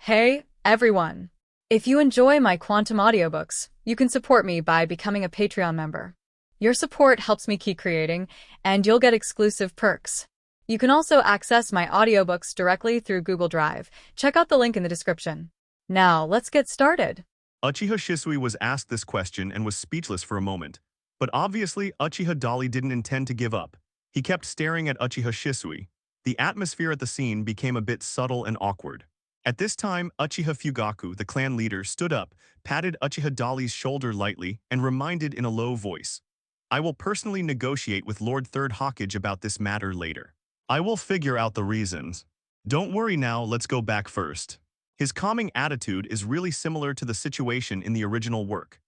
Hey, everyone! If you enjoy my quantum audiobooks, you can support me by becoming a Patreon member. Your support helps me keep creating, and you'll get exclusive perks. You can also access my audiobooks directly through Google Drive. Check out the link in the description. Now, let's get started. Uchiha Shisui was asked this question and was speechless for a moment. But obviously, Uchiha Dali didn't intend to give up. He kept staring at Uchiha Shisui. The atmosphere at the scene became a bit subtle and awkward. At this time, Uchiha Fugaku, the clan leader, stood up, patted Uchiha Dali's shoulder lightly, and reminded in a low voice, "I will personally negotiate with Lord Third Hokage about this matter later. I will figure out the reasons. Don't worry now, let's go back first." His calming attitude is really similar to the situation in the original work.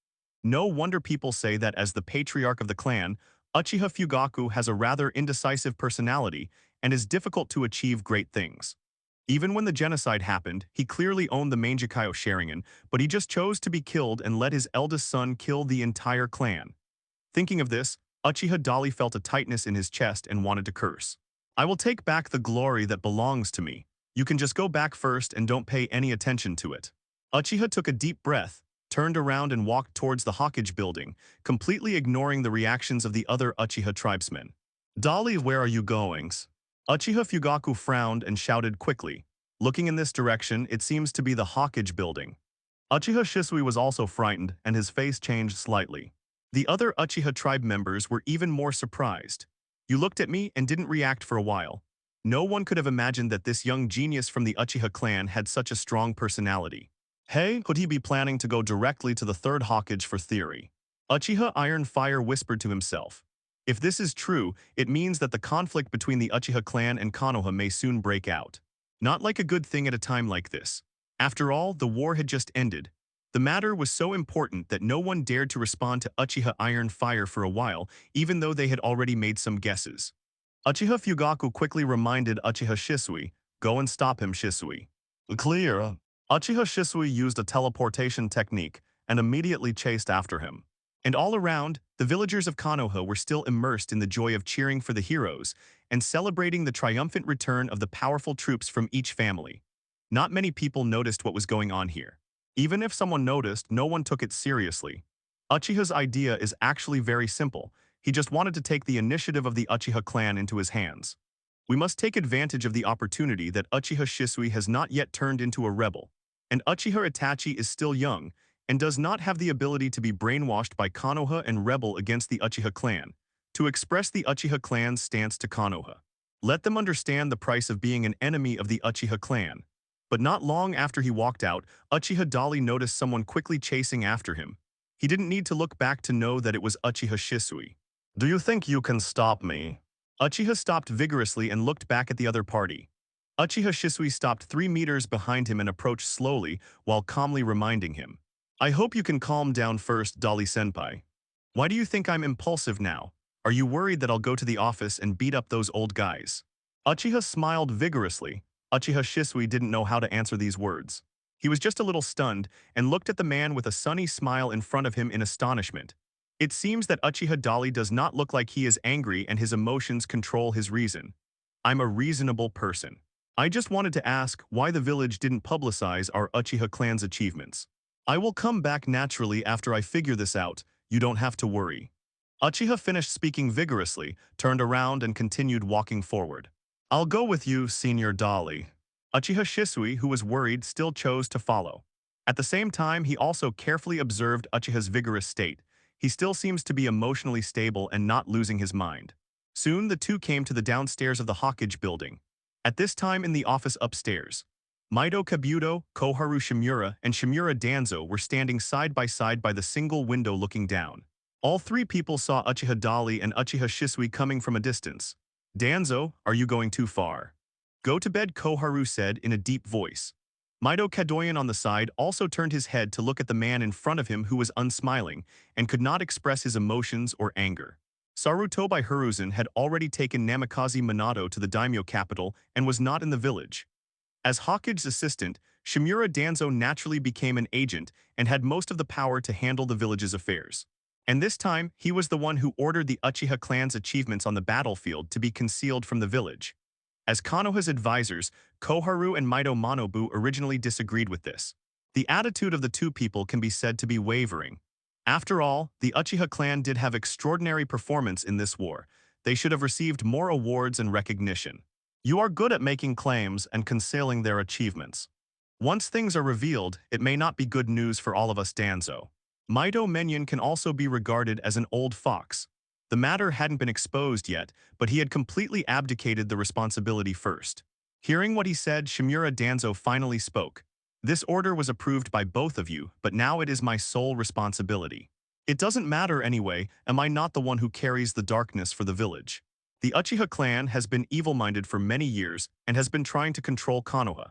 No wonder people say that as the patriarch of the clan, Uchiha Fugaku has a rather indecisive personality and is difficult to achieve great things. Even when the genocide happened, he clearly owned the Mangekyō Sharingan, but he just chose to be killed and let his eldest son kill the entire clan. Thinking of this, Uchiha Dali felt a tightness in his chest and wanted to curse. "I will take back the glory that belongs to me. You can just go back first and don't pay any attention to it." Uchiha took a deep breath, turned around and walked towards the Hokage building, completely ignoring the reactions of the other Uchiha tribesmen. "Dali, where are you going?" Uchiha Fugaku frowned and shouted quickly. Looking in this direction, it seems to be the Hokage building. Uchiha Shisui was also frightened, and his face changed slightly. The other Uchiha tribe members were even more surprised. "You looked at me and didn't react for a while." No one could have imagined that this young genius from the Uchiha clan had such a strong personality. Hey, could he be planning to go directly to the third Hokage for theory? Uchiha Iron Fire whispered to himself. If this is true, it means that the conflict between the Uchiha clan and Konoha may soon break out. Not like a good thing at a time like this. After all, the war had just ended. The matter was so important that no one dared to respond to Uchiha Iron Fire for a while, even though they had already made some guesses. Uchiha Fugaku quickly reminded Uchiha Shisui, "Go and stop him, Shisui." Clear. Uchiha Shisui used a teleportation technique and immediately chased after him. And all around, the villagers of Konoha were still immersed in the joy of cheering for the heroes and celebrating the triumphant return of the powerful troops from each family. Not many people noticed what was going on here. Even if someone noticed, no one took it seriously. Uchiha's idea is actually very simple. He just wanted to take the initiative of the Uchiha clan into his hands. We must take advantage of the opportunity that Uchiha Shisui has not yet turned into a rebel, and Uchiha Itachi is still young and does not have the ability to be brainwashed by Konoha and rebel against the Uchiha clan, to express the Uchiha clan's stance to Konoha. Let them understand the price of being an enemy of the Uchiha clan. But not long after he walked out, Uchiha Dali noticed someone quickly chasing after him. He didn't need to look back to know that it was Uchiha Shisui. "Do you think you can stop me?" Uchiha stopped vigorously and looked back at the other party. Uchiha Shisui stopped 3 meters behind him and approached slowly while calmly reminding him, "I hope you can calm down first, Dali-senpai. Why do you think I'm impulsive now? Are you worried that I'll go to the office and beat up those old guys?" Uchiha smiled vigorously. Uchiha Shisui didn't know how to answer these words. He was just a little stunned and looked at the man with a sunny smile in front of him in astonishment. It seems that Uchiha Dali does not look like he is angry and his emotions control his reason. "I'm a reasonable person. I just wanted to ask why the village didn't publicize our Uchiha clan's achievements. I will come back naturally after I figure this out, you don't have to worry." Uchiha finished speaking vigorously, turned around and continued walking forward. "I'll go with you, Senior Dali." Uchiha Shisui, who was worried, still chose to follow. At the same time, he also carefully observed Uchiha's vigorous state. He still seems to be emotionally stable and not losing his mind. Soon the two came to the downstairs of the Hokage building. At this time in the office upstairs, Maido Kabuto, Koharu Shimura, and Shimura Danzo were standing side by the single window looking down. All three people saw Uchiha Dali and Uchiha Shisui coming from a distance. "Danzo, are you going too far?" "Go to bed," Koharu said in a deep voice. Maido Kadoyan on the side also turned his head to look at the man in front of him who was unsmiling and could not express his emotions or anger. Sarutobi Hiruzen had already taken Namikaze Minato to the daimyo capital and was not in the village. As Hokage's assistant, Shimura Danzo naturally became an agent and had most of the power to handle the village's affairs. And this time, he was the one who ordered the Uchiha clan's achievements on the battlefield to be concealed from the village. As Konoha's advisors, Koharu and Mito Manobu originally disagreed with this. The attitude of the two people can be said to be wavering. After all, the Uchiha clan did have extraordinary performance in this war. They should have received more awards and recognition. You are good at making claims and concealing their achievements. Once things are revealed, it may not be good news for all of us Danzo. Mito Menyon can also be regarded as an old fox. The matter hadn't been exposed yet, but he had completely abdicated the responsibility first. Hearing what he said, Shimura Danzo finally spoke. This order was approved by both of you, but now it is my sole responsibility. It doesn't matter anyway, am I not the one who carries the darkness for the village? The Uchiha clan has been evil-minded for many years and has been trying to control Konoha.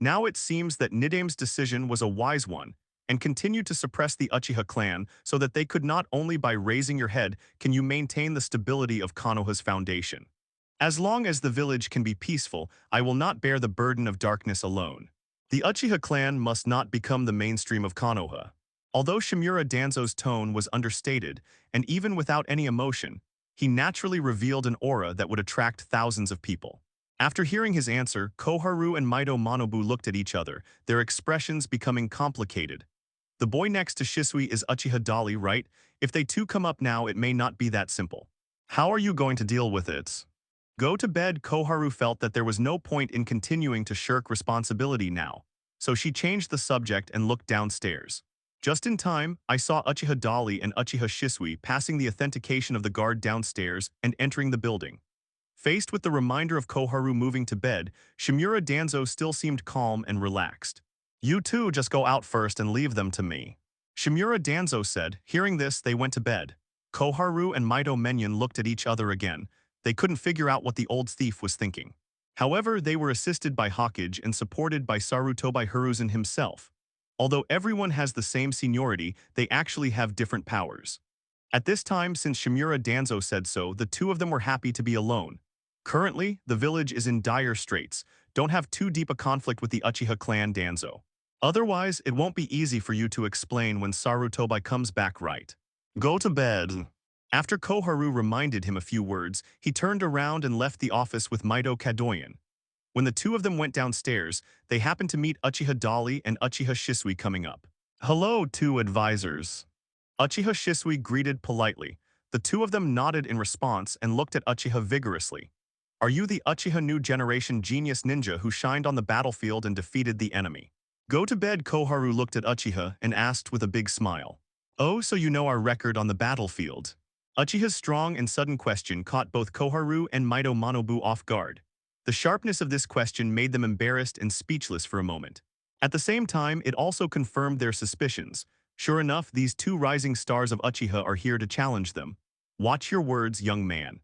Now it seems that Nidame's decision was a wise one, and continued to suppress the Uchiha clan so that they could not only by raising your head can you maintain the stability of Konoha's foundation. As long as the village can be peaceful, I will not bear the burden of darkness alone. The Uchiha clan must not become the mainstream of Konoha. Although Shimura Danzo's tone was understated, and even without any emotion, he naturally revealed an aura that would attract thousands of people. After hearing his answer, Koharu and Mito Manobu looked at each other, their expressions becoming complicated. The boy next to Shisui is Uchiha Dali, right? If they two come up now, it may not be that simple. How are you going to deal with it? Go to bed. Koharu felt that there was no point in continuing to shirk responsibility now, so she changed the subject and looked downstairs. Just in time, I saw Uchiha Dali and Uchiha Shisui passing the authentication of the guard downstairs and entering the building. Faced with the reminder of Koharu moving to bed, Shimura Danzo still seemed calm and relaxed. You two just go out first and leave them to me. Shimura Danzo said. Hearing this, they went to bed. Koharu and Mito Menyon looked at each other again. They couldn't figure out what the old thief was thinking. However, they were assisted by Hokage and supported by Sarutobi Hiruzen himself. Although everyone has the same seniority, they actually have different powers. At this time, since Shimura Danzo said so, the two of them were happy to be alone. Currently, the village is in dire straits. Don't have too deep a conflict with the Uchiha clan Danzo. Otherwise, it won't be easy for you to explain when Sarutobi comes back, right? Go to bed. After Koharu reminded him a few words, he turned around and left the office with Mito Kadoyan. When the two of them went downstairs, they happened to meet Uchiha Dali and Uchiha Shisui coming up. Hello, two advisors. Uchiha Shisui greeted politely. The two of them nodded in response and looked at Uchiha vigorously. Are you the Uchiha new generation genius ninja who shined on the battlefield and defeated the enemy? Go to bed. Koharu looked at Uchiha and asked with a big smile. Oh, so you know our record on the battlefield. Uchiha's strong and sudden question caught both Koharu and Mito Manobu off guard. The sharpness of this question made them embarrassed and speechless for a moment. At the same time, it also confirmed their suspicions. Sure enough, these two rising stars of Uchiha are here to challenge them. Watch your words, young man.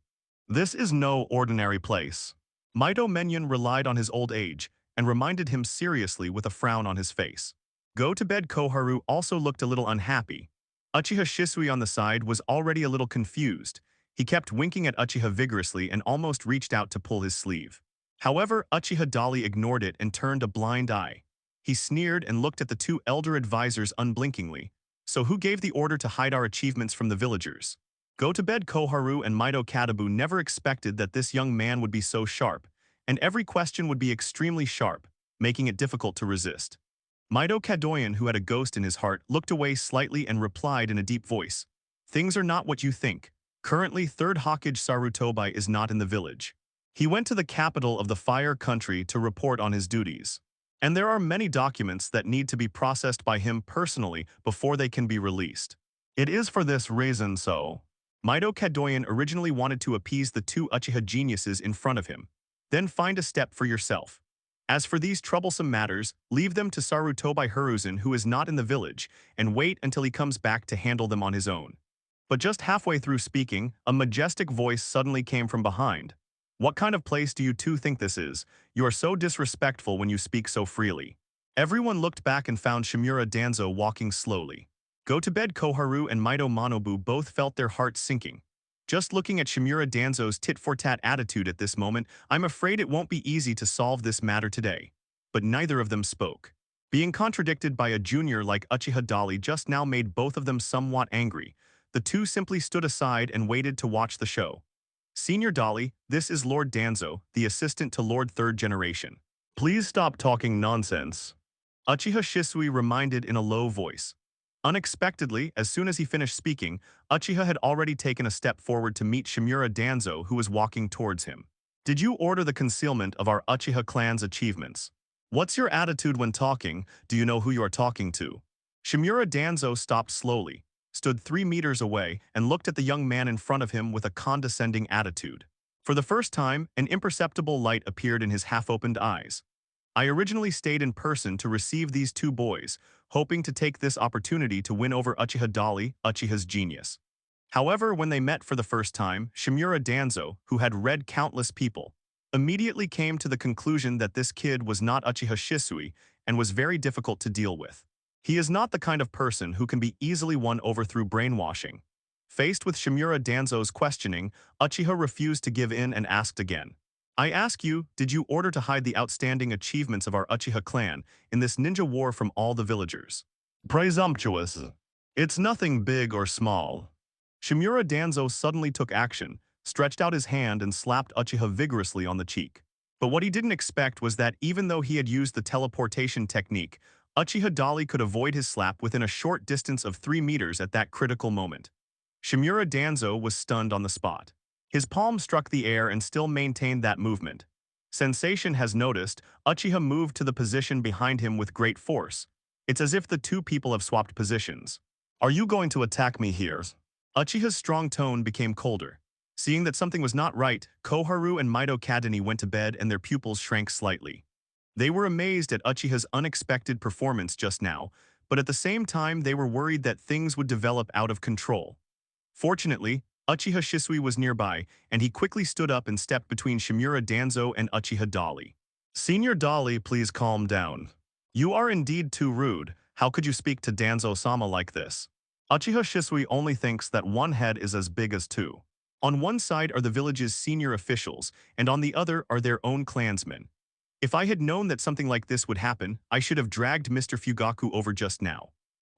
This is no ordinary place. Mito Menyon relied on his old age and reminded him seriously with a frown on his face. Go to bed. Koharu also looked a little unhappy. Uchiha Shisui on the side was already a little confused. He kept winking at Uchiha vigorously and almost reached out to pull his sleeve. However, Uchiha Dali ignored it and turned a blind eye. He sneered and looked at the two elder advisors unblinkingly. So who gave the order to hide our achievements from the villagers? Go to bed. Koharu and Mito Katabu never expected that this young man would be so sharp, and every question would be extremely sharp, making it difficult to resist. Mito Kadoyan, who had a ghost in his heart, looked away slightly and replied in a deep voice. Things are not what you think. Currently, 3rd Hokage Sarutobi is not in the village. He went to the capital of the Fire Country to report on his duties. And there are many documents that need to be processed by him personally before they can be released. It is for this reason so. Mito Kadoyan originally wanted to appease the two Uchiha geniuses in front of him. Then find a step for yourself. As for these troublesome matters, leave them to Sarutobi Hiruzen, who is not in the village, and wait until he comes back to handle them on his own. But just halfway through speaking, a majestic voice suddenly came from behind. What kind of place do you two think this is? You are so disrespectful when you speak so freely. Everyone looked back and found Shimura Danzo walking slowly. Go to bed. Koharu and Mito Manobu both felt their hearts sinking. Just looking at Shimura Danzo's tit-for-tat attitude at this moment, I'm afraid it won't be easy to solve this matter today. But neither of them spoke. Being contradicted by a junior like Uchiha Dali just now made both of them somewhat angry. The two simply stood aside and waited to watch the show. Senior Dolly, this is Lord Danzo, the assistant to Lord Third Generation. Please stop talking nonsense. Uchiha Shisui reminded in a low voice. Unexpectedly, as soon as he finished speaking, Uchiha had already taken a step forward to meet Shimura Danzo, who was walking towards him. Did you order the concealment of our Uchiha clan's achievements? What's your attitude when talking? Do you know who you are talking to? Shimura Danzo stopped slowly, stood 3 meters away, and looked at the young man in front of him with a condescending attitude. For the first time, an imperceptible light appeared in his half-opened eyes. I originally stayed in person to receive these 2 boys, hoping to take this opportunity to win over Uchiha Dolly, Uchiha's genius. However, when they met for the first time, Shimura Danzo, who had read countless people, immediately came to the conclusion that this kid was not Uchiha Shisui and was very difficult to deal with. He is not the kind of person who can be easily won over through brainwashing. Faced with Shimura Danzo's questioning, Uchiha refused to give in and asked again. I ask you, did you order to hide the outstanding achievements of our Uchiha clan in this ninja war from all the villagers? Presumptuous. It's nothing big or small. Shimura Danzo suddenly took action, stretched out his hand and slapped Uchiha vigorously on the cheek. But what he didn't expect was that even though he had used the teleportation technique, Uchiha Dolly could avoid his slap within a short distance of 3 meters at that critical moment. Shimura Danzo was stunned on the spot. His palm struck the air and still maintained that movement. Sensation has noticed, Uchiha moved to the position behind him with great force. It's as if the 2 people have swapped positions. Are you going to attack me here? Uchiha's strong tone became colder. Seeing that something was not right, Koharu and Mito Kadani went to bed and their pupils shrank slightly. They were amazed at Uchiha's unexpected performance just now, but at the same time they were worried that things would develop out of control. Fortunately, Uchiha Shisui was nearby, and he quickly stood up and stepped between Shimura Danzo and Uchiha Dolly. Senior Dolly, please calm down. You are indeed too rude. How could you speak to Danzo-sama like this? Uchiha Shisui only thinks that one head is as big as 2. On one side are the village's senior officials, and on the other are their own clansmen. If I had known that something like this would happen, I should have dragged Mr. Fugaku over just now.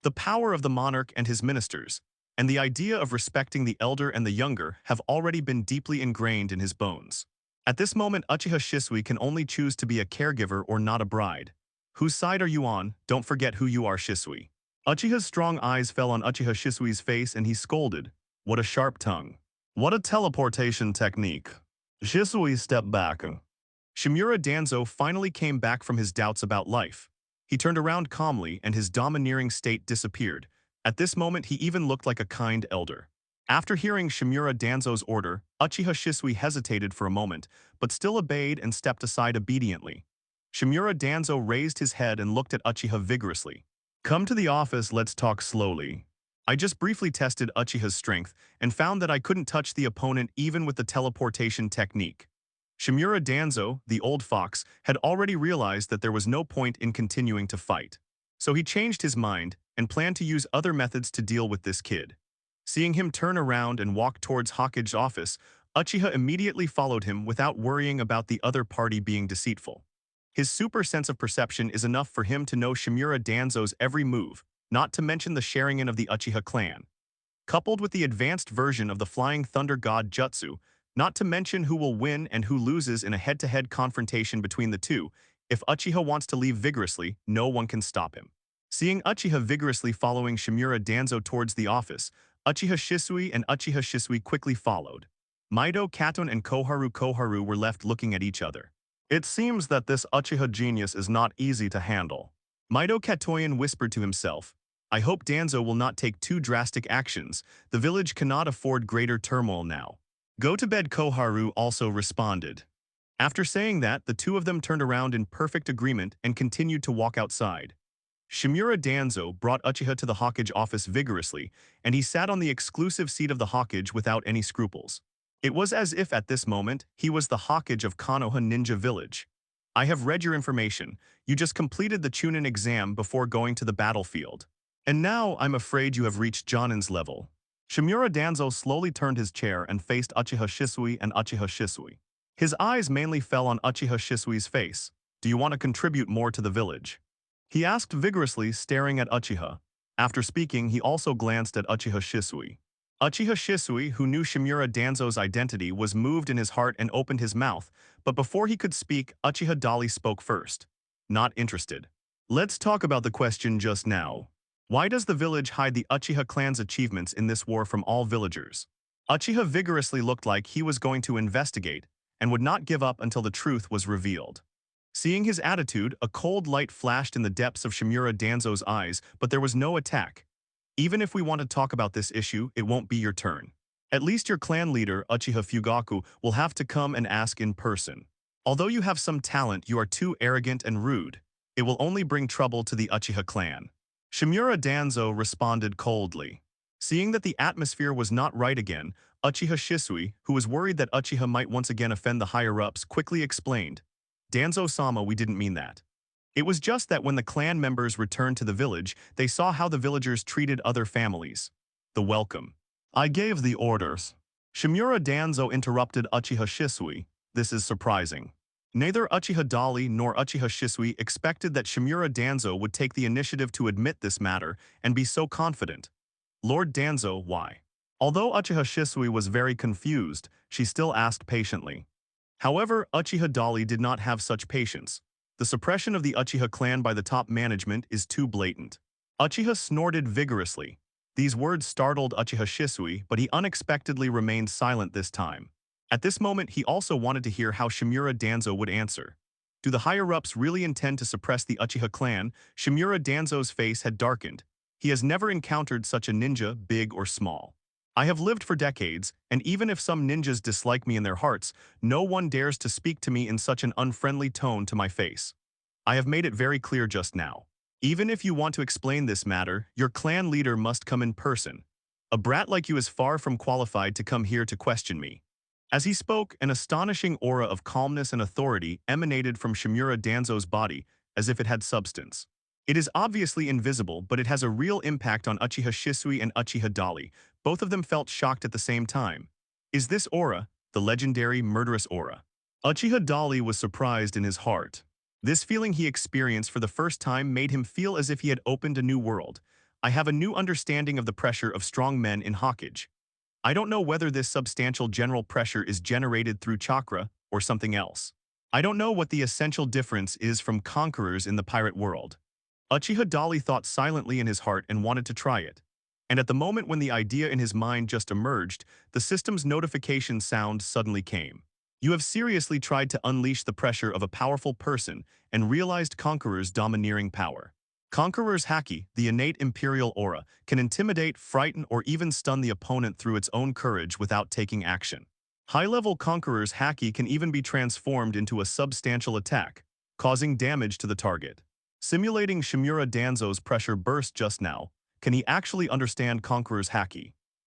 The power of the monarch and his ministers, and the idea of respecting the elder and the younger have already been deeply ingrained in his bones. At this moment, Uchiha Shisui can only choose to be a caregiver or not a bride. Whose side are you on? Don't forget who you are, Shisui. Uchiha's strong eyes fell on Uchiha Shisui's face and he scolded. What a sharp tongue. What a teleportation technique. Shisui stepped back. Shimura Danzo finally came back from his doubts about life. He turned around calmly and his domineering state disappeared. At this moment, he even looked like a kind elder. After hearing Shimura Danzo's order, Uchiha Shisui hesitated for a moment, but still obeyed and stepped aside obediently. Shimura Danzo raised his head and looked at Uchiha vigorously. Come to the office, let's talk slowly. I just briefly tested Uchiha's strength and found that I couldn't touch the opponent even with the teleportation technique. Shimura Danzo, the old fox, had already realized that there was no point in continuing to fight. So he changed his mind and planned to use other methods to deal with this kid. Seeing him turn around and walk towards Hokage's office, Uchiha immediately followed him without worrying about the other party being deceitful. His super sense of perception is enough for him to know Shimura Danzo's every move, not to mention the Sharingan of the Uchiha clan. Coupled with the advanced version of the Flying Thunder God Jutsu, not to mention who will win and who loses in a head-to-head confrontation between the two, if Uchiha wants to leave vigorously, no one can stop him. Seeing Uchiha vigorously following Shimura Danzo towards the office, Uchiha Shisui and Uchiha Shisui quickly followed. Mito Katon and Koharu were left looking at each other. It seems that this Uchiha genius is not easy to handle. Mito Katoyan whispered to himself, I hope Danzo will not take too drastic actions. The village cannot afford greater turmoil now. Go to bed, Koharu also responded. After saying that, the two of them turned around in perfect agreement and continued to walk outside. Shimura Danzo brought Uchiha to the Hokage office vigorously, and he sat on the exclusive seat of the Hokage without any scruples. It was as if at this moment, he was the Hokage of Konoha Ninja Village. I have read your information. You just completed the Chunin exam before going to the battlefield. And now I'm afraid you have reached Jonin's level. Shimura Danzo slowly turned his chair and faced Uchiha Shisui and Uchiha Shisui. His eyes mainly fell on Uchiha Shisui's face. Do you want to contribute more to the village? He asked vigorously, staring at Uchiha. After speaking, he also glanced at Uchiha Shisui. Uchiha Shisui, who knew Shimura Danzo's identity, was moved in his heart and opened his mouth, but before he could speak, Uchiha Dali spoke first. Not interested. Let's talk about the question just now. Why does the village hide the Uchiha clan's achievements in this war from all villagers? Uchiha vigorously looked like he was going to investigate and would not give up until the truth was revealed. Seeing his attitude, a cold light flashed in the depths of Shimura Danzo's eyes, but there was no attack. Even if we want to talk about this issue, it won't be your turn. At least your clan leader, Uchiha Fugaku, will have to come and ask in person. Although you have some talent, you are too arrogant and rude. It will only bring trouble to the Uchiha clan. Shimura Danzo responded coldly. Seeing that the atmosphere was not right again, Uchiha Shisui, who was worried that Uchiha might once again offend the higher-ups, quickly explained, "Danzo-sama, we didn't mean that. It was just that when the clan members returned to the village, they saw how the villagers treated other families. The welcome. I gave the orders." Shimura Danzo interrupted Uchiha Shisui. This is surprising. Neither Uchiha Dali nor Uchiha Shisui expected that Shimura Danzo would take the initiative to admit this matter and be so confident. Lord Danzo, why? Although Uchiha Shisui was very confused, she still asked patiently. However, Uchiha Dali did not have such patience. The suppression of the Uchiha clan by the top management is too blatant. Uchiha snorted vigorously. These words startled Uchiha Shisui, but he unexpectedly remained silent this time. At this moment, he also wanted to hear how Shimura Danzo would answer. Do the higher-ups really intend to suppress the Uchiha clan? Shimura Danzo's face had darkened. He has never encountered such a ninja, big or small. I have lived for decades, and even if some ninjas dislike me in their hearts, no one dares to speak to me in such an unfriendly tone to my face. I have made it very clear just now. Even if you want to explain this matter, your clan leader must come in person. A brat like you is far from qualified to come here to question me. As he spoke, an astonishing aura of calmness and authority emanated from Shimura Danzo's body, as if it had substance. It is obviously invisible, but it has a real impact on Uchiha Shisui and Uchiha Dali. Both of them felt shocked at the same time. Is this aura, the legendary murderous aura? Uchiha Dali was surprised in his heart. This feeling he experienced for the first time made him feel as if he had opened a new world. I have a new understanding of the pressure of strong men in Hokage. I don't know whether this substantial general pressure is generated through chakra or something else. I don't know what the essential difference is from conquerors in the pirate world. Uchiha Dali thought silently in his heart and wanted to try it. And at the moment when the idea in his mind just emerged, the system's notification sound suddenly came. You have seriously tried to unleash the pressure of a powerful person and realized Conqueror's domineering power. Conqueror's haki, the innate imperial aura, can intimidate, frighten, or even stun the opponent through its own courage without taking action. High-level Conqueror's haki can even be transformed into a substantial attack, causing damage to the target. Simulating Shimura Danzo's pressure burst just now, can he actually understand Conqueror's haki?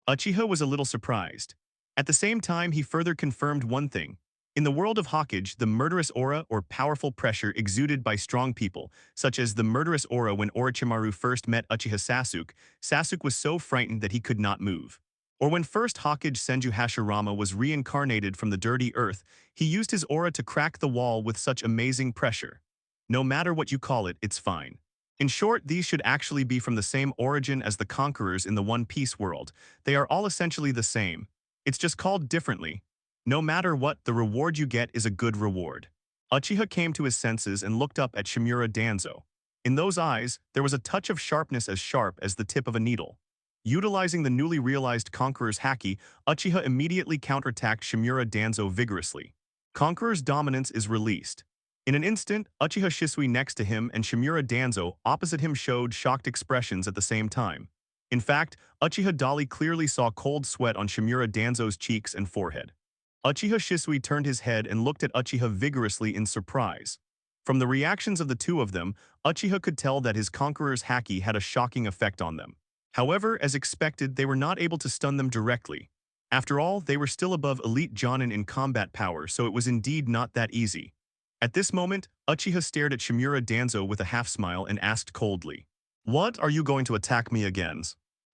Uchiha was a little surprised. At the same time, he further confirmed one thing. In the world of Hokage, the murderous aura or powerful pressure exuded by strong people, such as the murderous aura when Orochimaru first met Uchiha Sasuke, Sasuke was so frightened that he could not move. Or when first Hokage Senju Hashirama was reincarnated from the dirty earth, he used his aura to crack the wall with such amazing pressure. No matter what you call it, it's fine. In short, these should actually be from the same origin as the conquerors in the One Piece world. They are all essentially the same. It's just called differently. No matter what, the reward you get is a good reward. Uchiha came to his senses and looked up at Shimura Danzo. In those eyes, there was a touch of sharpness as sharp as the tip of a needle. Utilizing the newly realized Conqueror's haki, Uchiha immediately counterattacked Shimura Danzo vigorously. Conqueror's dominance is released. In an instant, Uchiha Shisui next to him and Shimura Danzo opposite him showed shocked expressions at the same time. In fact, Uchiha Dali clearly saw cold sweat on Shimura Danzo's cheeks and forehead. Uchiha Shisui turned his head and looked at Uchiha vigorously in surprise. From the reactions of the two of them, Uchiha could tell that his Conqueror's haki had a shocking effect on them. However, as expected, they were not able to stun them directly. After all, they were still above elite Jonin in combat power, so it was indeed not that easy. At this moment, Uchiha stared at Shimura Danzo with a half-smile and asked coldly, "What, are you going to attack me again?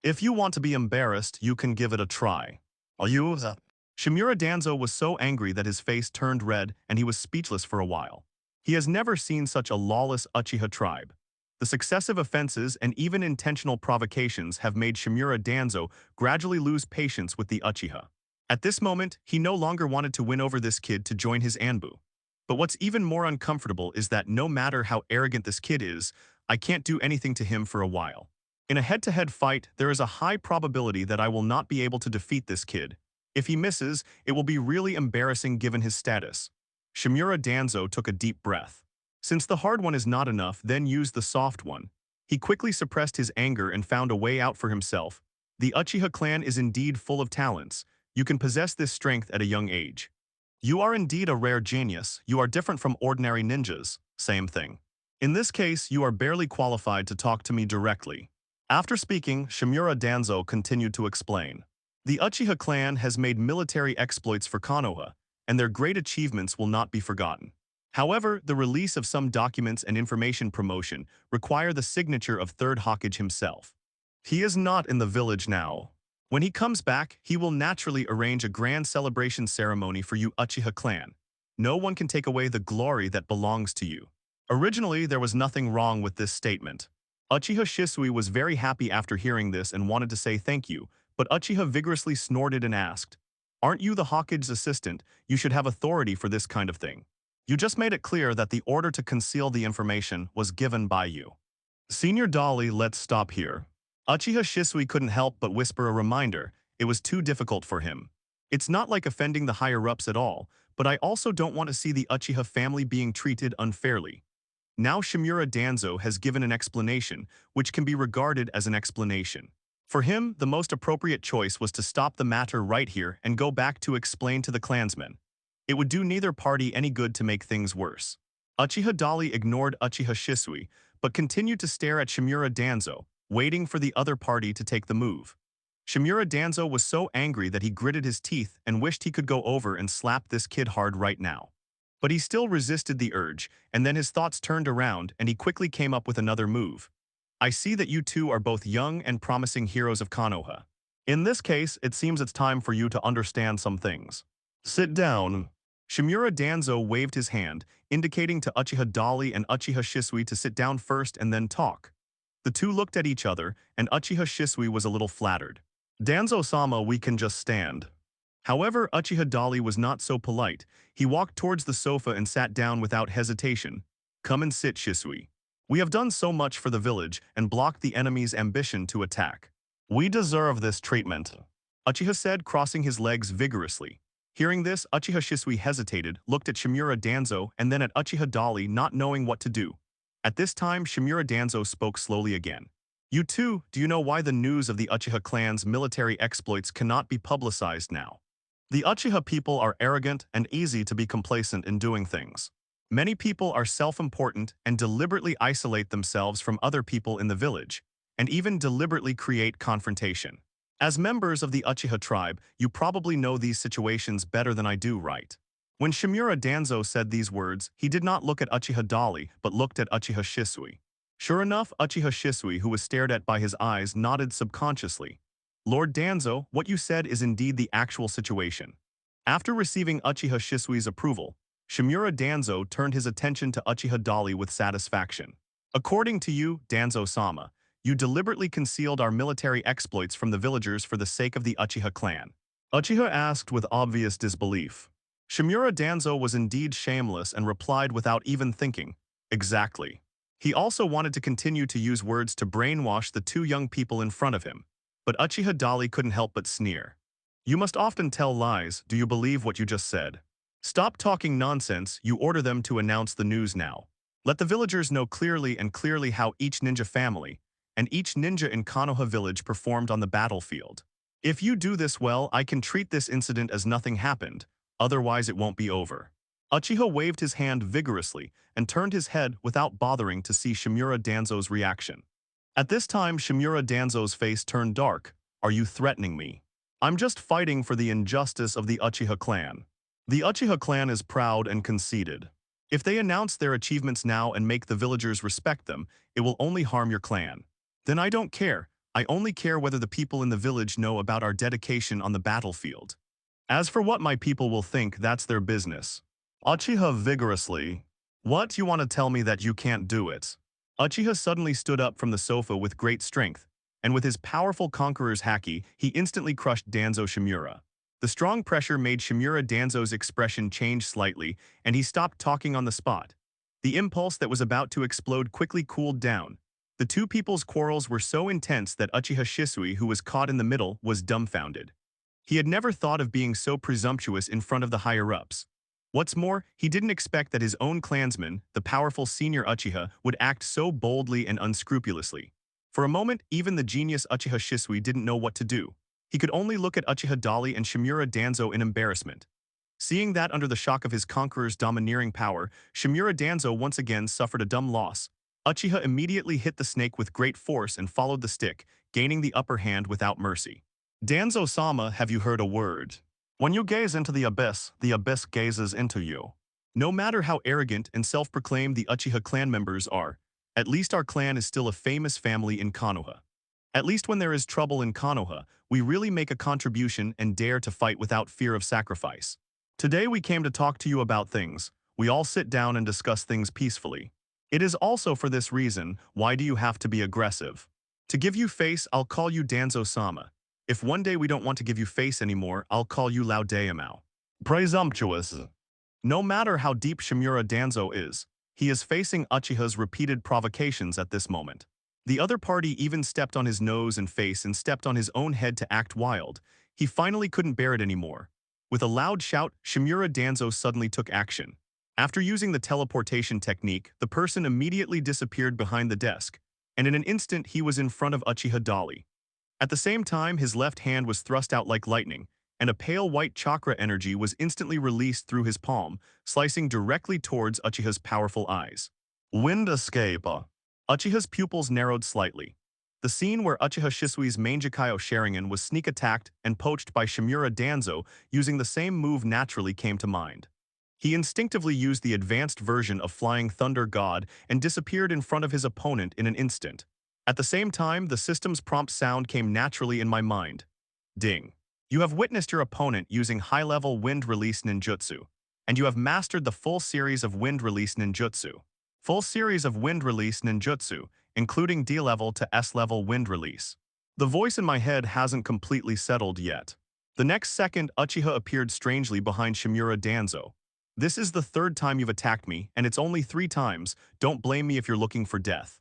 If you want to be embarrassed, you can give it a try. Are you the—" Shimura Danzo was so angry that his face turned red and he was speechless for a while. He has never seen such a lawless Uchiha tribe. The successive offenses and even intentional provocations have made Shimura Danzo gradually lose patience with the Uchiha. At this moment, he no longer wanted to win over this kid to join his Anbu. But what's even more uncomfortable is that no matter how arrogant this kid is, I can't do anything to him for a while. In a head-to-head fight, there is a high probability that I will not be able to defeat this kid. If he misses, it will be really embarrassing given his status. Shimura Danzo took a deep breath. Since the hard one is not enough, then use the soft one. He quickly suppressed his anger and found a way out for himself. The Uchiha clan is indeed full of talents. You can possess this strength at a young age. You are indeed a rare genius. You are different from ordinary ninjas. Same thing. In this case, you are barely qualified to talk to me directly. After speaking, Shimura Danzo continued to explain. The Uchiha clan has made military exploits for Konoha, and their great achievements will not be forgotten. However, the release of some documents and information promotion require the signature of Third Hokage himself. He is not in the village now. When he comes back, he will naturally arrange a grand celebration ceremony for you Uchiha clan. No one can take away the glory that belongs to you. Originally, there was nothing wrong with this statement. Uchiha Shisui was very happy after hearing this and wanted to say thank you, but Uchiha vigorously snorted and asked, "Aren't you the Hokage's assistant? You should have authority for this kind of thing. You just made it clear that the order to conceal the information was given by you." Senior Dolly, let's stop here. Uchiha Shisui couldn't help but whisper a reminder. It was too difficult for him. It's not like offending the higher-ups at all, but I also don't want to see the Uchiha family being treated unfairly. Now Shimura Danzo has given an explanation, which can be regarded as an explanation. For him, the most appropriate choice was to stop the matter right here and go back to explain to the clansmen. It would do neither party any good to make things worse. Uchiha Dolly ignored Uchiha Shisui, but continued to stare at Shimura Danzo, waiting for the other party to take the move. Shimura Danzo was so angry that he gritted his teeth and wished he could go over and slap this kid hard right now. But he still resisted the urge, and then his thoughts turned around and he quickly came up with another move. I see that you two are both young and promising heroes of Konoha. In this case, it seems it's time for you to understand some things. Sit down. Shimura Danzo waved his hand, indicating to Uchiha Dolly and Uchiha Shisui to sit down first and then talk. The two looked at each other, and Uchiha Shisui was a little flattered. Danzo-sama, we can just stand. However, Uchiha Dolly was not so polite. He walked towards the sofa and sat down without hesitation. Come and sit, Shisui. We have done so much for the village and blocked the enemy's ambition to attack. We deserve this treatment, Uchiha said, crossing his legs vigorously. Hearing this, Uchiha Shisui hesitated, looked at Shimura Danzo and then at Uchiha Dolly, not knowing what to do. At this time, Shimura Danzo spoke slowly again. You two, do you know why the news of the Uchiha clan's military exploits cannot be publicized now? The Uchiha people are arrogant and easy to be complacent in doing things. Many people are self-important and deliberately isolate themselves from other people in the village, and even deliberately create confrontation. As members of the Uchiha tribe, you probably know these situations better than I do, right? When Shimura Danzo said these words, he did not look at Uchiha Dolly, but looked at Uchiha Shisui. Sure enough, Uchiha Shisui, who was stared at by his eyes, nodded subconsciously. Lord Danzo, what you said is indeed the actual situation. After receiving Uchiha Shisui's approval, Shimura Danzo turned his attention to Uchiha Dolly with satisfaction. According to you, Danzo-sama, you deliberately concealed our military exploits from the villagers for the sake of the Uchiha clan. Uchiha asked with obvious disbelief. Shimura Danzo was indeed shameless and replied without even thinking. Exactly. He also wanted to continue to use words to brainwash the two young people in front of him. But Uchiha Dolly couldn't help but sneer. You must often tell lies. Do you believe what you just said? Stop talking nonsense. You order them to announce the news now. Let the villagers know clearly how each ninja family and each ninja in Konoha village performed on the battlefield. If you do this well, I can treat this incident as nothing happened. Otherwise, it won't be over. Uchiha waved his hand vigorously and turned his head without bothering to see Shimura Danzo's reaction. At this time, Shimura Danzo's face turned dark. Are you threatening me? I'm just fighting for the injustice of the Uchiha clan. The Uchiha clan is proud and conceited. If they announce their achievements now and make the villagers respect them, it will only harm your clan. Then I don't care. I only care whether the people in the village know about our dedication on the battlefield. As for what my people will think, that's their business. Uchiha vigorously. What, you want to tell me that you can't do it? Uchiha suddenly stood up from the sofa with great strength, and with his powerful conqueror's haki, he instantly crushed Danzo Shimura. The strong pressure made Shimura Danzo's expression change slightly, and he stopped talking on the spot. The impulse that was about to explode quickly cooled down. The two people's quarrels were so intense that Uchiha Shisui, who was caught in the middle, was dumbfounded. He had never thought of being so presumptuous in front of the higher-ups. What's more, he didn't expect that his own clansman, the powerful senior Uchiha, would act so boldly and unscrupulously. For a moment, even the genius Uchiha Shisui didn't know what to do. He could only look at Uchiha Dali and Shimura Danzo in embarrassment. Seeing that under the shock of his conqueror's domineering power, Shimura Danzo once again suffered a dumb loss. Uchiha immediately hit the snake with great force and followed the stick, gaining the upper hand without mercy. Danzo-sama, have you heard a word? When you gaze into the abyss gazes into you. No matter how arrogant and self-proclaimed the Uchiha clan members are, at least our clan is still a famous family in Konoha. At least when there is trouble in Konoha, we really make a contribution and dare to fight without fear of sacrifice. Today we came to talk to you about things. We all sit down and discuss things peacefully. It is also for this reason, why do you have to be aggressive? To give you face, I'll call you Danzo-sama. If one day we don't want to give you face anymore, I'll call you Lao Daimao. Presumptuous. No matter how deep Shimura Danzo is, he is facing Uchiha's repeated provocations at this moment. The other party even stepped on his nose and face and stepped on his own head to act wild. He finally couldn't bear it anymore. With a loud shout, Shimura Danzo suddenly took action. After using the teleportation technique, the person immediately disappeared behind the desk, and in an instant he was in front of Uchiha Dali. At the same time, his left hand was thrust out like lightning, and a pale white chakra energy was instantly released through his palm, slicing directly towards Uchiha's powerful eyes. Wind escape. Uchiha's pupils narrowed slightly. The scene where Uchiha Shisui's Mangekyō Sharingan was sneak attacked and poached by Shimura Danzo using the same move naturally came to mind. He instinctively used the advanced version of Flying Thunder God and disappeared in front of his opponent in an instant. At the same time, the system's prompt sound came naturally in my mind. Ding. You have witnessed your opponent using high-level wind release ninjutsu, and you have mastered the full series of wind release ninjutsu. Full series of wind release ninjutsu, including D-level to S-level wind release. The voice in my head hasn't completely settled yet. The next second, Uchiha appeared strangely behind Shimura Danzo. This is the third time you've attacked me, and it's only 3 times. Don't blame me if you're looking for death.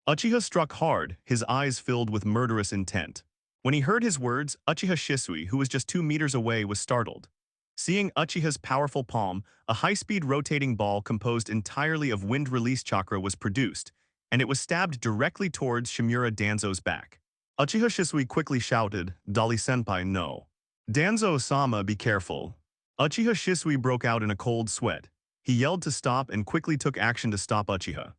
Uchiha struck hard, his eyes filled with murderous intent. When he heard his words, Uchiha Shisui, who was just 2 meters away, was startled. Seeing Uchiha's powerful palm, a high-speed rotating ball composed entirely of wind release chakra was produced, and it was stabbed directly towards Shimura Danzo's back. Uchiha Shisui quickly shouted, "Dali-senpai, no. Danzo-sama, be careful." Uchiha Shisui broke out in a cold sweat. He yelled to stop and quickly took action to stop Uchiha.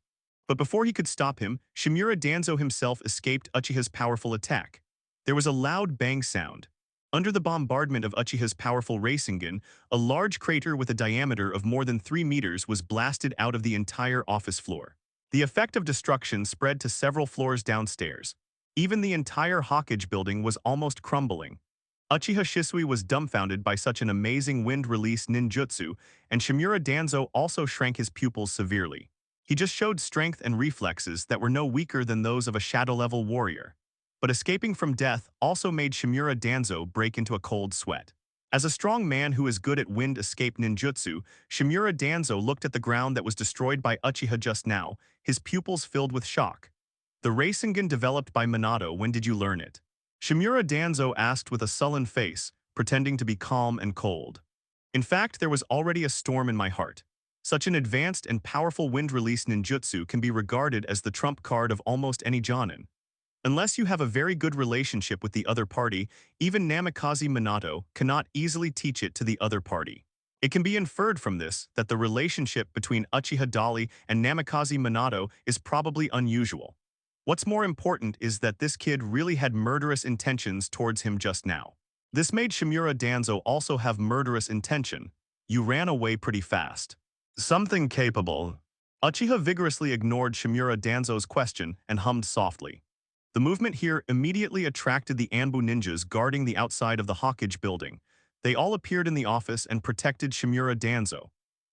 But before he could stop him, Shimura Danzo himself escaped Uchiha's powerful attack. There was a loud bang sound. Under the bombardment of Uchiha's powerful Rasengan, a large crater with a diameter of more than 3 meters was blasted out of the entire office floor. The effect of destruction spread to several floors downstairs. Even the entire Hokage building was almost crumbling. Uchiha Shisui was dumbfounded by such an amazing wind release ninjutsu, and Shimura Danzo also shrank his pupils severely. He just showed strength and reflexes that were no weaker than those of a shadow-level warrior. But escaping from death also made Shimura Danzo break into a cold sweat. As a strong man who is good at wind escape ninjutsu, Shimura Danzo looked at the ground that was destroyed by Uchiha just now, his pupils filled with shock. The Rasengan developed by Minato, when did you learn it? Shimura Danzo asked with a sullen face, pretending to be calm and cold. In fact, there was already a storm in my heart. Such an advanced and powerful wind release ninjutsu can be regarded as the trump card of almost any jonin. Unless you have a very good relationship with the other party, even Namikaze Minato cannot easily teach it to the other party. It can be inferred from this that the relationship between Uchiha Dali and Namikaze Minato is probably unusual. What's more important is that this kid really had murderous intentions towards him just now. This made Shimura Danzo also have murderous intention. You ran away pretty fast. Something capable. Uchiha vigorously ignored Shimura Danzo's question and hummed softly. The movement here immediately attracted the Anbu ninjas guarding the outside of the Hokage building. They all appeared in the office and protected Shimura Danzo.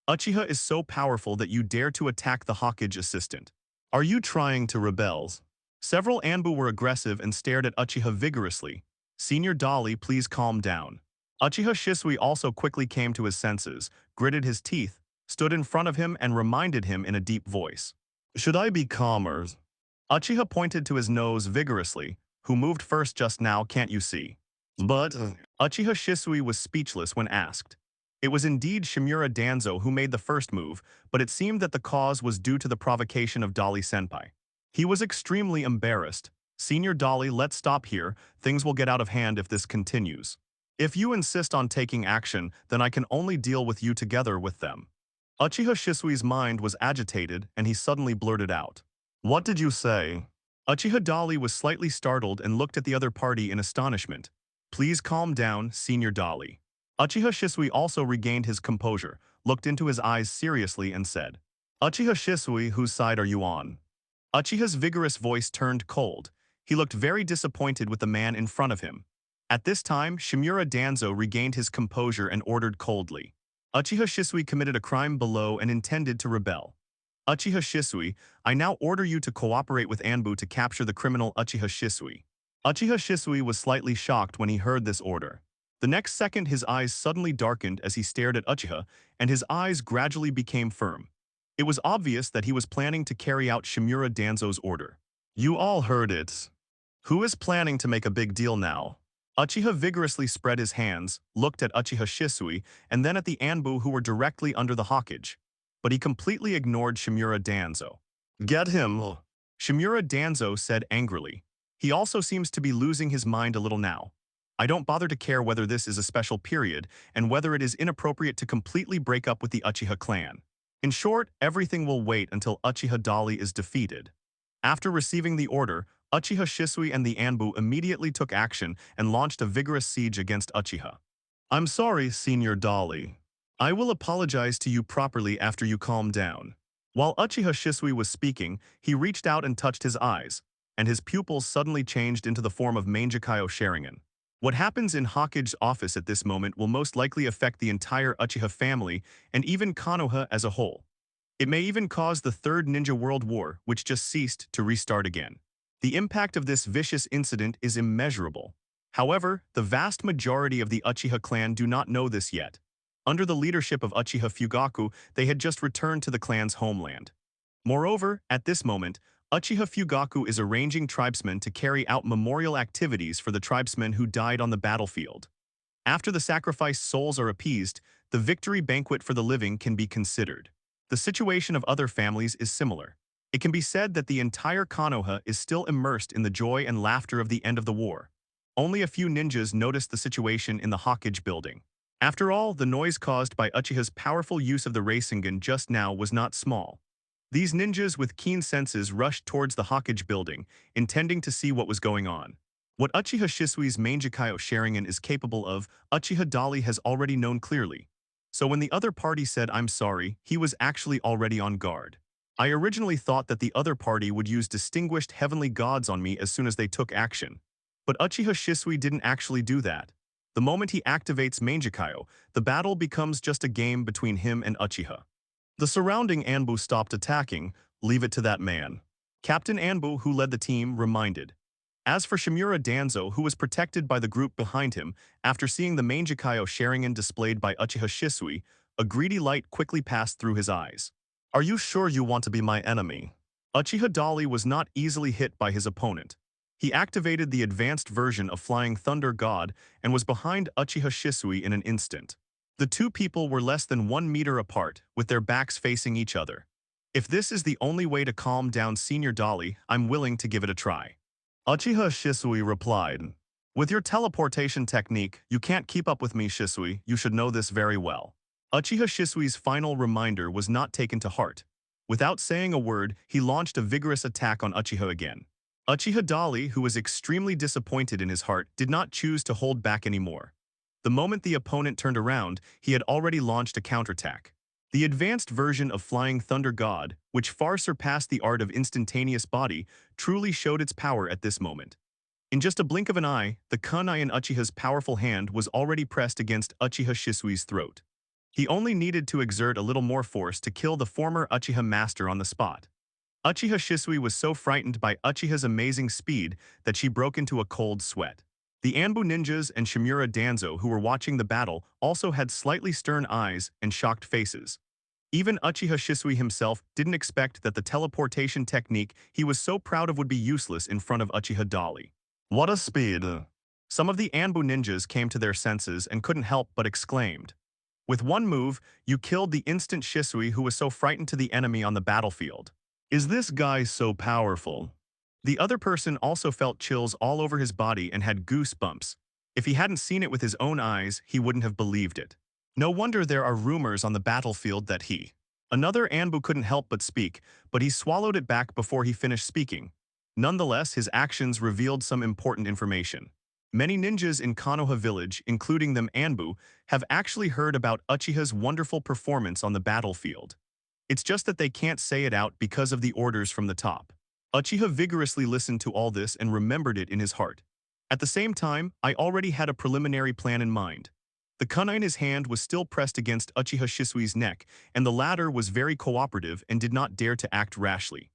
Uchiha is so powerful that you dare to attack the Hokage assistant. Are you trying to rebel? Several Anbu were aggressive and stared at Uchiha vigorously. Senior Dolly, please calm down. Uchiha Shisui also quickly came to his senses, gritted his teeth, stood in front of him and reminded him in a deep voice. Should I be calmer? Uchiha pointed to his nose vigorously. Who moved first just now, can't you see? But Uchiha Shisui was speechless when asked. It was indeed Shimura Danzo who made the first move, but it seemed that the cause was due to the provocation of Dolly-senpai. He was extremely embarrassed. Senior Dolly, let's stop here. Things will get out of hand if this continues. If you insist on taking action, then I can only deal with you together with them. Uchiha Shisui's mind was agitated and he suddenly blurted out. What did you say? Uchiha Dolly was slightly startled and looked at the other party in astonishment. Please calm down, Senior Dolly. Uchiha Shisui also regained his composure, looked into his eyes seriously and said, Uchiha Shisui, whose side are you on? Uchiha's vigorous voice turned cold. He looked very disappointed with the man in front of him. At this time, Shimura Danzo regained his composure and ordered coldly. Uchiha Shisui committed a crime below and intended to rebel. Uchiha Shisui, I now order you to cooperate with Anbu to capture the criminal Uchiha Shisui. Uchiha Shisui was slightly shocked when he heard this order. The next second his eyes suddenly darkened as he stared at Uchiha, and his eyes gradually became firm. It was obvious that he was planning to carry out Shimura Danzo's order. You all heard it. Who is planning to make a big deal now? Uchiha vigorously spread his hands, looked at Uchiha Shisui, and then at the Anbu who were directly under the hawkage. But he completely ignored Shimura Danzo. Get him! Shimura Danzo said angrily. He also seems to be losing his mind a little now. I don't bother to care whether this is a special period and whether it is inappropriate to completely break up with the Uchiha clan. In short, everything will wait until Uchiha Dolly is defeated. After receiving the order, Uchiha Shisui and the Anbu immediately took action and launched a vigorous siege against Uchiha. I'm sorry, Senior Dolly. I will apologize to you properly after you calm down. While Uchiha Shisui was speaking, he reached out and touched his eyes, and his pupils suddenly changed into the form of Mangekyō Sharingan. What happens in Hokage's office at this moment will most likely affect the entire Uchiha family and even Konoha as a whole. It may even cause the Third Ninja World War, which just ceased, to restart again. The impact of this vicious incident is immeasurable. However, the vast majority of the Uchiha clan do not know this yet. Under the leadership of Uchiha Fugaku, they had just returned to the clan's homeland. Moreover, at this moment, Uchiha Fugaku is arranging tribesmen to carry out memorial activities for the tribesmen who died on the battlefield. After the sacrificed souls are appeased, the victory banquet for the living can be considered. The situation of other families is similar. It can be said that the entire Konoha is still immersed in the joy and laughter of the end of the war. Only a few ninjas noticed the situation in the Hokage building. After all, the noise caused by Uchiha's powerful use of the Rasengan just now was not small. These ninjas with keen senses rushed towards the Hokage building, intending to see what was going on. What Uchiha Shisui's Mangekyō Sharingan is capable of, Uchiha Dolly has already known clearly. So when the other party said I'm sorry, he was actually already on guard. I originally thought that the other party would use distinguished heavenly gods on me as soon as they took action. But Uchiha Shisui didn't actually do that. The moment he activates Mangekyō, the battle becomes just a game between him and Uchiha. The surrounding Anbu stopped attacking. Leave it to that man. Captain Anbu, who led the team, reminded. As for Shimura Danzo, who was protected by the group behind him, after seeing the Mangekyō Sharingan displayed by Uchiha Shisui, a greedy light quickly passed through his eyes. Are you sure you want to be my enemy? Uchiha Dolly was not easily hit by his opponent. He activated the advanced version of Flying Thunder God and was behind Uchiha Shisui in an instant. The two people were less than 1 meter apart, with their backs facing each other. If this is the only way to calm down Senior Dolly, I'm willing to give it a try. Uchiha Shisui replied, With your teleportation technique, you can't keep up with me, Shisui. You should know this very well. Uchiha Shisui's final reminder was not taken to heart. Without saying a word, he launched a vigorous attack on Uchiha again. Uchiha Dolly, who was extremely disappointed in his heart, did not choose to hold back anymore. The moment the opponent turned around, he had already launched a counterattack. The advanced version of Flying Thunder God, which far surpassed the art of instantaneous body, truly showed its power at this moment. In just a blink of an eye, the kunai in Uchiha's powerful hand was already pressed against Uchiha Shisui's throat. He only needed to exert a little more force to kill the former Uchiha master on the spot. Uchiha Shisui was so frightened by Uchiha's amazing speed that she broke into a cold sweat. The Anbu ninjas and Shimura Danzo who were watching the battle also had slightly stern eyes and shocked faces. Even Uchiha Shisui himself didn't expect that the teleportation technique he was so proud of would be useless in front of Uchiha Dali. What a speed! Some of the Anbu ninjas came to their senses and couldn't help but exclaimed. With one move, you killed the instant Shisui who was so frightened to the enemy on the battlefield. Is this guy so powerful? The other person also felt chills all over his body and had goosebumps. If he hadn't seen it with his own eyes, he wouldn't have believed it. No wonder there are rumors on the battlefield that he. Another Anbu couldn't help but speak, but he swallowed it back before he finished speaking. Nonetheless, his actions revealed some important information. Many ninjas in Konoha village, including them Anbu, have actually heard about Uchiha's wonderful performance on the battlefield. It's just that they can't say it out because of the orders from the top. Uchiha vigorously listened to all this and remembered it in his heart. At the same time, I already had a preliminary plan in mind. The kunai in his hand was still pressed against Uchiha Shisui's neck, and the latter was very cooperative and did not dare to act rashly.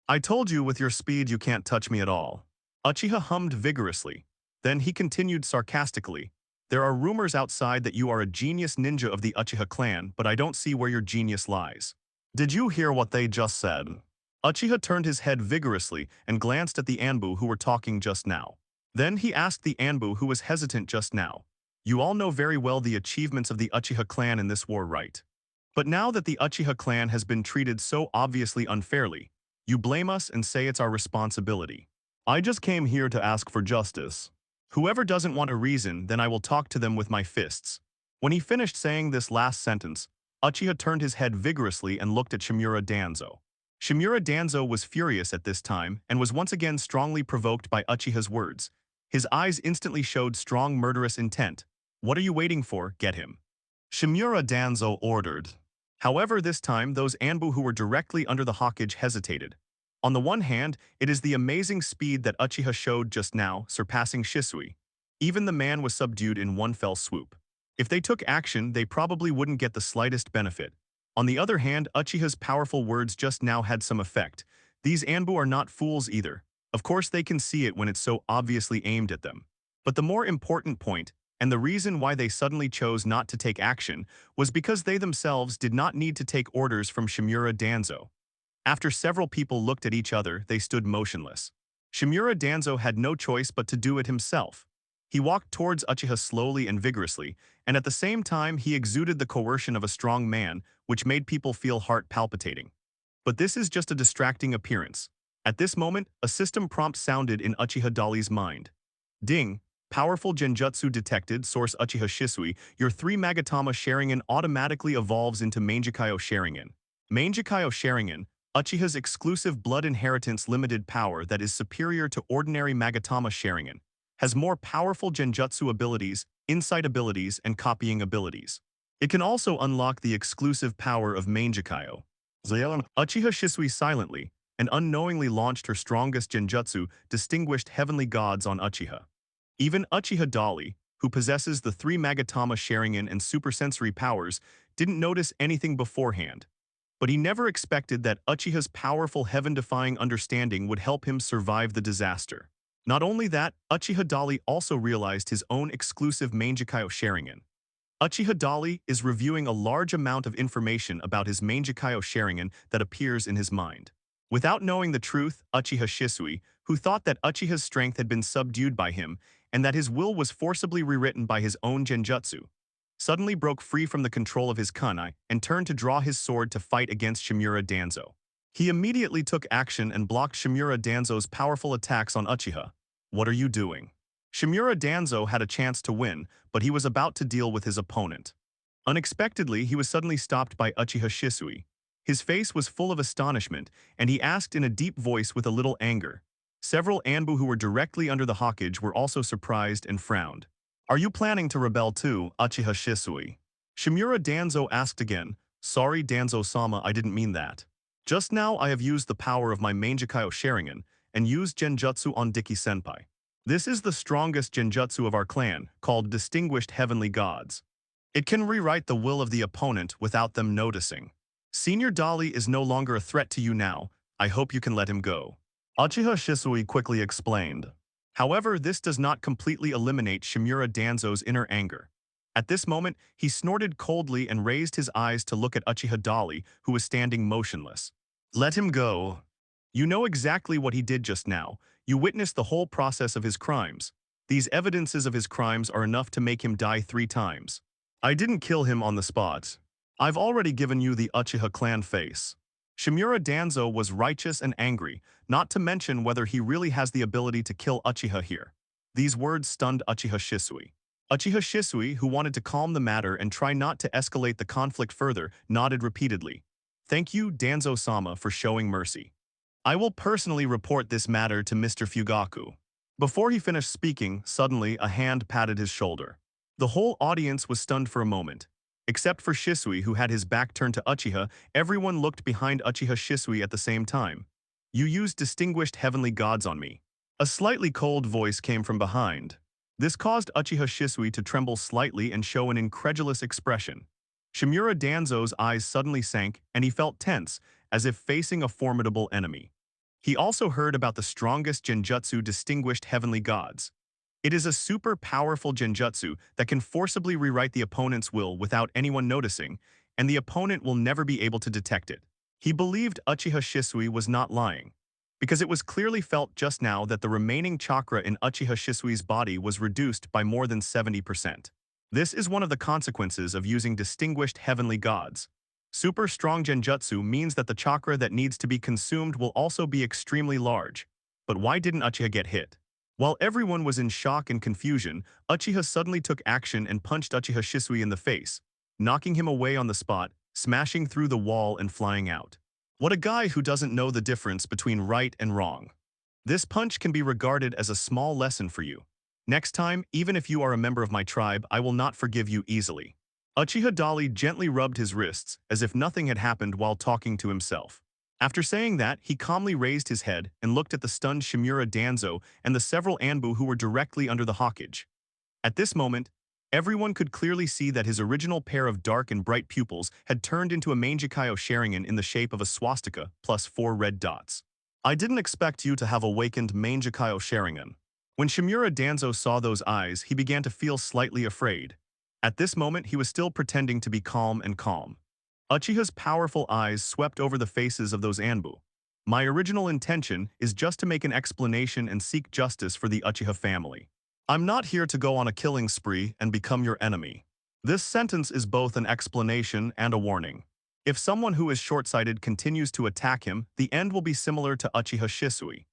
I told you with your speed you can't touch me at all. Uchiha hummed vigorously. Then he continued sarcastically. There are rumors outside that you are a genius ninja of the Uchiha clan, but I don't see where your genius lies. Did you hear what they just said? Uchiha turned his head vigorously and glanced at the Anbu who were talking just now. Then he asked the Anbu who was hesitant just now. You all know very well the achievements of the Uchiha clan in this war, right? But now that the Uchiha clan has been treated so obviously unfairly, you blame us and say it's our responsibility. I just came here to ask for justice. Whoever doesn't want a reason, then I will talk to them with my fists. When he finished saying this last sentence, Uchiha turned his head vigorously and looked at Shimura Danzo. Shimura Danzo was furious at this time and was once again strongly provoked by Uchiha's words. His eyes instantly showed strong murderous intent. What are you waiting for? Get him. Shimura Danzo ordered. However, this time those Anbu who were directly under the Hokage hesitated. On the one hand, it is the amazing speed that Uchiha showed just now, surpassing Shisui. Even the man was subdued in one fell swoop. If they took action, they probably wouldn't get the slightest benefit. On the other hand, Uchiha's powerful words just now had some effect. These Anbu are not fools either. Of course they can see it when it's so obviously aimed at them. But the more important point, and the reason why they suddenly chose not to take action, was because they themselves did not need to take orders from Shimura Danzo. After several people looked at each other, they stood motionless. Shimura Danzo had no choice but to do it himself. He walked towards Uchiha slowly and vigorously, and at the same time he exuded the coercion of a strong man, which made people feel heart palpitating. But this is just a distracting appearance. At this moment, a system prompt sounded in Uchiha Dali's mind. Ding! Powerful genjutsu detected, source Uchiha Shisui, your 3 Magatama Sharingan automatically evolves into Mangekyō Sharingan. Mangekyō Sharingan, Uchiha's exclusive blood inheritance limited power that is superior to ordinary Magatama Sharingan, has more powerful genjutsu abilities, insight abilities, and copying abilities. It can also unlock the exclusive power of Mangekyō. Uchiha Shisui silently and unknowingly launched her strongest genjutsu, distinguished heavenly gods on Uchiha. Even Uchiha Dali, who possesses the 3 Magatama Sharingan and supersensory powers, didn't notice anything beforehand. But he never expected that Uchiha's powerful heaven-defying understanding would help him survive the disaster. Not only that, Uchiha Dali also realized his own exclusive Mangekyō Sharingan. Uchiha Dali is reviewing a large amount of information about his Mangekyō Sharingan that appears in his mind. Without knowing the truth, Uchiha Shisui, who thought that Uchiha's strength had been subdued by him and that his will was forcibly rewritten by his own genjutsu, suddenly broke free from the control of his kunai and turned to draw his sword to fight against Shimura Danzo. He immediately took action and blocked Shimura Danzo's powerful attacks on Uchiha. What are you doing? Shimura Danzo had a chance to win, but he was about to deal with his opponent. Unexpectedly, he was suddenly stopped by Uchiha Shisui. His face was full of astonishment, and he asked in a deep voice with a little anger. Several Anbu who were directly under the Hokage were also surprised and frowned. Are you planning to rebel too, Uchiha Shisui? Shimura Danzo asked again. Sorry Danzo-sama, I didn't mean that. Just now I have used the power of my Mangekyō Sharingan and used genjutsu on Diki-senpai. This is the strongest genjutsu of our clan, called Distinguished Heavenly Gods. It can rewrite the will of the opponent without them noticing. Senior Dali is no longer a threat to you now. I hope you can let him go. Uchiha Shisui quickly explained. However, this does not completely eliminate Shimura Danzo's inner anger. At this moment, he snorted coldly and raised his eyes to look at Uchiha Dali, who was standing motionless. Let him go. You know exactly what he did just now. You witnessed the whole process of his crimes. These evidences of his crimes are enough to make him die 3 times. I didn't kill him on the spot. I've already given you the Uchiha clan face. Shimura Danzo was righteous and angry, not to mention whether he really has the ability to kill Uchiha here. These words stunned Uchiha Shisui. Uchiha Shisui, who wanted to calm the matter and try not to escalate the conflict further, nodded repeatedly. Thank you, Danzo-sama, for showing mercy. I will personally report this matter to Mr. Fugaku. Before he finished speaking, suddenly a hand patted his shoulder. The whole audience was stunned for a moment. Except for Shisui, who had his back turned to Uchiha, everyone looked behind Uchiha Shisui at the same time. You used distinguished heavenly gods on me. A slightly cold voice came from behind. This caused Uchiha Shisui to tremble slightly and show an incredulous expression. Shimura Danzo's eyes suddenly sank, and he felt tense, as if facing a formidable enemy. He also heard about the strongest genjutsu distinguished heavenly gods. It is a super powerful genjutsu that can forcibly rewrite the opponent's will without anyone noticing, and the opponent will never be able to detect it. He believed Uchiha Shisui was not lying, because it was clearly felt just now that the remaining chakra in Uchiha Shisui's body was reduced by more than 70%. This is one of the consequences of using distinguished heavenly gods. Super strong genjutsu means that the chakra that needs to be consumed will also be extremely large. But why didn't Uchiha get hit? While everyone was in shock and confusion, Uchiha suddenly took action and punched Uchiha Shisui in the face, knocking him away on the spot, smashing through the wall and flying out. What a guy who doesn't know the difference between right and wrong. This punch can be regarded as a small lesson for you. Next time, even if you are a member of my tribe, I will not forgive you easily. Uchiha Dali gently rubbed his wrists as if nothing had happened while talking to himself. After saying that, he calmly raised his head and looked at the stunned Shimura Danzo and the several Anbu who were directly under the hawkage. At this moment, everyone could clearly see that his original pair of dark and bright pupils had turned into a Mangekyō Sharingan in the shape of a swastika plus 4 red dots. I didn't expect you to have awakened Mangekyō Sharingan. When Shimura Danzo saw those eyes, he began to feel slightly afraid. At this moment, he was still pretending to be calm. Uchiha's powerful eyes swept over the faces of those Anbu. My original intention is just to make an explanation and seek justice for the Uchiha family. I'm not here to go on a killing spree and become your enemy. This sentence is both an explanation and a warning. If someone who is short-sighted continues to attack him, the end will be similar to Uchiha Shisui.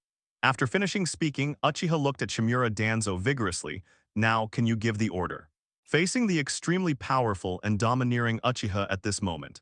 After finishing speaking, Uchiha looked at Shimura Danzo vigorously. Now, can you give the order? Facing the extremely powerful and domineering Uchiha at this moment,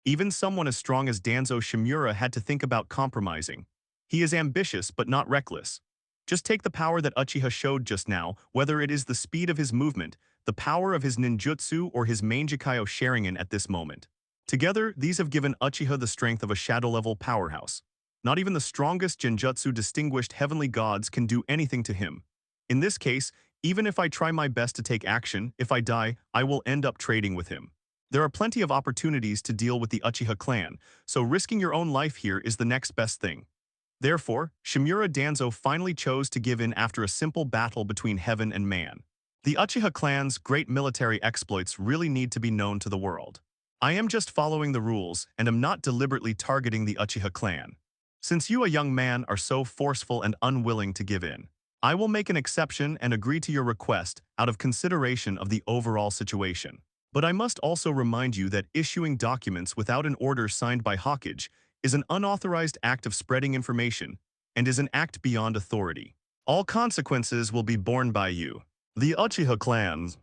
even someone as strong as Danzo Shimura had to think about compromising. He is ambitious but not reckless. Just take the power that Uchiha showed just now, whether it is the speed of his movement, the power of his ninjutsu, or his Mangekyō Sharingan at this moment. Together, these have given Uchiha the strength of a shadow-level powerhouse. Not even the strongest genjutsu distinguished heavenly gods can do anything to him. In this case, even if I try my best to take action, if I die, I will end up trading with him. There are plenty of opportunities to deal with the Uchiha clan, so risking your own life here is the next best thing. Therefore, Shimura Danzo finally chose to give in after a simple battle between heaven and man. The Uchiha clan's great military exploits really need to be known to the world. I am just following the rules and am not deliberately targeting the Uchiha clan. Since you, a young man, are so forceful and unwilling to give in, I will make an exception and agree to your request out of consideration of the overall situation. But I must also remind you that issuing documents without an order signed by Hawkage is an unauthorized act of spreading information and is an act beyond authority. All consequences will be borne by you. The Uchiha clans.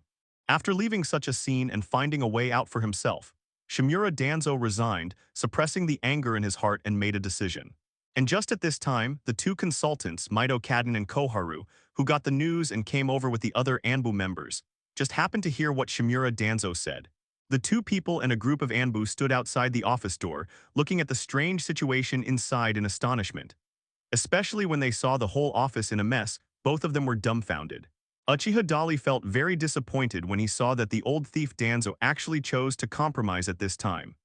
After leaving such a scene and finding a way out for himself, Shimura Danzo resigned, suppressing the anger in his heart, and made a decision. And just at this time, the 2 consultants, Mito Kaden and Koharu, who got the news and came over with the other Anbu members, just happened to hear what Shimura Danzo said. The 2 people and a group of Anbu stood outside the office door, looking at the strange situation inside in astonishment. Especially when they saw the whole office in a mess, both of them were dumbfounded. Uchiha Dali felt very disappointed when he saw that the old thief Danzo actually chose to compromise at this time.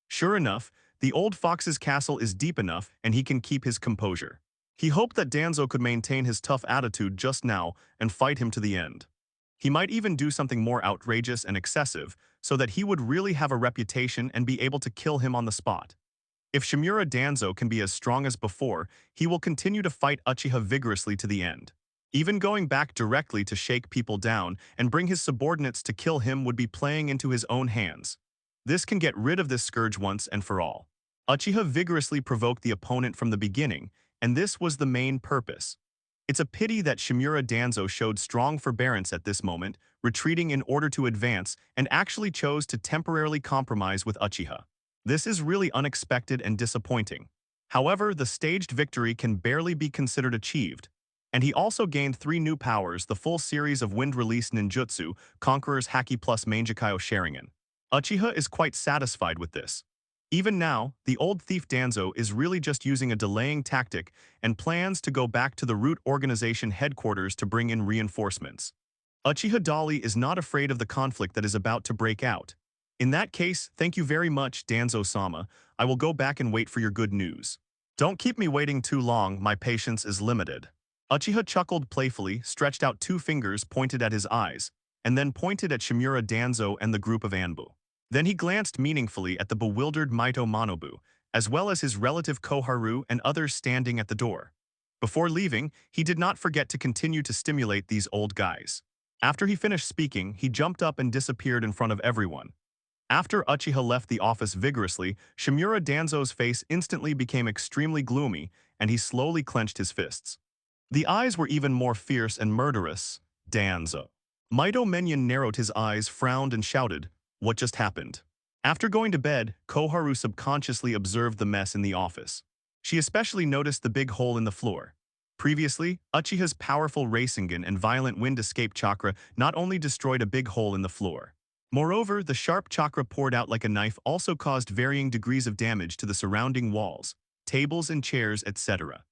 Sure enough, The old fox's castle is deep enough and he can keep his composure. He hoped that Danzo could maintain his tough attitude just now and fight him to the end. He might even do something more outrageous and excessive so that he would really have a reputation and be able to kill him on the spot. If Shimura Danzo can be as strong as before, he will continue to fight Uchiha vigorously to the end. Even going back directly to shake people down and bring his subordinates to kill him would be playing into his own hands. This can get rid of this scourge once and for all. Uchiha vigorously provoked the opponent from the beginning, and this was the main purpose. It's a pity that Shimura Danzo showed strong forbearance at this moment, retreating in order to advance, and actually chose to temporarily compromise with Uchiha. This is really unexpected and disappointing. However, the staged victory can barely be considered achieved. And he also gained 3 new powers, the full series of wind-release ninjutsu, Conqueror's Haki plus Mangekyō Sharingan. Uchiha is quite satisfied with this. Even now, the old thief Danzo is really just using a delaying tactic and plans to go back to the root organization headquarters to bring in reinforcements. Uchiha Dali is not afraid of the conflict that is about to break out. In that case, thank you very much, Danzo-sama. I will go back and wait for your good news. Don't keep me waiting too long, my patience is limited. Uchiha chuckled playfully, stretched out 2 fingers pointed at his eyes, and then pointed at Shimura Danzo and the group of Anbu. Then he glanced meaningfully at the bewildered Mito Manobu, as well as his relative Koharu and others standing at the door. Before leaving, he did not forget to continue to stimulate these old guys. After he finished speaking, he jumped up and disappeared in front of everyone. After Uchiha left the office vigorously, Shimura Danzo's face instantly became extremely gloomy, and he slowly clenched his fists. The eyes were even more fierce and murderous. Danzo. Mito Menyon narrowed his eyes, frowned, and shouted, "What just happened?" After going to bed, Koharu subconsciously observed the mess in the office. She especially noticed the big hole in the floor. Previously, Uchiha's powerful Rasengan and violent wind escape chakra not only destroyed a big hole in the floor. Moreover, the sharp chakra poured out like a knife also caused varying degrees of damage to the surrounding walls, tables and chairs, etc.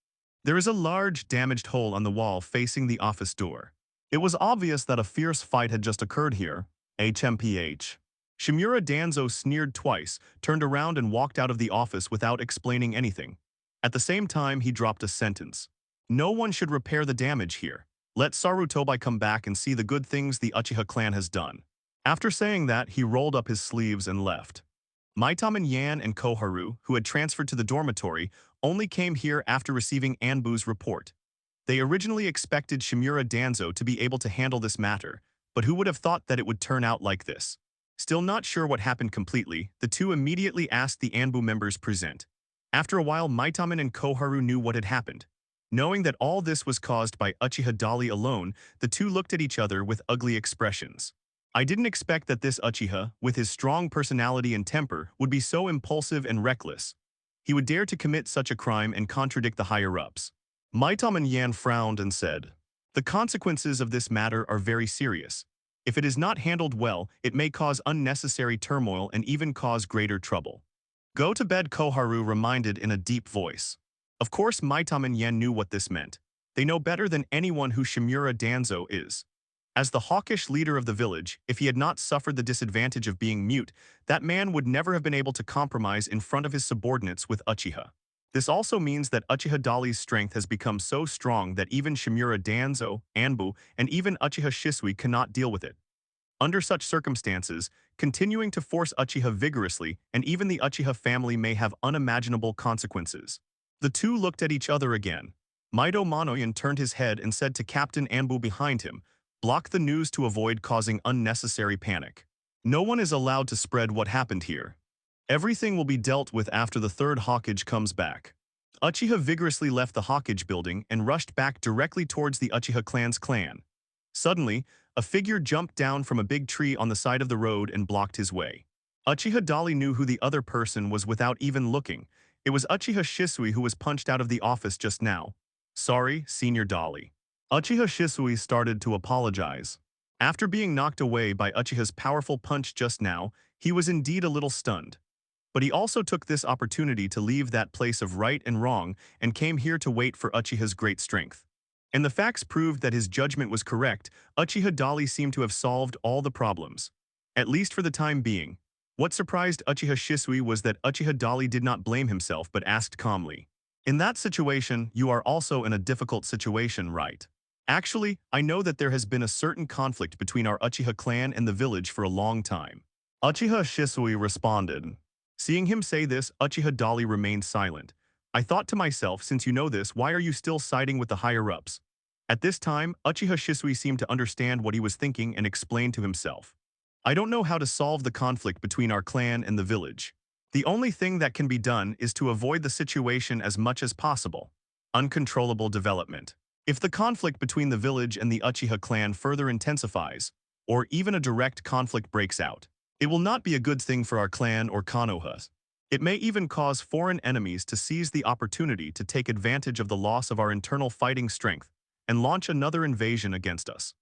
There is a large damaged hole on the wall facing the office door. It was obvious that a fierce fight had just occurred here. HMPH. Shimura Danzo sneered twice, turned around and walked out of the office without explaining anything. At the same time, he dropped a sentence. No one should repair the damage here. Let Sarutobi come back and see the good things the Uchiha clan has done. After saying that, he rolled up his sleeves and left. Maitaman Yan and Koharu, who had transferred to the dormitory, only came here after receiving Anbu's report. They originally expected Shimura Danzo to be able to handle this matter, but who would have thought that it would turn out like this? Still not sure what happened completely, the two immediately asked the Anbu members present. After a while, Maitaman and Koharu knew what had happened. Knowing that all this was caused by Uchiha Dali alone, the two looked at each other with ugly expressions. I didn't expect that this Uchiha, with his strong personality and temper, would be so impulsive and reckless. He would dare to commit such a crime and contradict the higher-ups. Maitaman Yan frowned and said, "The consequences of this matter are very serious. If it is not handled well, it may cause unnecessary turmoil and even cause greater trouble." "Go to bed," Koharu reminded in a deep voice. Of course, Maitaman Yan knew what this meant. They know better than anyone who Shimura Danzo is. As the hawkish leader of the village, if he had not suffered the disadvantage of being mute, that man would never have been able to compromise in front of his subordinates with Uchiha. This also means that Uchiha Dali's strength has become so strong that even Shimura Danzo, Anbu, and even Uchiha Shisui cannot deal with it. Under such circumstances, continuing to force Uchiha vigorously and even the Uchiha family may have unimaginable consequences. The two looked at each other again. Mito Manoyan turned his head and said to Captain Anbu behind him, "Block the news to avoid causing unnecessary panic. No one is allowed to spread what happened here. Everything will be dealt with after the third Hawkage comes back." Uchiha vigorously left the Hawkage building and rushed back directly towards the Uchiha clan's clan. Suddenly, a figure jumped down from a big tree on the side of the road and blocked his way. Uchiha Dali knew who the other person was without even looking. It was Uchiha Shisui who was punched out of the office just now. "Sorry, Senior Dali." Uchiha Shisui started to apologize. After being knocked away by Uchiha's powerful punch just now, he was indeed a little stunned. But he also took this opportunity to leave that place of right and wrong and came here to wait for Uchiha's great strength. And the facts proved that his judgment was correct. Uchiha Dali seemed to have solved all the problems. At least for the time being. What surprised Uchiha Shisui was that Uchiha Dali did not blame himself but asked calmly. In that situation, you are also in a difficult situation, right? Actually, I know that there has been a certain conflict between our Uchiha clan and the village for a long time. Uchiha Shisui responded. Seeing him say this, Uchiha Dali remained silent. I thought to myself, since you know this, why are you still siding with the higher-ups? At this time, Uchiha Shisui seemed to understand what he was thinking and explained to himself. I don't know how to solve the conflict between our clan and the village. The only thing that can be done is to avoid the situation as much as possible. Uncontrollable development. If the conflict between the village and the Uchiha clan further intensifies, or even a direct conflict breaks out, it will not be a good thing for our clan or Konoha. It may even cause foreign enemies to seize the opportunity to take advantage of the loss of our internal fighting strength and launch another invasion against us.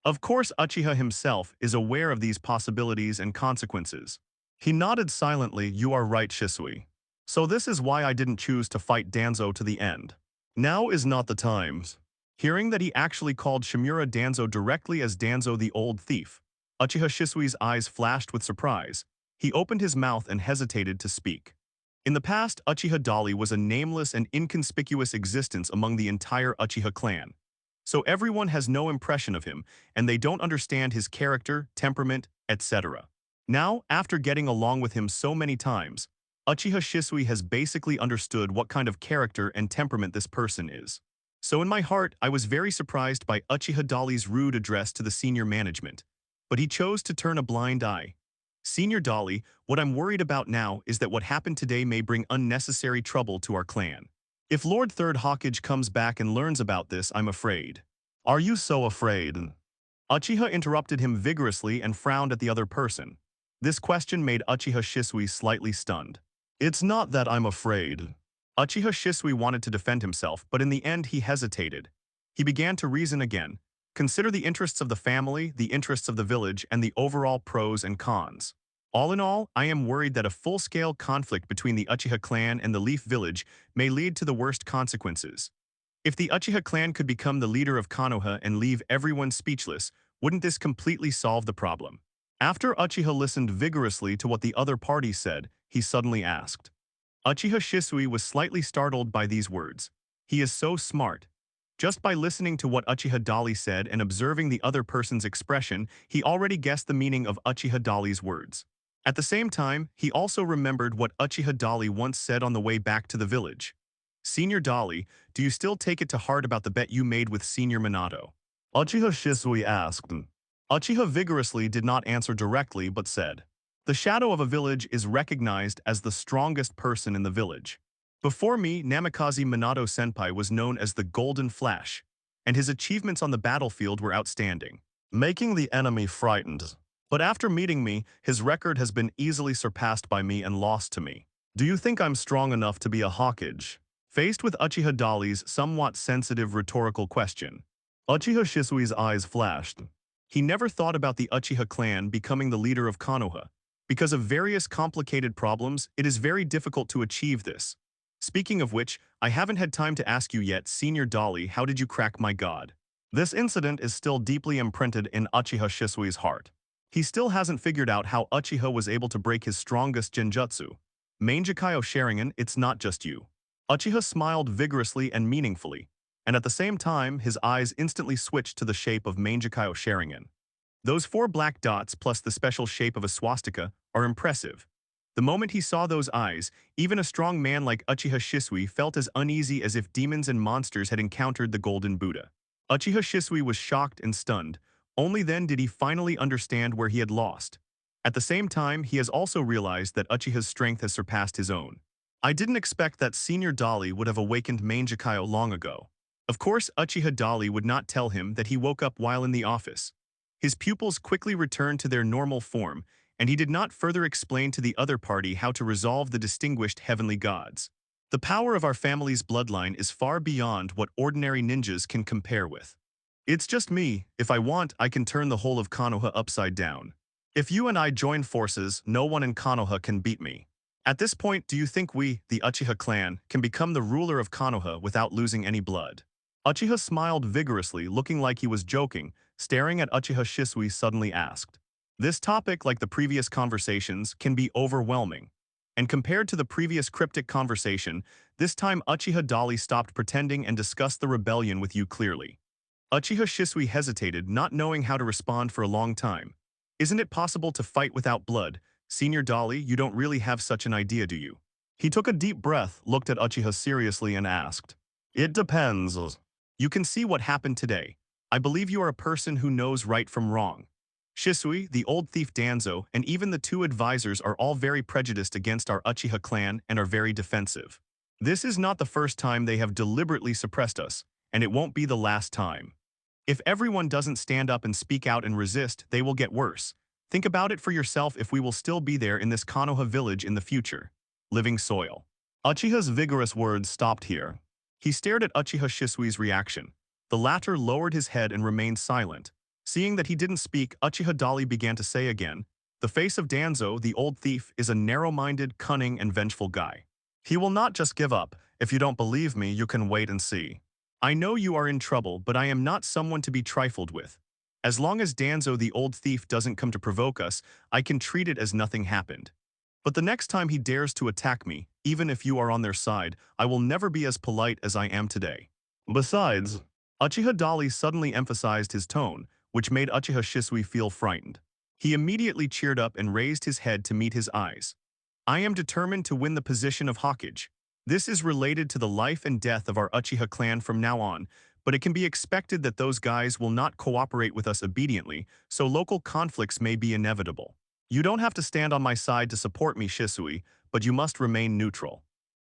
Of course, Uchiha himself is aware of these possibilities and consequences. He nodded silently. You are right, Shisui. So this is why I didn't choose to fight Danzo to the end. Now is not the time. Hearing that he actually called Shimura Danzo directly as Danzo the Old Thief, Uchiha Shisui's eyes flashed with surprise. He opened his mouth and hesitated to speak. In the past, Uchiha Dali was a nameless and inconspicuous existence among the entire Uchiha clan. So everyone has no impression of him, and they don't understand his character, temperament, etc. Now, after getting along with him so many times, Uchiha Shisui has basically understood what kind of character and temperament this person is. So in my heart, I was very surprised by Uchiha Dali's rude address to the senior management. But he chose to turn a blind eye. Senior Dali, what I'm worried about now is that what happened today may bring unnecessary trouble to our clan. If Lord Third Hawkage comes back and learns about this, I'm afraid. Are you so afraid? Uchiha interrupted him vigorously and frowned at the other person. This question made Uchiha Shisui slightly stunned. It's not that I'm afraid. Uchiha Shisui wanted to defend himself, but in the end he hesitated. He began to reason again. Consider the interests of the family, the interests of the village, and the overall pros and cons. All in all, I am worried that a full-scale conflict between the Uchiha clan and the Leaf Village may lead to the worst consequences. If the Uchiha clan could become the leader of Konoha and leave everyone speechless, wouldn't this completely solve the problem? After Uchiha listened vigorously to what the other party said, he suddenly asked. Uchiha Shisui was slightly startled by these words. He is so smart. Just by listening to what Uchiha Dali said and observing the other person's expression, he already guessed the meaning of Uchiha Dali's words. At the same time, he also remembered what Uchiha Dali once said on the way back to the village. Senior Dali, do you still take it to heart about the bet you made with Senior Minato? Uchiha Shisui asked. Uchiha vigorously did not answer directly but said, the shadow of a village is recognized as the strongest person in the village. Before me, Namikaze Minato Senpai was known as the Golden Flash, and his achievements on the battlefield were outstanding, making the enemy frightened. But after meeting me, his record has been easily surpassed by me and lost to me. Do you think I'm strong enough to be a Hawkage? Faced with Uchiha Dali's somewhat sensitive rhetorical question, Uchiha Shisui's eyes flashed. He never thought about the Uchiha clan becoming the leader of Konoha. Because of various complicated problems, it is very difficult to achieve this. Speaking of which, I haven't had time to ask you yet, Senior Dali, how did you crack my god? This incident is still deeply imprinted in Uchiha Shisui's heart. He still hasn't figured out how Uchiha was able to break his strongest genjutsu. Mangekyō Sharingan, it's not just you. Uchiha smiled vigorously and meaningfully, and at the same time, his eyes instantly switched to the shape of Mangekyō Sharingan. Those 4 black dots plus the special shape of a swastika are impressive. The moment he saw those eyes, even a strong man like Uchiha Shisui felt as uneasy as if demons and monsters had encountered the Golden Buddha. Uchiha Shisui was shocked and stunned. Only then did he finally understand where he had lost. At the same time, he has also realized that Uchiha's strength has surpassed his own. I didn't expect that Senior Dali would have awakened Mangekyō long ago. Of course, Uchiha Dali would not tell him that he woke up while in the office. His pupils quickly returned to their normal form, and he did not further explain to the other party how to resolve the distinguished heavenly gods. The power of our family's bloodline is far beyond what ordinary ninjas can compare with. It's just me. If I want, I can turn the whole of Konoha upside down. If you and I join forces, no one in Konoha can beat me. At this point, do you think we, the Uchiha clan, can become the ruler of Konoha without losing any blood? Uchiha smiled vigorously, looking like he was joking, staring at Uchiha Shisui suddenly asked. This topic, like the previous conversations, can be overwhelming. And compared to the previous cryptic conversation, this time Uchiha Dali stopped pretending and discussed the rebellion with you clearly. Uchiha Shisui hesitated, not knowing how to respond for a long time. Isn't it possible to fight without blood? Senior Dali, you don't really have such an idea, do you? He took a deep breath, looked at Uchiha seriously and asked. It depends. You can see what happened today. I believe you are a person who knows right from wrong. Shisui, the old thief Danzo, and even the two advisors are all very prejudiced against our Uchiha clan and are very defensive. This is not the first time they have deliberately suppressed us, and it won't be the last time. If everyone doesn't stand up and speak out and resist, they will get worse. Think about it for yourself if we will still be there in this Konoha village in the future. Living soil. Uchiha's vigorous words stopped here. He stared at Uchiha Shisui's reaction. The latter lowered his head and remained silent. Seeing that he didn't speak, Uchiha Dali began to say again, the face of Danzo, the old thief, is a narrow-minded, cunning, and vengeful guy. He will not just give up. If you don't believe me, you can wait and see. I know you are in trouble, but I am not someone to be trifled with. As long as Danzo, the old thief, doesn't come to provoke us, I can treat it as nothing happened. But the next time he dares to attack me, even if you are on their side, I will never be as polite as I am today. Besides, Uchiha Dali suddenly emphasized his tone, which made Uchiha Shisui feel frightened. He immediately cheered up and raised his head to meet his eyes. I am determined to win the position of Hokage. This is related to the life and death of our Uchiha clan from now on, but it can be expected that those guys will not cooperate with us obediently, so local conflicts may be inevitable. You don't have to stand on my side to support me, Shisui, but you must remain neutral.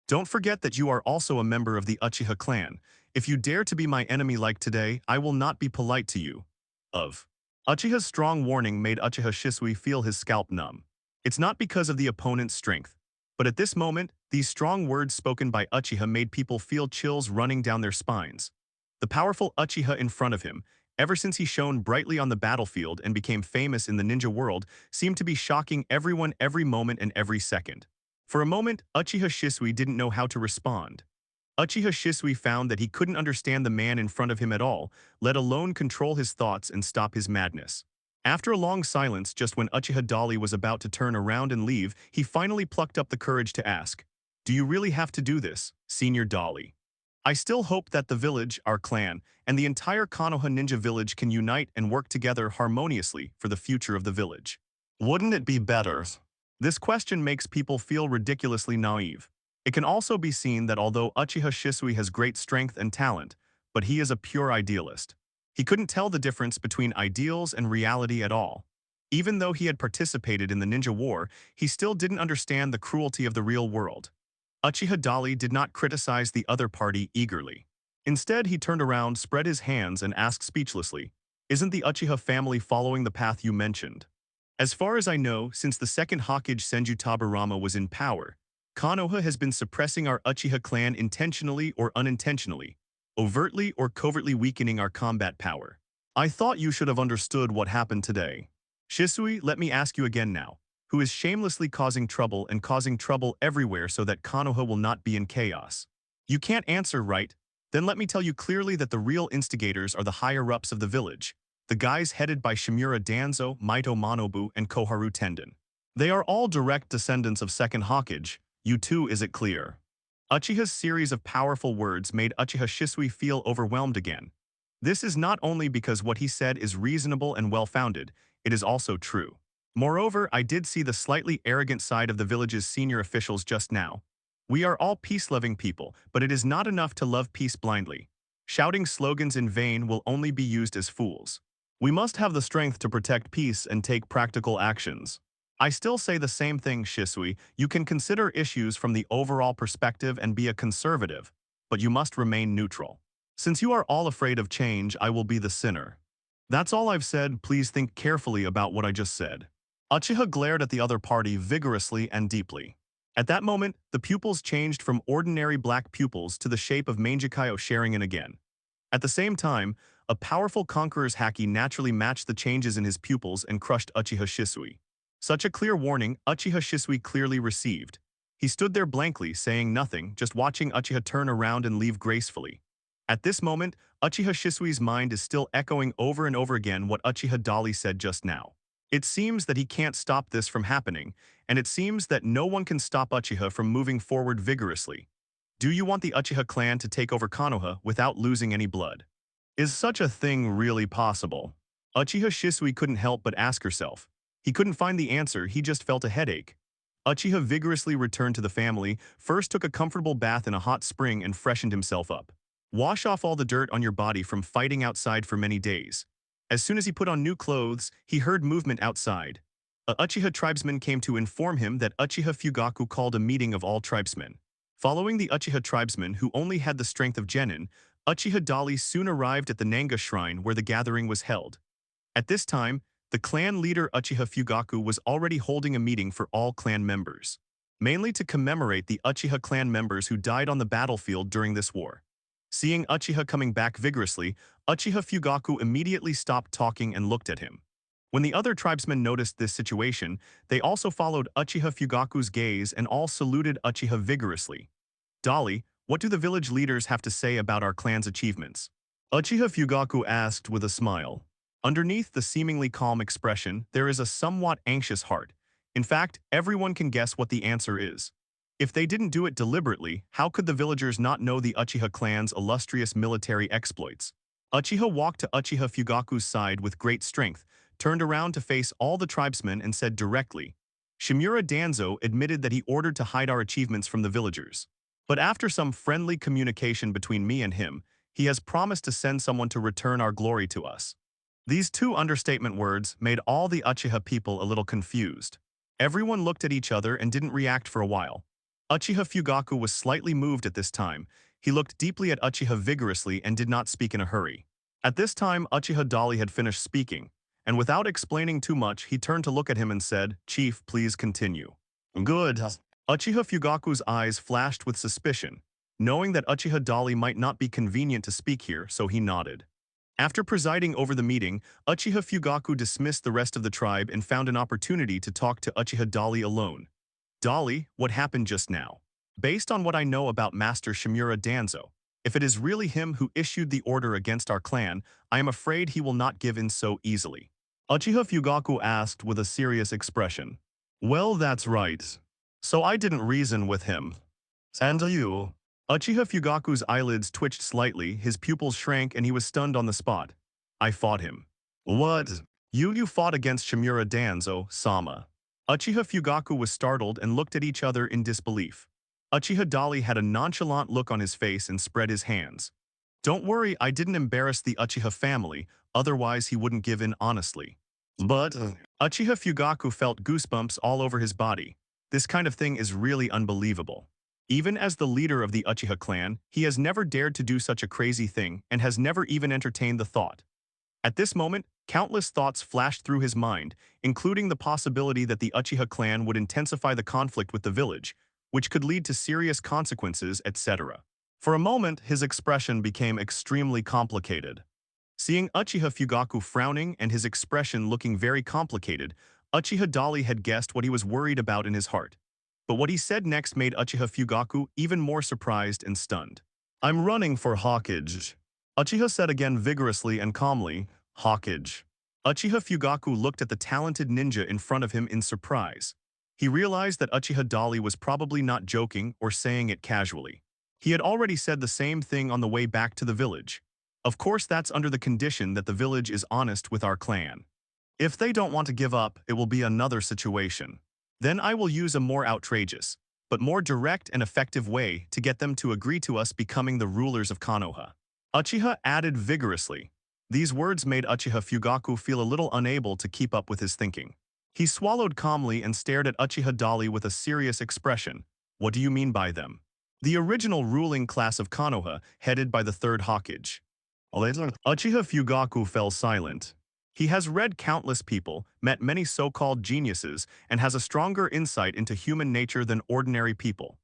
Don't forget that you are also a member of the Uchiha clan. If you dare to be my enemy like today, I will not be polite to you. Uchiha's strong warning made Uchiha Shisui feel his scalp numb. It's not because of the opponent's strength, but at this moment, these strong words spoken by Uchiha made people feel chills running down their spines. The powerful Uchiha in front of him, ever since he shone brightly on the battlefield and became famous in the ninja world, seemed to be shocking everyone every moment and every second. For a moment, Uchiha Shisui didn't know how to respond. Uchiha Shisui found that he couldn't understand the man in front of him at all, let alone control his thoughts and stop his madness. After a long silence, just when Uchiha Dali was about to turn around and leave, he finally plucked up the courage to ask, Do you really have to do this, Senior Dali? I still hope that the village, our clan, and the entire Konoha ninja village can unite and work together harmoniously for the future of the village. Wouldn't it be better? This question makes people feel ridiculously naive. It can also be seen that although Uchiha Shisui has great strength and talent, but he is a pure idealist. He couldn't tell the difference between ideals and reality at all. Even though he had participated in the ninja war, he still didn't understand the cruelty of the real world. Uchiha Dali did not criticize the other party eagerly. Instead, he turned around, spread his hands, and asked speechlessly, Isn't the Uchiha family following the path you mentioned? As far as I know, since the second Hokage Senju Tabarama was in power, Konoha has been suppressing our Uchiha clan intentionally or unintentionally, overtly or covertly weakening our combat power. I thought you should have understood what happened today. Shisui, let me ask you again now, who is shamelessly causing trouble and causing trouble everywhere so that Konoha will not be in chaos? You can't answer, right? Then let me tell you clearly that the real instigators are the higher-ups of the village, the guys headed by Shimura Danzo, Maito Manobu, and Koharu Tenden. They are all direct descendants of second Hokage. You too, is it clear? Uchiha's series of powerful words made Uchiha Shisui feel overwhelmed again. This is not only because what he said is reasonable and well-founded, it is also true. Moreover, I did see the slightly arrogant side of the village's senior officials just now. We are all peace-loving people, but it is not enough to love peace blindly. Shouting slogans in vain will only be used as fools. We must have the strength to protect peace and take practical actions. I still say the same thing, Shisui. You can consider issues from the overall perspective and be a conservative, but you must remain neutral. Since you are all afraid of change, I will be the sinner. That's all I've said. Please think carefully about what I just said. Uchiha glared at the other party vigorously and deeply. At that moment, the pupils changed from ordinary black pupils to the shape of Mangekyō Sharingan again. At the same time, a powerful conqueror's haki naturally matched the changes in his pupils and crushed Uchiha Shisui. Such a clear warning, Uchiha Shisui clearly received. He stood there blankly, saying nothing, just watching Uchiha turn around and leave gracefully. At this moment, Uchiha Shisui's mind is still echoing over and over again what Uchiha Dali said just now. It seems that he can't stop this from happening, and it seems that no one can stop Uchiha from moving forward vigorously. Do you want the Uchiha clan to take over Konoha without losing any blood? Is such a thing really possible? Uchiha Shisui couldn't help but ask herself. He couldn't find the answer, he just felt a headache. Uchiha vigorously returned to the family, first took a comfortable bath in a hot spring and freshened himself up. Wash off all the dirt on your body from fighting outside for many days. As soon as he put on new clothes, he heard movement outside. A Uchiha tribesman came to inform him that Uchiha Fugaku called a meeting of all tribesmen. Following the Uchiha tribesman who only had the strength of genin, Uchiha Dali soon arrived at the Nanga shrine where the gathering was held. At this time, the clan leader Uchiha Fugaku was already holding a meeting for all clan members, mainly to commemorate the Uchiha clan members who died on the battlefield during this war. Seeing Uchiha coming back vigorously, Uchiha Fugaku immediately stopped talking and looked at him. When the other tribesmen noticed this situation, they also followed Uchiha Fugaku's gaze and all saluted Uchiha vigorously. Dali, what do the village leaders have to say about our clan's achievements? Uchiha Fugaku asked with a smile. Underneath the seemingly calm expression, there is a somewhat anxious heart. In fact, everyone can guess what the answer is. If they didn't do it deliberately, how could the villagers not know the Uchiha clan's illustrious military exploits? Uchiha walked to Uchiha Fugaku's side with great strength, turned around to face all the tribesmen and said directly, Shimura Danzo admitted that he ordered to hide our achievements from the villagers. But after some friendly communication between me and him, he has promised to send someone to return our glory to us. These two understatement words made all the Uchiha people a little confused. Everyone looked at each other and didn't react for a while. Uchiha Fugaku was slightly moved at this time. He looked deeply at Uchiha vigorously and did not speak in a hurry. At this time, Uchiha Dali had finished speaking, and without explaining too much, he turned to look at him and said, Chief, please continue. Good. Uchiha Fugaku's eyes flashed with suspicion, knowing that Uchiha Dali might not be convenient to speak here, so he nodded. After presiding over the meeting, Uchiha Fugaku dismissed the rest of the tribe and found an opportunity to talk to Uchiha Dali alone. Dali, what happened just now? Based on what I know about Master Shimura Danzo, if it is really him who issued the order against our clan, I am afraid he will not give in so easily. Uchiha Fugaku asked with a serious expression. Well, that's right. So I didn't reason with him. And you? Uchiha Fugaku's eyelids twitched slightly, his pupils shrank, and he was stunned on the spot. I fought him. What? You fought against Shimura Danzo, Sama. Uchiha Fugaku was startled and looked at each other in disbelief. Uchiha Dali had a nonchalant look on his face and spread his hands. Don't worry, I didn't embarrass the Uchiha family, otherwise he wouldn't give in honestly. But Uchiha Fugaku felt goosebumps all over his body. This kind of thing is really unbelievable. Even as the leader of the Uchiha clan, he has never dared to do such a crazy thing and has never even entertained the thought. At this moment, countless thoughts flashed through his mind, including the possibility that the Uchiha clan would intensify the conflict with the village, which could lead to serious consequences, etc. For a moment, his expression became extremely complicated. Seeing Uchiha Fugaku frowning and his expression looking very complicated, Uchiha Dali had guessed what he was worried about in his heart. But what he said next made Uchiha Fugaku even more surprised and stunned. I'm running for Hokage. Uchiha said again vigorously and calmly, Hokage. Uchiha Fugaku looked at the talented ninja in front of him in surprise. He realized that Uchiha Dali was probably not joking or saying it casually. He had already said the same thing on the way back to the village. Of course, that's under the condition that the village is honest with our clan. If they don't want to give up, it will be another situation. Then I will use a more outrageous, but more direct and effective way to get them to agree to us becoming the rulers of Konoha. Uchiha added vigorously. These words made Uchiha Fugaku feel a little unable to keep up with his thinking. He swallowed calmly and stared at Uchiha Dali with a serious expression. What do you mean by them? The original ruling class of Konoha, headed by the third Hokage. Uchiha Fugaku fell silent. He has read countless people, met many so-called geniuses, and has a stronger insight into human nature than ordinary people.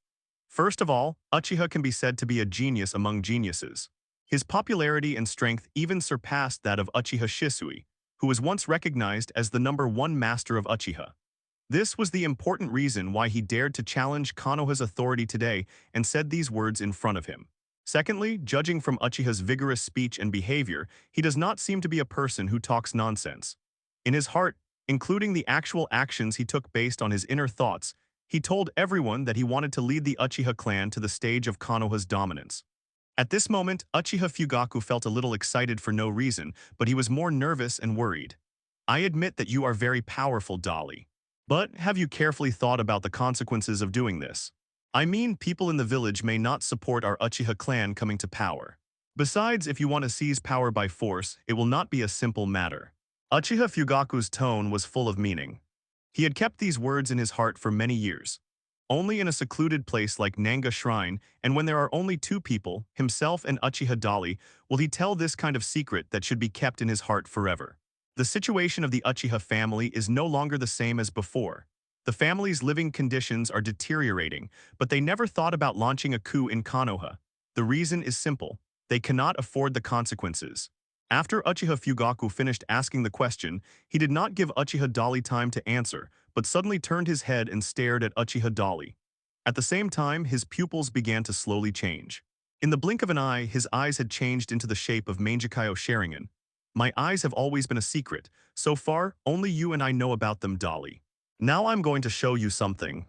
First of all, Uchiha can be said to be a genius among geniuses. His popularity and strength even surpassed that of Uchiha Shisui, who was once recognized as the #1 master of Uchiha. This was the important reason why he dared to challenge Konoha's authority today and said these words in front of him. Secondly, judging from Uchiha's vigorous speech and behavior, he does not seem to be a person who talks nonsense. In his heart, including the actual actions he took based on his inner thoughts. He told everyone that he wanted to lead the Uchiha clan to the stage of Konoha's dominance. At this moment, Uchiha Fugaku felt a little excited for no reason, but he was more nervous and worried. I admit that you are very powerful, Dolly. But have you carefully thought about the consequences of doing this? I mean, people in the village may not support our Uchiha clan coming to power. Besides, if you want to seize power by force, it will not be a simple matter. Uchiha Fugaku's tone was full of meaning. He had kept these words in his heart for many years. Only in a secluded place like Nanga Shrine, and when there are only two people, himself and Uchiha Dolly, will he tell this kind of secret that should be kept in his heart forever. The situation of the Uchiha family is no longer the same as before. The family's living conditions are deteriorating, but they never thought about launching a coup in Konoha. The reason is simple. They cannot afford the consequences. After Uchiha Fugaku finished asking the question, he did not give Uchiha Dolly time to answer, but suddenly turned his head and stared at Uchiha Dolly. At the same time, his pupils began to slowly change. In the blink of an eye, his eyes had changed into the shape of Mangekyō Sharingan. My eyes have always been a secret. So far, only you and I know about them, Dolly. Now I'm going to show you something.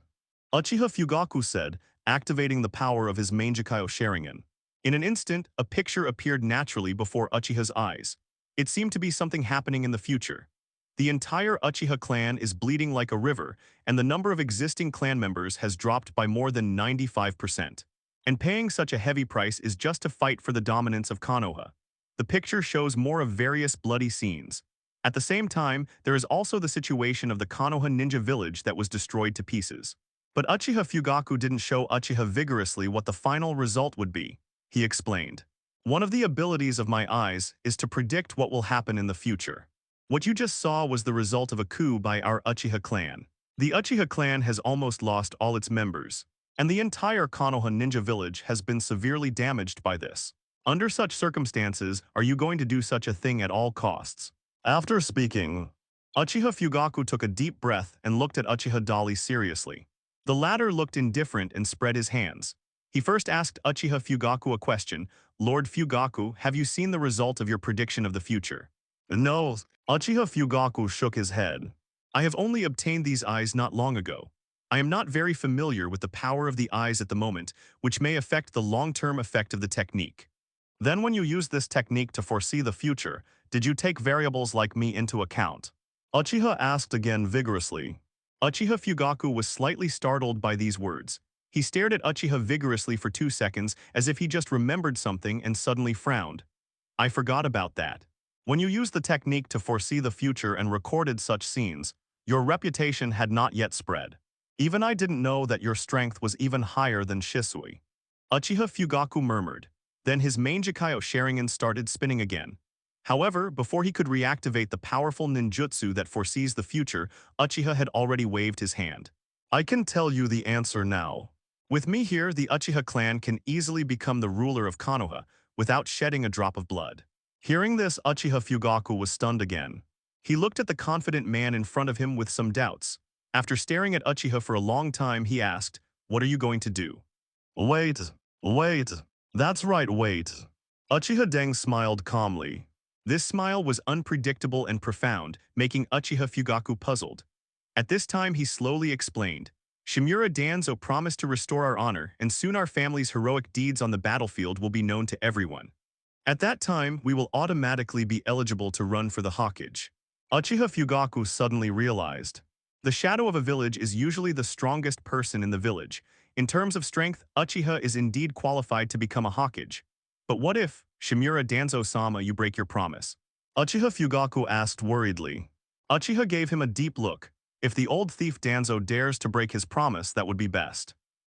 Uchiha Fugaku said, activating the power of his Mangekyō Sharingan. In an instant, a picture appeared naturally before Uchiha's eyes. It seemed to be something happening in the future. The entire Uchiha clan is bleeding like a river, and the number of existing clan members has dropped by more than 95%. And paying such a heavy price is just to fight for the dominance of Konoha. The picture shows more of various bloody scenes. At the same time, there is also the situation of the Konoha ninja village that was destroyed to pieces. But Uchiha Fugaku didn't show Uchiha vigorously what the final result would be. He explained. One of the abilities of my eyes is to predict what will happen in the future. What you just saw was the result of a coup by our Uchiha clan. The Uchiha clan has almost lost all its members, and the entire Konoha ninja village has been severely damaged by this. Under such circumstances, are you going to do such a thing at all costs? After speaking, Uchiha Fugaku took a deep breath and looked at Uchiha Dolly seriously. The latter looked indifferent and spread his hands. He first asked Uchiha Fugaku a question. Lord Fugaku, have you seen the result of your prediction of the future? No. Uchiha Fugaku shook his head. I have only obtained these eyes not long ago. I am not very familiar with the power of the eyes at the moment, which may affect the long-term effect of the technique. Then when you use this technique to foresee the future, did you take variables like me into account? Uchiha asked again vigorously. Uchiha Fugaku was slightly startled by these words. He stared at Uchiha vigorously for 2 seconds as if he just remembered something and suddenly frowned. I forgot about that. When you used the technique to foresee the future and recorded such scenes, your reputation had not yet spread. Even I didn't know that your strength was even higher than Shisui. Uchiha Fugaku murmured. Then his Mangekyō Sharingan started spinning again. However, before he could reactivate the powerful ninjutsu that foresees the future, Uchiha had already waved his hand. I can tell you the answer now. With me here, the Uchiha clan can easily become the ruler of Konoha without shedding a drop of blood. Hearing this, Uchiha Fugaku was stunned again. He looked at the confident man in front of him with some doubts. After staring at Uchiha for a long time, he asked, "What are you going to do?" Wait. That's right, wait. Uchiha Deng smiled calmly. This smile was unpredictable and profound, making Uchiha Fugaku puzzled. At this time, he slowly explained. Shimura Danzo promised to restore our honor, and soon our family's heroic deeds on the battlefield will be known to everyone. At that time, we will automatically be eligible to run for the Hokage. Uchiha Fugaku suddenly realized. The shadow of a village is usually the strongest person in the village. In terms of strength, Uchiha is indeed qualified to become a Hokage. But what if, Shimura Danzo-sama, you break your promise? Uchiha Fugaku asked worriedly. Uchiha gave him a deep look. If the old thief Danzo dares to break his promise, that would be best.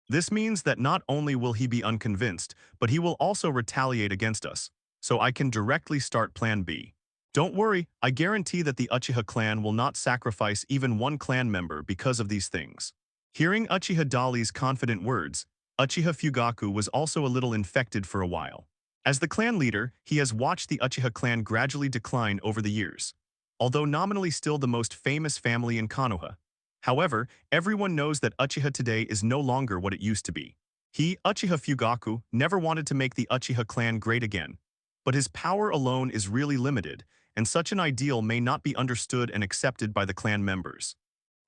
This means that not only will he be unconvinced, but he will also retaliate against us. So I can directly start Plan B. Don't worry, I guarantee that the Uchiha clan will not sacrifice even one clan member because of these things. Hearing Uchiha Dolly's confident words, Uchiha Fugaku was also a little infected for a while. As the clan leader, he has watched the Uchiha clan gradually decline over the years. Although nominally still the most famous family in Konoha. However, everyone knows that Uchiha today is no longer what it used to be. He, Uchiha Fugaku, never wanted to make the Uchiha clan great again. But his power alone is really limited, and such an ideal may not be understood and accepted by the clan members.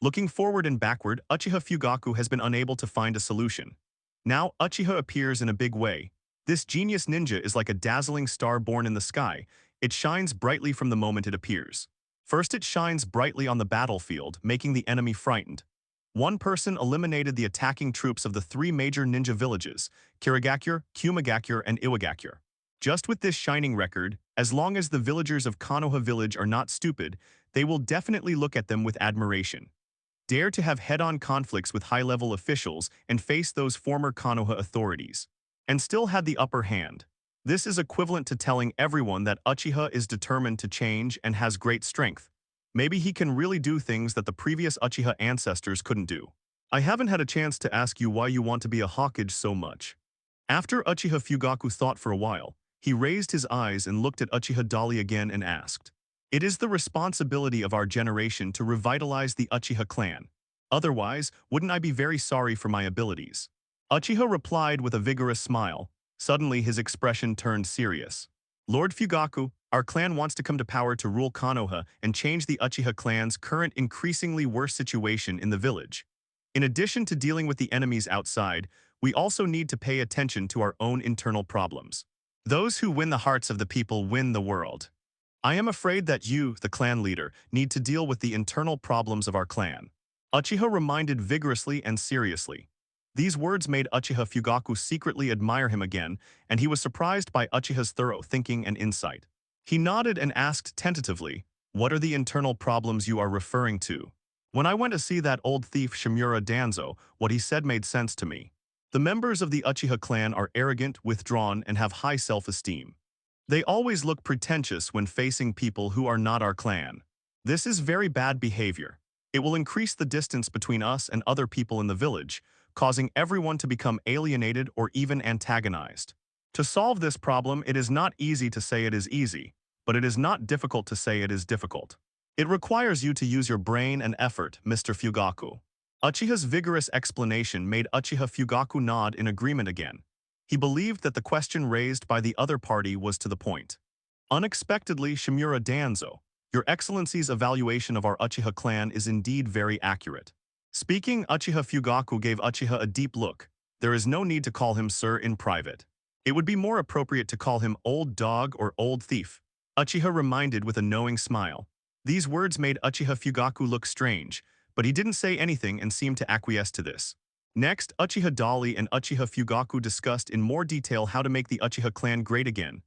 Looking forward and backward, Uchiha Fugaku has been unable to find a solution. Now, Uchiha appears in a big way. This genius ninja is like a dazzling star born in the sky. It shines brightly from the moment it appears. First, it shines brightly on the battlefield, making the enemy frightened. One person eliminated the attacking troops of the three major ninja villages, Kirigakure, Kumigakure, and Iwagakure. Just with this shining record, as long as the villagers of Konoha village are not stupid, they will definitely look at them with admiration. Dare to have head-on conflicts with high-level officials and face those former Konoha authorities. And still had the upper hand. This is equivalent to telling everyone that Uchiha is determined to change and has great strength. Maybe he can really do things that the previous Uchiha ancestors couldn't do. I haven't had a chance to ask you why you want to be a Hokage so much. After Uchiha Fugaku thought for a while, he raised his eyes and looked at Uchiha Dali again and asked, "It is the responsibility of our generation to revitalize the Uchiha clan. Otherwise, wouldn't I be very sorry for my abilities?" Uchiha replied with a vigorous smile. Suddenly his expression turned serious. "Lord Fugaku, our clan wants to come to power to rule Konoha and change the Uchiha clan's current increasingly worse situation in the village. In addition to dealing with the enemies outside, we also need to pay attention to our own internal problems. Those who win the hearts of the people win the world. I am afraid that you, the clan leader, need to deal with the internal problems of our clan." Uchiha reminded vigorously and seriously. These words made Uchiha Fugaku secretly admire him again, and he was surprised by Uchiha's thorough thinking and insight. He nodded and asked tentatively, "What are the internal problems you are referring to?" "When I went to see that old thief Shimura Danzo, what he said made sense to me. The members of the Uchiha clan are arrogant, withdrawn, and have high self-esteem. They always look pretentious when facing people who are not our clan. This is very bad behavior. It will increase the distance between us and other people in the village, causing everyone to become alienated or even antagonized. To solve this problem, it is not easy to say it is easy, but it is not difficult to say it is difficult. It requires you to use your brain and effort, Mr. Fugaku." Uchiha's vigorous explanation made Uchiha Fugaku nod in agreement again. He believed that the question raised by the other party was to the point. "Unexpectedly, Shimura Danzo, Your Excellency's evaluation of our Uchiha clan is indeed very accurate." Speaking, Uchiha Fugaku gave Uchiha a deep look. There is no need to call him sir in private. It would be more appropriate to call him old dog or old thief. Uchiha reminded with a knowing smile. These words made Uchiha Fugaku look strange, but he didn't say anything and seemed to acquiesce to this. Next, Uchiha Dali and Uchiha Fugaku discussed in more detail how to make the Uchiha clan great again.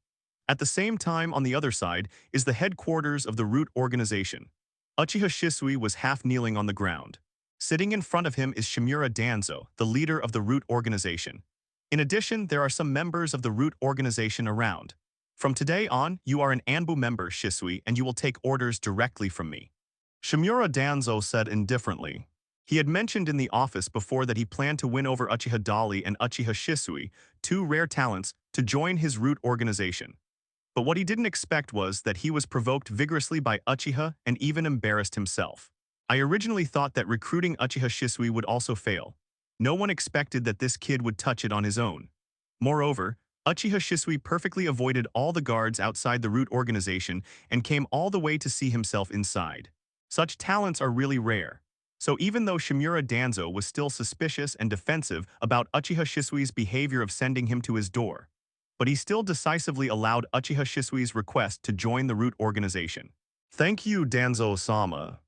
At the same time, on the other side, is the headquarters of the root organization. Uchiha Shisui was half kneeling on the ground. Sitting in front of him is Shimura Danzo, the leader of the root organization. In addition, there are some members of the root organization around. "From today on, you are an Anbu member, Shisui, and you will take orders directly from me," Shimura Danzo said indifferently. He had mentioned in the office before that he planned to win over Uchiha Dali and Uchiha Shisui, two rare talents, to join his root organization. But what he didn't expect was that he was provoked vigorously by Uchiha and even embarrassed himself. "I originally thought that recruiting Uchiha Shisui would also fail. No one expected that this kid would touch it on his own. Moreover, Uchiha Shisui perfectly avoided all the guards outside the root organization and came all the way to see himself inside. Such talents are really rare." So even though Shimura Danzo was still suspicious and defensive about Uchiha Shisui's behavior of sending him to his door, but he still decisively allowed Uchiha Shisui's request to join the root organization. "Thank you, Danzo-sama."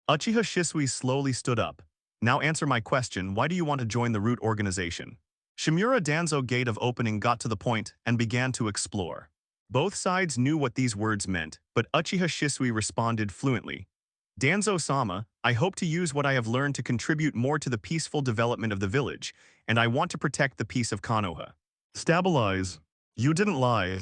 Uchiha Shisui slowly stood up. "Now answer my question, why do you want to join the root organization?" Shimura Danzo gate of opening got to the point and began to explore. Both sides knew what these words meant, but Uchiha Shisui responded fluently. "Danzo-sama, I hope to use what I have learned to contribute more to the peaceful development of the village, and I want to protect the peace of Konoha." "Stabilize. You didn't lie."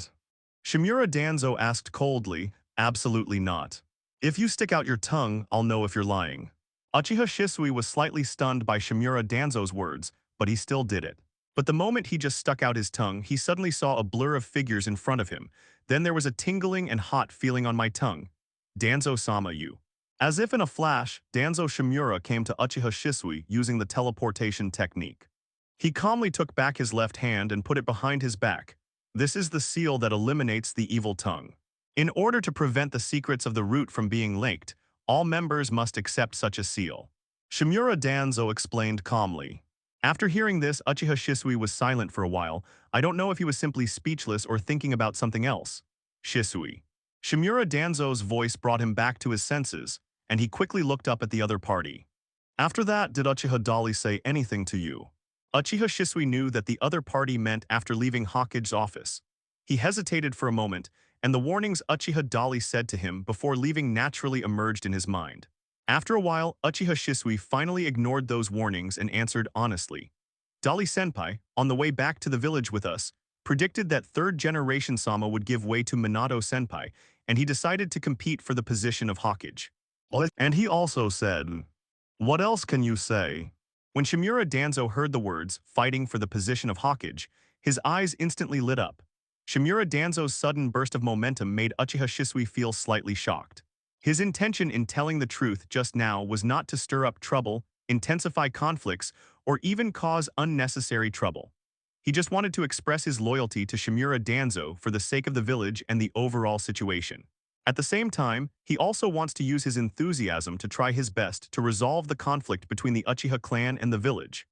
Shimura Danzo asked coldly. "Absolutely not. If you stick out your tongue, I'll know if you're lying." Uchiha Shisui was slightly stunned by Shimura Danzo's words, but he still did it. But the moment he just stuck out his tongue, he suddenly saw a blur of figures in front of him. Then there was a tingling and hot feeling on my tongue. "Danzo-sama, you." As if in a flash, Danzo Shimura came to Uchiha Shisui using the teleportation technique. He calmly took back his left hand and put it behind his back. This is the seal that eliminates the evil tongue. In order to prevent the secrets of the root from being leaked, all members must accept such a seal. Shimura Danzo explained calmly. After hearing this, Uchiha Shisui was silent for a while. I don't know if he was simply speechless or thinking about something else. Shisui. Shimura Danzo's voice brought him back to his senses, and he quickly looked up at the other party. After that, did Uchiha Dali say anything to you? Uchiha Shisui knew that the other party meant after leaving Hokage's office. He hesitated for a moment, and the warnings Uchiha Dali said to him before leaving naturally emerged in his mind. After a while, Uchiha Shisui finally ignored those warnings and answered honestly. Dali-senpai, on the way back to the village with us, predicted that third-generation Sama would give way to Minato-senpai, and he decided to compete for the position of Hokage. And he also said, "What else can you say?" When Shimura Danzo heard the words, fighting for the position of Hokage, his eyes instantly lit up. Shimura Danzo's sudden burst of momentum made Uchiha Shisui feel slightly shocked. His intention in telling the truth just now was not to stir up trouble, intensify conflicts, or even cause unnecessary trouble. He just wanted to express his loyalty to Shimura Danzo for the sake of the village and the overall situation. At the same time, he also wants to use his enthusiasm to try his best to resolve the conflict between the Uchiha clan and the village.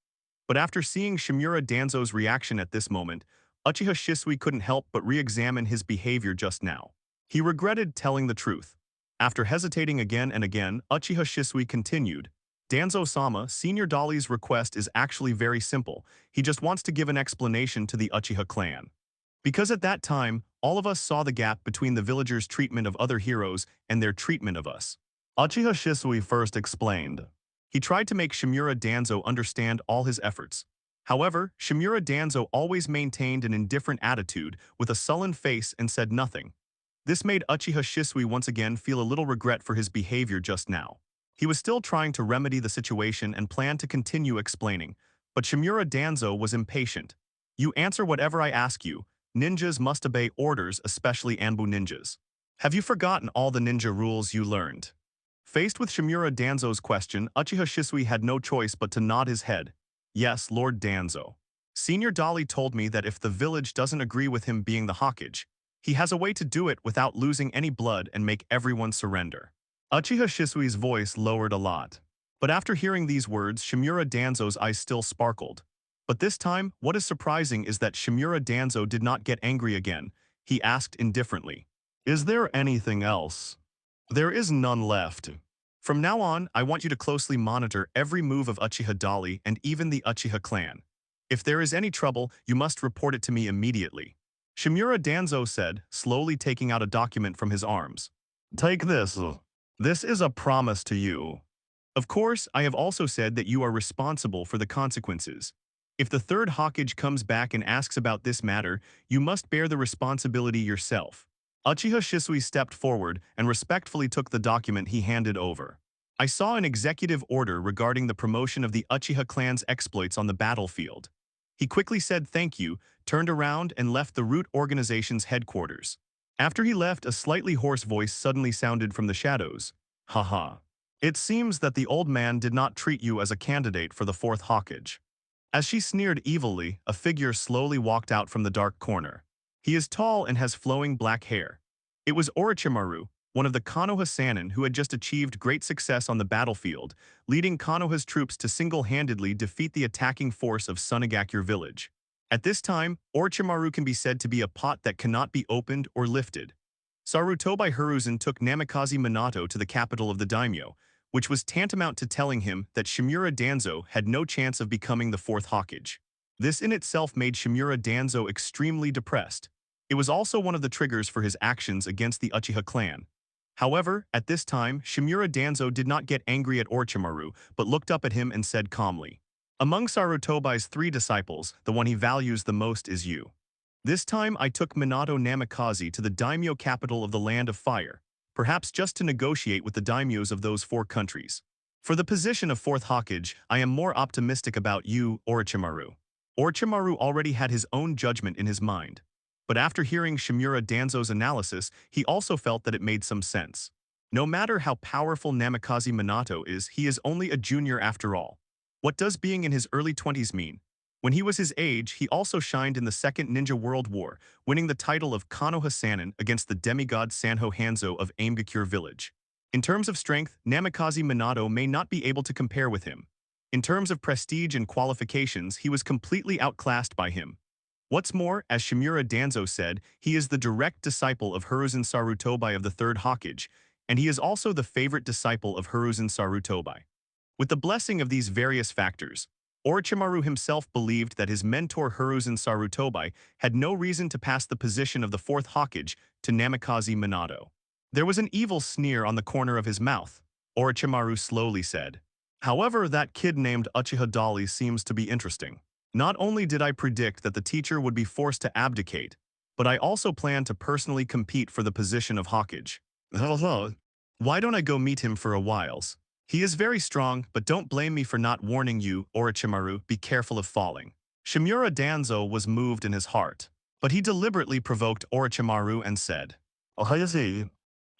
But after seeing Shimura Danzo's reaction at this moment, Uchiha Shisui couldn't help but re-examine his behavior just now. He regretted telling the truth. After hesitating again and again, Uchiha Shisui continued, Danzo-sama, Senior Dali's request is actually very simple. He just wants to give an explanation to the Uchiha clan. Because at that time, all of us saw the gap between the villagers' treatment of other heroes and their treatment of us. Uchiha Shisui first explained. He tried to make Shimura Danzo understand all his efforts. However, Shimura Danzo always maintained an indifferent attitude with a sullen face and said nothing. This made Uchiha Shisui once again feel a little regret for his behavior just now. He was still trying to remedy the situation and planned to continue explaining, but Shimura Danzo was impatient. You answer whatever I ask you. Ninjas must obey orders, especially Anbu ninjas. Have you forgotten all the ninja rules you learned? Faced with Shimura Danzo's question, Uchiha Shisui had no choice but to nod his head. Yes, Lord Danzo. Senior Dali told me that if the village doesn't agree with him being the Hokage, he has a way to do it without losing any blood and make everyone surrender. Uchiha Shisui's voice lowered a lot. But after hearing these words, Shimura Danzo's eyes still sparkled. But this time, what is surprising is that Shimura Danzo did not get angry again. He asked indifferently, Is there anything else? There is none left. From now on, I want you to closely monitor every move of Uchiha Dali and even the Uchiha clan. If there is any trouble, you must report it to me immediately. Shimura Danzo said, slowly taking out a document from his arms. Take this. This is a promise to you. Of course, I have also said that you are responsible for the consequences. If the third Hokage comes back and asks about this matter, you must bear the responsibility yourself. Uchiha Shisui stepped forward and respectfully took the document he handed over. I saw an executive order regarding the promotion of the Uchiha clan's exploits on the battlefield. He quickly said thank you, turned around and left the root organization's headquarters. After he left, a slightly hoarse voice suddenly sounded from the shadows. Haha. It seems that the old man did not treat you as a candidate for the fourth Hokage. As she sneered evilly, a figure slowly walked out from the dark corner. He is tall and has flowing black hair. It was Orochimaru, one of the Konoha Sannin who had just achieved great success on the battlefield, leading Konoha's troops to single-handedly defeat the attacking force of Sunagakure village. At this time, Orochimaru can be said to be a pot that cannot be opened or lifted. Sarutobi Hiruzen took Namikaze Minato to the capital of the daimyo, which was tantamount to telling him that Shimura Danzo had no chance of becoming the fourth Hokage. This in itself made Shimura Danzo extremely depressed. It was also one of the triggers for his actions against the Uchiha clan. However, at this time, Shimura Danzo did not get angry at Orochimaru, but looked up at him and said calmly, Among Sarutobi's 3 disciples, the one he values the most is you. This time I took Minato Namikaze to the daimyo capital of the Land of Fire, perhaps just to negotiate with the daimyos of those 4 countries. For the position of 4th Hokage, I am more optimistic about you, Orochimaru. Orochimaru already had his own judgment in his mind. But after hearing Shimura Danzo's analysis, he also felt that it made some sense. No matter how powerful Namikaze Minato is, he is only a junior after all. What does being in his early 20s mean? When he was his age, he also shined in the Second Ninja World War, winning the title of Konoha Sannin against the demigod Sanho Hanzo of Aimgakure village. In terms of strength, Namikaze Minato may not be able to compare with him. In terms of prestige and qualifications, he was completely outclassed by him. What's more, as Shimura Danzo said, he is the direct disciple of Hiruzen Sarutobi of the Third Hokage, and he is also the favorite disciple of Hiruzen Sarutobi. With the blessing of these various factors, Orochimaru himself believed that his mentor Hiruzen Sarutobi had no reason to pass the position of the Fourth Hokage to Namikaze Minato. There was an evil sneer on the corner of his mouth, Orochimaru slowly said. However, that kid named Uchiha Dali seems to be interesting. Not only did I predict that the teacher would be forced to abdicate, but I also plan to personally compete for the position of Hokage. Why don't I go meet him for a whiles? He is very strong, but don't blame me for not warning you, Orochimaru, be careful of falling. Shimura Danzo was moved in his heart, but he deliberately provoked Orochimaru and said, "Ohayase."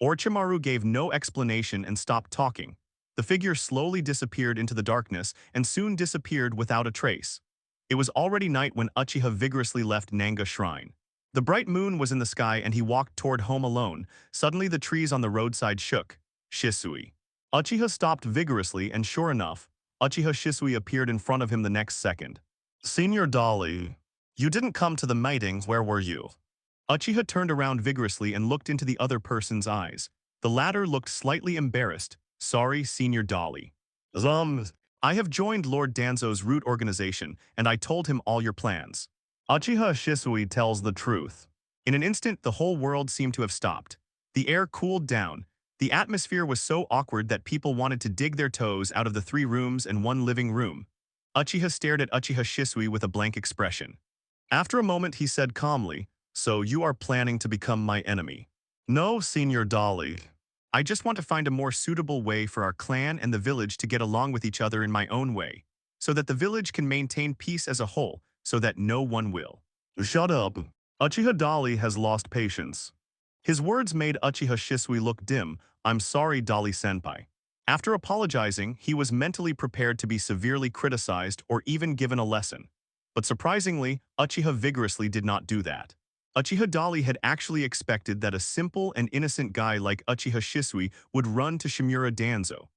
Orochimaru gave no explanation and stopped talking. The figure slowly disappeared into the darkness and soon disappeared without a trace. It was already night when Uchiha vigorously left Nanga Shrine. The bright moon was in the sky and he walked toward home alone. Suddenly the trees on the roadside shook. Shisui. Uchiha stopped vigorously and sure enough, Uchiha Shisui appeared in front of him the next second. "Senior Dali, you didn't come to the meeting, where were you?" Uchiha turned around vigorously and looked into the other person's eyes. The latter looked slightly embarrassed. "Sorry, Senior Dali. I have joined Lord Danzo's root organization, and I told him all your plans." Uchiha Shisui tells the truth. In an instant, the whole world seemed to have stopped. The air cooled down. The atmosphere was so awkward that people wanted to dig their toes out of the 3 rooms and 1 living room. Uchiha stared at Uchiha Shisui with a blank expression. After a moment, he said calmly, "So you are planning to become my enemy?" "No, Senior Dali. I just want to find a more suitable way for our clan and the village to get along with each other in my own way, so that the village can maintain peace as a whole, so that no one will." "Shut up." Uchiha Dali has lost patience. His words made Uchiha Shisui look dim. "I'm sorry, Dali-senpai." After apologizing, he was mentally prepared to be severely criticized or even given a lesson. But surprisingly, Uchiha vigorously did not do that. Uchiha Dali had actually expected that a simple and innocent guy like Uchiha Shisui would run to Shimura Danzo.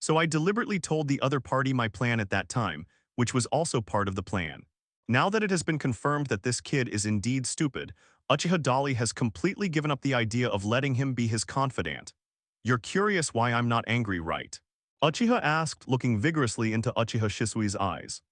So I deliberately told the other party my plan at that time, which was also part of the plan. Now that it has been confirmed that this kid is indeed stupid, Uchiha Dali has completely given up the idea of letting him be his confidant. "You're curious why I'm not angry, right?" Uchiha asked, looking vigorously into Uchiha Shisui's eyes.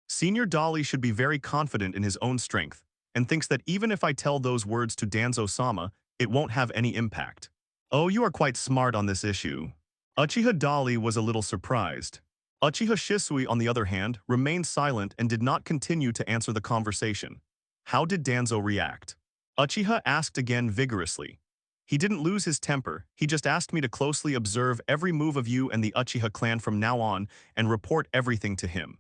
Senior Dali should be very confident in his own strength, and thinks that even if I tell those words to Danzo-sama, it won't have any impact. "Oh, you are quite smart on this issue." Uchiha Dali was a little surprised. Uchiha Shisui, on the other hand, remained silent and did not continue to answer the conversation. How did Danzo react? Uchiha asked again vigorously. He didn't lose his temper, he just asked me to closely observe every move of you and the Uchiha clan from now on and report everything to him.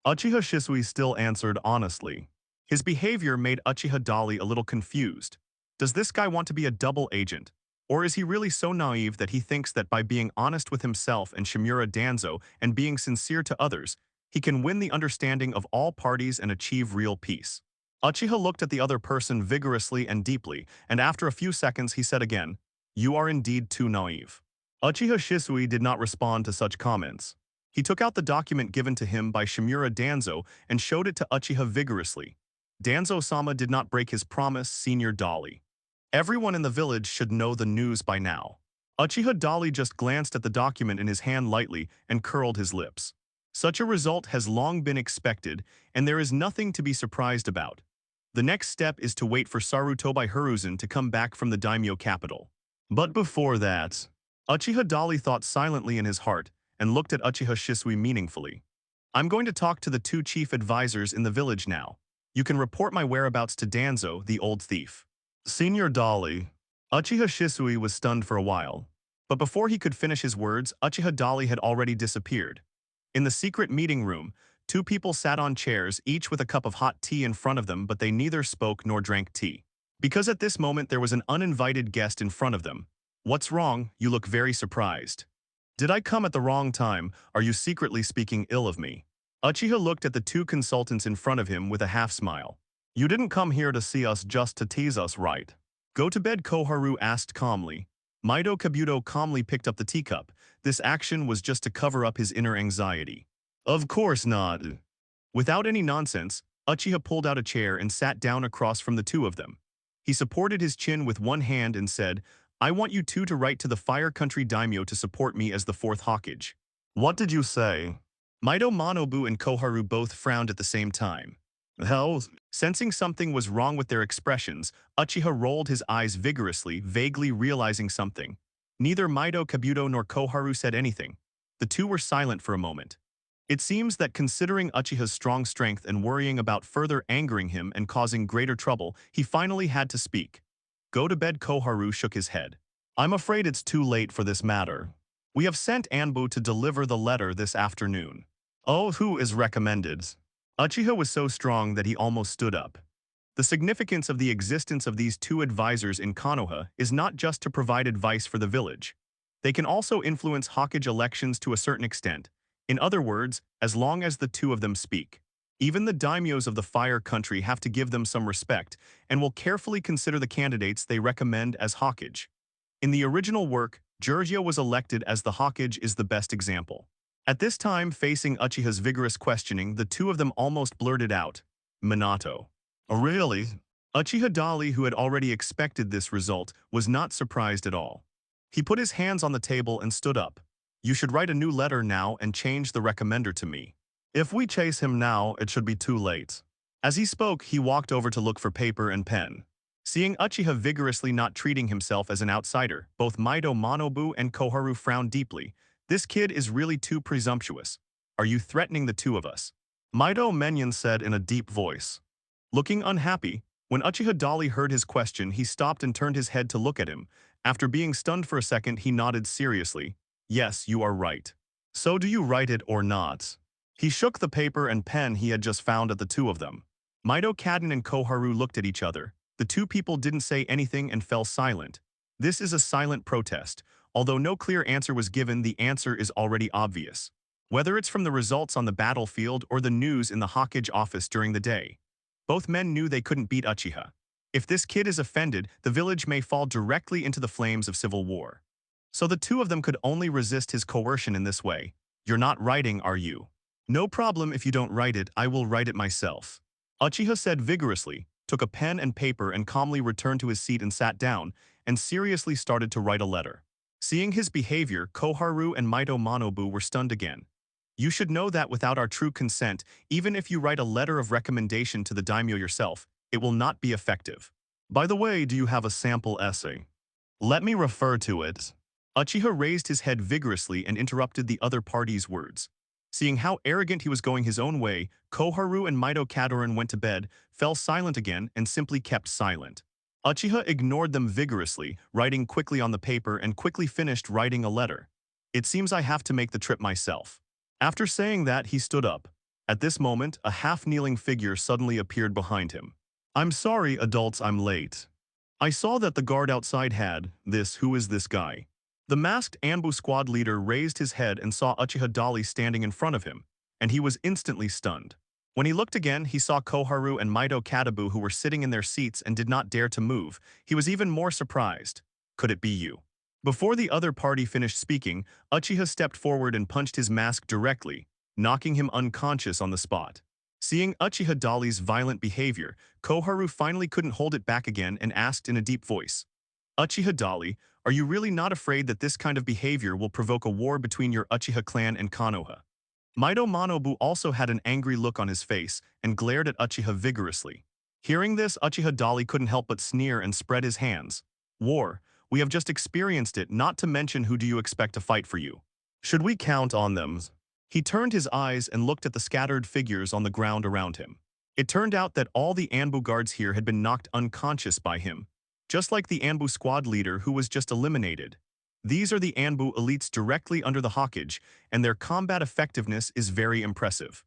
Uchiha Shisui still answered honestly. His behavior made Uchiha Dali a little confused. Does this guy want to be a double agent? Or is he really so naive that he thinks that by being honest with himself and Shimura Danzo and being sincere to others, he can win the understanding of all parties and achieve real peace? Uchiha looked at the other person vigorously and deeply, and after a few seconds he said again, "You are indeed too naive." Uchiha Shisui did not respond to such comments. He took out the document given to him by Shimura Danzo and showed it to Uchiha vigorously. Danzo-sama did not break his promise, Senior Dali. Everyone in the village should know the news by now. Uchiha Dali just glanced at the document in his hand lightly and curled his lips. Such a result has long been expected, and there is nothing to be surprised about. The next step is to wait for Sarutobi Hiruzen to come back from the daimyo capital. But before that, Uchiha Dali thought silently in his heart and looked at Uchiha Shisui meaningfully. "I'm going to talk to the 2 chief advisors in the village now. You can report my whereabouts to Danzo, the old thief." "Senior Dali." Uchiha Shisui was stunned for a while. But before he could finish his words, Uchiha Dali had already disappeared. In the secret meeting room, 2 people sat on chairs, each with a cup of hot tea in front of them, but they neither spoke nor drank tea. Because at this moment there was an uninvited guest in front of them. "What's wrong? You look very surprised." "Did I come at the wrong time? Are you secretly speaking ill of me?" Uchiha looked at the two consultants in front of him with a half-smile. You didn't come here to see us just to tease us, right? Go to bed, Koharu asked calmly. Mito Kabuto calmly picked up the teacup. This action was just to cover up his inner anxiety. Of course not. Without any nonsense, Uchiha pulled out a chair and sat down across from the two of them. He supported his chin with one hand and said, I want you two to write to the Fire Country Daimyo to support me as the fourth Hokage. What did you say? Mito Manobu and Koharu both frowned at the same time. Hell? Sensing something was wrong with their expressions, Uchiha rolled his eyes vigorously, vaguely realizing something. Neither Mito Kabuto nor Koharu said anything. The two were silent for a moment. It seems that considering Uchiha's strong strength and worrying about further angering him and causing greater trouble, he finally had to speak. Go to bed, Koharu shook his head. I'm afraid it's too late for this matter. We have sent Anbu to deliver the letter this afternoon. Oh, who is recommended? Uchiha was so strong that he almost stood up. The significance of the existence of these two advisors in Konoha is not just to provide advice for the village. They can also influence Hokage elections to a certain extent. In other words, as long as the two of them speak. Even the daimyos of the Fire Country have to give them some respect and will carefully consider the candidates they recommend as Hokage. In the original work, Giorgio was elected as the Hokage is the best example. At this time, facing Uchiha's vigorous questioning, the two of them almost blurted out, Minato. Oh, really? Uchiha Dali, who had already expected this result, was not surprised at all. He put his hands on the table and stood up. You should write a new letter now and change the recommender to me. If we chase him now, it should be too late. As he spoke, he walked over to look for paper and pen. Seeing Uchiha vigorously not treating himself as an outsider, both Mito Manobu and Koharu frowned deeply. This kid is really too presumptuous. Are you threatening the two of us? Mito Menyon said in a deep voice. Looking unhappy, when Uchiha Dali heard his question, he stopped and turned his head to look at him. After being stunned for a second, he nodded seriously. Yes, you are right. So do you write it or not? He shook the paper and pen he had just found at the two of them. Mito Kadin and Koharu looked at each other. The two people didn't say anything and fell silent. This is a silent protest. Although no clear answer was given, the answer is already obvious. Whether it's from the results on the battlefield or the news in the Hokage office during the day. Both men knew they couldn't beat Uchiha. If this kid is offended, the village may fall directly into the flames of civil war. So the two of them could only resist his coercion in this way. You're not writing, are you? No problem if you don't write it, I will write it myself. Uchiha said vigorously, took a pen and paper and calmly returned to his seat and sat down, and seriously started to write a letter. Seeing his behavior, Koharu and Mito Manobu were stunned again. You should know that without our true consent, even if you write a letter of recommendation to the daimyo yourself, it will not be effective. By the way, do you have a sample essay? Let me refer to it. Uchiha raised his head vigorously and interrupted the other party's words. Seeing how arrogant he was going his own way, Koharu and Mito Kadoran went to bed, fell silent again, and simply kept silent. Uchiha ignored them vigorously, writing quickly on the paper and quickly finished writing a letter. It seems I have to make the trip myself. After saying that, he stood up. At this moment, a half-kneeling figure suddenly appeared behind him. I'm sorry, adults, I'm late. I saw that the guard outside had this. Who is this guy? The masked Anbu squad leader raised his head and saw Uchiha Dali standing in front of him, and he was instantly stunned. When he looked again, he saw Koharu and Mito Katabu who were sitting in their seats and did not dare to move. He was even more surprised. Could it be you? Before the other party finished speaking, Uchiha stepped forward and punched his mask directly, knocking him unconscious on the spot. Seeing Uchiha Dali's violent behavior, Koharu finally couldn't hold it back again and asked in a deep voice, Uchiha Dali, are you really not afraid that this kind of behavior will provoke a war between your Uchiha clan and Konoha? Mito Manobu also had an angry look on his face and glared at Uchiha vigorously. Hearing this, Uchiha Dali couldn't help but sneer and spread his hands. War, we have just experienced it, not to mention who do you expect to fight for you? Should we count on them? He turned his eyes and looked at the scattered figures on the ground around him. It turned out that all the Anbu guards here had been knocked unconscious by him, just like the Anbu squad leader who was just eliminated. These are the Anbu elites directly under the Hokage, and their combat effectiveness is very impressive.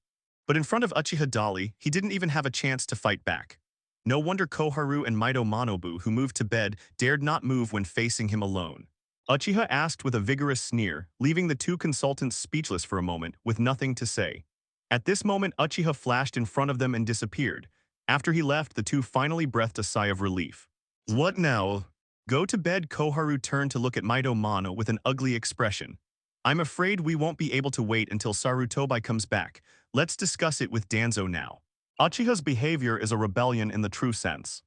But in front of Uchiha Dali, he didn't even have a chance to fight back. No wonder Koharu and Mito Manobu, who moved to bed, dared not move when facing him alone. Uchiha asked with a vigorous sneer, leaving the two consultants speechless for a moment with nothing to say. At this moment, Uchiha flashed in front of them and disappeared. After he left, the two finally breathed a sigh of relief. What now? Go to bed. Koharu turned to look at Mito Mano with an ugly expression. I'm afraid we won't be able to wait until Sarutobi comes back. Let's discuss it with Danzo now. Uchiha's behavior is a rebellion in the true sense.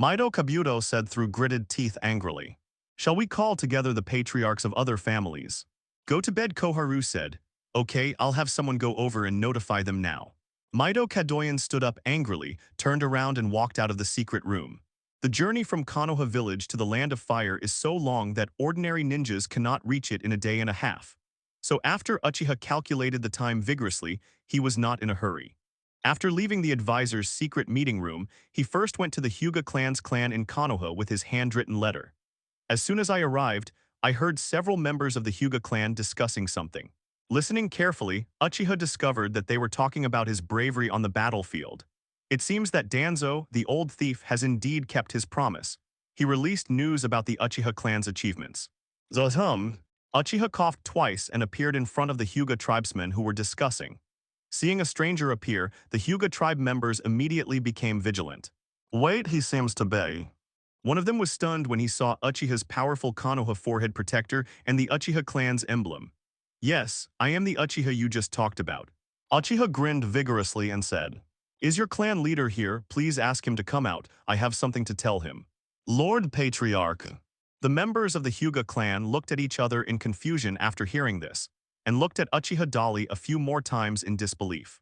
Mito Kabuto said through gritted teeth angrily. Shall we call together the patriarchs of other families? Go to bed, Koharu said. Okay, I'll have someone go over and notify them now. Mito Kadoyan stood up angrily, turned around and walked out of the secret room. The journey from Konoha village to the Land of Fire is so long that ordinary ninjas cannot reach it in a day and a half. So after Uchiha calculated the time vigorously, he was not in a hurry. After leaving the advisor's secret meeting room, he first went to the Hyuga clan's clan in Konoha with his handwritten letter. As soon as I arrived, I heard several members of the Hyuga clan discussing something. Listening carefully, Uchiha discovered that they were talking about his bravery on the battlefield. It seems that Danzo, the old thief, has indeed kept his promise. He released news about the Uchiha clan's achievements. Uchiha coughed twice and appeared in front of the Hyuga tribesmen who were discussing. Seeing a stranger appear, the Hyuga tribe members immediately became vigilant. Wait, he seems to be. One of them was stunned when he saw Uchiha's powerful Konoha forehead protector and the Uchiha clan's emblem. Yes, I am the Uchiha you just talked about. Uchiha grinned vigorously and said, Is your clan leader here? Please ask him to come out. I have something to tell him. Lord Patriarch. The members of the Hyuga clan looked at each other in confusion after hearing this, and looked at Uchiha Dali a few more times in disbelief.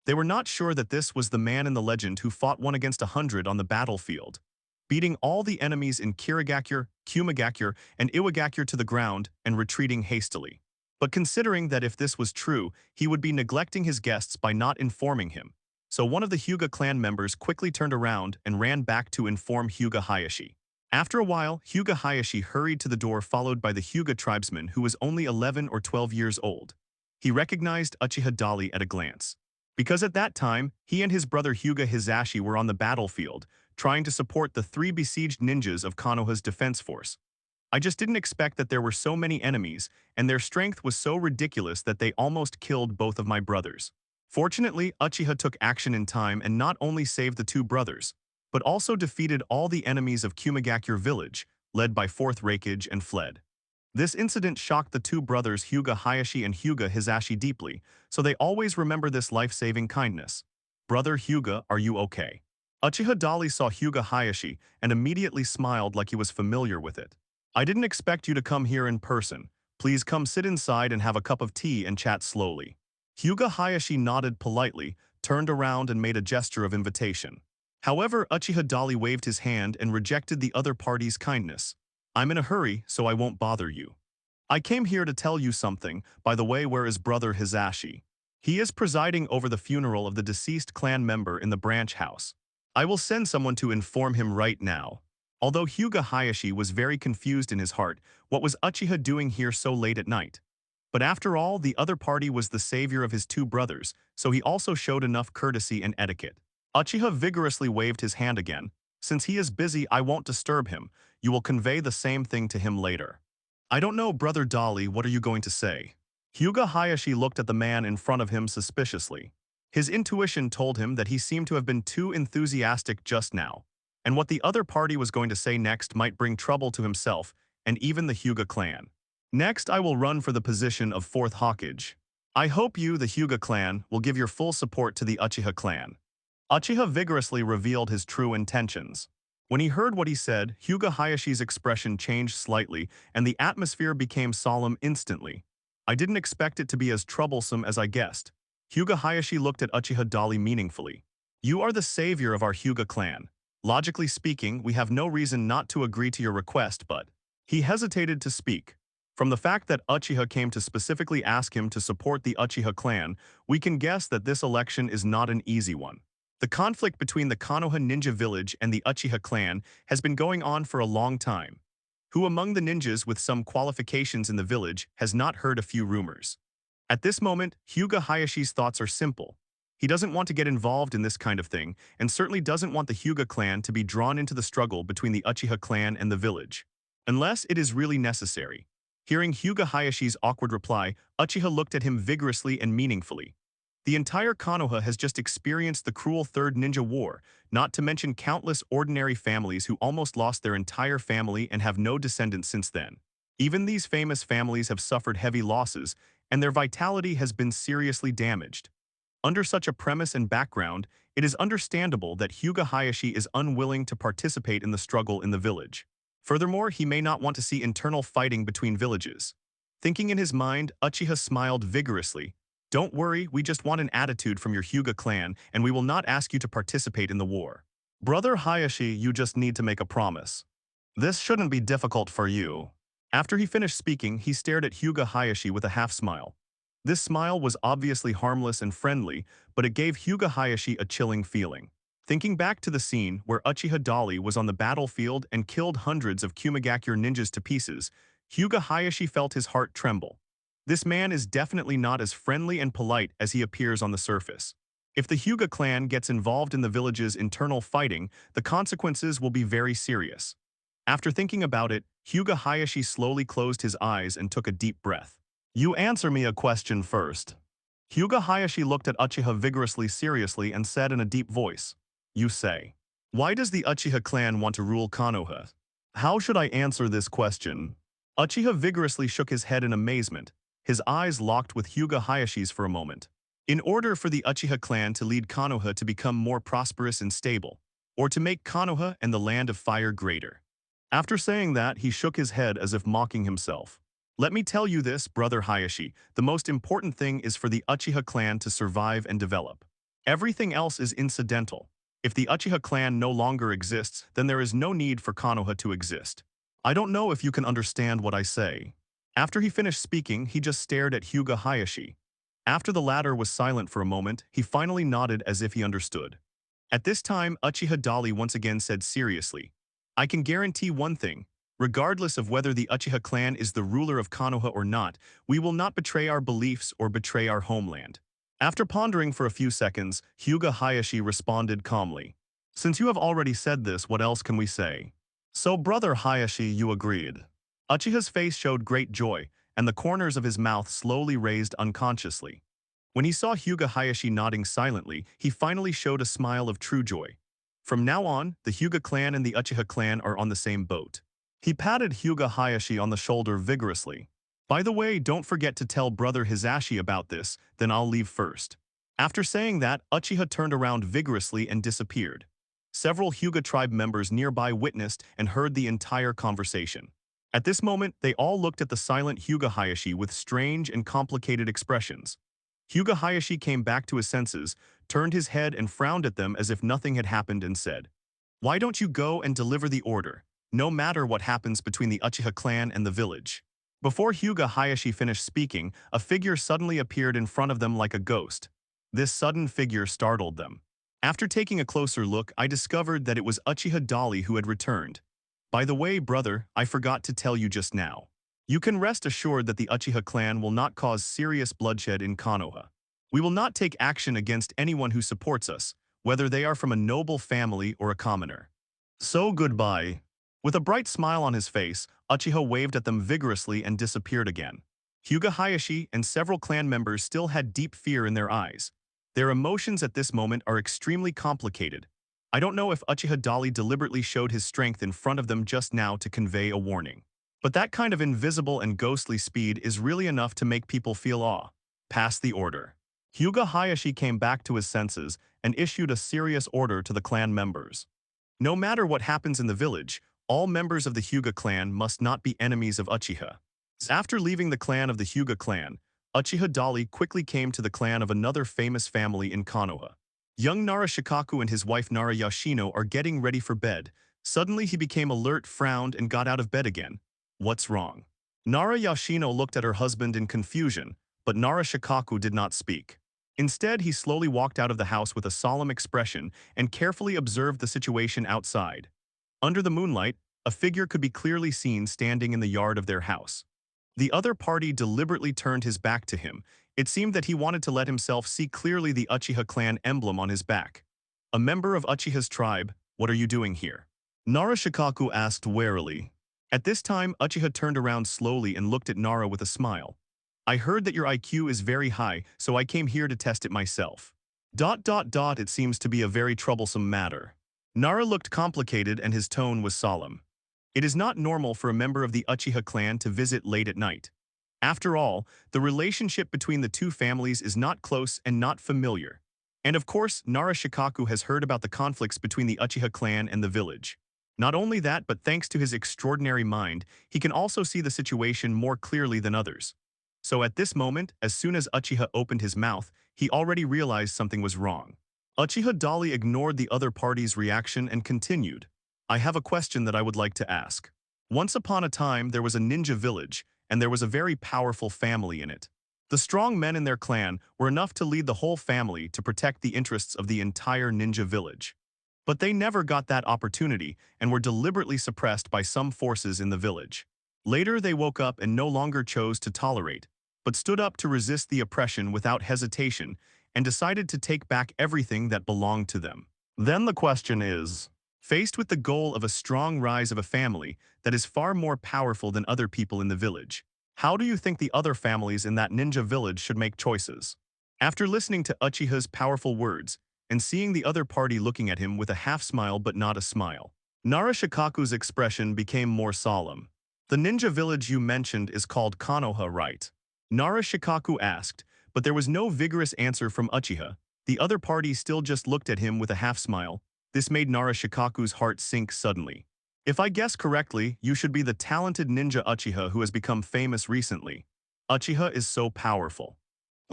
They were not sure that this was the man in the legend who fought 1 against 100 on the battlefield, beating all the enemies in Kirigakure, Kumigakure, and Iwagakure to the ground and retreating hastily. But considering that if this was true, he would be neglecting his guests by not informing him. So one of the Hyuga clan members quickly turned around and ran back to inform Hyuga Hayashi. After a while, Hyuga Hayashi hurried to the door followed by the Hyuga tribesman who was only 11 or 12 years old. He recognized Uchiha Dali at a glance. Because at that time, he and his brother Hyuga Hizashi were on the battlefield, trying to support the 3 besieged ninjas of Konoha's defense force. I just didn't expect that there were so many enemies, and their strength was so ridiculous that they almost killed both of my brothers. Fortunately, Uchiha took action in time and not only saved the 2 brothers, but also defeated all the enemies of Kumigakure village, led by 4th Raikage, and fled. This incident shocked the 2 brothers Hyuga Hayashi and Hyuga Hizashi deeply, so they always remember this life-saving kindness. Brother Hyuga, are you okay? Uchiha Dali saw Hyuga Hayashi and immediately smiled like he was familiar with it. I didn't expect you to come here in person. Please come sit inside and have a cup of tea and chat slowly. Hyuga Hayashi nodded politely, turned around and made a gesture of invitation. However, Uchiha Dali waved his hand and rejected the other party's kindness. I'm in a hurry, so I won't bother you. I came here to tell you something. By the way, where is brother Hizashi? He is presiding over the funeral of the deceased clan member in the branch house. I will send someone to inform him right now. Although Hyuga Hayashi was very confused in his heart, what was Uchiha doing here so late at night? But after all, the other party was the savior of his 2 brothers, so he also showed enough courtesy and etiquette. Uchiha vigorously waved his hand again. Since he is busy, I won't disturb him. You will convey the same thing to him later. I don't know, brother Dali, what are you going to say? Hyuga Hayashi looked at the man in front of him suspiciously. His intuition told him that he seemed to have been too enthusiastic just now, and what the other party was going to say next might bring trouble to himself and even the Hyuga clan. Next, I will run for the position of 4th Hokage. I hope you, the Hyuga clan, will give your full support to the Uchiha clan. Uchiha vigorously revealed his true intentions. When he heard what he said, Hyuga Hayashi's expression changed slightly and the atmosphere became solemn instantly. I didn't expect it to be as troublesome as I guessed. Hyuga Hayashi looked at Uchiha Dali meaningfully. You are the savior of our Hyuga clan. Logically speaking, we have no reason not to agree to your request, but... He hesitated to speak. From the fact that Uchiha came to specifically ask him to support the Uchiha clan, we can guess that this election is not an easy one. The conflict between the Konoha ninja village and the Uchiha clan has been going on for a long time. Who among the ninjas with some qualifications in the village has not heard a few rumors? At this moment, Hyuga Hayashi's thoughts are simple. He doesn't want to get involved in this kind of thing, and certainly doesn't want the Hyuga clan to be drawn into the struggle between the Uchiha clan and the village. Unless it is really necessary. Hearing Hyuga Hayashi's awkward reply, Uchiha looked at him vigorously and meaningfully. The entire Konoha has just experienced the cruel Third Ninja War, not to mention countless ordinary families who almost lost their entire family and have no descendants since then. Even these famous families have suffered heavy losses, and their vitality has been seriously damaged. Under such a premise and background, it is understandable that Hyuga Hayashi is unwilling to participate in the struggle in the village. Furthermore, he may not want to see internal fighting between villages. Thinking in his mind, Uchiha smiled vigorously. "Don't worry, we just want an attitude from your Hyuga clan, and we will not ask you to participate in the war. Brother Hayashi, you just need to make a promise. This shouldn't be difficult for you." After he finished speaking, he stared at Hyuga Hayashi with a half-smile. This smile was obviously harmless and friendly, but it gave Hyuga Hayashi a chilling feeling. Thinking back to the scene where Uchiha Dali was on the battlefield and killed hundreds of Kumagakure ninjas to pieces, Hyuga Hayashi felt his heart tremble. This man is definitely not as friendly and polite as he appears on the surface. If the Hyuga clan gets involved in the village's internal fighting, the consequences will be very serious. After thinking about it, Hyuga Hayashi slowly closed his eyes and took a deep breath. "You answer me a question first." Hyuga Hayashi looked at Uchiha vigorously seriously and said in a deep voice, "You say. Why does the Uchiha clan want to rule Konoha?" "How should I answer this question?" Uchiha vigorously shook his head in amazement. His eyes locked with Hyuga Hayashi's for a moment. In order for the Uchiha clan to lead Konoha to become more prosperous and stable, or to make Konoha and the Land of Fire greater. After saying that, he shook his head as if mocking himself. "Let me tell you this, Brother Hayashi, the most important thing is for the Uchiha clan to survive and develop. Everything else is incidental. If the Uchiha clan no longer exists, then there is no need for Konoha to exist. I don't know if you can understand what I say." After he finished speaking, he just stared at Hyuga Hayashi. After the latter was silent for a moment, he finally nodded as if he understood. At this time, Uchiha Dali once again said seriously, "I can guarantee one thing. Regardless of whether the Uchiha clan is the ruler of Konoha or not, we will not betray our beliefs or betray our homeland." After pondering for a few seconds, Hyuga Hayashi responded calmly, "Since you have already said this, what else can we say?" "So, Brother Hayashi, you agreed." Uchiha's face showed great joy, and the corners of his mouth slowly raised unconsciously. When he saw Hyuga Hayashi nodding silently, he finally showed a smile of true joy. From now on, the Hyuga clan and the Uchiha clan are on the same boat. He patted Hyuga Hayashi on the shoulder vigorously. "By the way, don't forget to tell Brother Hisashi about this, then I'll leave first." After saying that, Uchiha turned around vigorously and disappeared. Several Hyuga tribe members nearby witnessed and heard the entire conversation. At this moment, they all looked at the silent Hyuga Hayashi with strange and complicated expressions. Hyuga Hayashi came back to his senses, turned his head and frowned at them as if nothing had happened and said, "Why don't you go and deliver the order, no matter what happens between the Uchiha clan and the village?" Before Hyuga Hayashi finished speaking, a figure suddenly appeared in front of them like a ghost. This sudden figure startled them. After taking a closer look, I discovered that it was Uchiha Dali who had returned. "By the way, brother, I forgot to tell you just now. You can rest assured that the Uchiha clan will not cause serious bloodshed in Konoha. We will not take action against anyone who supports us, whether they are from a noble family or a commoner. So goodbye." With a bright smile on his face, Uchiha waved at them vigorously and disappeared again. Hyuga Hayashi and several clan members still had deep fear in their eyes. Their emotions at this moment are extremely complicated. I don't know if Uchiha Dali deliberately showed his strength in front of them just now to convey a warning. But that kind of invisible and ghostly speed is really enough to make people feel awe. Pass the order. Hyuga Hayashi came back to his senses and issued a serious order to the clan members. No matter what happens in the village, all members of the Hyuga clan must not be enemies of Uchiha. After leaving the clan of the Hyuga clan, Uchiha Dali quickly came to the clan of another famous family in Konoha. Young Nara Shikaku and his wife Nara Yashino are getting ready for bed. Suddenly he became alert, frowned, and got out of bed again. "What's wrong?" Nara Yashino looked at her husband in confusion, but Nara Shikaku did not speak. Instead, he slowly walked out of the house with a solemn expression and carefully observed the situation outside. Under the moonlight, a figure could be clearly seen standing in the yard of their house. The other party deliberately turned his back to him. It seemed that he wanted to let himself see clearly the Uchiha clan emblem on his back. "A member of Uchiha's tribe, what are you doing here?" Nara Shikaku asked warily. At this time, Uchiha turned around slowly and looked at Nara with a smile. I heard that your IQ is very high, so I came here to test it myself. It seems to be a very troublesome matter. Nara looked complicated and his tone was solemn. It is not normal for a member of the Uchiha clan to visit late at night. After all, the relationship between the two families is not close and not familiar. And of course, Nara Shikaku has heard about the conflicts between the Uchiha clan and the village. Not only that, but thanks to his extraordinary mind, he can also see the situation more clearly than others. So at this moment, as soon as Uchiha opened his mouth, he already realized something was wrong. Uchiha Dali ignored the other party's reaction and continued. I have a question that I would like to ask. Once upon a time, there was a ninja village, and there was a very powerful family in it. The strong men in their clan were enough to lead the whole family to protect the interests of the entire ninja village. But they never got that opportunity and were deliberately suppressed by some forces in the village. Later they woke up and no longer chose to tolerate, but stood up to resist the oppression without hesitation and decided to take back everything that belonged to them. Then the question is, faced with the goal of a strong rise of a family that is far more powerful than other people in the village, how do you think the other families in that ninja village should make choices? After listening to Uchiha's powerful words and seeing the other party looking at him with a half smile but not a smile, Nara Shikaku's expression became more solemn. The ninja village you mentioned is called Konoha, right? Nara Shikaku asked, but there was no vigorous answer from Uchiha. The other party still just looked at him with a half smile. This made Nara Shikaku's heart sink suddenly. If I guess correctly, you should be the talented ninja Uchiha who has become famous recently. Uchiha is so powerful.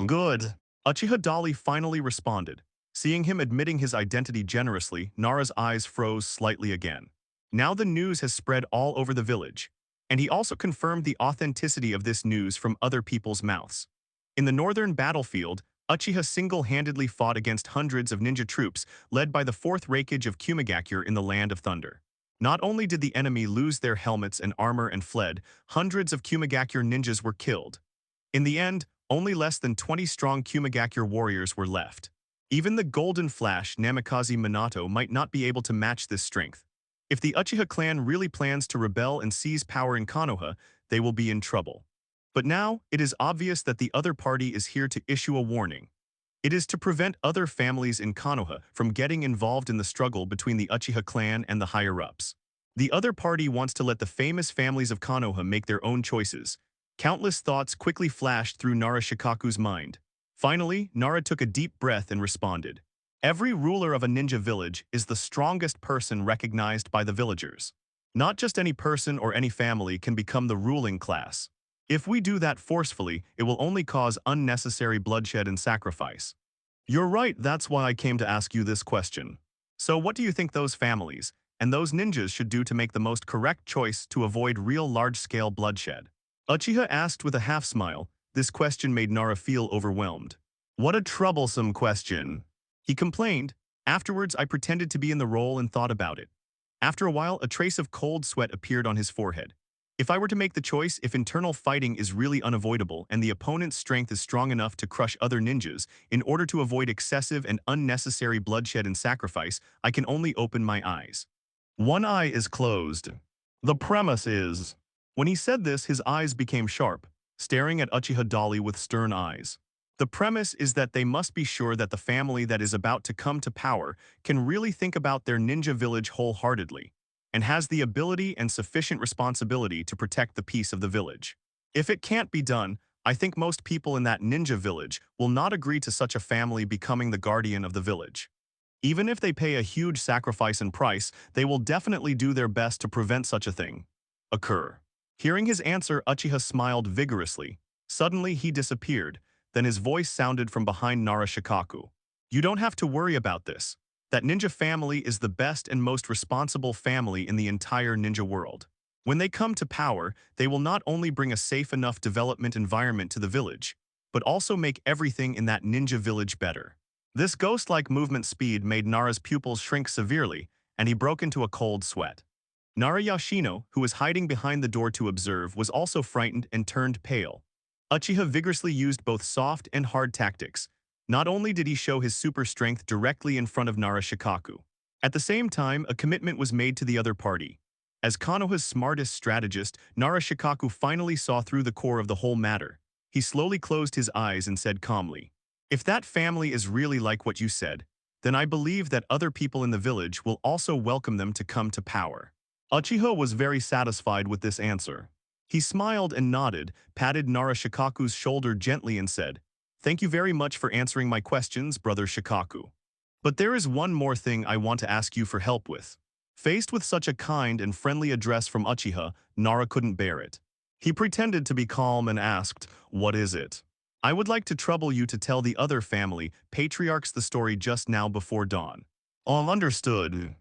Good. Uchiha Dali finally responded. Seeing him admitting his identity generously, Nara's eyes froze slightly again. Now the news has spread all over the village, and he also confirmed the authenticity of this news from other people's mouths. In the northern battlefield, Uchiha single-handedly fought against hundreds of ninja troops led by the 4th Raikage of Kumigakure in the Land of Thunder. Not only did the enemy lose their helmets and armor and fled, hundreds of Kumigakure ninjas were killed. In the end, only less than 20 strong Kumigakure warriors were left. Even the Golden Flash Namikaze Minato might not be able to match this strength. If the Uchiha clan really plans to rebel and seize power in Konoha, they will be in trouble. But now, it is obvious that the other party is here to issue a warning. It is to prevent other families in Konoha from getting involved in the struggle between the Uchiha clan and the higher-ups. The other party wants to let the famous families of Konoha make their own choices. Countless thoughts quickly flashed through Nara Shikaku's mind. Finally, Nara took a deep breath and responded. Every ruler of a ninja village is the strongest person recognized by the villagers. Not just any person or any family can become the ruling class. If we do that forcefully, it will only cause unnecessary bloodshed and sacrifice. You're right, that's why I came to ask you this question. So what do you think those families and those ninjas should do to make the most correct choice to avoid real large-scale bloodshed? Uchiha asked with a half-smile. This question made Nara feel overwhelmed. What a troublesome question. He complained. Afterwards, I pretended to be in the role and thought about it. After a while, a trace of cold sweat appeared on his forehead. If I were to make the choice, if internal fighting is really unavoidable and the opponent's strength is strong enough to crush other ninjas, in order to avoid excessive and unnecessary bloodshed and sacrifice, I can only open my eyes. One eye is closed. The premise is... When he said this, his eyes became sharp, staring at Uchiha Dali with stern eyes. The premise is that they must be sure that the family that is about to come to power can really think about their ninja village wholeheartedly, and has the ability and sufficient responsibility to protect the peace of the village. If it can't be done, I think most people in that ninja village will not agree to such a family becoming the guardian of the village. Even if they pay a huge sacrifice and price, they will definitely do their best to prevent such a thing occur. Hearing his answer, Uchiha smiled vigorously. Suddenly, he disappeared. Then his voice sounded from behind Nara Shikaku. You don't have to worry about this. That ninja family is the best and most responsible family in the entire ninja world. When they come to power, they will not only bring a safe enough development environment to the village, but also make everything in that ninja village better. This ghost-like movement speed made Nara's pupils shrink severely, and he broke into a cold sweat. Nara Yoshino, who was hiding behind the door to observe, was also frightened and turned pale. Uchiha vigorously used both soft and hard tactics. Not only did he show his super strength directly in front of Nara Shikaku, at the same time, a commitment was made to the other party. As Konoha's smartest strategist, Nara Shikaku finally saw through the core of the whole matter. He slowly closed his eyes and said calmly, "If that family is really like what you said, then I believe that other people in the village will also welcome them to come to power." Uchiha was very satisfied with this answer. He smiled and nodded, patted Nara Shikaku's shoulder gently and said, "Thank you very much for answering my questions, Brother Shikaku. But there is one more thing I want to ask you for help with." Faced with such a kind and friendly address from Uchiha, Nara couldn't bear it. He pretended to be calm and asked, "What is it?" "I would like to trouble you to tell the other family patriarchs the story just now before dawn." "All understood."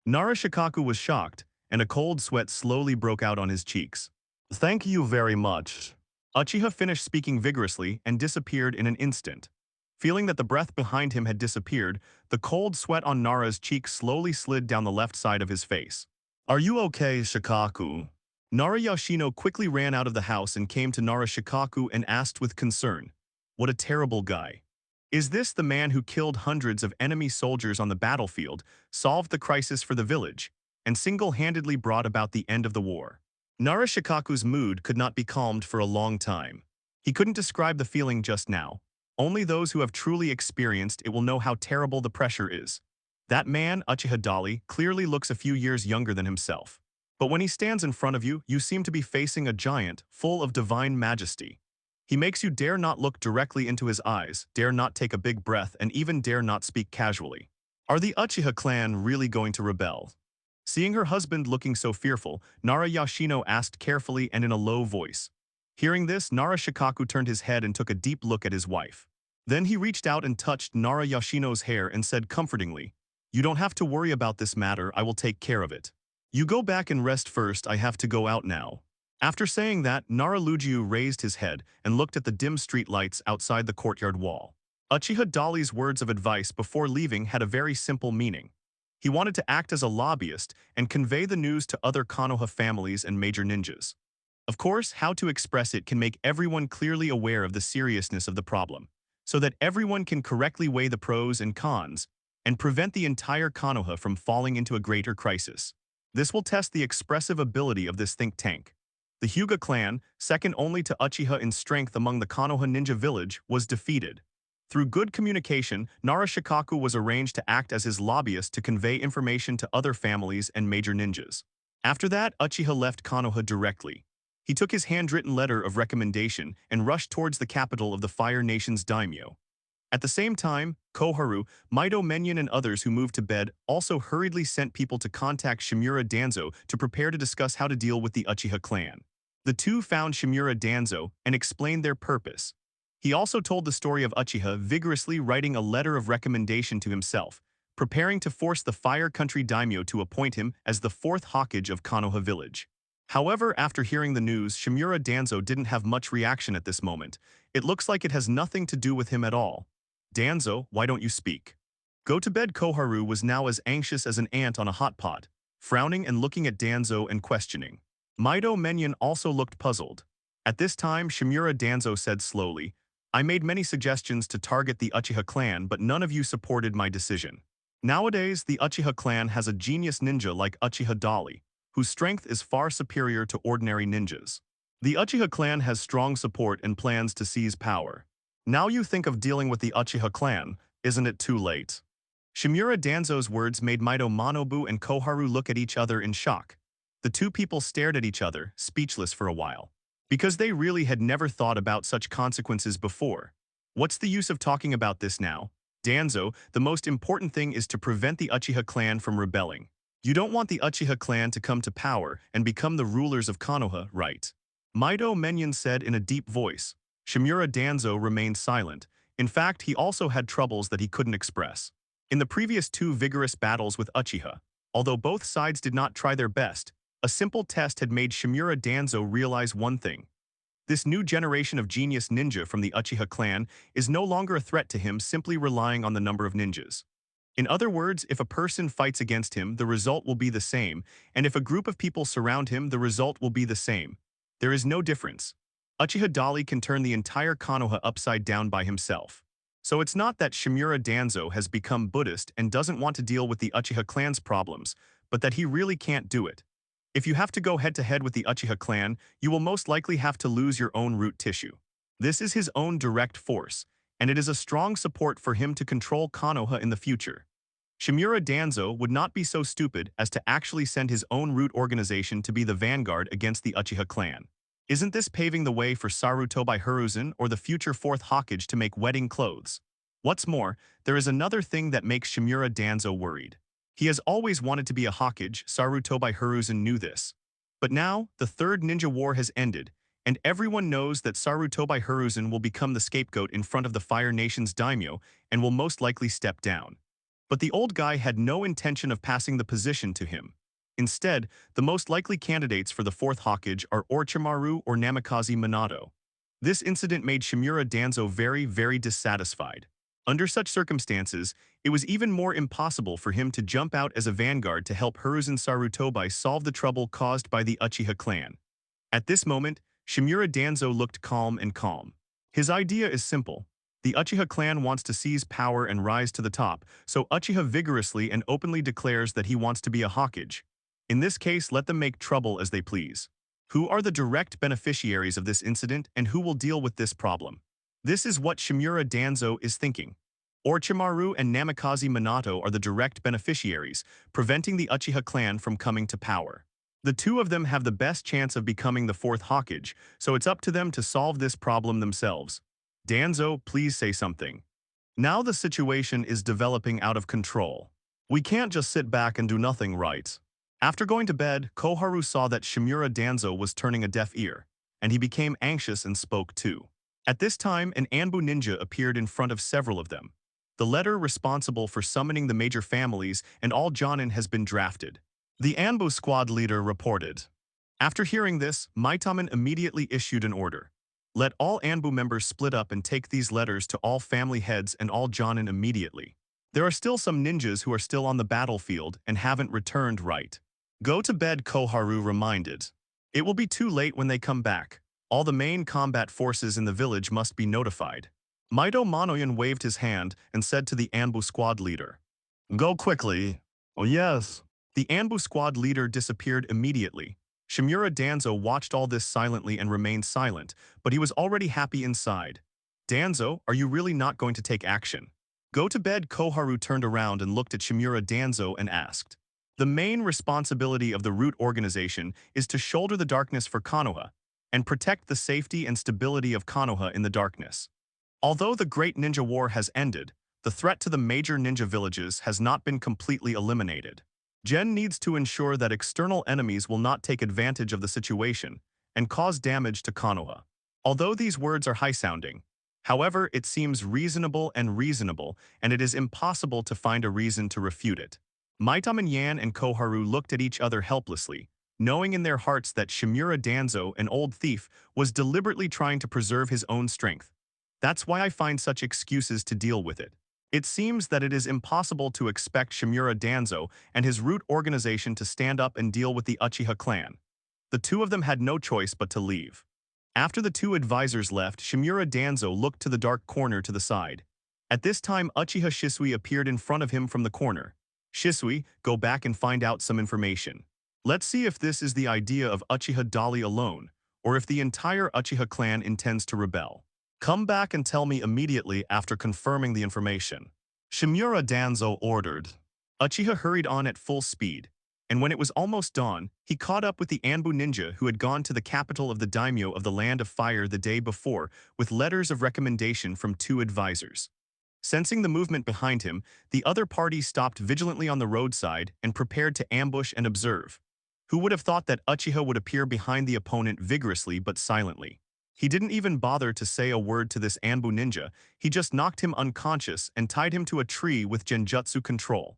Nara Shikaku was shocked, and a cold sweat slowly broke out on his cheeks. "Thank you very much." Uchiha finished speaking vigorously and disappeared in an instant. Feeling that the breath behind him had disappeared, the cold sweat on Nara's cheek slowly slid down the left side of his face. "Are you okay, Shikaku?" Nara Yoshino quickly ran out of the house and came to Nara Shikaku and asked with concern, "What a terrible guy. Is this the man who killed hundreds of enemy soldiers on the battlefield, solved the crisis for the village, and single-handedly brought about the end of the war?" Nara Shikaku's mood could not be calmed for a long time. He couldn't describe the feeling just now. Only those who have truly experienced it will know how terrible the pressure is. That man, Uchiha Dali, clearly looks a few years younger than himself. But when he stands in front of you, you seem to be facing a giant, full of divine majesty. He makes you dare not look directly into his eyes, dare not take a big breath, and even dare not speak casually. Are the Uchiha clan really going to rebel? Seeing her husband looking so fearful, Nara Yoshino asked carefully and in a low voice. Hearing this, Nara Shikaku turned his head and took a deep look at his wife. Then he reached out and touched Nara Yoshino's hair and said comfortingly, "You don't have to worry about this matter, I will take care of it. You go back and rest first, I have to go out now." After saying that, Nara Lujiu raised his head and looked at the dim street lights outside the courtyard wall. Uchiha Dali's words of advice before leaving had a very simple meaning. He wanted to act as a lobbyist and convey the news to other Konoha families and major ninjas. Of course, how to express it can make everyone clearly aware of the seriousness of the problem, so that everyone can correctly weigh the pros and cons and prevent the entire Konoha from falling into a greater crisis. This will test the expressive ability of this think tank. The Hyuga clan, second only to Uchiha in strength among the Konoha ninja village, was defeated. Through good communication, Nara Shikaku was arranged to act as his lobbyist to convey information to other families and major ninjas. After that, Uchiha left Konoha directly. He took his handwritten letter of recommendation and rushed towards the capital of the Fire Nation's daimyo. At the same time, Koharu, Maido Menyon and others who moved to bed also hurriedly sent people to contact Shimura Danzo to prepare to discuss how to deal with the Uchiha clan. The two found Shimura Danzo and explained their purpose. He also told the story of Uchiha vigorously writing a letter of recommendation to himself, preparing to force the Fire Country daimyo to appoint him as the fourth Hokage of Konoha village. However, after hearing the news, Shimura Danzo didn't have much reaction at this moment. It looks like it has nothing to do with him at all. "Danzo, why don't you speak?" Go to bed. Koharu was now as anxious as an ant on a hot pot, frowning and looking at Danzo and questioning. Maido Menyon also looked puzzled. At this time, Shimura Danzo said slowly, "I made many suggestions to target the Uchiha clan, but none of you supported my decision. Nowadays, the Uchiha clan has a genius ninja like Uchiha Dali, whose strength is far superior to ordinary ninjas. The Uchiha clan has strong support and plans to seize power. Now you think of dealing with the Uchiha clan, isn't it too late?" Shimura Danzo's words made Maido Manobu and Koharu look at each other in shock. The two people stared at each other, speechless for a while, because they really had never thought about such consequences before. What's the use of talking about this now? Danzo, the most important thing is to prevent the Uchiha clan from rebelling. You don't want the Uchiha clan to come to power and become the rulers of Konoha, right? Maido Menyon said in a deep voice. Shimura Danzo remained silent. In fact, he also had troubles that he couldn't express. In the previous two vigorous battles with Uchiha, although both sides did not try their best, a simple test had made Shimura Danzo realize one thing. This new generation of genius ninja from the Uchiha clan is no longer a threat to him simply relying on the number of ninjas. In other words, if a person fights against him, the result will be the same, and if a group of people surround him, the result will be the same. There is no difference. Uchiha Dali can turn the entire Konoha upside down by himself. So it's not that Shimura Danzo has become Buddhist and doesn't want to deal with the Uchiha clan's problems, but that he really can't do it. If you have to go head-to-head with the Uchiha clan, you will most likely have to lose your own root tissue. This is his own direct force, and it is a strong support for him to control Konoha in the future. Shimura Danzo would not be so stupid as to actually send his own root organization to be the vanguard against the Uchiha clan. Isn't this paving the way for Sarutobi Hiruzen or the future fourth Hokage to make wedding clothes? What's more, there is another thing that makes Shimura Danzo worried. He has always wanted to be a Hokage, Sarutobi Hiruzen knew this. But now, the Third Ninja War has ended, and everyone knows that Sarutobi Hiruzen will become the scapegoat in front of the Fire Nation's daimyo and will most likely step down. But the old guy had no intention of passing the position to him. Instead, the most likely candidates for the fourth Hokage are Orochimaru or Namikaze Minato. This incident made Shimura Danzo very, very dissatisfied. Under such circumstances, it was even more impossible for him to jump out as a vanguard to help Hiruzen Sarutobi solve the trouble caused by the Uchiha clan. At this moment, Shimura Danzo looked calm and calm. His idea is simple. The Uchiha clan wants to seize power and rise to the top, so Uchiha vigorously and openly declares that he wants to be a Hokage. In this case, let them make trouble as they please. Who are the direct beneficiaries of this incident and who will deal with this problem? This is what Shimura Danzo is thinking. Orochimaru and Namikaze Minato are the direct beneficiaries, preventing the Uchiha clan from coming to power. The two of them have the best chance of becoming the fourth Hokage, so it's up to them to solve this problem themselves. Danzo, please say something. Now the situation is developing out of control. We can't just sit back and do nothing, right? After going to bed, Koharu saw that Shimura Danzo was turning a deaf ear, and he became anxious and spoke too. At this time, an Anbu ninja appeared in front of several of them. The letter responsible for summoning the major families and all Jonin has been drafted. The Anbu squad leader reported. After hearing this, Maitaman immediately issued an order. Let all Anbu members split up and take these letters to all family heads and all Jonin immediately. There are still some ninjas who are still on the battlefield and haven't returned right. Go to bed, Koharu reminded. It will be too late when they come back. All the main combat forces in the village must be notified. Maito Monoyan waved his hand and said to the Anbu squad leader, Go quickly. Oh yes. The Anbu squad leader disappeared immediately. Shimura Danzo watched all this silently and remained silent, but he was already happy inside. Danzo, are you really not going to take action? Go to bed. Koharu turned around and looked at Shimura Danzo and asked. The main responsibility of the root organization is to shoulder the darkness for Konoha and protect the safety and stability of Konoha in the darkness. Although the Great Ninja War has ended, the threat to the major ninja villages has not been completely eliminated. Gen needs to ensure that external enemies will not take advantage of the situation and cause damage to Konoha. Although these words are high-sounding, however, it seems reasonable, and it is impossible to find a reason to refute it. Maitaman Yan and Koharu looked at each other helplessly, knowing in their hearts that Shimura Danzo, an old thief, was deliberately trying to preserve his own strength. That's why I find such excuses to deal with it. It seems that it is impossible to expect Shimura Danzo and his root organization to stand up and deal with the Uchiha clan. The two of them had no choice but to leave. After the two advisors left, Shimura Danzo looked to the dark corner to the side. At this time, Uchiha Shisui appeared in front of him from the corner. Shisui, go back and find out some information. Let's see if this is the idea of Uchiha Dali alone, or if the entire Uchiha clan intends to rebel. Come back and tell me immediately after confirming the information. Shimura Danzo ordered. Uchiha hurried on at full speed, and when it was almost dawn, he caught up with the Anbu ninja who had gone to the capital of the daimyo of the Land of Fire the day before with letters of recommendation from two advisors. Sensing the movement behind him, the other party stopped vigilantly on the roadside and prepared to ambush and observe. Who would have thought that Uchiha would appear behind the opponent vigorously but silently? He didn't even bother to say a word to this Anbu ninja, he just knocked him unconscious and tied him to a tree with genjutsu control,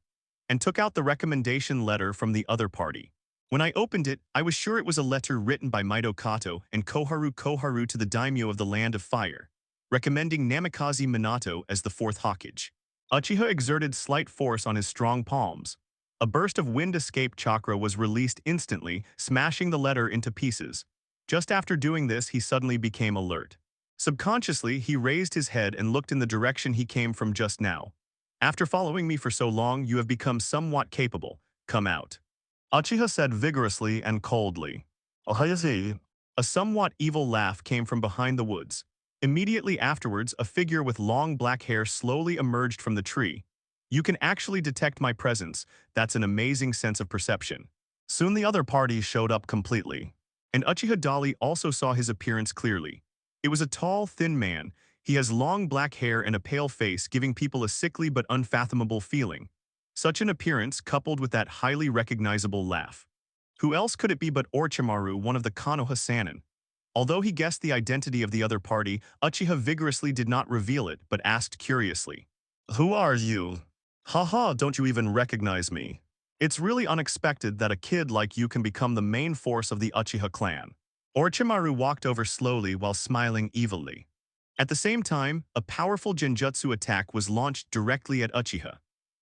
and took out the recommendation letter from the other party. When I opened it, I was sure it was a letter written by Maito Kato and Koharu to the daimyo of the Land of Fire, recommending Namikaze Minato as the fourth Hokage. Uchiha exerted slight force on his strong palms. A burst of wind escape chakra was released instantly, smashing the letter into pieces. Just after doing this, he suddenly became alert. Subconsciously, he raised his head and looked in the direction he came from just now. After following me for so long, you have become somewhat capable. Come out. Uchiha said vigorously and coldly. Ohayase. A somewhat evil laugh came from behind the woods. Immediately afterwards, a figure with long black hair slowly emerged from the tree. You can actually detect my presence. That's an amazing sense of perception. Soon the other party showed up completely. And Uchiha Dali also saw his appearance clearly. It was a tall, thin man. He has long black hair and a pale face, giving people a sickly but unfathomable feeling. Such an appearance coupled with that highly recognizable laugh. Who else could it be but Orochimaru, one of the Konoha Sannin? Although he guessed the identity of the other party, Uchiha vigorously did not reveal it, but asked curiously, "Who are you? Haha, don't you even recognize me? It's really unexpected that a kid like you can become the main force of the Uchiha clan." Orochimaru walked over slowly while smiling evilly. At the same time, a powerful genjutsu attack was launched directly at Uchiha.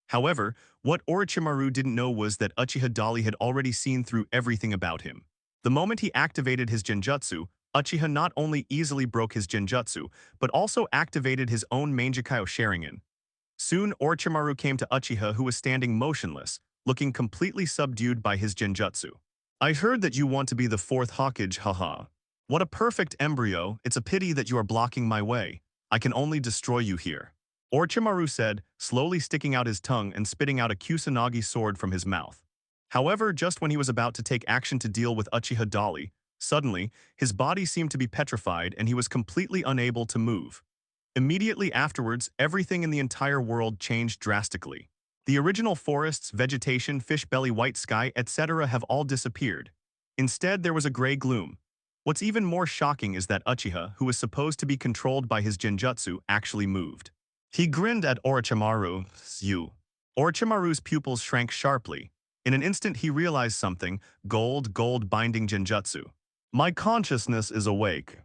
However, what Orochimaru didn't know was that Uchiha Dali had already seen through everything about him. The moment he activated his genjutsu, Uchiha not only easily broke his genjutsu, but also activated his own Mangekyō Sharingan. Soon, Orochimaru came to Uchiha, who was standing motionless, looking completely subdued by his genjutsu. "I heard that you want to be the fourth Hokage, haha. What a perfect embryo. It's a pity that you are blocking my way. I can only destroy you here," Orochimaru said, slowly sticking out his tongue and spitting out a Kusanagi sword from his mouth. However, just when he was about to take action to deal with Uchiha Dali, suddenly, his body seemed to be petrified and he was completely unable to move. Immediately afterwards, everything in the entire world changed drastically. The original forests, vegetation, fish belly, white sky, etc. have all disappeared. Instead, there was a gray gloom. What's even more shocking is that Uchiha, who was supposed to be controlled by his genjutsu, actually moved. He grinned at Orochimaru. "You." Orochimaru's pupils shrank sharply. In an instant he realized something, gold binding genjutsu. "My consciousness is awake."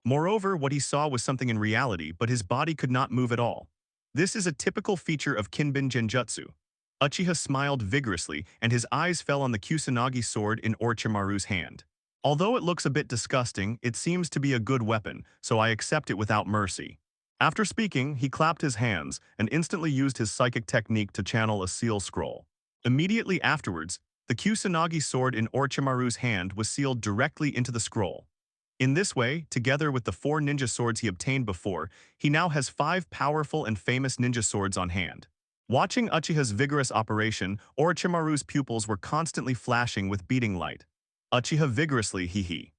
Moreover, what he saw was something in reality, but his body could not move at all. This is a typical feature of Kinbin Genjutsu. Uchiha smiled vigorously, and his eyes fell on the Kusanagi sword in Orochimaru's hand. "Although it looks a bit disgusting, it seems to be a good weapon, so I accept it without mercy." After speaking, he clapped his hands and instantly used his psychic technique to channel a seal scroll. Immediately afterwards, the Kusanagi sword in Orochimaru's hand was sealed directly into the scroll. In this way, together with the 4 ninja swords he obtained before, he now has 5 powerful and famous ninja swords on hand. Watching Uchiha's vigorous operation, Orochimaru's pupils were constantly flashing with beating light. Uchiha vigorously hee.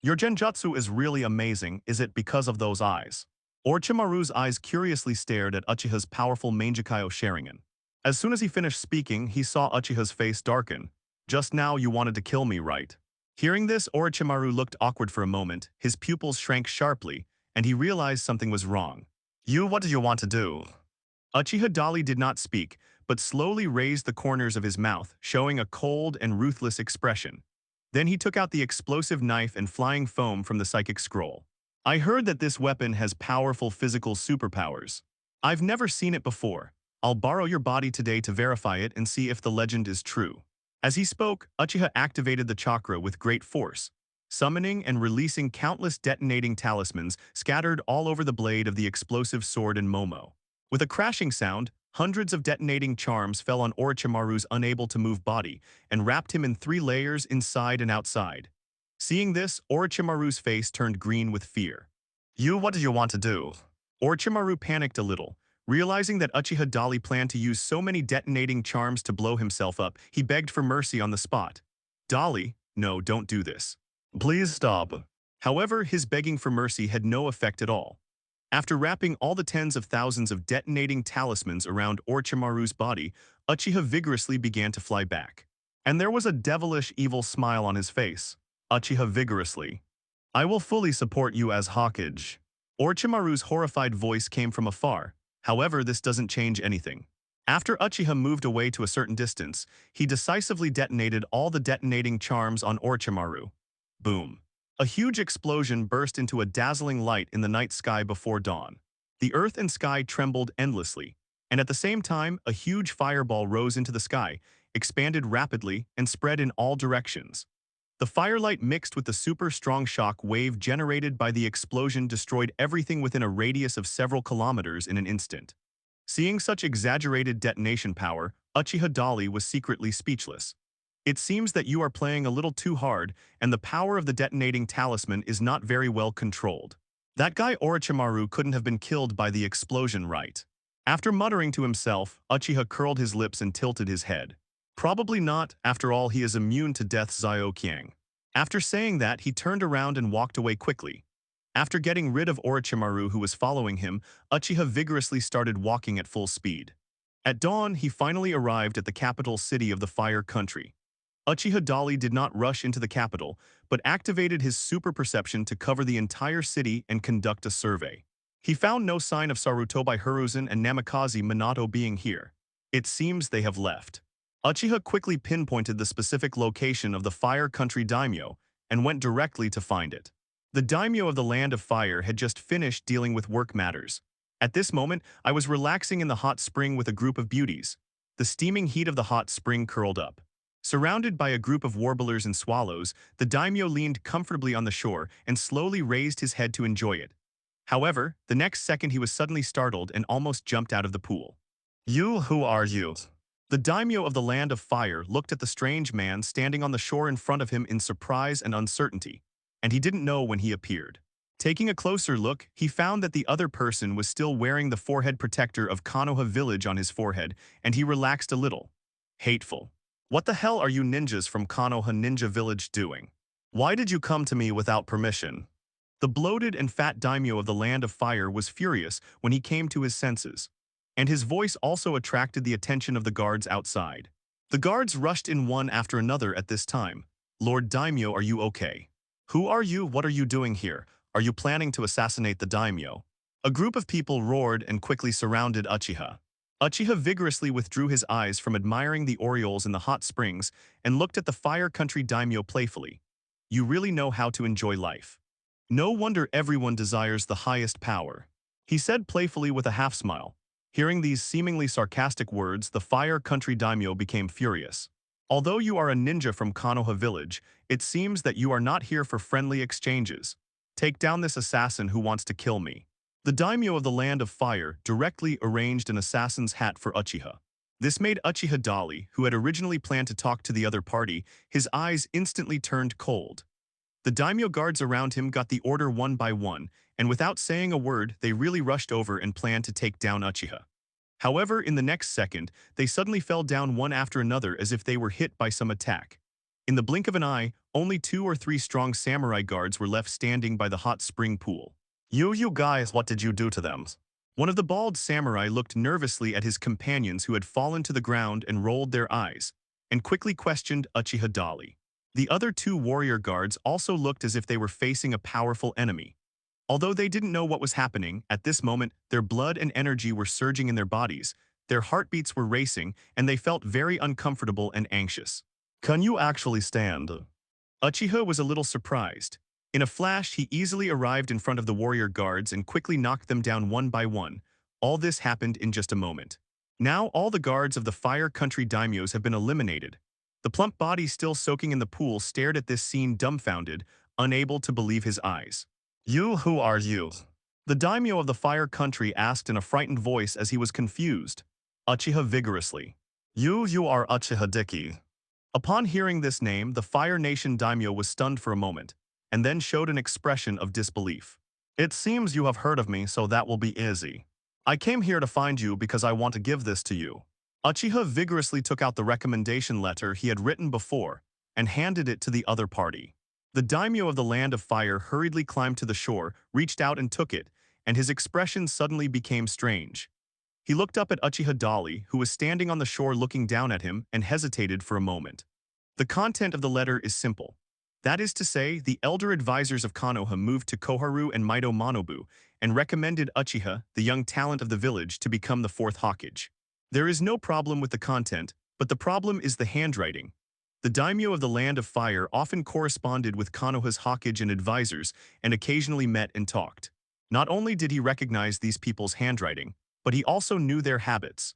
"Your genjutsu is really amazing, is it because of those eyes?" Orochimaru's eyes curiously stared at Uchiha's powerful Mangekyō Sharingan. As soon as he finished speaking, he saw Uchiha's face darken. "Just now you wanted to kill me, right?" Hearing this, Orochimaru looked awkward for a moment, his pupils shrank sharply, and he realized something was wrong. What do you want to do?" Uchiha Dali did not speak, but slowly raised the corners of his mouth, showing a cold and ruthless expression. Then he took out the explosive knife and flying foam from the psychic scroll. "I heard that this weapon has powerful physical superpowers. I've never seen it before. I'll borrow your body today to verify it and see if the legend is true." As he spoke, Uchiha activated the chakra with great force, summoning and releasing countless detonating talismans scattered all over the blade of the explosive sword in Momo. With a crashing sound, hundreds of detonating charms fell on Orochimaru's unable-to-move body and wrapped him in 3 layers inside and outside. Seeing this, Orochimaru's face turned green with fear. What do you want to do?" Orochimaru panicked a little. Realizing that Uchiha Dali planned to use so many detonating charms to blow himself up, he begged for mercy on the spot. "Dali, no, don't do this. Please stop." However, his begging for mercy had no effect at all. After wrapping all the tens of thousands of detonating talismans around Orochimaru's body, Uchiha vigorously began to fly back. And there was a devilish evil smile on his face. Uchiha vigorously. "I will fully support you as Hokage." Orochimaru's horrified voice came from afar. However, this doesn't change anything. After Uchiha moved away to a certain distance, he decisively detonated all the detonating charms on Orochimaru. Boom. A huge explosion burst into a dazzling light in the night sky before dawn. The earth and sky trembled endlessly, and at the same time, a huge fireball rose into the sky, expanded rapidly, and spread in all directions. The firelight mixed with the super strong shock wave generated by the explosion destroyed everything within a radius of several kilometers in an instant. Seeing such exaggerated detonation power, Uchiha Dali was secretly speechless. "It seems that you are playing a little too hard, and the power of the detonating talisman is not very well controlled." That guy Orochimaru couldn't have been killed by the explosion, right? After muttering to himself, Uchiha curled his lips and tilted his head. Probably not, after all he is immune to death's Ziokyang. After saying that, he turned around and walked away quickly. After getting rid of Orochimaru who was following him, Uchiha vigorously started walking at full speed. At dawn, he finally arrived at the capital city of the Fire Country. Uchiha Dali did not rush into the capital, but activated his super perception to cover the entire city and conduct a survey. He found no sign of Sarutobi Hiruzen and Namikaze Minato being here. It seems they have left. Uchiha quickly pinpointed the specific location of the Fire Country daimyo and went directly to find it. The daimyo of the Land of Fire had just finished dealing with work matters. At this moment, I was relaxing in the hot spring with a group of beauties. The steaming heat of the hot spring curled up. Surrounded by a group of warblers and swallows, the daimyo leaned comfortably on the shore and slowly raised his head to enjoy it. However, the next second he was suddenly startled and almost jumped out of the pool. "You, who are you?" The daimyo of the Land of Fire looked at the strange man standing on the shore in front of him in surprise and uncertainty, and he didn't know when he appeared. Taking a closer look, he found that the other person was still wearing the forehead protector of Konoha village on his forehead, and he relaxed a little. Hateful. What the hell are you ninjas from Konoha Ninja Village doing? Why did you come to me without permission? The bloated and fat daimyo of the Land of Fire was furious when he came to his senses, and his voice also attracted the attention of the guards outside. The guards rushed in one after another at this time. "Lord Daimyo, are you okay? Who are you? What are you doing here? Are you planning to assassinate the daimyo?" A group of people roared and quickly surrounded Uchiha. Uchiha vigorously withdrew his eyes from admiring the orioles in the hot springs and looked at the Fire Country daimyo playfully. "You really know how to enjoy life. No wonder everyone desires the highest power," he said playfully with a half-smile. Hearing these seemingly sarcastic words, the Fire Country daimyo became furious. "Although you are a ninja from Konoha village, it seems that you are not here for friendly exchanges. Take down this assassin who wants to kill me." The daimyo of the Land of Fire directly arranged an assassin's hat for Uchiha. This made Uchiha Dali, who had originally planned to talk to the other party, his eyes instantly turned cold. The daimyo guards around him got the order one by one, and without saying a word, they really rushed over and planned to take down Uchiha. However, in the next second, they suddenly fell down one after another as if they were hit by some attack. In the blink of an eye, only 2 or 3 strong samurai guards were left standing by the hot spring pool. You guys, what did you do to them?" One of the bald samurai looked nervously at his companions who had fallen to the ground and rolled their eyes, and quickly questioned Uchiha Dali. The other 2 warrior guards also looked as if they were facing a powerful enemy. Although they didn't know what was happening, at this moment, their blood and energy were surging in their bodies, their heartbeats were racing, and they felt very uncomfortable and anxious. "Can you actually stand?" Uchiha was a little surprised. In a flash, he easily arrived in front of the warrior guards and quickly knocked them down one by one. All this happened in just a moment. Now all the guards of the Fire Country daimyos have been eliminated. The plump body still soaking in the pool stared at this scene dumbfounded, unable to believe his eyes. "You, who are you?" The daimyo of the Fire Country asked in a frightened voice as he was confused. Uchiha vigorously. You are Uchiha Diki." Upon hearing this name, the Fire Nation daimyo was stunned for a moment, and then showed an expression of disbelief. "It seems you have heard of me, so that will be easy. I came here to find you because I want to give this to you." Uchiha vigorously took out the recommendation letter he had written before and handed it to the other party. The daimyo of the Land of Fire hurriedly climbed to the shore, reached out and took it, and his expression suddenly became strange. He looked up at Uchiha Dali, who was standing on the shore looking down at him, and hesitated for a moment. The content of the letter is simple. That is to say, the elder advisors of Konoha moved to Koharu and Mito Monobu and recommended Uchiha, the young talent of the village, to become the 4th Hokage. There is no problem with the content, but the problem is the handwriting. The daimyo of the Land of Fire often corresponded with Konoha's Hokage and advisors and occasionally met and talked. Not only did he recognize these people's handwriting, but he also knew their habits.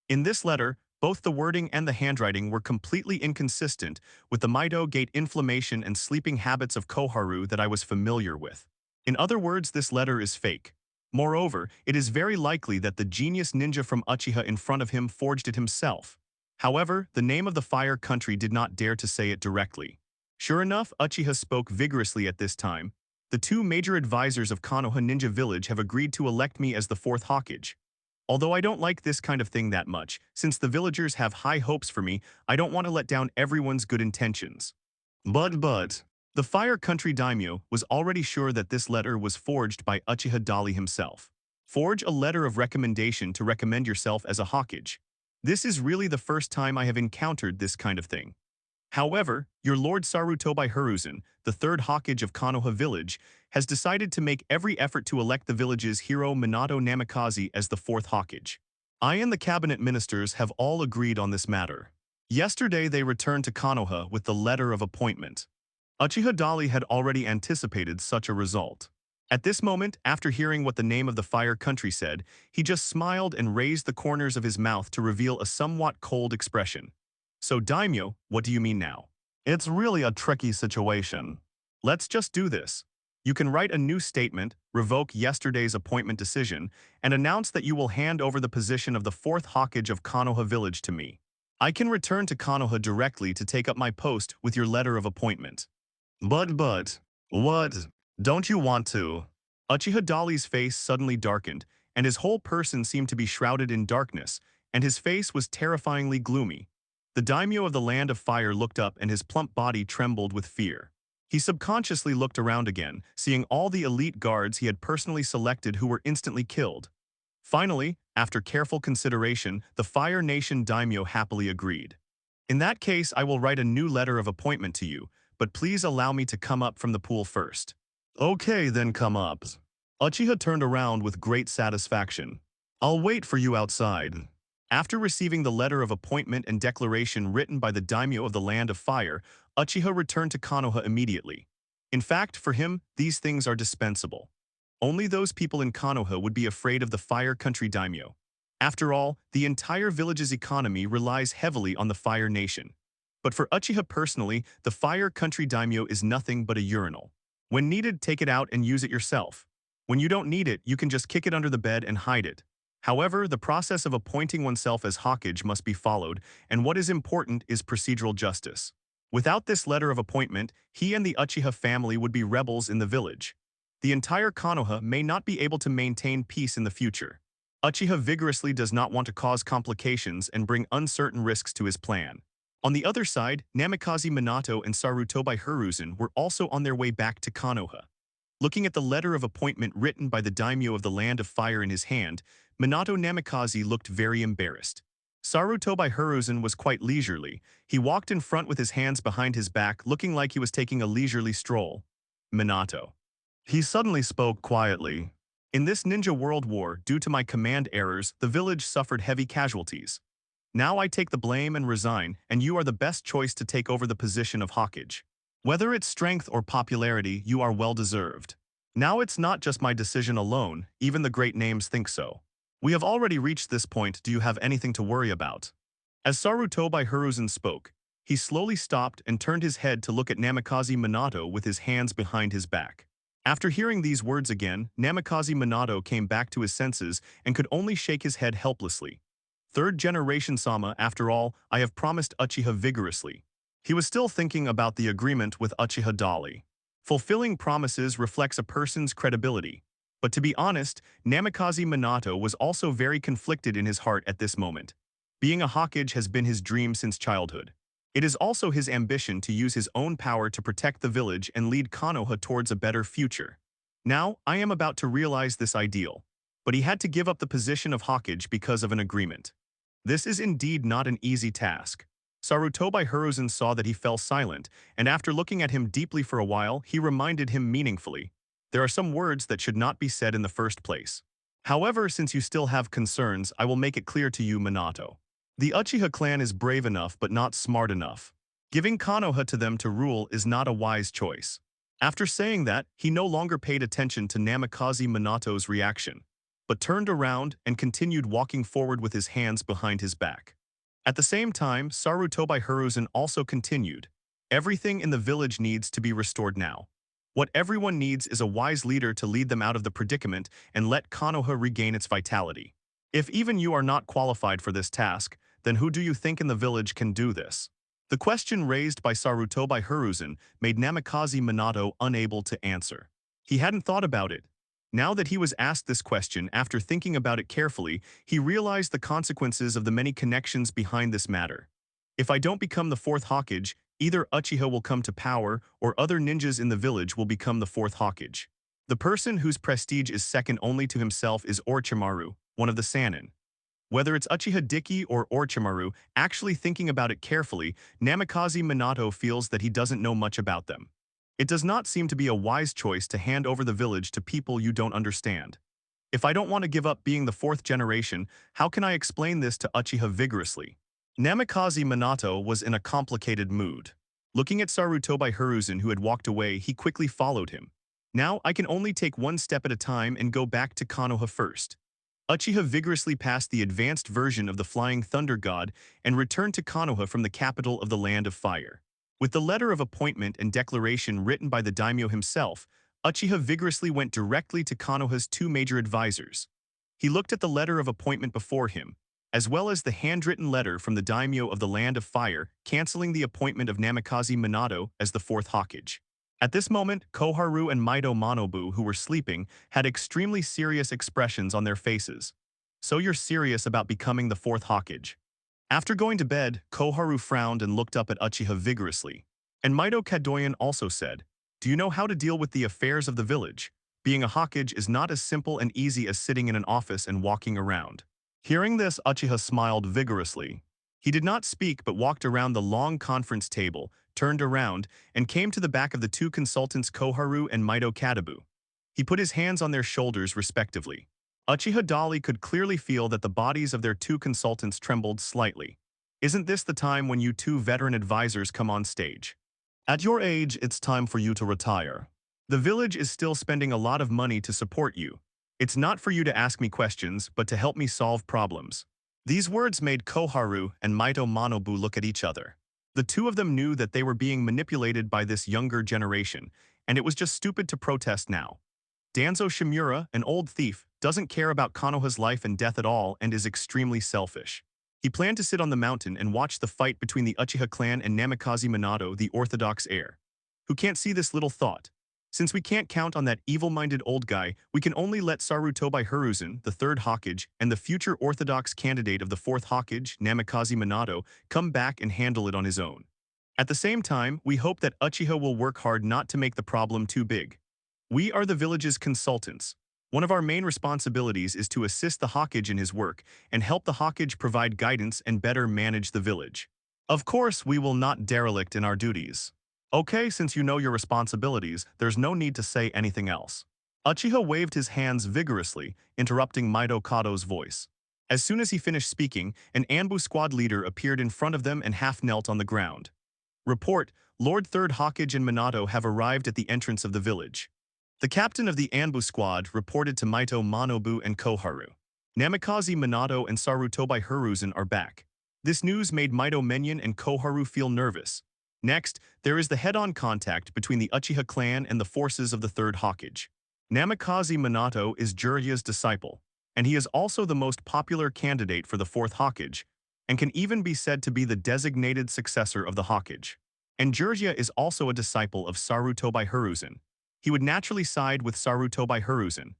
In this letter, both the wording and the handwriting were completely inconsistent with the Mito Gate inflammation and sleeping habits of Koharu that I was familiar with. In other words, this letter is fake. Moreover, it is very likely that the genius ninja from Uchiha in front of him forged it himself. However, the name of the Fire Country did not dare to say it directly. Sure enough, Uchiha spoke vigorously at this time. The two major advisors of Konoha Ninja Village have agreed to elect me as the fourth Hokage. Although I don't like this kind of thing that much, since the villagers have high hopes for me, I don't want to let down everyone's good intentions. But, the Fire Country Daimyo was already sure that this letter was forged by Uchiha Dali himself. Forge a letter of recommendation to recommend yourself as a Hokage. This is really the first time I have encountered this kind of thing. However, your Lord Sarutobi Hiruzen, the third Hokage of Konoha Village, has decided to make every effort to elect the village's hero Minato Namikaze as the fourth Hokage. I and the cabinet ministers have all agreed on this matter. Yesterday they returned to Konoha with the letter of appointment. Uchiha Dali had already anticipated such a result. At this moment, after hearing what the name of the Fire Country said, he just smiled and raised the corners of his mouth to reveal a somewhat cold expression. So Daimyo, what do you mean now? It's really a tricky situation. Let's just do this. You can write a new statement, revoke yesterday's appointment decision, and announce that you will hand over the position of the fourth Hokage of Konoha Village to me. I can return to Konoha directly to take up my post with your letter of appointment. But, what? Don't you want to? Uchiha Dali's face suddenly darkened, and his whole person seemed to be shrouded in darkness, and his face was terrifyingly gloomy. The daimyo of the Land of Fire looked up and his plump body trembled with fear. He subconsciously looked around again, seeing all the elite guards he had personally selected who were instantly killed. Finally, after careful consideration, the Fire Nation daimyo happily agreed. In that case, I will write a new letter of appointment to you, but please allow me to come up from the pool first. Okay, then come up. Uchiha turned around with great satisfaction. I'll wait for you outside. After receiving the letter of appointment and declaration written by the daimyo of the Land of Fire, Uchiha returned to Konoha immediately. In fact, for him, these things are dispensable. Only those people in Konoha would be afraid of the Fire Country daimyo. After all, the entire village's economy relies heavily on the Fire Nation. But for Uchiha personally, the Fire Country daimyo is nothing but a urinal. When needed, take it out and use it yourself. When you don't need it, you can just kick it under the bed and hide it. However, the process of appointing oneself as Hokage must be followed, and what is important is procedural justice. Without this letter of appointment, he and the Uchiha family would be rebels in the village. The entire Konoha may not be able to maintain peace in the future. Uchiha vigorously does not want to cause complications and bring uncertain risks to his plan. On the other side, Namikaze Minato and Sarutobi Hiruzen were also on their way back to Konoha. Looking at the letter of appointment written by the daimyo of the Land of Fire in his hand, Minato Namikaze looked very embarrassed. Sarutobi Hiruzen was quite leisurely. He walked in front with his hands behind his back, looking like he was taking a leisurely stroll. Minato. He suddenly spoke quietly. In this ninja world war, due to my command errors, the village suffered heavy casualties. Now I take the blame and resign, and you are the best choice to take over the position of Hokage. Whether it's strength or popularity, you are well deserved. Now it's not just my decision alone, even the great names think so. We have already reached this point, do you have anything to worry about? As Sarutobi Hiruzen spoke, he slowly stopped and turned his head to look at Namikaze Minato with his hands behind his back. After hearing these words again, Namikaze Minato came back to his senses and could only shake his head helplessly. Third generation Sama, after all, I have promised Uchiha vigorously. He was still thinking about the agreement with Uchiha Dali. Fulfilling promises reflects a person's credibility. But to be honest, Namikaze Minato was also very conflicted in his heart at this moment. Being a Hokage has been his dream since childhood. It is also his ambition to use his own power to protect the village and lead Konoha towards a better future. Now, I am about to realize this ideal. But he had to give up the position of Hokage because of an agreement. This is indeed not an easy task. Sarutobi Hiruzen saw that he fell silent, and after looking at him deeply for a while, he reminded him meaningfully. There are some words that should not be said in the first place. However, since you still have concerns, I will make it clear to you, Minato. The Uchiha clan is brave enough but not smart enough. Giving Konoha to them to rule is not a wise choice. After saying that, he no longer paid attention to Namikaze Minato's reaction, but turned around and continued walking forward with his hands behind his back. At the same time, Sarutobi Hiruzen also continued. Everything in the village needs to be restored now. What everyone needs is a wise leader to lead them out of the predicament and let Konoha regain its vitality. If even you are not qualified for this task, then who do you think in the village can do this? The question raised by Sarutobi Hiruzen made Namikaze Minato unable to answer. He hadn't thought about it. Now that he was asked this question after thinking about it carefully, he realized the consequences of the many connections behind this matter. If I don't become the fourth Hokage, either Uchiha will come to power or other ninjas in the village will become the fourth Hokage. The person whose prestige is second only to himself is Orochimaru, one of the Sannin. Whether it's Uchiha Diki or Orochimaru, actually thinking about it carefully, Namikaze Minato feels that he doesn't know much about them. It does not seem to be a wise choice to hand over the village to people you don't understand. If I don't want to give up being the fourth generation, how can I explain this to Uchiha vigorously? Namikaze Minato was in a complicated mood. Looking at Sarutobi Hiruzen who had walked away, he quickly followed him. Now I can only take one step at a time and go back to Konoha first. Uchiha vigorously passed the advanced version of the Flying Thunder God and returned to Konoha from the capital of the Land of Fire. With the letter of appointment and declaration written by the daimyo himself, Uchiha vigorously went directly to Konoha's two major advisors. He looked at the letter of appointment before him, as well as the handwritten letter from the daimyo of the Land of Fire, canceling the appointment of Namikaze Minato as the fourth Hokage. At this moment, Koharu and Mito Monobu, who were sleeping, had extremely serious expressions on their faces. So you're serious about becoming the fourth Hokage? After going to bed, Koharu frowned and looked up at Uchiha vigorously. And Mito Kadoyan also said, "Do you know how to deal with the affairs of the village? Being a Hokage is not as simple and easy as sitting in an office and walking around." Hearing this, Uchiha smiled vigorously. He did not speak but walked around the long conference table, turned around, and came to the back of the two consultants Koharu and Mito Katabu. He put his hands on their shoulders respectively. Uchiha Dali could clearly feel that the bodies of their two consultants trembled slightly. Isn't this the time when you two veteran advisors come on stage? At your age, it's time for you to retire. The village is still spending a lot of money to support you. It's not for you to ask me questions, but to help me solve problems. These words made Koharu and Mito Monobu look at each other. The two of them knew that they were being manipulated by this younger generation, and it was just stupid to protest now. Danzo Shimura, an old thief, doesn't care about Konoha's life and death at all and is extremely selfish. He planned to sit on the mountain and watch the fight between the Uchiha clan and Namikaze Minato, the orthodox heir. Who can't see this little thought? Since we can't count on that evil-minded old guy, we can only let Sarutobi Hiruzen, the third Hokage, and the future orthodox candidate of the fourth Hokage, Namikaze Minato, come back and handle it on his own. At the same time, we hope that Uchiha will work hard not to make the problem too big. We are the village's consultants. One of our main responsibilities is to assist the Hokage in his work and help the Hokage provide guidance and better manage the village. Of course, we will not derelict in our duties. Okay, since you know your responsibilities, there's no need to say anything else. Uchiha waved his hands vigorously, interrupting Mito Kato's voice. As soon as he finished speaking, an Anbu squad leader appeared in front of them and half knelt on the ground. Report, Lord Third Hokage and Minato have arrived at the entrance of the village. The captain of the Anbu squad reported to Mito Monobu and Koharu. Namikaze Minato and Sarutobi Hiruzen are back. This news made Mito Menyon and Koharu feel nervous. Next, there is the head-on contact between the Uchiha clan and the forces of the third Hokage. Namikaze Minato is Jiraiya's disciple, and he is also the most popular candidate for the fourth Hokage, and can even be said to be the designated successor of the Hokage. And Jiraiya is also a disciple of Sarutobi Hiruzen. He would naturally side with Sarutobi Hiruzen.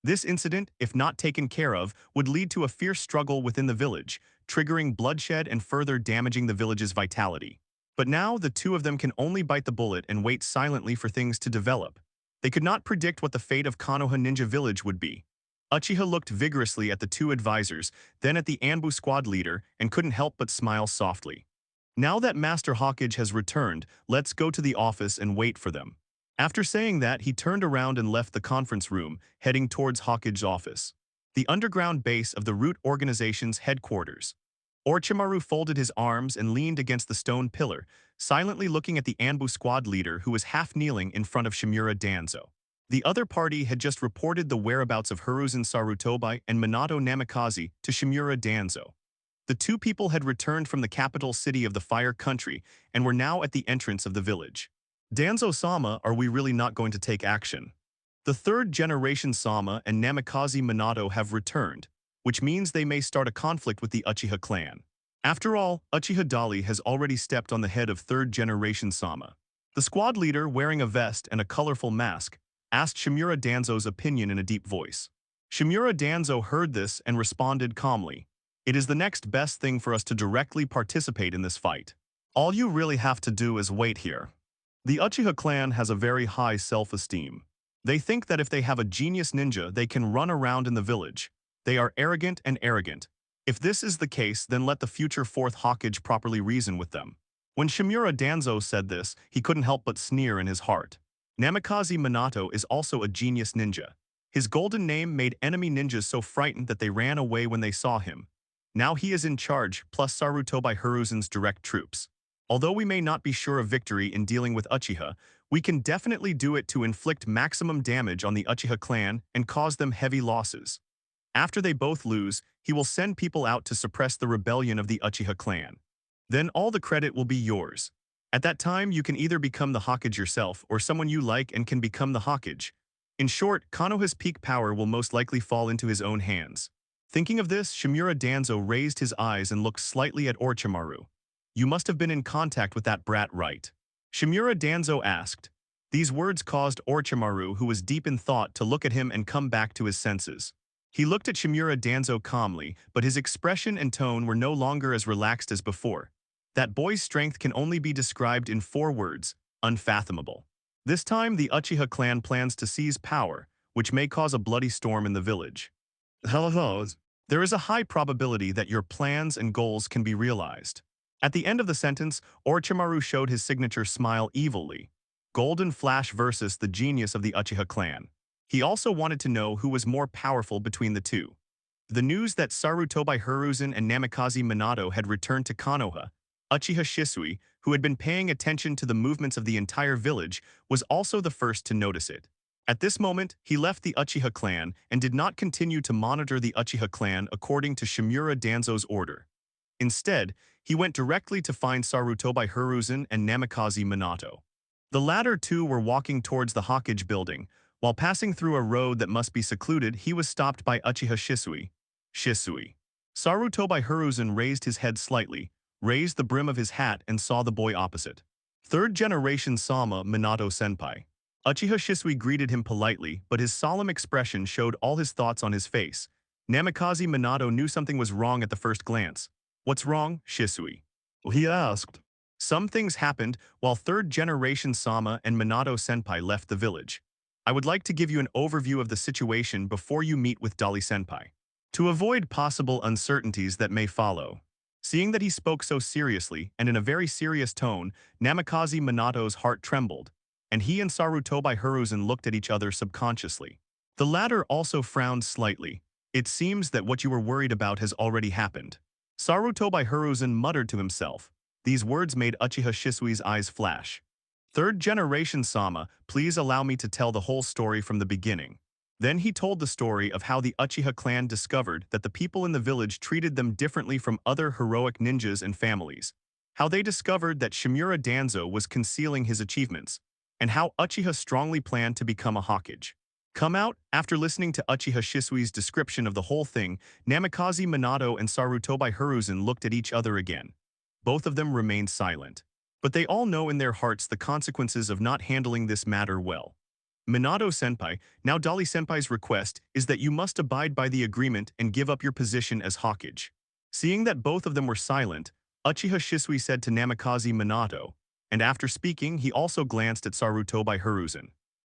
This incident, if not taken care of, would lead to a fierce struggle within the village, triggering bloodshed and further damaging the village's vitality. But now the two of them can only bite the bullet and wait silently for things to develop. They could not predict what the fate of Konoha Ninja Village would be. Uchiha looked vigorously at the two advisors, then at the Anbu squad leader, and couldn't help but smile softly. Now that Master Hokage has returned, let's go to the office and wait for them. After saying that, he turned around and left the conference room, heading towards Hokage's office, the underground base of the Root Organization's headquarters. Orochimaru folded his arms and leaned against the stone pillar, silently looking at the Anbu squad leader who was half kneeling in front of Shimura Danzo. The other party had just reported the whereabouts of Hiruzen Sarutobi and Minato Namikaze to Shimura Danzo. The two people had returned from the capital city of the Fire Country and were now at the entrance of the village. Danzo-sama, are we really not going to take action? The third generation Sama and Namikaze Minato have returned, which means they may start a conflict with the Uchiha clan. After all, Uchiha Dali has already stepped on the head of third generation Sama. The squad leader, wearing a vest and a colorful mask, asked Shimura Danzo's opinion in a deep voice. Shimura Danzo heard this and responded calmly. It is the next best thing for us to directly participate in this fight. All you really have to do is wait here. The Uchiha clan has a very high self-esteem. They think that if they have a genius ninja, they can run around in the village. They are arrogant and arrogant. If this is the case, then let the future fourth Hokage properly reason with them. When Shimura Danzo said this, he couldn't help but sneer in his heart. Namikaze Minato is also a genius ninja. His golden name made enemy ninjas so frightened that they ran away when they saw him. Now he is in charge, plus Sarutobi Hiruzen's direct troops. Although we may not be sure of victory in dealing with Uchiha, we can definitely do it to inflict maximum damage on the Uchiha clan and cause them heavy losses. After they both lose, he will send people out to suppress the rebellion of the Uchiha clan. Then all the credit will be yours. At that time, you can either become the Hokage yourself or someone you like and can become the Hokage. In short, Konoha's peak power will most likely fall into his own hands. Thinking of this, Shimura Danzo raised his eyes and looked slightly at Orochimaru. You must have been in contact with that brat, right? Shimura Danzo asked. These words caused Orochimaru, who was deep in thought, to look at him and come back to his senses. He looked at Shimura Danzo calmly, but his expression and tone were no longer as relaxed as before. That boy's strength can only be described in 4 words: unfathomable. This time, the Uchiha clan plans to seize power, which may cause a bloody storm in the village. There is a high probability that your plans and goals can be realized. At the end of the sentence, Orochimaru showed his signature smile evilly. Golden Flash versus the genius of the Uchiha clan. He also wanted to know who was more powerful between the two. The news that Sarutobi Hiruzen and Namikaze Minato had returned to Konoha, Uchiha Shisui, who had been paying attention to the movements of the entire village, was also the first to notice it. At this moment, he left the Uchiha clan and did not continue to monitor the Uchiha clan according to Shimura Danzo's order. Instead, he went directly to find Sarutobi Hiruzen and Namikaze Minato. The latter two were walking towards the Hokage building. While passing through a road that must be secluded, he was stopped by Uchiha Shisui. Shisui. Sarutobi Hiruzen raised his head slightly, raised the brim of his hat and saw the boy opposite. Third-generation Sama Minato-senpai. Uchiha Shisui greeted him politely, but his solemn expression showed all his thoughts on his face. Namikaze Minato knew something was wrong at the first glance. What's wrong, Shisui? He asked. Some things happened while third-generation Sama and Minato-senpai left the village. I would like to give you an overview of the situation before you meet with Dali-senpai, to avoid possible uncertainties that may follow. Seeing that he spoke so seriously and in a very serious tone, Namikaze Minato's heart trembled, and he and Sarutobi Hiruzen looked at each other subconsciously. The latter also frowned slightly. It seems that what you were worried about has already happened. Sarutobi Hiruzen muttered to himself. These words made Uchiha Shisui's eyes flash. Third-generation Sama, please allow me to tell the whole story from the beginning. Then he told the story of how the Uchiha clan discovered that the people in the village treated them differently from other heroic ninjas and families, how they discovered that Shimura Danzo was concealing his achievements, and how Uchiha strongly planned to become a Hokage. Come out, after listening to Uchiha Shisui's description of the whole thing, Namikaze Minato and Sarutobi Hiruzen looked at each other again. Both of them remained silent. But they all know in their hearts the consequences of not handling this matter well. Minato-senpai, now Dali-senpai's request is that you must abide by the agreement and give up your position as Hokage. Seeing that both of them were silent, Uchiha Shisui said to Namikaze Minato, and after speaking he also glanced at Sarutobi Hiruzen.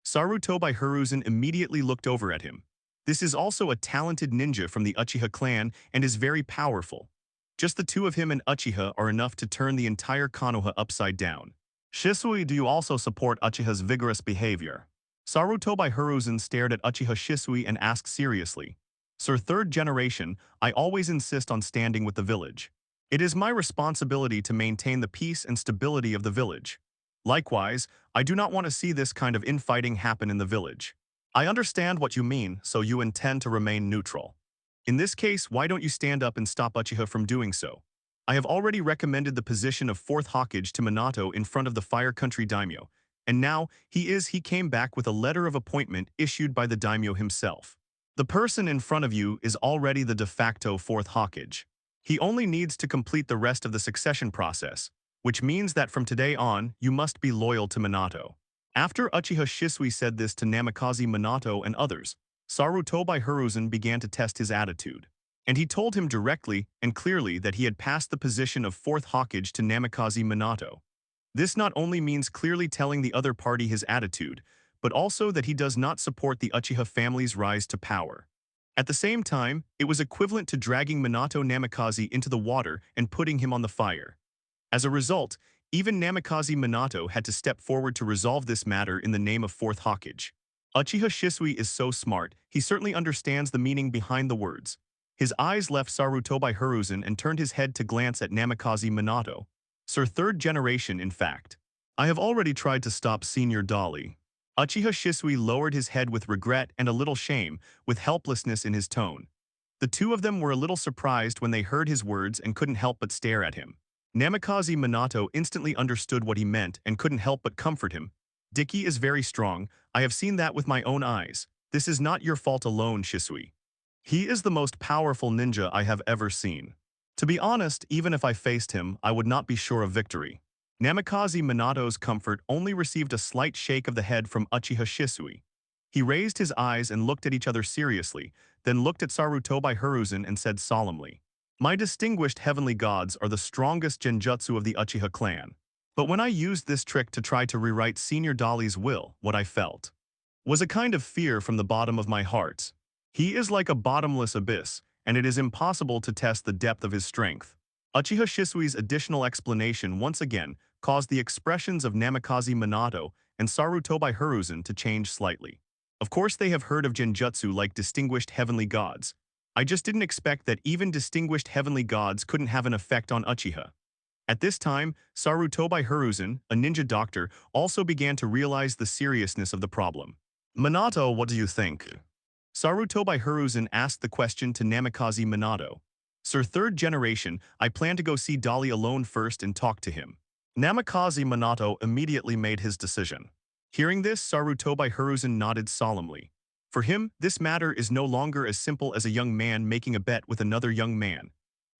Sarutobi Hiruzen immediately looked over at him. This is also a talented ninja from the Uchiha clan and is very powerful. Just the two of him and Uchiha are enough to turn the entire Konoha upside down. Shisui, do you also support Uchiha's vigorous behavior? Sarutobi Hiruzen stared at Uchiha Shisui and asked seriously. Sir, third generation, I always insist on standing with the village. It is my responsibility to maintain the peace and stability of the village. Likewise, I do not want to see this kind of infighting happen in the village. I understand what you mean, so you intend to remain neutral. In this case, why don't you stand up and stop Uchiha from doing so? I have already recommended the position of fourth Hokage to Minato in front of the Fire Country Daimyo, and now he came back with a letter of appointment issued by the Daimyo himself. The person in front of you is already the de facto fourth Hokage. He only needs to complete the rest of the succession process, which means that from today on, you must be loyal to Minato. After Uchiha Shisui said this to Namikaze Minato and others, Sarutobi Hiruzen began to test his attitude. And he told him directly and clearly that he had passed the position of fourth Hokage to Namikaze Minato. This not only means clearly telling the other party his attitude, but also that he does not support the Uchiha family's rise to power. At the same time, it was equivalent to dragging Minato Namikaze into the water and putting him on the fire. As a result, even Namikaze Minato had to step forward to resolve this matter in the name of fourth Hokage. Uchiha Shisui is so smart, he certainly understands the meaning behind the words. His eyes left Sarutobi Hiruzen and turned his head to glance at Namikaze Minato. Sir, third generation, in fact. I have already tried to stop Senior Dolly. Uchiha Shisui lowered his head with regret and a little shame, with helplessness in his tone. The two of them were a little surprised when they heard his words and couldn't help but stare at him. Namikaze Minato instantly understood what he meant and couldn't help but comfort him. Dicky is very strong, I have seen that with my own eyes. This is not your fault alone, Shisui. He is the most powerful ninja I have ever seen. To be honest, even if I faced him, I would not be sure of victory. Namikaze Minato's comfort only received a slight shake of the head from Uchiha Shisui. He raised his eyes and looked at each other seriously, then looked at Sarutobi Hiruzen and said solemnly, "My distinguished heavenly gods are the strongest genjutsu of the Uchiha clan. But when I used this trick to try to rewrite Senior Dolly's will, what I felt was a kind of fear from the bottom of my heart. He is like a bottomless abyss, and it is impossible to test the depth of his strength." Uchiha Shisui's additional explanation once again caused the expressions of Namikaze Minato and Sarutobi Hiruzen to change slightly. Of course they have heard of genjutsu like distinguished heavenly gods. I just didn't expect that even distinguished heavenly gods couldn't have an effect on Uchiha. At this time, Sarutobi Hiruzen, a ninja doctor, also began to realize the seriousness of the problem. "Minato, what do you think?" Sarutobi Hiruzen asked the question to Namikaze Minato. "Sir, third generation, I plan to go see Dolly alone first and talk to him." Namikaze Minato immediately made his decision. Hearing this, Sarutobi Hiruzen nodded solemnly. For him, this matter is no longer as simple as a young man making a bet with another young man.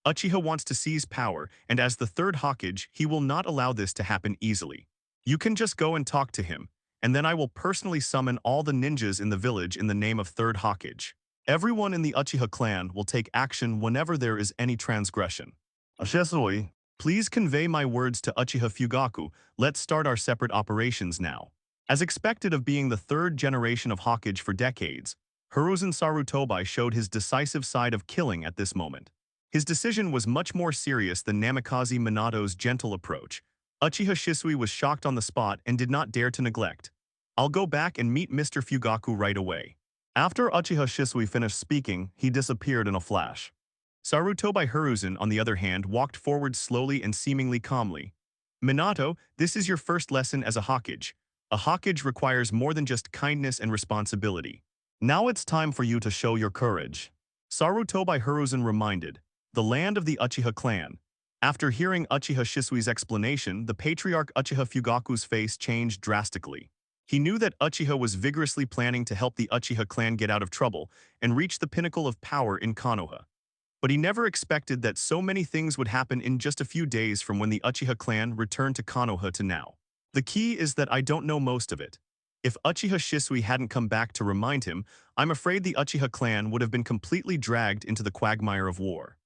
Uchiha wants to seize power, and as the third Hokage, he will not allow this to happen easily. "You can just go and talk to him, and then I will personally summon all the ninjas in the village in the name of third Hokage. Everyone in the Uchiha clan will take action whenever there is any transgression. Shisui, please convey my words to Uchiha Fugaku. Let's start our separate operations now." As expected of being the third generation of Hokage for decades, Hiruzen Sarutobi showed his decisive side of killing at this moment. His decision was much more serious than Namikaze Minato's gentle approach. Uchiha Shisui was shocked on the spot and did not dare to neglect. "I'll go back and meet Mr. Fugaku right away." After Uchiha Shisui finished speaking, he disappeared in a flash. Sarutobi Hiruzen, on the other hand, walked forward slowly and seemingly calmly. "Minato, this is your first lesson as a Hokage. A Hokage requires more than just kindness and responsibility. Now it's time for you to show your courage." Sarutobi Hiruzen reminded, "The land of the Uchiha clan." After hearing Uchiha Shisui's explanation, the patriarch Uchiha Fugaku's face changed drastically. He knew that Uchiha was vigorously planning to help the Uchiha clan get out of trouble and reach the pinnacle of power in Konoha. But he never expected that so many things would happen in just a few days from when the Uchiha clan returned to Konoha to now. The key is that I don't know most of it. If Uchiha Shisui hadn't come back to remind him, I'm afraid the Uchiha clan would have been completely dragged into the quagmire of war.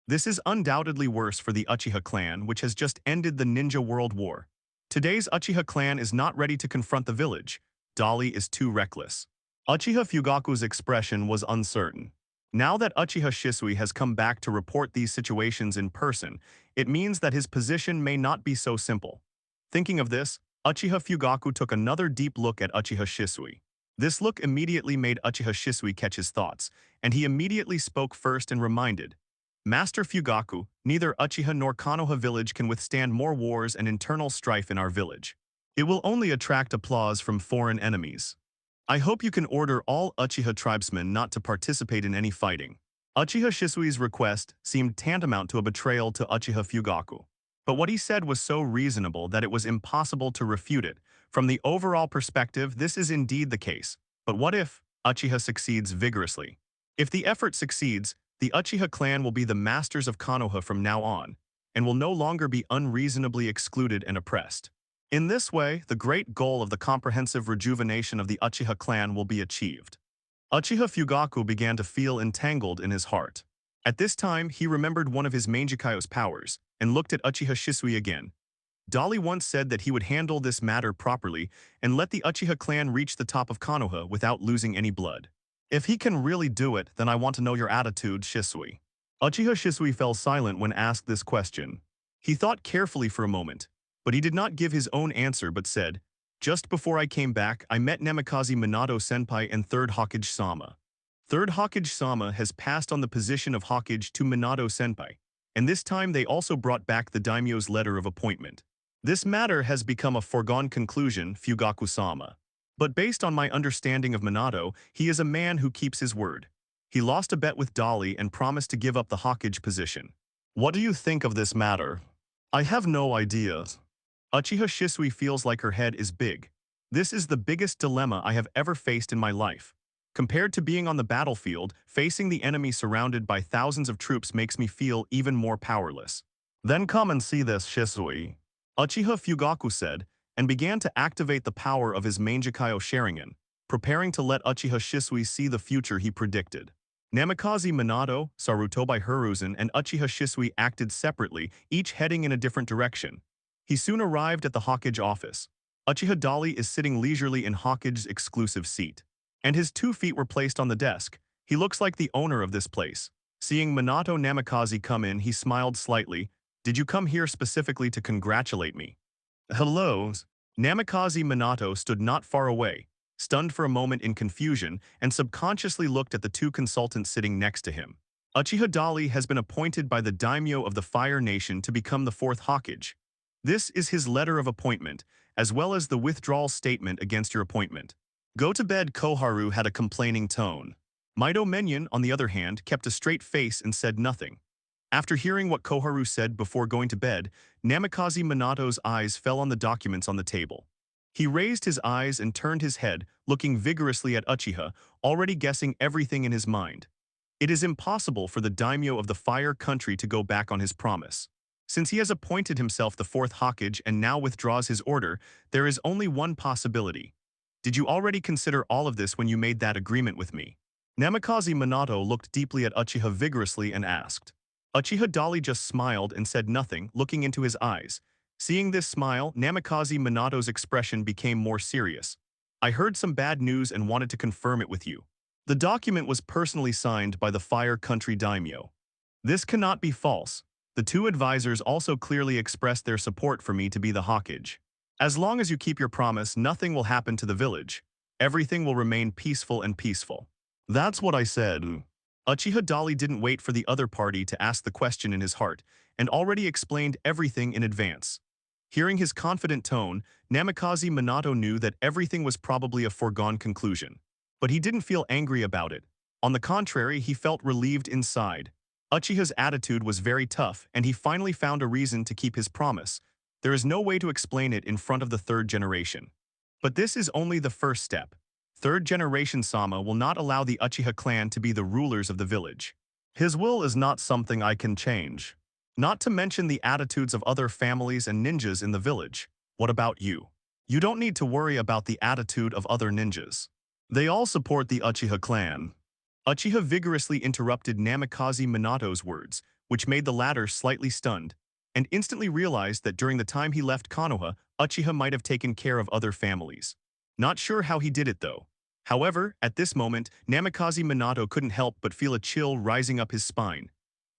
This is undoubtedly worse for the Uchiha clan, which has just ended the Ninja World War. Today's Uchiha clan is not ready to confront the village. Dolly is too reckless. Uchiha Fugaku's expression was uncertain. Now that Uchiha Shisui has come back to report these situations in person, it means that his position may not be so simple. Thinking of this, Uchiha Fugaku took another deep look at Uchiha Shisui. This look immediately made Uchiha Shisui catch his thoughts, and he immediately spoke first and reminded, "Master Fugaku, neither Uchiha nor Konoha village can withstand more wars and internal strife in our village. It will only attract applause from foreign enemies. I hope you can order all Uchiha tribesmen not to participate in any fighting." Uchiha Shisui's request seemed tantamount to a betrayal to Uchiha Fugaku. But what he said was so reasonable that it was impossible to refute it. From the overall perspective, this is indeed the case. But what if Uchiha succeeds vigorously? If the effort succeeds, the Uchiha clan will be the masters of Konoha from now on, and will no longer be unreasonably excluded and oppressed. In this way, the great goal of the comprehensive rejuvenation of the Uchiha clan will be achieved. Uchiha Fugaku began to feel entangled in his heart. At this time, he remembered one of his Mangekyō's powers, and looked at Uchiha Shisui again. Dolly once said that he would handle this matter properly and let the Uchiha clan reach the top of Konoha without losing any blood. If he can really do it, then I want to know your attitude, Shisui. Uchiha Shisui fell silent when asked this question. He thought carefully for a moment, but he did not give his own answer but said, "Just before I came back, I met Namikaze Minato-senpai and 3rd Hokage-sama. 3rd Hokage-sama has passed on the position of Hokage to Minato-senpai, and this time they also brought back the daimyo's letter of appointment. This matter has become a foregone conclusion, Fugaku-sama. But based on my understanding of Minato, he is a man who keeps his word. He lost a bet with Dolly and promised to give up the Hokage position. What do you think of this matter?" "I have no idea." Uchiha Shisui feels like her head is big. This is the biggest dilemma I have ever faced in my life. Compared to being on the battlefield, facing the enemy surrounded by thousands of troops makes me feel even more powerless. "Then come and see this, Shisui," Uchiha Fugaku said, and began to activate the power of his Mangekyō Sharingan, preparing to let Uchiha Shisui see the future he predicted. Namikaze Minato, Sarutobi Hiruzen, and Uchiha Shisui acted separately, each heading in a different direction. He soon arrived at the Hokage office. Uchiha Dolly is sitting leisurely in Hokage's exclusive seat, and his 2 feet were placed on the desk. He looks like the owner of this place. Seeing Minato Namikaze come in, he smiled slightly. "Did you come here specifically to congratulate me?" "Hello." Namikaze Minato stood not far away, stunned for a moment in confusion, and subconsciously looked at the 2 consultants sitting next to him. Uchiha Dolly has been appointed by the daimyo of the Fire Nation to become the 4th Hokage. This is his letter of appointment, as well as the withdrawal statement against your appointment. Go to bed. Koharu had a complaining tone. Mito Menyon, on the other hand, kept a straight face and said nothing. After hearing what Koharu said before going to bed, Namikaze Minato's eyes fell on the documents on the table. He raised his eyes and turned his head, looking vigorously at Uchiha, already guessing everything in his mind. It is impossible for the daimyo of the Fire Country to go back on his promise. Since he has appointed himself the 4th Hokage and now withdraws his order, there is only one possibility. Did you already consider all of this when you made that agreement with me? Namikaze Minato looked deeply at Uchiha vigorously and asked. Uchiha Dolly just smiled and said nothing, looking into his eyes. Seeing this smile, Namikaze Minato's expression became more serious. I heard some bad news and wanted to confirm it with you. The document was personally signed by the Fire Country daimyo. This cannot be false. The 2 advisors also clearly expressed their support for me to be the Hokage. As long as you keep your promise, nothing will happen to the village. Everything will remain peaceful and peaceful. That's what I said. Uchiha Dolly didn't wait for the other party to ask the question in his heart, and already explained everything in advance. Hearing his confident tone, Namikaze Minato knew that everything was probably a foregone conclusion. But he didn't feel angry about it. On the contrary, he felt relieved inside. Uchiha's attitude was very tough, and he finally found a reason to keep his promise. There is no way to explain it in front of the 3rd generation. But this is only the first step. 3rd generation Sama will not allow the Uchiha clan to be the rulers of the village. His will is not something I can change. Not to mention the attitudes of other families and ninjas in the village. What about you? You don't need to worry about the attitude of other ninjas. They all support the Uchiha clan. Uchiha vigorously interrupted Namikaze Minato's words, which made the latter slightly stunned, and instantly realized that during the time he left Konoha, Uchiha might have taken care of other families. Not sure how he did it though. However, at this moment, Namikaze Minato couldn't help but feel a chill rising up his spine.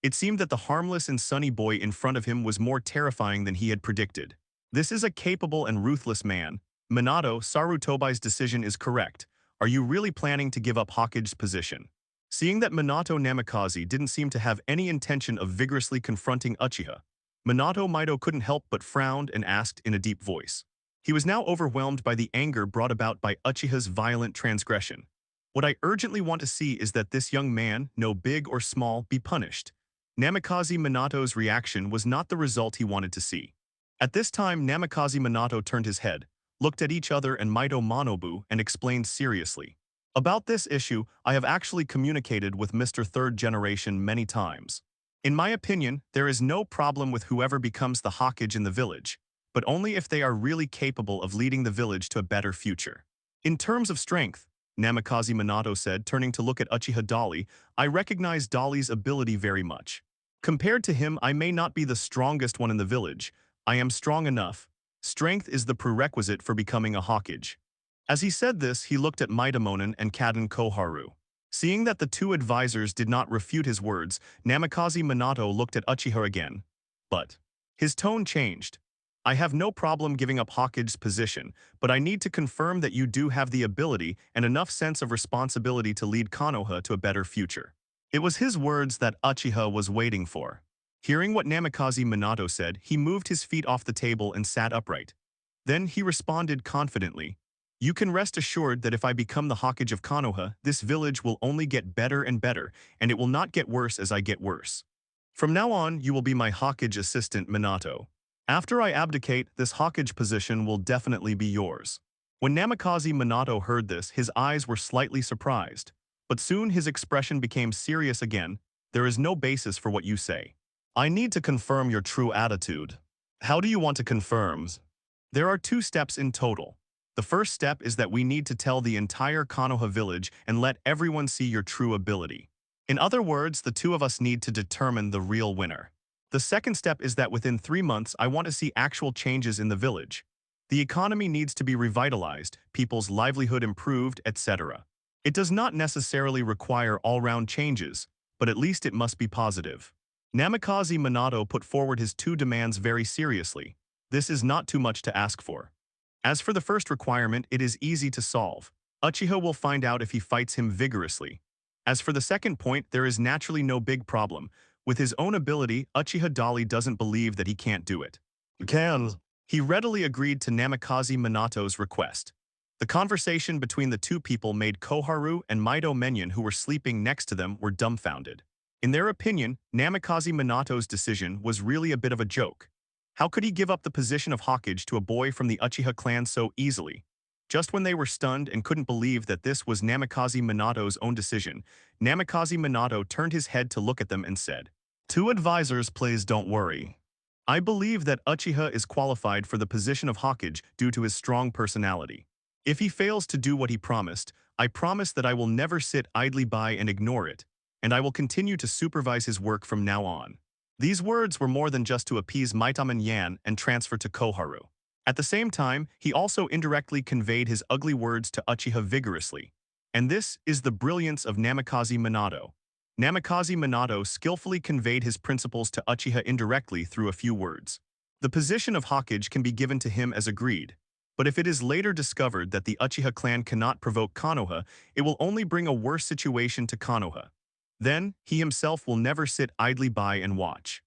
It seemed that the harmless and sunny boy in front of him was more terrifying than he had predicted. This is a capable and ruthless man. Minato, Sarutobi's decision is correct. Are you really planning to give up Hokage's position? Seeing that Minato Namikaze didn't seem to have any intention of vigorously confronting Uchiha, Minato Mito couldn't help but frowned and asked in a deep voice. He was now overwhelmed by the anger brought about by Uchiha's violent transgression. What I urgently want to see is that this young man, no big or small, be punished. Namikaze Minato's reaction was not the result he wanted to see. At this time, Namikaze Minato turned his head, looked at each other and Mito Manobu and explained seriously. About this issue, I have actually communicated with Mr. 3rd Generation many times. In my opinion, there is no problem with whoever becomes the Hokage in the village. but only if they are really capable of leading the village to a better future. In terms of strength, Namikaze Minato said, turning to look at Uchiha Dali, I recognize Dali's ability very much. Compared to him, I may not be the strongest one in the village. I am strong enough. Strength is the prerequisite for becoming a Hokage. As he said this, he looked at Mitamonen and Kaden Koharu. Seeing that the two advisors did not refute his words, Namikaze Minato looked at Uchiha again. But his tone changed. I have no problem giving up Hokage's position, but I need to confirm that you do have the ability and enough sense of responsibility to lead Konoha to a better future. It was his words that Uchiha was waiting for. Hearing what Namikaze Minato said, he moved his feet off the table and sat upright. Then he responded confidently. You can rest assured that if I become the Hokage of Konoha, this village will only get better and better, and it will not get worse as I get worse. From now on, you will be my Hokage assistant, Minato. After I abdicate, this Hokage position will definitely be yours. When Namikaze Minato heard this, his eyes were slightly surprised. But soon his expression became serious again. There is no basis for what you say. I need to confirm your true attitude. How do you want to confirm? There are 2 steps in total. The first step is that we need to tell the entire Konoha village and let everyone see your true ability. In other words, the 2 of us need to determine the real winner. The second step is that within 3 months, I want to see actual changes in the village. The economy needs to be revitalized, people's livelihood improved, etc. It does not necessarily require all-round changes, but at least it must be positive. Namikaze Minato put forward his 2 demands very seriously. This is not too much to ask for. As for the first requirement, it is easy to solve. Uchiha will find out if he fights him vigorously. As for the second point, there is naturally no big problem. With his own ability, Uchiha Dali doesn't believe that he can't do it. He readily agreed to Namikaze Minato's request. The conversation between the 2 people made Koharu and Mitamonen, who were sleeping next to them, were dumbfounded. In their opinion, Namikaze Minato's decision was really a bit of a joke. How could he give up the position of Hokage to a boy from the Uchiha clan so easily? Just when they were stunned and couldn't believe that this was Namikaze Minato's own decision, Namikaze Minato turned his head to look at them and said, 2 advisors, please don't worry. I believe that Uchiha is qualified for the position of Hokage due to his strong personality. If he fails to do what he promised, I promise that I will never sit idly by and ignore it, and I will continue to supervise his work from now on. These words were more than just to appease Mitamonen and transfer to Koharu. At the same time, he also indirectly conveyed his ugly words to Uchiha vigorously. And this is the brilliance of Namikaze Minato. Namikaze Minato skillfully conveyed his principles to Uchiha indirectly through a few words. The position of Hokage can be given to him as agreed, but if it is later discovered that the Uchiha clan cannot provoke Konoha, it will only bring a worse situation to Konoha. Then, he himself will never sit idly by and watch.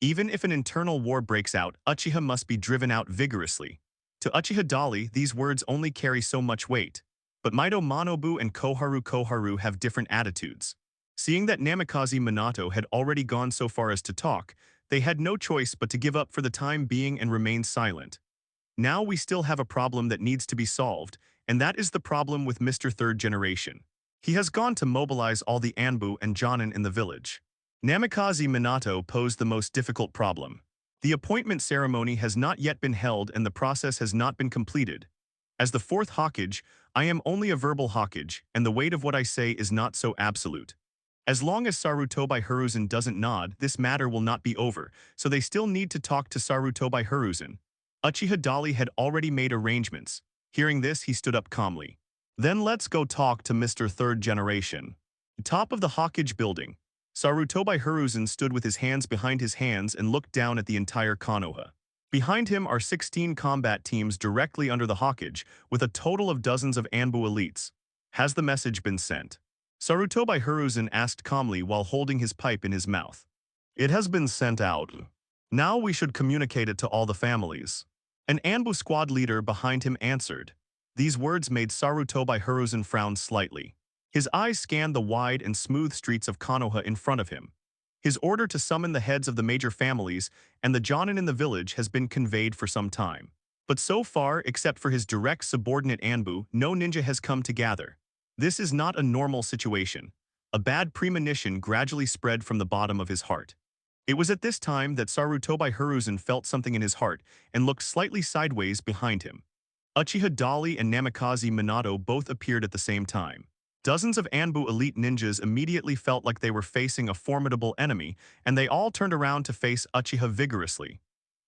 Even if an internal war breaks out, Uchiha must be driven out vigorously. To Uchiha Dali, these words only carry so much weight. But Mitamonen and Koharu have different attitudes. Seeing that Namikaze Minato had already gone so far as to talk, they had no choice but to give up for the time being and remain silent. Now we still have a problem that needs to be solved, and that is the problem with Mr. Third Generation. He has gone to mobilize all the Anbu and Jonin in the village. Namikaze Minato posed the most difficult problem. The appointment ceremony has not yet been held and the process has not been completed. As the 4th Hokage, I am only a verbal Hokage, and the weight of what I say is not so absolute. As long as Sarutobi Hiruzen doesn't nod, this matter will not be over, so they still need to talk to Sarutobi Hiruzen. Uchiha Dali had already made arrangements. Hearing this, he stood up calmly. Then let's go talk to Mr. Third Generation. Top of the Hokage building, Sarutobi Hiruzen stood with his hands behind his hands and looked down at the entire Konoha. Behind him are 16 combat teams directly under the Hokage, with a total of dozens of Anbu elites. Has the message been sent? Sarutobi Hiruzen asked calmly while holding his pipe in his mouth. It has been sent out. Now we should communicate it to all the families. An Anbu squad leader behind him answered. These words made Sarutobi Hiruzen frown slightly. His eyes scanned the wide and smooth streets of Konoha in front of him. His order to summon the heads of the major families and the Jonin in the village has been conveyed for some time. But so far, except for his direct subordinate Anbu, no ninja has come to gather. This is not a normal situation. A bad premonition gradually spread from the bottom of his heart. It was at this time that Sarutobi Hiruzen felt something in his heart and looked slightly sideways behind him. Uchiha Dali and Namikaze Minato both appeared at the same time. Dozens of Anbu elite ninjas immediately felt like they were facing a formidable enemy, and they all turned around to face Uchiha vigorously.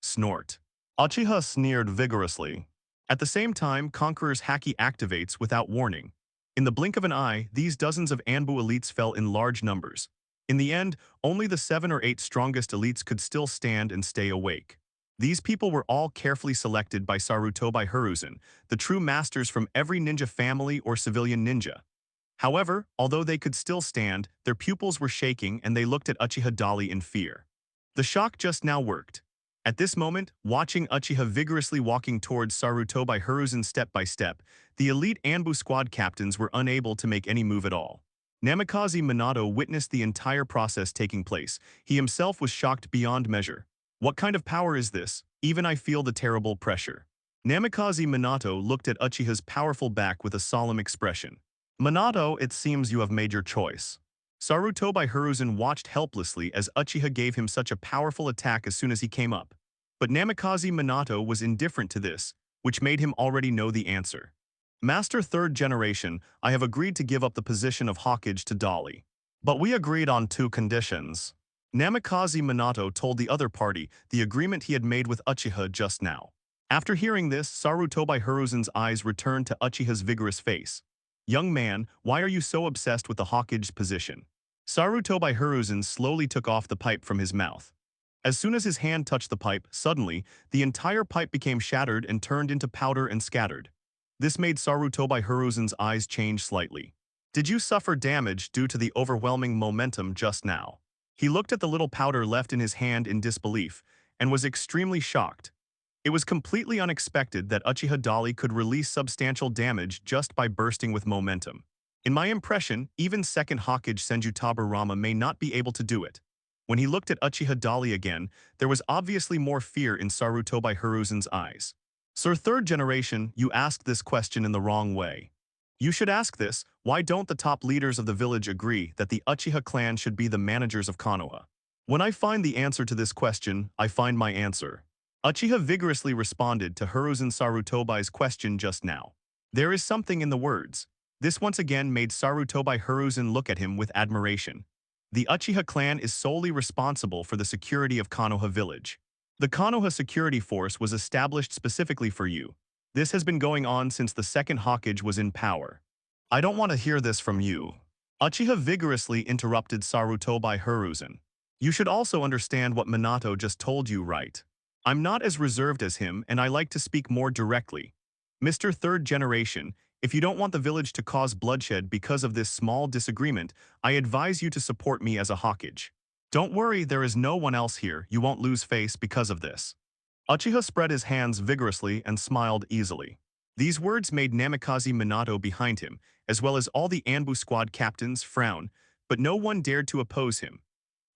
Snort. Uchiha sneered vigorously. At the same time, Conqueror's Haki activates without warning. In the blink of an eye, these dozens of Anbu elites fell in large numbers. In the end, only the 7 or 8 strongest elites could still stand and stay awake. These people were all carefully selected by Sarutobi Hiruzen, the true masters from every ninja family or civilian ninja. However, although they could still stand, their pupils were shaking and they looked at Uchiha Dali in fear. The shock just now worked. At this moment, watching Uchiha vigorously walking towards Sarutobi Hiruzen step by step, the elite Anbu squad captains were unable to make any move at all. Namikaze Minato witnessed the entire process taking place. He himself was shocked beyond measure. What kind of power is this? Even I feel the terrible pressure. Namikaze Minato looked at Uchiha's powerful back with a solemn expression. Minato, it seems you have made your choice. Sarutobi Hiruzen watched helplessly as Uchiha gave him such a powerful attack as soon as he came up. But Namikaze Minato was indifferent to this, which made him already know the answer. Master Third Generation, I have agreed to give up the position of Hokage to Dali. But we agreed on 2 conditions. Namikaze Minato told the other party the agreement he had made with Uchiha just now. After hearing this, Sarutobi Hiruzen's eyes returned to Uchiha's vigorous face. Young man, why are you so obsessed with the Hokage's position? Sarutobi Hiruzen slowly took off the pipe from his mouth. As soon as his hand touched the pipe, suddenly, the entire pipe became shattered and turned into powder and scattered. This made Sarutobi Hiruzen's eyes change slightly. Did you suffer damage due to the overwhelming momentum just now? He looked at the little powder left in his hand in disbelief, and was extremely shocked. It was completely unexpected that Uchiha Dali could release substantial damage just by bursting with momentum. In my impression, even second Hokage Senjutaba Rama may not be able to do it. When he looked at Uchiha Dali again, there was obviously more fear in Sarutobi Hiruzen's eyes. Sir Third Generation, you asked this question in the wrong way. You should ask this, why don't the top leaders of the village agree that the Uchiha clan should be the managers of Konoha? When I find the answer to this question, I find my answer. Uchiha vigorously responded to Hiruzen Sarutobi's question just now. There is something in the words. This once again made Sarutobi Hiruzen look at him with admiration. The Uchiha clan is solely responsible for the security of Konoha village. The Konoha security force was established specifically for you. This has been going on since the second Hokage was in power. I don't want to hear this from you. Uchiha vigorously interrupted Sarutobi Hiruzen. You should also understand what Minato just told you, right? I'm not as reserved as him and I like to speak more directly. Mr. Third Generation, if you don't want the village to cause bloodshed because of this small disagreement, I advise you to support me as a Hokage. Don't worry, there is no one else here, you won't lose face because of this. Uchiha spread his hands vigorously and smiled easily. These words made Namikaze Minato behind him, as well as all the Anbu squad captains, frown, but no one dared to oppose him.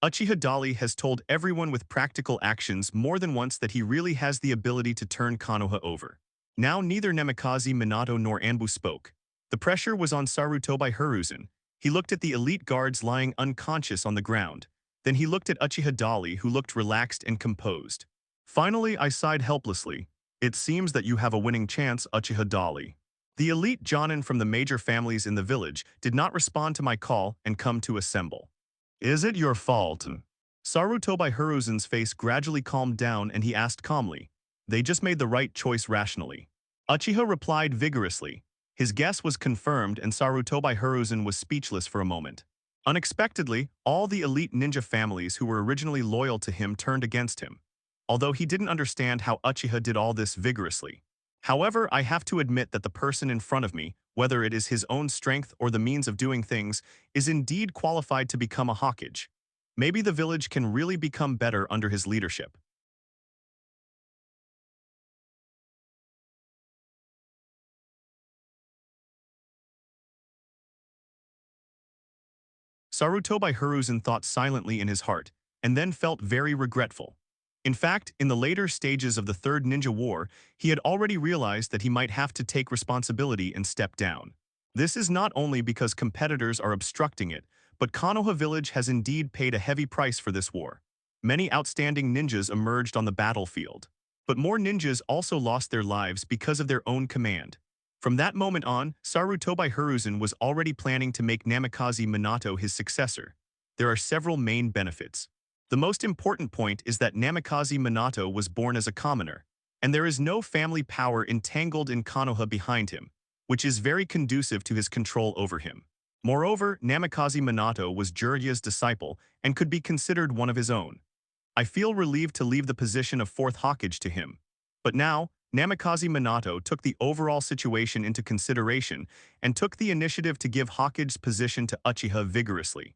Uchiha Dali has told everyone with practical actions more than once that he really has the ability to turn Konoha over. Now neither Namikaze Minato nor Anbu spoke. The pressure was on Sarutobi Hiruzen. He looked at the elite guards lying unconscious on the ground. Then he looked at Uchiha Dali, who looked relaxed and composed. Finally, I sighed helplessly. It seems that you have a winning chance, Uchiha Dali. The elite Jonin from the major families in the village did not respond to my call and come to assemble. Is it your fault? Sarutobi Hiruzen's face gradually calmed down and he asked calmly. They just made the right choice rationally. Uchiha replied vigorously. His guess was confirmed and Sarutobi Hiruzen was speechless for a moment. Unexpectedly, all the elite ninja families who were originally loyal to him turned against him. Although he didn't understand how Uchiha did all this vigorously. However, I have to admit that the person in front of me, whether it is his own strength or the means of doing things, is indeed qualified to become a Hokage. Maybe the village can really become better under his leadership. Sarutobi Hiruzen thought silently in his heart, and then felt very regretful. In fact, in the later stages of the Third Ninja War, he had already realized that he might have to take responsibility and step down. This is not only because competitors are obstructing it, but Konoha village has indeed paid a heavy price for this war. Many outstanding ninjas emerged on the battlefield. But more ninjas also lost their lives because of their own command. From that moment on, Sarutobi Hiruzen was already planning to make Namikaze Minato his successor. There are several main benefits. The most important point is that Namikaze Minato was born as a commoner, and there is no family power entangled in Konoha behind him, which is very conducive to his control over him. Moreover, Namikaze Minato was Jiraiya's disciple and could be considered one of his own. I feel relieved to leave the position of fourth Hokage to him. But now, Namikaze Minato took the overall situation into consideration and took the initiative to give Hokage's position to Uchiha vigorously.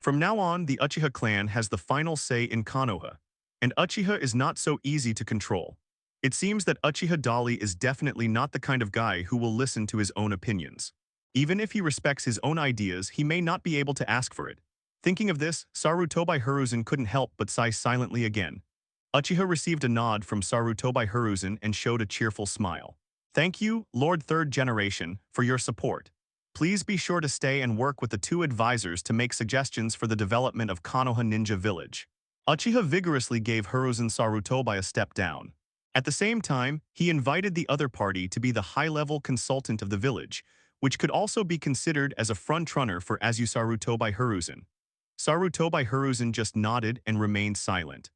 From now on, the Uchiha clan has the final say in Konoha, and Uchiha is not so easy to control. It seems that Uchiha Dali is definitely not the kind of guy who will listen to his own opinions. Even if he respects his own ideas, he may not be able to ask for it. Thinking of this, Sarutobi Hiruzen couldn't help but sigh silently again. Uchiha received a nod from Sarutobi Hiruzen and showed a cheerful smile. Thank you, Lord Third Generation, for your support. Please be sure to stay and work with the two advisors to make suggestions for the development of Konoha Ninja Village. Uchiha vigorously gave Hiruzen Sarutobi a step down. At the same time, he invited the other party to be the high-level consultant of the village, which could also be considered as a front-runner for Azu Sarutobi Hiruzen. Sarutobi Hiruzen just nodded and remained silent.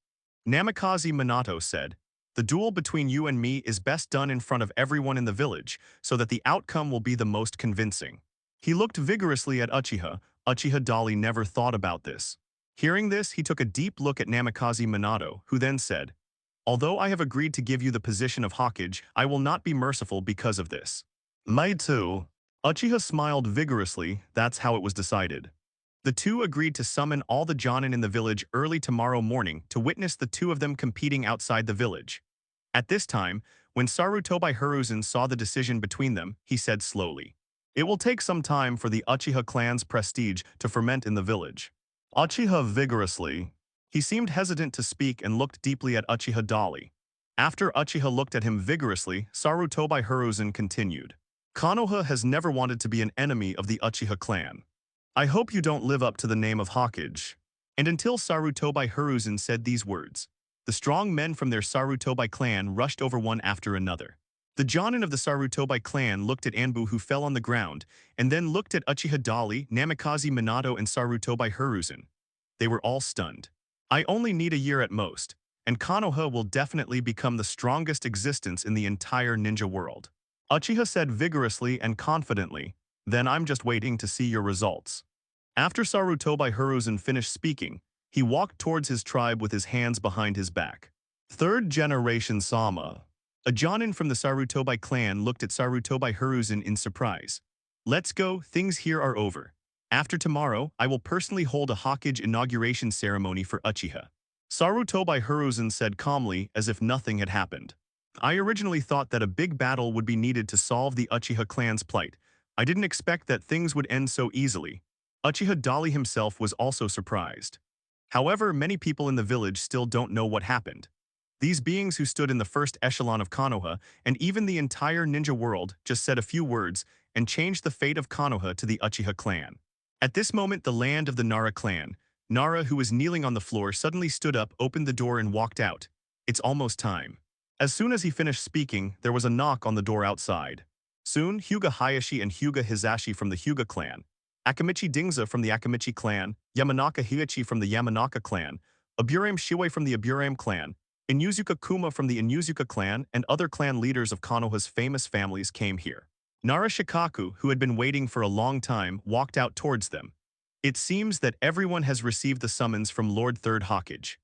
Namikaze Minato said, "The duel between you and me is best done in front of everyone in the village, so that the outcome will be the most convincing." He looked vigorously at Uchiha. Uchiha Dali never thought about this. Hearing this, he took a deep look at Namikaze Minato, who then said, "Although I have agreed to give you the position of Hokage, I will not be merciful because of this." "Me too." Uchiha smiled vigorously. That's how it was decided. The two agreed to summon all the Jonin in the village early tomorrow morning to witness the two of them competing outside the village. At this time, when Sarutobi Hiruzen saw the decision between them, he said slowly, "It will take some time for the Uchiha clan's prestige to ferment in the village." Uchiha vigorously. He seemed hesitant to speak and looked deeply at Uchiha Dali. After Uchiha looked at him vigorously, Sarutobi Hiruzen continued, "Konoha has never wanted to be an enemy of the Uchiha clan. I hope you don't live up to the name of Hokage." And until Sarutobi Hiruzen said these words, the strong men from their Sarutobi clan rushed over one after another. The Jonin of the Sarutobi clan looked at Anbu, who fell on the ground, and then looked at Uchiha Dali, Namikaze Minato, and Sarutobi Hiruzen. They were all stunned. I only need a year at most, and Konoha will definitely become the strongest existence in the entire ninja world. Uchiha said vigorously and confidently, "Then I'm just waiting to see your results." After Sarutobi Hiruzen finished speaking, he walked towards his tribe with his hands behind his back. Third Generation Sama. A Jonin from the Sarutobi clan looked at Sarutobi Hiruzen in surprise. "Let's go, things here are over. After tomorrow, I will personally hold a Hokage inauguration ceremony for Uchiha." Sarutobi Hiruzen said calmly, as if nothing had happened. "I originally thought that a big battle would be needed to solve the Uchiha clan's plight. I didn't expect that things would end so easily." Uchiha Dali himself was also surprised. However, many people in the village still don't know what happened. These beings who stood in the first echelon of Konoha, and even the entire ninja world, just said a few words and changed the fate of Konoha to the Uchiha clan. At this moment, the land of the Nara clan, Nara, who was kneeling on the floor, suddenly stood up, opened the door, and walked out. It's almost time. As soon as he finished speaking, there was a knock on the door outside. Soon, Hyuga Hayashi and Hyuga Hizashi from the Hyuga clan, Akamichi Dingza from the Akamichi clan, Yamanaka Hiichi from the Yamanaka clan, Aburame Shiwei from the Aburame clan, Inuzuka Kuma from the Inuzuka clan, and other clan leaders of Konoha's famous families came here. Nara Shikaku, who had been waiting for a long time, walked out towards them. It seems that everyone has received the summons from Lord Third Hokage.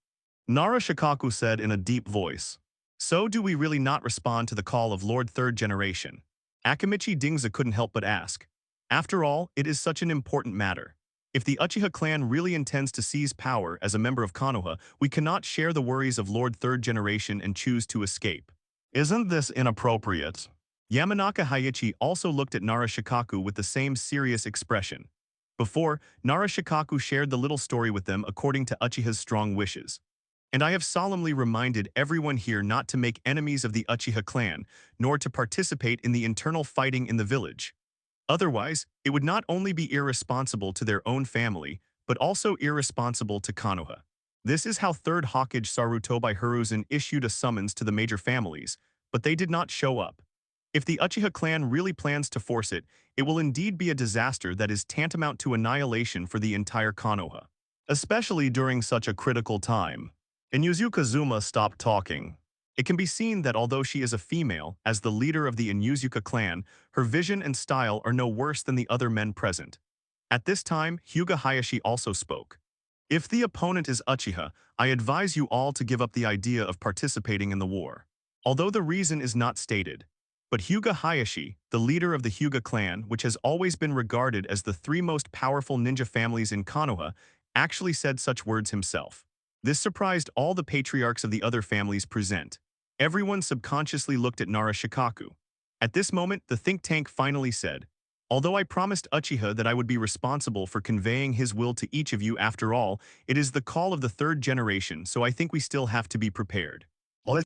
Nara Shikaku said in a deep voice. So do we really not respond to the call of Lord Third Generation? Akamichi Dingza couldn't help but ask. After all, it is such an important matter. If the Uchiha clan really intends to seize power as a member of Konoha, we cannot share the worries of Lord Third Generation and choose to escape. Isn't this inappropriate? Yamanaka Hayachi also looked at Nara Shikaku with the same serious expression. Before, Nara Shikaku shared the little story with them according to Uchiha's strong wishes. And I have solemnly reminded everyone here not to make enemies of the Uchiha clan, nor to participate in the internal fighting in the village. Otherwise, it would not only be irresponsible to their own family, but also irresponsible to Konoha. This is how third Hokage Sarutobi Hiruzen issued a summons to the major families, but they did not show up. If the Uchiha clan really plans to force it, it will indeed be a disaster that is tantamount to annihilation for the entire Konoha, especially during such a critical time. Inuzu Kazuma stopped talking. It can be seen that although she is a female, as the leader of the Inuzuka clan, her vision and style are no worse than the other men present. At this time, Hyuga Hayashi also spoke. If the opponent is Uchiha, I advise you all to give up the idea of participating in the war. Although the reason is not stated. But Hyuga Hayashi, the leader of the Hyuga clan, which has always been regarded as the three most powerful ninja families in Konoha, actually said such words himself. This surprised all the patriarchs of the other families present. Everyone subconsciously looked at Nara Shikaku. At this moment, the think tank finally said, although I promised Uchiha that I would be responsible for conveying his will to each of you, after all, it is the call of the third generation, so I think we still have to be prepared.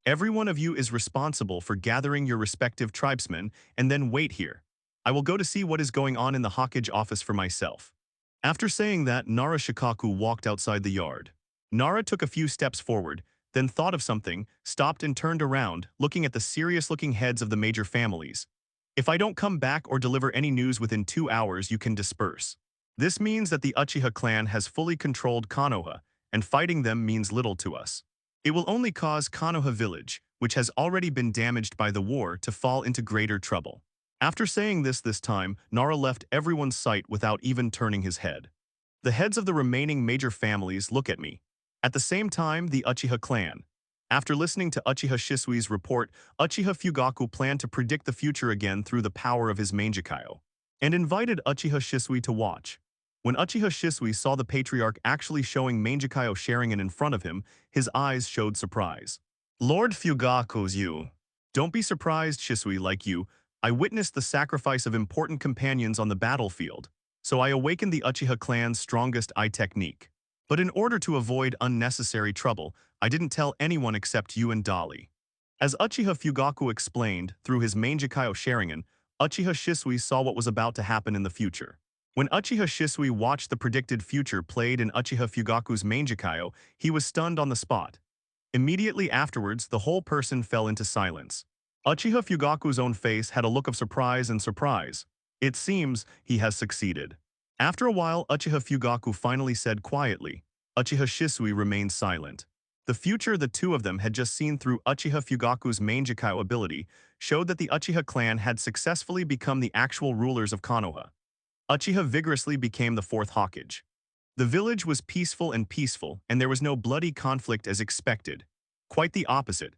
Every one of you is responsible for gathering your respective tribesmen, and then wait here. I will go to see what is going on in the Hokage office for myself. After saying that, Nara Shikaku walked outside the yard. Nara took a few steps forward, then thought of something, stopped and turned around, looking at the serious-looking heads of the major families. If I don't come back or deliver any news within 2 hours, you can disperse. This means that the Uchiha clan has fully controlled Konoha, and fighting them means little to us. It will only cause Konoha village, which has already been damaged by the war, to fall into greater trouble. After saying this time, Nara left everyone's sight without even turning his head. The heads of the remaining major families look at me. At the same time, the Uchiha clan. After listening to Uchiha Shisui's report, Uchiha Fugaku planned to predict the future again through the power of his Mangekyō, and invited Uchiha Shisui to watch. When Uchiha Shisui saw the patriarch actually showing Mangekyō Sharingan in front of him, his eyes showed surprise. Lord Fugaku's you. Don't be surprised, Shisui, like you. I witnessed the sacrifice of important companions on the battlefield, so I awakened the Uchiha clan's strongest eye technique. But in order to avoid unnecessary trouble, I didn't tell anyone except you and Dali. As Uchiha Fugaku explained, through his Mangekyō Sharingan, Uchiha Shisui saw what was about to happen in the future. When Uchiha Shisui watched the predicted future played in Uchiha Fugaku's Mangekyō, he was stunned on the spot. Immediately afterwards, the whole person fell into silence. Uchiha Fugaku's own face had a look of surprise and surprise. It seems he has succeeded. After a while, Uchiha Fugaku finally said quietly. Uchiha Shisui remained silent. The future the two of them had just seen through Uchiha Fugaku's Mangekyō ability showed that the Uchiha clan had successfully become the actual rulers of Konoha. Uchiha vigorously became the fourth Hokage. The village was peaceful, and there was no bloody conflict as expected. Quite the opposite.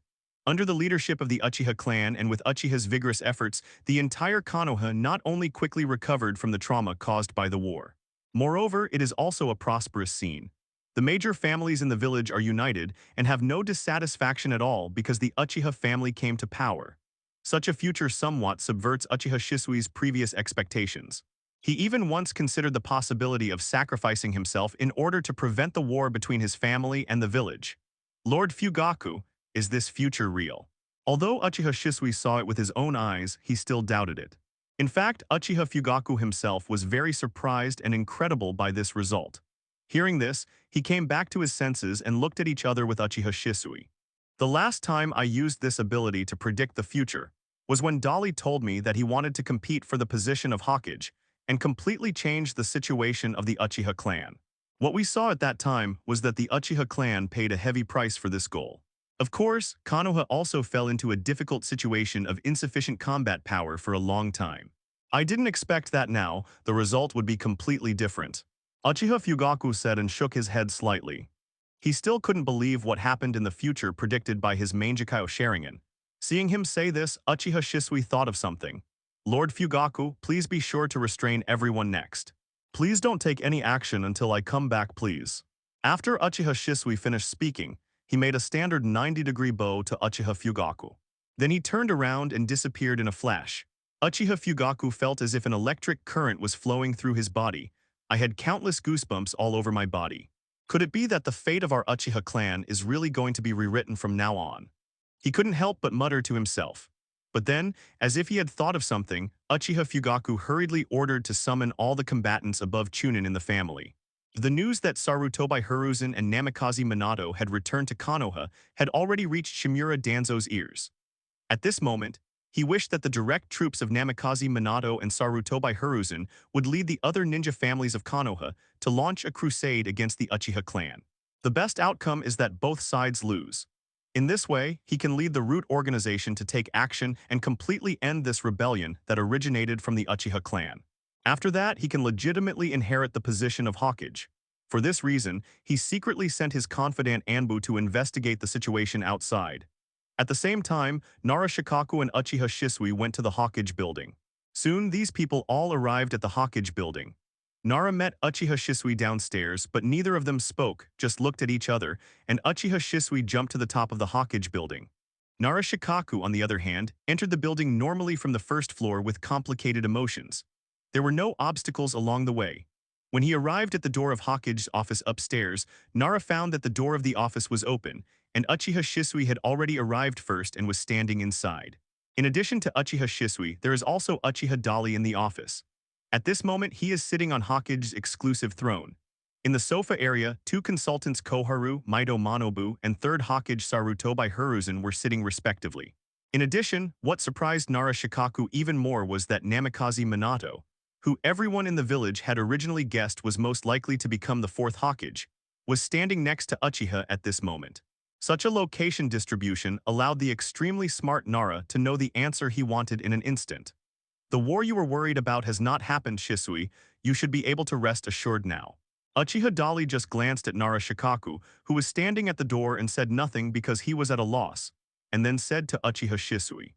Under the leadership of the Uchiha clan and with Uchiha's vigorous efforts, the entire Konoha not only quickly recovered from the trauma caused by the war. Moreover, it is also a prosperous scene. The major families in the village are united and have no dissatisfaction at all because the Uchiha family came to power. Such a future somewhat subverts Uchiha Shisui's previous expectations. He even once considered the possibility of sacrificing himself in order to prevent the war between his family and the village. Lord Fugaku, is this future real? Although Uchiha Shisui saw it with his own eyes, he still doubted it. In fact, Uchiha Fugaku himself was very surprised and incredible by this result. Hearing this, he came back to his senses and looked at each other with Uchiha Shisui. The last time I used this ability to predict the future was when Dali told me that he wanted to compete for the position of Hokage, and completely changed the situation of the Uchiha clan. What we saw at that time was that the Uchiha clan paid a heavy price for this goal. Of course, Konoha also fell into a difficult situation of insufficient combat power for a long time. I didn't expect that now, the result would be completely different. Uchiha Fugaku said and shook his head slightly. He still couldn't believe what happened in the future predicted by his Mangekyō Sharingan. Seeing him say this, Uchiha Shisui thought of something. Lord Fugaku, please be sure to restrain everyone next. Please don't take any action until I come back, please. After Uchiha Shisui finished speaking, he made a standard 90-degree bow to Uchiha Fugaku. Then he turned around and disappeared in a flash. Uchiha Fugaku felt as if an electric current was flowing through his body. I had countless goosebumps all over my body. Could it be that the fate of our Uchiha clan is really going to be rewritten from now on? He couldn't help but mutter to himself. But then, as if he had thought of something, Uchiha Fugaku hurriedly ordered to summon all the combatants above Chunin in the family. The news that Sarutobi Hiruzen and Namikaze Minato had returned to Konoha had already reached Shimura Danzo's ears. At this moment, he wished that the direct troops of Namikaze Minato and Sarutobi Hiruzen would lead the other ninja families of Konoha to launch a crusade against the Uchiha clan. The best outcome is that both sides lose. In this way, he can lead the root organization to take action and completely end this rebellion that originated from the Uchiha clan. After that, he can legitimately inherit the position of Hokage. For this reason, he secretly sent his confidant Anbu to investigate the situation outside. At the same time, Nara Shikaku and Uchiha Shisui went to the Hokage building. Soon, these people all arrived at the Hokage building. Nara met Uchiha Shisui downstairs, but neither of them spoke, just looked at each other, and Uchiha Shisui jumped to the top of the Hokage building. Nara Shikaku, on the other hand, entered the building normally from the first floor with complicated emotions. There were no obstacles along the way. When he arrived at the door of Hokage's office upstairs, Nara found that the door of the office was open, and Uchiha Shisui had already arrived first and was standing inside. In addition to Uchiha Shisui, there is also Uchiha Dali in the office. At this moment, he is sitting on Hokage's exclusive throne. In the sofa area, two consultants Koharu, Mito Manobu, and third Hokage Sarutobi Hiruzen were sitting respectively. In addition, what surprised Nara Shikaku even more was that Namikaze Minato, who everyone in the village had originally guessed was most likely to become the fourth Hokage, was standing next to Uchiha at this moment. Such a location distribution allowed the extremely smart Nara to know the answer he wanted in an instant. The war you were worried about has not happened, Shisui. You should be able to rest assured now. Uchiha Dali just glanced at Nara Shikaku, who was standing at the door and said nothing because he was at a loss, and then said to Uchiha Shisui.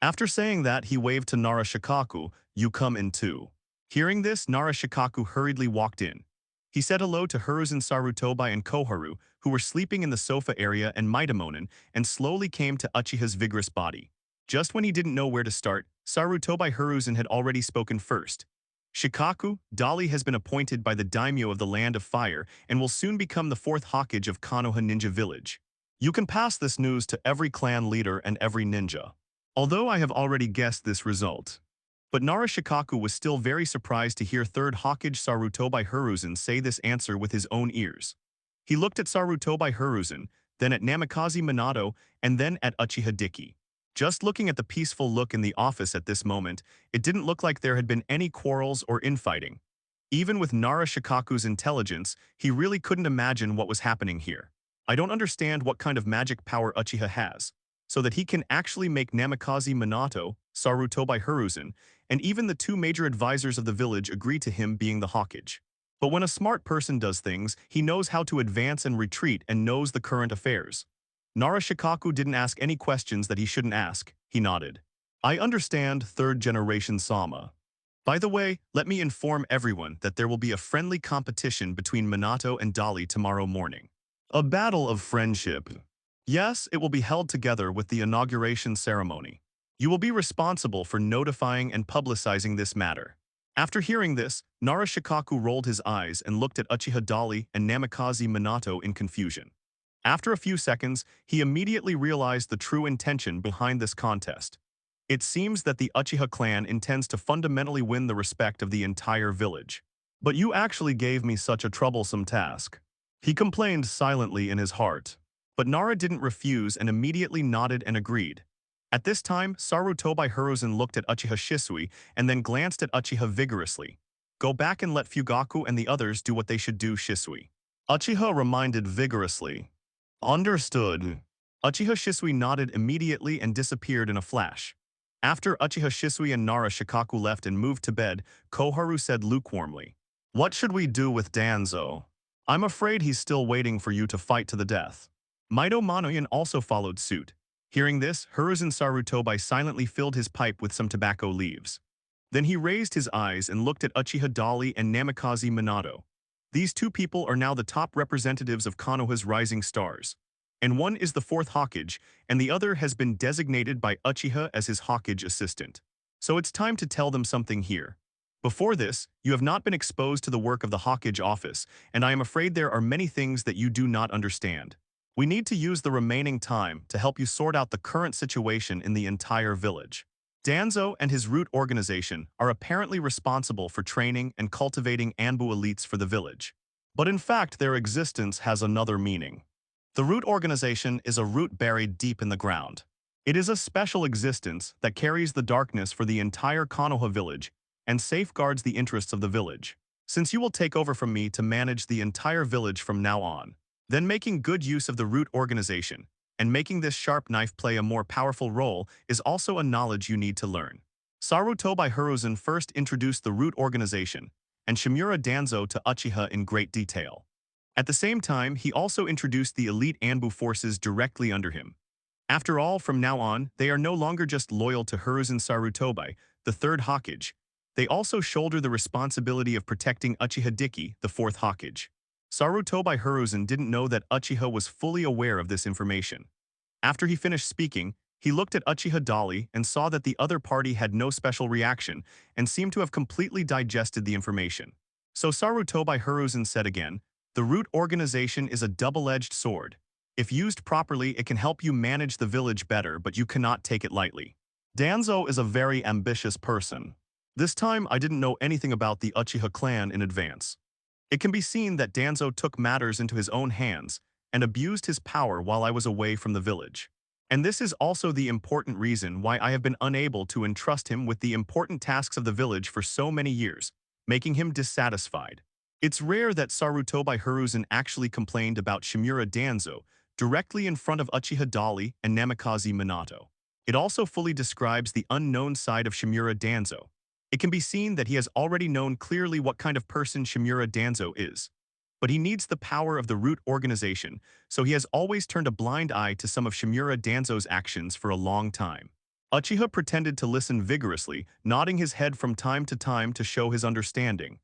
After saying that, he waved to Nara Shikaku, "You come in too." Hearing this, Nara Shikaku hurriedly walked in. He said hello to Hiruzen Sarutobi and Koharu, who were sleeping in the sofa area, and Mitamonen, and slowly came to Uchiha's vigorous body. Just when he didn't know where to start, Sarutobi Hiruzen had already spoken first. Shikaku, Dali has been appointed by the daimyo of the Land of Fire and will soon become the fourth Hokage of Konoha Ninja Village. You can pass this news to every clan leader and every ninja. Although I have already guessed this result. But Nara Shikaku was still very surprised to hear third Hokage Sarutobi Hiruzen say this answer with his own ears. He looked at Sarutobi Hiruzen, then at Namikaze Minato, and then at Uchiha Diki. Just looking at the peaceful look in the office at this moment, it didn't look like there had been any quarrels or infighting. Even with Nara Shikaku's intelligence, he really couldn't imagine what was happening here. I don't understand what kind of magic power Uchiha has, so that he can actually make Namikaze Minato, Sarutobi Hiruzen, and even the two major advisors of the village agree to him being the Hokage. But when a smart person does things, he knows how to advance and retreat and knows the current affairs. Nara Shikaku didn't ask any questions that he shouldn't ask. He nodded. I understand, third-generation Sama. By the way, let me inform everyone that there will be a friendly competition between Minato and Dali tomorrow morning. A battle of friendship. Yes, it will be held together with the inauguration ceremony. You will be responsible for notifying and publicizing this matter. After hearing this, Nara Shikaku rolled his eyes and looked at Uchiha Dali and Namikaze Minato in confusion. After a few seconds, he immediately realized the true intention behind this contest. It seems that the Uchiha clan intends to fundamentally win the respect of the entire village. But you actually gave me such a troublesome task. He complained silently in his heart. But Nara didn't refuse and immediately nodded and agreed. At this time, Sarutobi Hiruzen looked at Uchiha Shisui and then glanced at Uchiha vigorously. Go back and let Fugaku and the others do what they should do, Shisui. Uchiha reminded vigorously. Understood. Uchiha Shisui nodded immediately and disappeared in a flash. After Uchiha Shisui and Nara Shikaku left and moved to bed, Koharu said lukewarmly, What should we do with Danzo? I'm afraid he's still waiting for you to fight to the death. Mito Manoyan also followed suit. Hearing this, Hiruzen Sarutobi silently filled his pipe with some tobacco leaves. Then he raised his eyes and looked at Uchiha Dali and Namikaze Minato. These two people are now the top representatives of Konoha's rising stars. And one is the fourth Hokage, and the other has been designated by Uchiha as his Hokage assistant. So it's time to tell them something here. Before this, you have not been exposed to the work of the Hokage office, and I am afraid there are many things that you do not understand. We need to use the remaining time to help you sort out the current situation in the entire village. Danzo and his root organization are apparently responsible for training and cultivating Anbu elites for the village. But in fact, their existence has another meaning. The root organization is a root buried deep in the ground. It is a special existence that carries the darkness for the entire Konoha village and safeguards the interests of the village. Since you will take over from me to manage the entire village from now on, then making good use of the root organization and making this sharp knife play a more powerful role is also a knowledge you need to learn. Sarutobi Hiruzen first introduced the root organization and Shimura Danzo to Uchiha in great detail. At the same time, he also introduced the elite Anbu forces directly under him. After all, from now on, they are no longer just loyal to Hiruzen Sarutobi, the third Hokage. They also shoulder the responsibility of protecting Uchiha Diki, the fourth Hokage. Sarutobi Hiruzen didn't know that Uchiha was fully aware of this information. After he finished speaking, he looked at Uchiha Dali and saw that the other party had no special reaction and seemed to have completely digested the information. So Sarutobi Hiruzen said again, "The root organization is a double-edged sword. If used properly, it can help you manage the village better, but you cannot take it lightly." Danzo is a very ambitious person. This time, I didn't know anything about the Uchiha clan in advance. It can be seen that Danzo took matters into his own hands and abused his power while I was away from the village. And this is also the important reason why I have been unable to entrust him with the important tasks of the village for so many years, making him dissatisfied. It's rare that Sarutobi Hiruzen actually complained about Shimura Danzo directly in front of Uchiha Dali and Namikaze Minato. It also fully describes the unknown side of Shimura Danzo. It can be seen that he has already known clearly what kind of person Shimura Danzo is. But he needs the power of the root organization, so he has always turned a blind eye to some of Shimura Danzo's actions for a long time. Uchiha pretended to listen vigorously, nodding his head from time to show his understanding.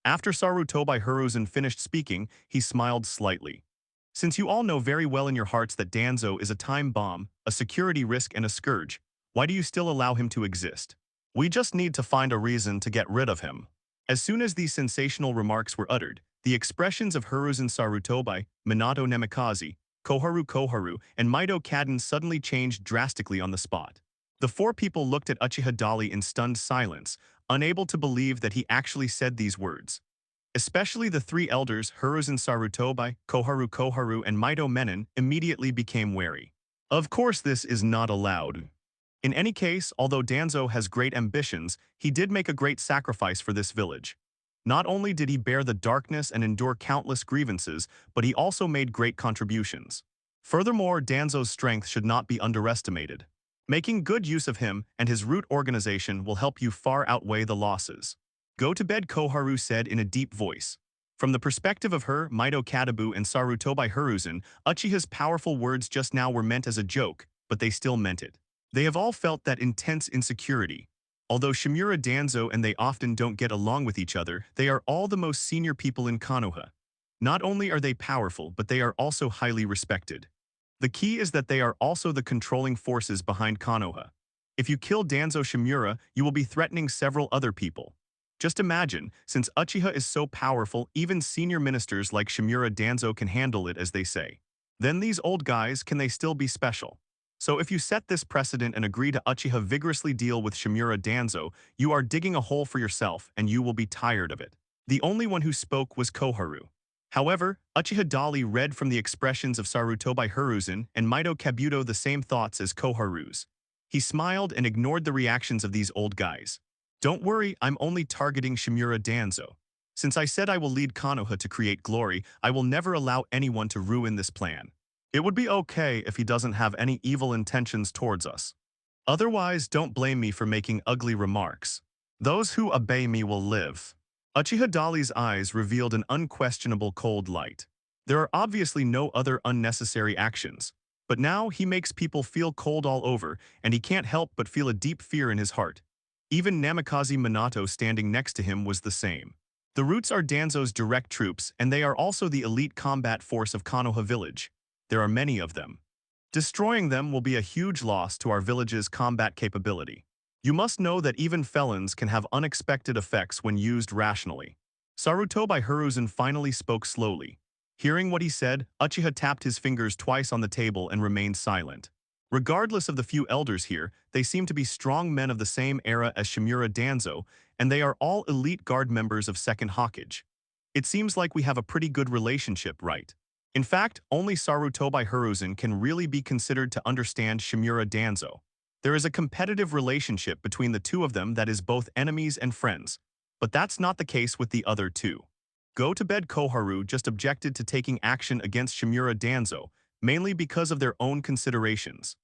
After Sarutobi Hiruzen finished speaking, he smiled slightly. "Since you all know very well in your hearts that Danzo is a time bomb, a security risk and a scourge, why do you still allow him to exist? We just need to find a reason to get rid of him." As soon as these sensational remarks were uttered, the expressions of Hiruzen Sarutobi, Minato Namikaze, Koharu, and Mito Kadin suddenly changed drastically on the spot. The four people looked at Uchiha Dali in stunned silence, unable to believe that he actually said these words. Especially the three elders, Hiruzen Sarutobi, Koharu, and Mito Menon, immediately became wary. Of course this is not allowed. In any case, although Danzo has great ambitions, he did make a great sacrifice for this village. Not only did he bear the darkness and endure countless grievances, but he also made great contributions. Furthermore, Danzo's strength should not be underestimated. Making good use of him and his root organization will help you far outweigh the losses. "Go to bed," Koharu said in a deep voice. From the perspective of her, Mito Katabu, and Sarutobi Hiruzen, Uchiha's powerful words just now were meant as a joke, but they still meant it. They have all felt that intense insecurity. Although Shimura Danzo and they often don't get along with each other, they are all the most senior people in Konoha. Not only are they powerful, but they are also highly respected. The key is that they are also the controlling forces behind Konoha. If you kill Danzo Shimura, you will be threatening several other people. Just imagine, since Uchiha is so powerful, even senior ministers like Shimura Danzo can handle it, as they say. Then these old guys, can they still be special? So if you set this precedent and agree to Uchiha vigorously deal with Shimura Danzo, you are digging a hole for yourself and you will be tired of it. The only one who spoke was Koharu. However, Uchiha Dali read from the expressions of Sarutobi Hiruzen and Mito Kabuto the same thoughts as Koharu's. He smiled and ignored the reactions of these old guys. "Don't worry, I'm only targeting Shimura Danzo. Since I said I will lead Konoha to create glory, I will never allow anyone to ruin this plan. It would be okay if he doesn't have any evil intentions towards us. Otherwise, don't blame me for making ugly remarks. Those who obey me will live." Uchiha Dali's eyes revealed an unquestionable cold light. There are obviously no other unnecessary actions. But now he makes people feel cold all over, and he can't help but feel a deep fear in his heart. Even Namikaze Minato standing next to him was the same. The Roots are Danzo's direct troops, and they are also the elite combat force of Konoha village. There are many of them. Destroying them will be a huge loss to our village's combat capability. You must know that even felons can have unexpected effects when used rationally. Sarutobi Hiruzen finally spoke slowly. Hearing what he said, Uchiha tapped his fingers twice on the table and remained silent. Regardless of the few elders here, they seem to be strong men of the same era as Shimura Danzo, and they are all elite guard members of 2nd Hokage. It seems like we have a pretty good relationship, right? In fact, only Sarutobi Hiruzen can really be considered to understand Shimura Danzo. There is a competitive relationship between the two of them that is both enemies and friends, but that's not the case with the other two. Go to bed Koharu just objected to taking action against Shimura Danzo, mainly because of their own considerations.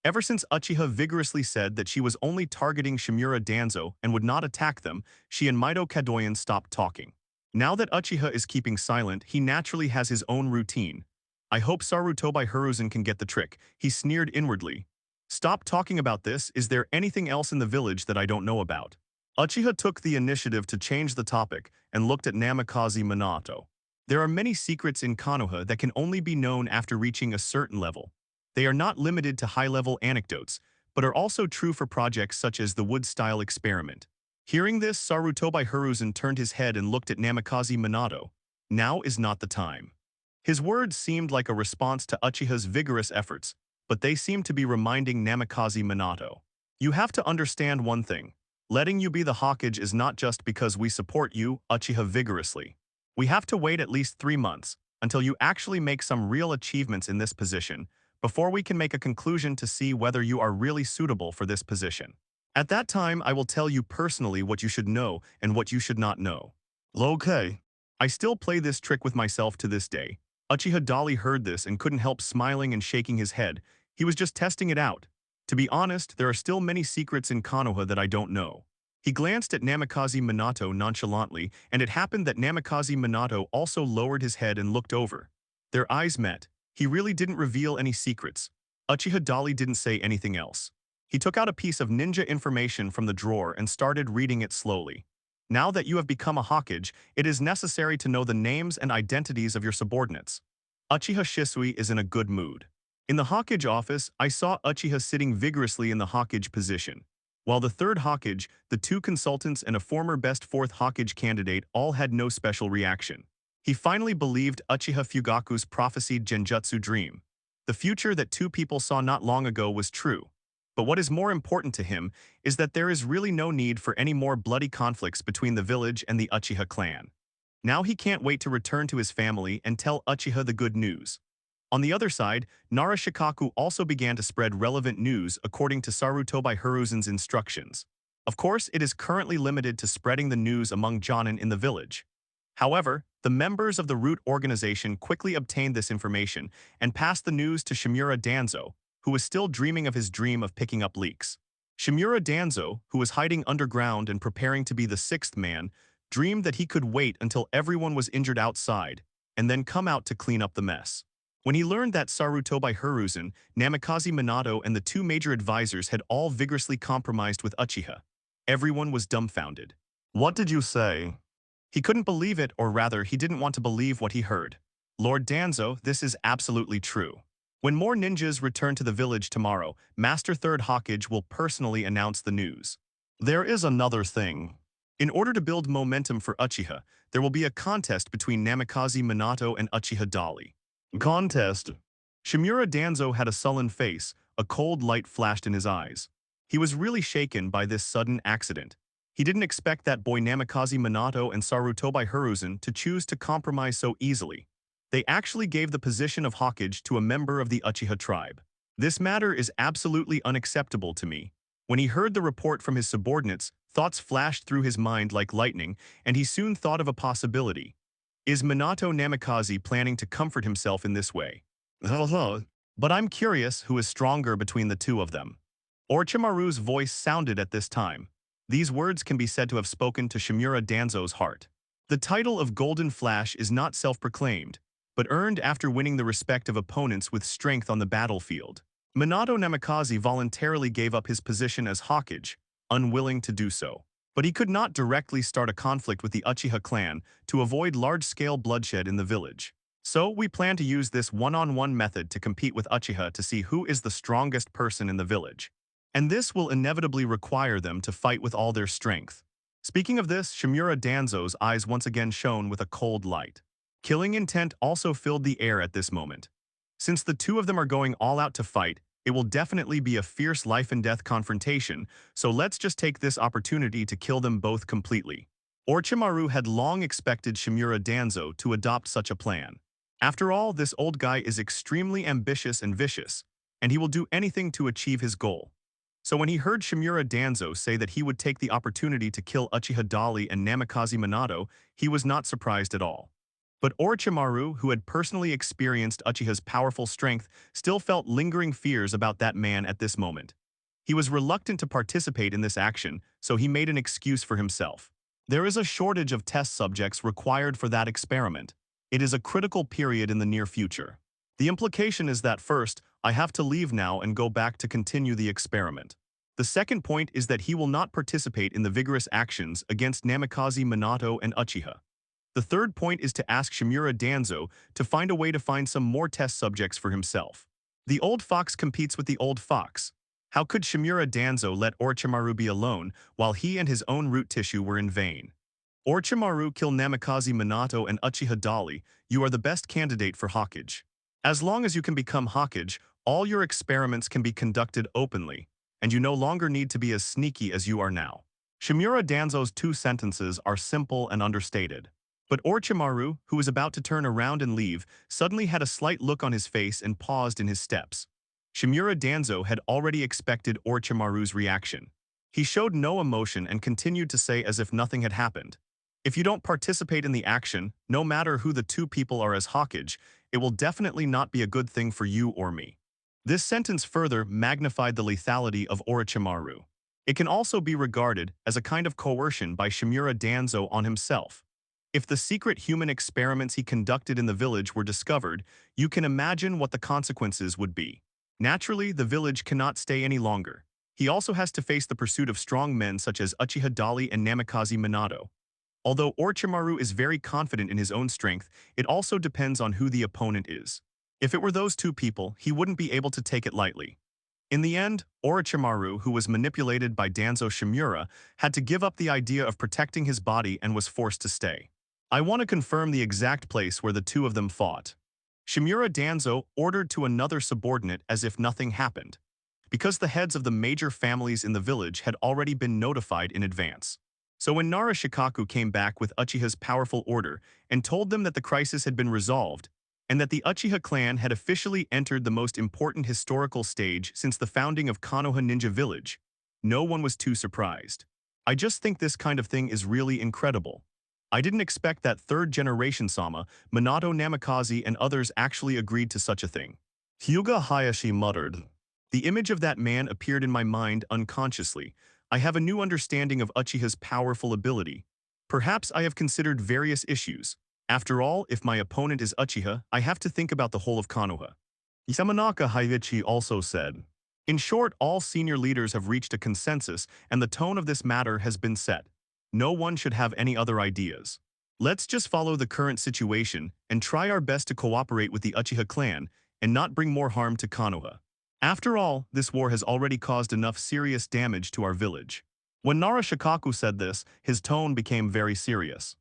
Ever since Uchiha vigorously said that she was only targeting Shimura Danzo and would not attack them, she and Mito Kadoyan stopped talking. Now that Uchiha is keeping silent, he naturally has his own routine. I hope Sarutobi Hiruzen can get the trick, he sneered inwardly. Stop talking about this, is there anything else in the village that I don't know about? Uchiha took the initiative to change the topic and looked at Namikaze Minato. There are many secrets in Konoha that can only be known after reaching a certain level. They are not limited to high-level anecdotes, but are also true for projects such as the Wood-style experiment. Hearing this, Sarutobi Hiruzen turned his head and looked at Namikaze Minato. Now is not the time. His words seemed like a response to Uchiha's vigorous efforts, but they seemed to be reminding Namikaze Minato. You have to understand one thing. Letting you be the Hokage is not just because we support you, Uchiha vigorously. We have to wait at least 3 months, until you actually make some real achievements in this position, before we can make a conclusion to see whether you are really suitable for this position. At that time, I will tell you personally what you should know and what you should not know. Okay. I still play this trick with myself to this day. Uchiha Dali heard this and couldn't help smiling and shaking his head. He was just testing it out. To be honest, there are still many secrets in Konoha that I don't know. He glanced at Namikaze Minato nonchalantly, and it happened that Namikaze Minato also lowered his head and looked over. Their eyes met. He really didn't reveal any secrets. Uchiha Dali didn't say anything else. He took out a piece of ninja information from the drawer and started reading it slowly. Now that you have become a Hokage, it is necessary to know the names and identities of your subordinates. Uchiha Shisui is in a good mood. In the Hokage office, I saw Uchiha sitting vigorously in the Hokage position. While the third Hokage, the 2 consultants and a former best 4th Hokage candidate all had no special reaction. He finally believed Uchiha Fugaku's prophesied genjutsu dream. The future that 2 people saw not long ago was true. But what is more important to him is that there is really no need for any more bloody conflicts between the village and the Uchiha clan. Now he can't wait to return to his family and tell Uchiha the good news. On the other side, Nara Shikaku also began to spread relevant news according to Sarutobi Hiruzen's instructions. Of course, it is currently limited to spreading the news among Jonin in the village. However, the members of the root organization quickly obtained this information and passed the news to Shimura Danzo, who was still dreaming of his dream of picking up leaks. Shimura Danzo, who was hiding underground and preparing to be the 6th man, dreamed that he could wait until everyone was injured outside, and then come out to clean up the mess. When he learned that Sarutobi Hiruzen, Namikaze Minato, and the 2 major advisors had all vigorously compromised with Uchiha, everyone was dumbfounded. What did you say? He couldn't believe it, or rather, he didn't want to believe what he heard. Lord Danzo, this is absolutely true. When more ninjas return to the village tomorrow, Master 3rd Hokage will personally announce the news. There is another thing. In order to build momentum for Uchiha, there will be a contest between Namikaze Minato and Uchiha Dali. Contest? Shimura Danzo had a sullen face, a cold light flashed in his eyes. He was really shaken by this sudden accident. He didn't expect that boy Namikaze Minato and Sarutobi Hiruzen to choose to compromise so easily. They actually gave the position of Hokage to a member of the Uchiha tribe. This matter is absolutely unacceptable to me. When he heard the report from his subordinates, thoughts flashed through his mind like lightning, and he soon thought of a possibility. Is Minato Namikaze planning to comfort himself in this way? But I'm curious who is stronger between the 2 of them. Orochimaru's voice sounded at this time. These words can be said to have spoken to Shimura Danzo's heart. The title of Golden Flash is not self-proclaimed, but earned after winning the respect of opponents with strength on the battlefield. Minato Namikaze voluntarily gave up his position as Hokage, unwilling to do so. But he could not directly start a conflict with the Uchiha clan to avoid large-scale bloodshed in the village. So we plan to use this one-on-one method to compete with Uchiha to see who is the strongest person in the village. And this will inevitably require them to fight with all their strength. Speaking of this, Shimura Danzo's eyes once again shone with a cold light. Killing intent also filled the air at this moment. Since the 2 of them are going all out to fight, it will definitely be a fierce life-and-death confrontation, so let's just take this opportunity to kill them both completely. Orochimaru had long expected Shimura Danzo to adopt such a plan. After all, this old guy is extremely ambitious and vicious, and he will do anything to achieve his goal. So when he heard Shimura Danzo say that he would take the opportunity to kill Uchiha Dali and Namikaze Minato, he was not surprised at all. But Orochimaru, who had personally experienced Uchiha's powerful strength, still felt lingering fears about that man at this moment. He was reluctant to participate in this action, so he made an excuse for himself. There is a shortage of test subjects required for that experiment. It is a critical period in the near future. The implication is that first, I have to leave now and go back to continue the experiment. The second point is that he will not participate in the vigorous actions against Namikaze Minato and Uchiha. The third point is to ask Shimura Danzo to find a way to find some more test subjects for himself. The old fox competes with the old fox. How could Shimura Danzo let Orochimaru be alone while he and his own root tissue were in vain? Orochimaru, kill Namikaze Minato and Uchiha Dali, you are the best candidate for Hokage. As long as you can become Hokage, all your experiments can be conducted openly, and you no longer need to be as sneaky as you are now. Shimura Danzo's two sentences are simple and understated. But Orochimaru, who was about to turn around and leave, suddenly had a slight look on his face and paused in his steps. Shimura Danzo had already expected Orochimaru's reaction. He showed no emotion and continued to say as if nothing had happened. If you don't participate in the action, no matter who the two people are as Hokage, it will definitely not be a good thing for you or me. This sentence further magnified the lethality of Orochimaru. It can also be regarded as a kind of coercion by Shimura Danzo on himself. If the secret human experiments he conducted in the village were discovered, you can imagine what the consequences would be. Naturally, the village cannot stay any longer. He also has to face the pursuit of strong men such as Uchiha Dali and Namikaze Minato. Although Orochimaru is very confident in his own strength, it also depends on who the opponent is. If it were those two people, he wouldn't be able to take it lightly. In the end, Orochimaru, who was manipulated by Danzo Shimura, had to give up the idea of protecting his body and was forced to stay. I want to confirm the exact place where the two of them fought. Shimura Danzo ordered to another subordinate as if nothing happened, because the heads of the major families in the village had already been notified in advance. So when Nara Shikaku came back with Uchiha's powerful order and told them that the crisis had been resolved, and that the Uchiha clan had officially entered the most important historical stage since the founding of Konoha Ninja Village, no one was too surprised. I just think this kind of thing is really incredible. I didn't expect that third-generation Sama, Minato Namikaze and others actually agreed to such a thing. Hyuga Hayashi muttered. The image of that man appeared in my mind unconsciously. I have a new understanding of Uchiha's powerful ability. Perhaps I have considered various issues. After all, if my opponent is Uchiha, I have to think about the whole of Konoha. Yamanaka Haiichi also said. In short, all senior leaders have reached a consensus and the tone of this matter has been set. No one should have any other ideas. Let's just follow the current situation and try our best to cooperate with the Uchiha clan and not bring more harm to Konoha. After all, this war has already caused enough serious damage to our village. When Nara Shikaku said this, his tone became very serious.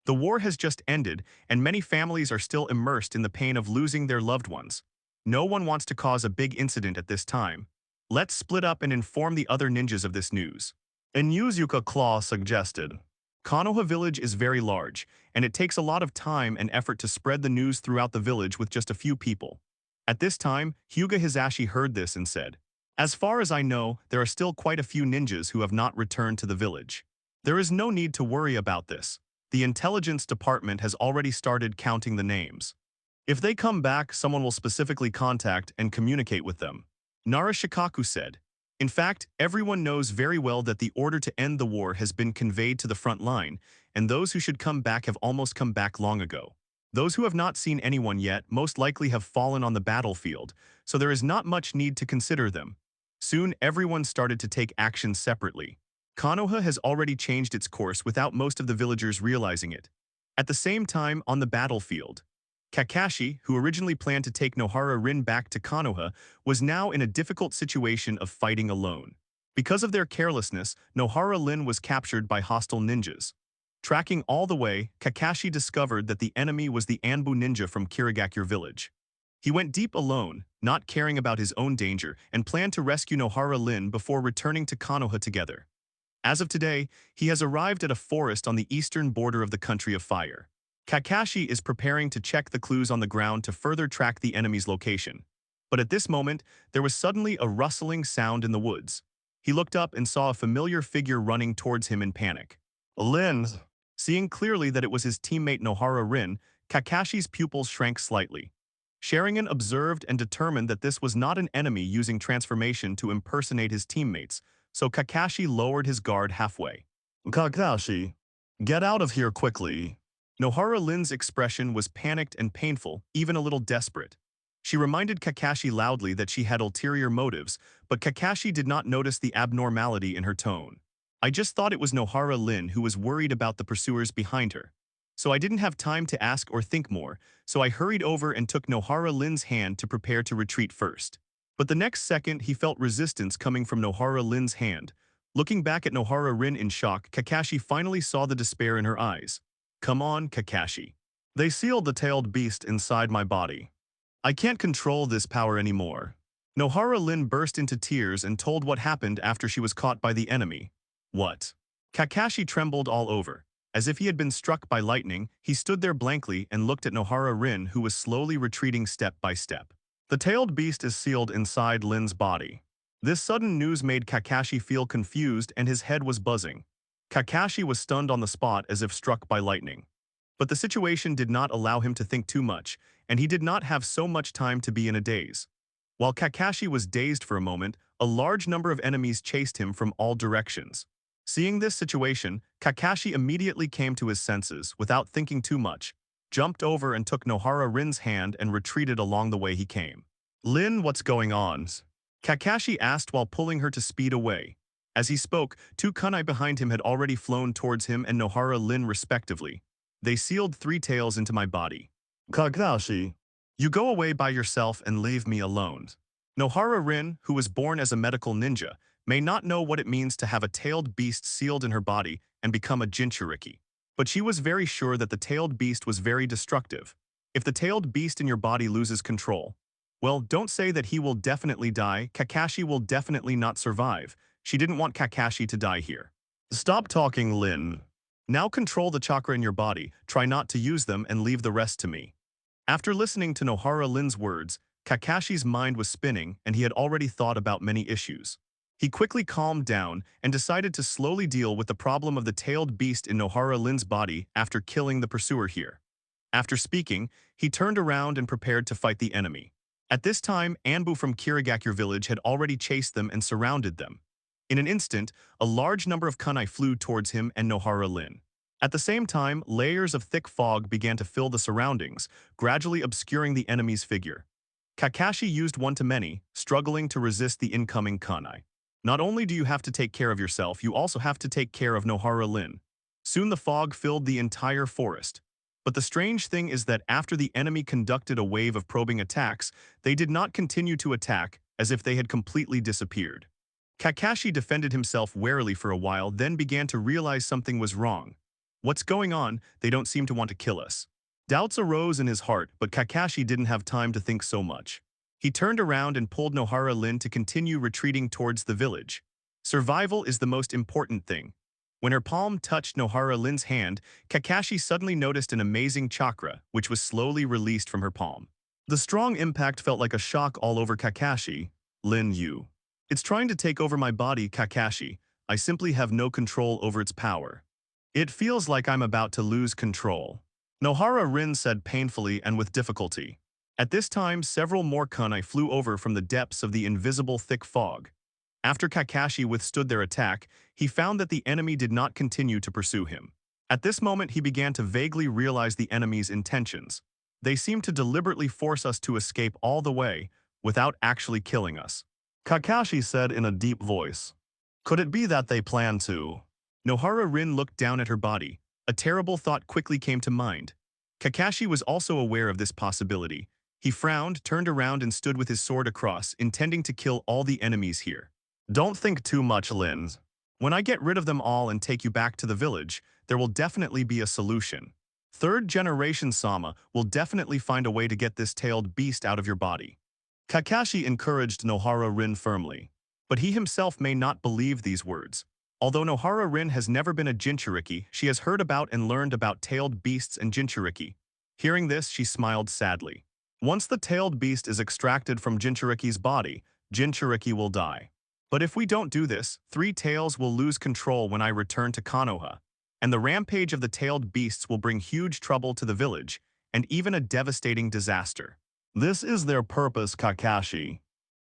The war has just ended, and many families are still immersed in the pain of losing their loved ones. No one wants to cause a big incident at this time. Let's split up and inform the other ninjas of this news. Inuzuka Claw suggested. Konoha village is very large, and it takes a lot of time and effort to spread the news throughout the village with just a few people. At this time, Hyuga Hisashi heard this and said, as far as I know, there are still quite a few ninjas who have not returned to the village. There is no need to worry about this. The intelligence department has already started counting the names. If they come back, someone will specifically contact and communicate with them. Nara Shikaku said. In fact, everyone knows very well that the order to end the war has been conveyed to the front line, and those who should come back have almost come back long ago. Those who have not seen anyone yet most likely have fallen on the battlefield, so there is not much need to consider them. Soon everyone started to take action separately. Konoha has already changed its course without most of the villagers realizing it. At the same time, on the battlefield, Kakashi, who originally planned to take Nohara Rin back to Konoha, was now in a difficult situation of fighting alone. Because of their carelessness, Nohara Rin was captured by hostile ninjas. Tracking all the way, Kakashi discovered that the enemy was the Anbu ninja from Kirigakure village. He went deep alone, not caring about his own danger, and planned to rescue Nohara Rin before returning to Konoha together. As of today, he has arrived at a forest on the eastern border of the Country of Fire. Kakashi is preparing to check the clues on the ground to further track the enemy's location. But at this moment, there was suddenly a rustling sound in the woods. He looked up and saw a familiar figure running towards him in panic. Lin! Seeing clearly that it was his teammate Nohara Rin, Kakashi's pupils shrank slightly. Sharingan observed and determined that this was not an enemy using transformation to impersonate his teammates, so Kakashi lowered his guard halfway. Kakashi, get out of here quickly. Nohara Lin's expression was panicked and painful, even a little desperate. She reminded Kakashi loudly that she had ulterior motives, but Kakashi did not notice the abnormality in her tone. I just thought it was Nohara Lin who was worried about the pursuers behind her. So I didn't have time to ask or think more, so I hurried over and took Nohara Lin's hand to prepare to retreat first. But the next second he felt resistance coming from Nohara Lin's hand. Looking back at Nohara Rin in shock, Kakashi finally saw the despair in her eyes. Come on, Kakashi. They sealed the tailed beast inside my body. I can't control this power anymore. Nohara Lin burst into tears and told what happened after she was caught by the enemy. What? Kakashi trembled all over. As if he had been struck by lightning, he stood there blankly and looked at Nohara Rin, who was slowly retreating step by step. The tailed beast is sealed inside Lin's body. This sudden news made Kakashi feel confused and his head was buzzing. Kakashi was stunned on the spot as if struck by lightning. But the situation did not allow him to think too much, and he did not have so much time to be in a daze. While Kakashi was dazed for a moment, a large number of enemies chased him from all directions. Seeing this situation, Kakashi immediately came to his senses without thinking too much, jumped over and took Nohara Rin's hand and retreated along the way he came. Lin, what's going on? Kakashi asked while pulling her to speed away. As he spoke, two kunai behind him had already flown towards him and Nohara Lin respectively. They sealed 3 tails into my body. Kakashi, you go away by yourself and leave me alone. Nohara Rin, who was born as a medical ninja, may not know what it means to have a tailed beast sealed in her body and become a Jinchuriki. But she was very sure that the tailed beast was very destructive. If the tailed beast in your body loses control, well, don't say that he will definitely die. Kakashi will definitely not survive. She didn't want Kakashi to die here. Stop talking, Lin. Now control the chakra in your body, try not to use them and leave the rest to me. After listening to Nohara Lin's words, Kakashi's mind was spinning and he had already thought about many issues. He quickly calmed down and decided to slowly deal with the problem of the tailed beast in Nohara Lin's body after killing the pursuer here. After speaking, he turned around and prepared to fight the enemy. At this time, Anbu from Kirigakure village had already chased them and surrounded them. In an instant, a large number of kunai flew towards him and Nohara Lin. At the same time, layers of thick fog began to fill the surroundings, gradually obscuring the enemy's figure. Kakashi used one-to-many, struggling to resist the incoming kunai. Not only do you have to take care of yourself, you also have to take care of Nohara Lin. Soon the fog filled the entire forest. But the strange thing is that after the enemy conducted a wave of probing attacks, they did not continue to attack as if they had completely disappeared. Kakashi defended himself warily for a while, then began to realize something was wrong. What's going on? They don't seem to want to kill us. Doubts arose in his heart, but Kakashi didn't have time to think so much. He turned around and pulled Nohara Lin to continue retreating towards the village. Survival is the most important thing. When her palm touched Nohara Lin's hand, Kakashi suddenly noticed an amazing chakra, which was slowly released from her palm. The strong impact felt like a shock all over Kakashi. Lin Yu. It's trying to take over my body, Kakashi. I simply have no control over its power. It feels like I'm about to lose control. Nohara Rin said painfully and with difficulty. At this time, several more kunai flew over from the depths of the invisible thick fog. After Kakashi withstood their attack, he found that the enemy did not continue to pursue him. At this moment, he began to vaguely realize the enemy's intentions. They seemed to deliberately force us to escape all the way, without actually killing us. Kakashi said in a deep voice. Could it be that they plan to? Nohara Rin looked down at her body. A terrible thought quickly came to mind. Kakashi was also aware of this possibility. He frowned, turned around and stood with his sword across, intending to kill all the enemies here. Don't think too much, Lin. When I get rid of them all and take you back to the village, there will definitely be a solution. Third generation Sama will definitely find a way to get this tailed beast out of your body. Kakashi encouraged Nohara Rin firmly. But he himself may not believe these words. Although Nohara Rin has never been a Jinchuriki, she has heard about and learned about tailed beasts and Jinchuriki. Hearing this, she smiled sadly. Once the tailed beast is extracted from Jinchuriki's body, Jinchuriki will die. But if we don't do this, Three Tails will lose control when I return to Konoha, and the rampage of the tailed beasts will bring huge trouble to the village, and even a devastating disaster. This is their purpose, Kakashi.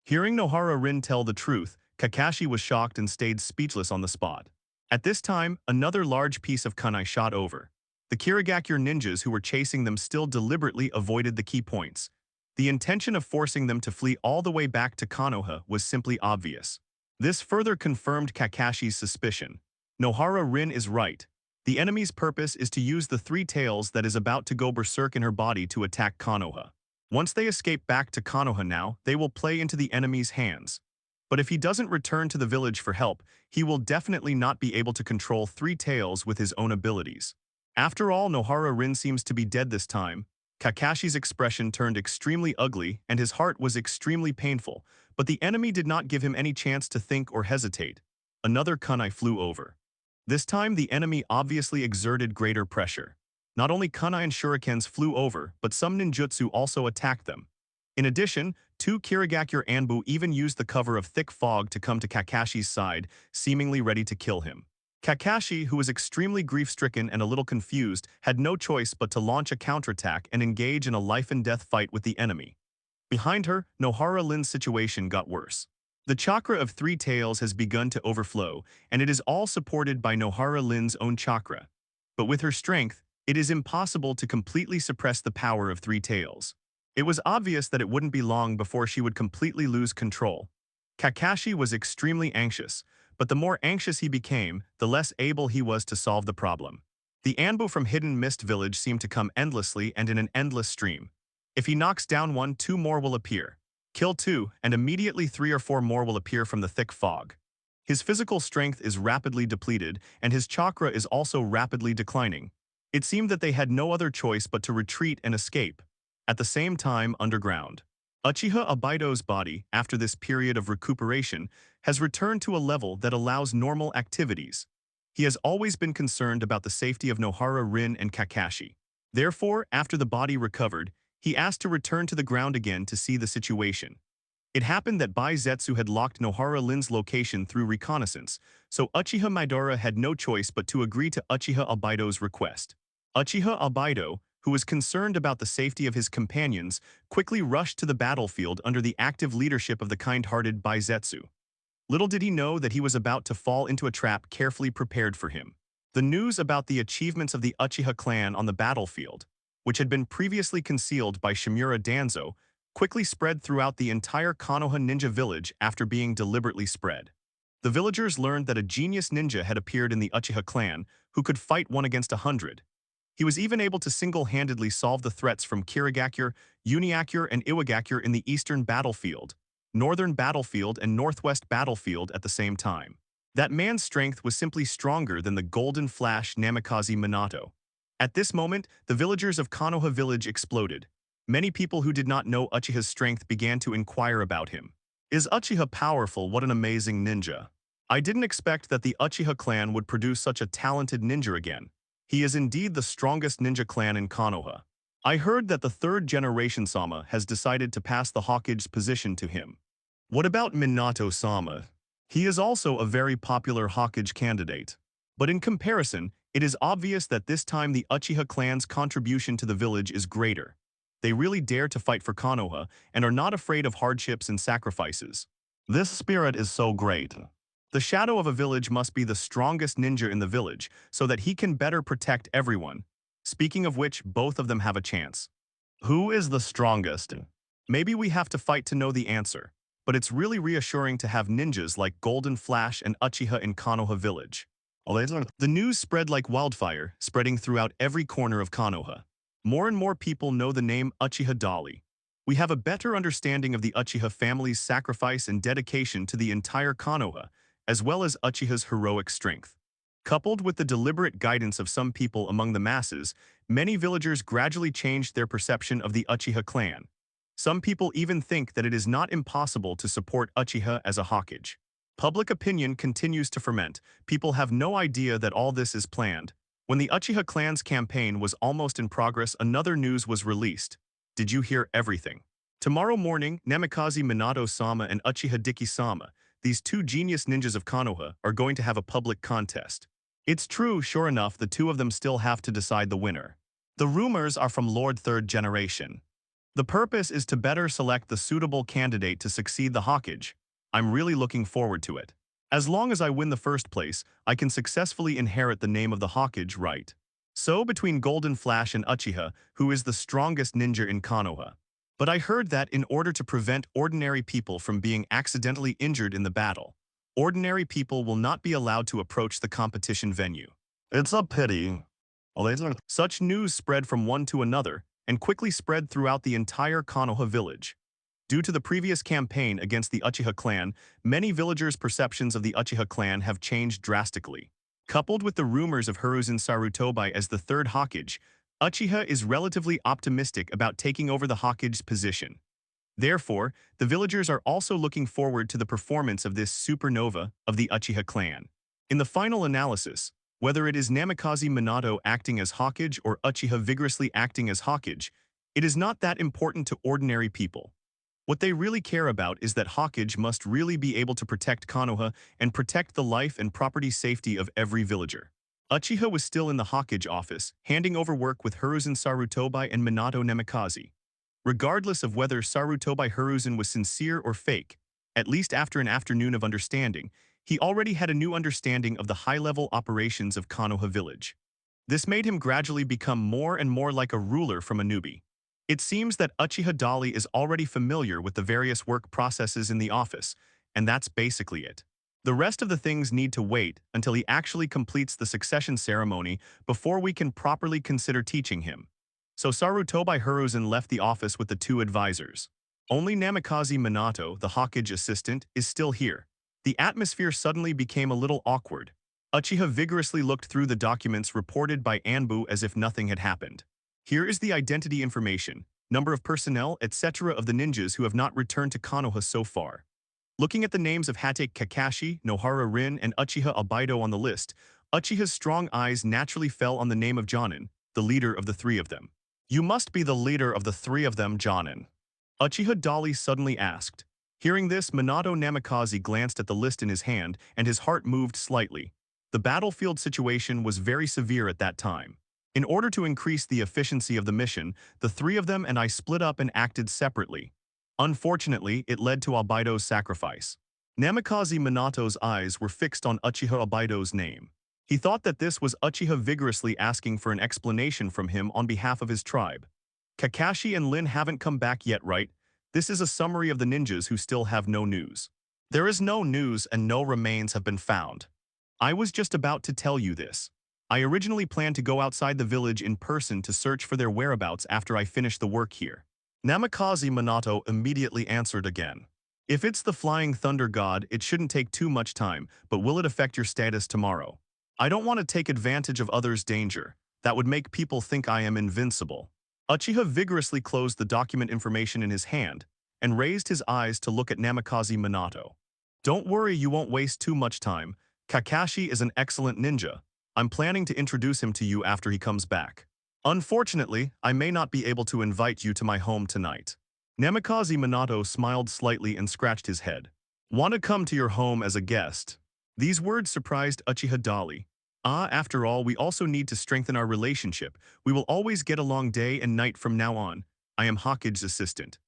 Hearing Nohara Rin tell the truth, Kakashi was shocked and stayed speechless on the spot. At this time, another large piece of kunai shot over. The Kirigakure ninjas who were chasing them still deliberately avoided the key points. The intention of forcing them to flee all the way back to Konoha was simply obvious. This further confirmed Kakashi's suspicion. Nohara Rin is right. The enemy's purpose is to use the Three Tails that is about to go berserk in her body to attack Konoha. Once they escape back to Konoha now, they will play into the enemy's hands. But if he doesn't return to the village for help, he will definitely not be able to control Three Tails with his own abilities. After all, Nohara Rin seems to be dead this time. Kakashi's expression turned extremely ugly and his heart was extremely painful, but the enemy did not give him any chance to think or hesitate. Another kunai flew over. This time the enemy obviously exerted greater pressure. Not only kunai and shurikens flew over, but some ninjutsu also attacked them. In addition, two Kirigakure Anbu even used the cover of thick fog to come to Kakashi's side, seemingly ready to kill him. Kakashi, who was extremely grief-stricken and a little confused, had no choice but to launch a counterattack and engage in a life-and-death fight with the enemy. Behind her, Nohara Rin's situation got worse. The chakra of Three Tails has begun to overflow, and it is all supported by Nohara Rin's own chakra. But with her strength, it is impossible to completely suppress the power of Three Tails. It was obvious that it wouldn't be long before she would completely lose control. Kakashi was extremely anxious, but the more anxious he became, the less able he was to solve the problem. The Anbu from Hidden Mist Village seemed to come endlessly and in an endless stream. If he knocks down one, two more will appear. Kill two, and immediately 3 or 4 more will appear from the thick fog. His physical strength is rapidly depleted, and his chakra is also rapidly declining. It seemed that they had no other choice but to retreat and escape. At the same time, underground, Uchiha Obaido's body, after this period of recuperation, has returned to a level that allows normal activities. He has always been concerned about the safety of Nohara Rin and Kakashi. Therefore, after the body recovered, he asked to return to the ground again to see the situation. It happened that Baizetsu had locked Nohara Rin's location through reconnaissance, so Uchiha Madara had no choice but to agree to Uchiha Obaido's request. Uchiha Obaido, who was concerned about the safety of his companions, quickly rushed to the battlefield under the active leadership of the kind-hearted Baizetsu. Little did he know that he was about to fall into a trap carefully prepared for him. The news about the achievements of the Uchiha clan on the battlefield, which had been previously concealed by Shimura Danzo, quickly spread throughout the entire Konoha ninja village after being deliberately spread. The villagers learned that a genius ninja had appeared in the Uchiha clan who could fight 1 against 100. He was even able to single-handedly solve the threats from Kirigakure, Uniakure, and Iwagakure in the Eastern Battlefield, Northern Battlefield, and Northwest Battlefield at the same time. That man's strength was simply stronger than the Golden Flash Namikaze Minato. At this moment, the villagers of Konoha village exploded. Many people who did not know Uchiha's strength began to inquire about him. Is Uchiha powerful? What an amazing ninja. I didn't expect that the Uchiha clan would produce such a talented ninja again. He is indeed the strongest ninja clan in Konoha. I heard that the 3rd generation Sama has decided to pass the Hokage's position to him. What about Minato-sama? He is also a very popular Hokage candidate. But in comparison, it is obvious that this time the Uchiha clan's contribution to the village is greater. They really dare to fight for Konoha and are not afraid of hardships and sacrifices. This spirit is so great. The shadow of a village must be the strongest ninja in the village so that he can better protect everyone. Speaking of which, both of them have a chance. Who is the strongest? Maybe we have to fight to know the answer, but it's really reassuring to have ninjas like Golden Flash and Uchiha in Konoha village. The news spread like wildfire, spreading throughout every corner of Konoha. More and more people know the name Uchiha Dali. We have a better understanding of the Uchiha family's sacrifice and dedication to the entire Konoha, as well as Uchiha's heroic strength. Coupled with the deliberate guidance of some people among the masses, many villagers gradually changed their perception of the Uchiha clan. Some people even think that it is not impossible to support Uchiha as a Hokage. Public opinion continues to ferment. People have no idea that all this is planned. When the Uchiha clan's campaign was almost in progress, another news was released. Did you hear everything? Tomorrow morning, Namikaze Minato-sama and Uchiha Diki-sama, these two genius ninjas of Konoha, are going to have a public contest. It's true, sure enough, the two of them still have to decide the winner. The rumors are from Lord Third Generation. The purpose is to better select the suitable candidate to succeed the Hokage. I'm really looking forward to it. As long as I win the first place, I can successfully inherit the name of the Hokage, right? So between Golden Flash and Uchiha, who is the strongest ninja in Konoha? But I heard that in order to prevent ordinary people from being accidentally injured in the battle, ordinary people will not be allowed to approach the competition venue. It's a pity. Such news spread from one to another and quickly spread throughout the entire Konoha village. Due to the previous campaign against the Uchiha clan, many villagers' perceptions of the Uchiha clan have changed drastically. Coupled with the rumors of Hiruzen Sarutobi as the third Hokage, Uchiha is relatively optimistic about taking over the Hokage's position. Therefore, the villagers are also looking forward to the performance of this supernova of the Uchiha clan. In the final analysis, whether it is Namikaze Minato acting as Hokage or Uchiha vigorously acting as Hokage, it is not that important to ordinary people. What they really care about is that Hokage must really be able to protect Konoha and protect the life and property safety of every villager. Uchiha was still in the Hokage office, handing over work with Hiruzen Sarutobi and Minato Namikaze. Regardless of whether Sarutobi Hiruzen was sincere or fake, at least after an afternoon of understanding, he already had a new understanding of the high-level operations of Konoha village. This made him gradually become more and more like a ruler from a newbie. It seems that Uchiha Dali is already familiar with the various work processes in the office, and that's basically it. The rest of the things need to wait until he actually completes the succession ceremony before we can properly consider teaching him. So Sarutobi Hiruzen left the office with the two advisors. Only Namikaze Minato, the Hokage assistant, is still here. The atmosphere suddenly became a little awkward. Uchiha vigorously looked through the documents reported by Anbu as if nothing had happened. Here is the identity information, number of personnel, etc. of the ninjas who have not returned to Konoha so far. Looking at the names of Hatake Kakashi, Nohara Rin, and Uchiha Obaido on the list, Uchiha's strong eyes naturally fell on the name of Jonin, the leader of the three of them. You must be the leader of the three of them, Jonin. Uchiha Dali suddenly asked. Hearing this, Minato Namikaze glanced at the list in his hand, and his heart moved slightly. The battlefield situation was very severe at that time. In order to increase the efficiency of the mission, the three of them and I split up and acted separately. Unfortunately, it led to Obaido's sacrifice. Namikaze Minato's eyes were fixed on Uchiha Obaido's name. He thought that this was Uchiha vigorously asking for an explanation from him on behalf of his tribe. Kakashi and Lin haven't come back yet, right? This is a summary of the ninjas who still have no news. There is no news and no remains have been found. I was just about to tell you this. I originally planned to go outside the village in person to search for their whereabouts after I finish the work here. Namikaze Minato immediately answered again. If it's the Flying Thunder God, it shouldn't take too much time, but will it affect your status tomorrow? I don't want to take advantage of others' danger. That would make people think I am invincible. Uchiha vigorously closed the document information in his hand and raised his eyes to look at Namikaze Minato. Don't worry, you won't waste too much time. Kakashi is an excellent ninja. I'm planning to introduce him to you after he comes back. Unfortunately, I may not be able to invite you to my home tonight. Namikaze Minato smiled slightly and scratched his head. Want to come to your home as a guest? These words surprised Uchiha Dali. After all, we also need to strengthen our relationship. We will always get along day and night from now on. I am Hokage's assistant.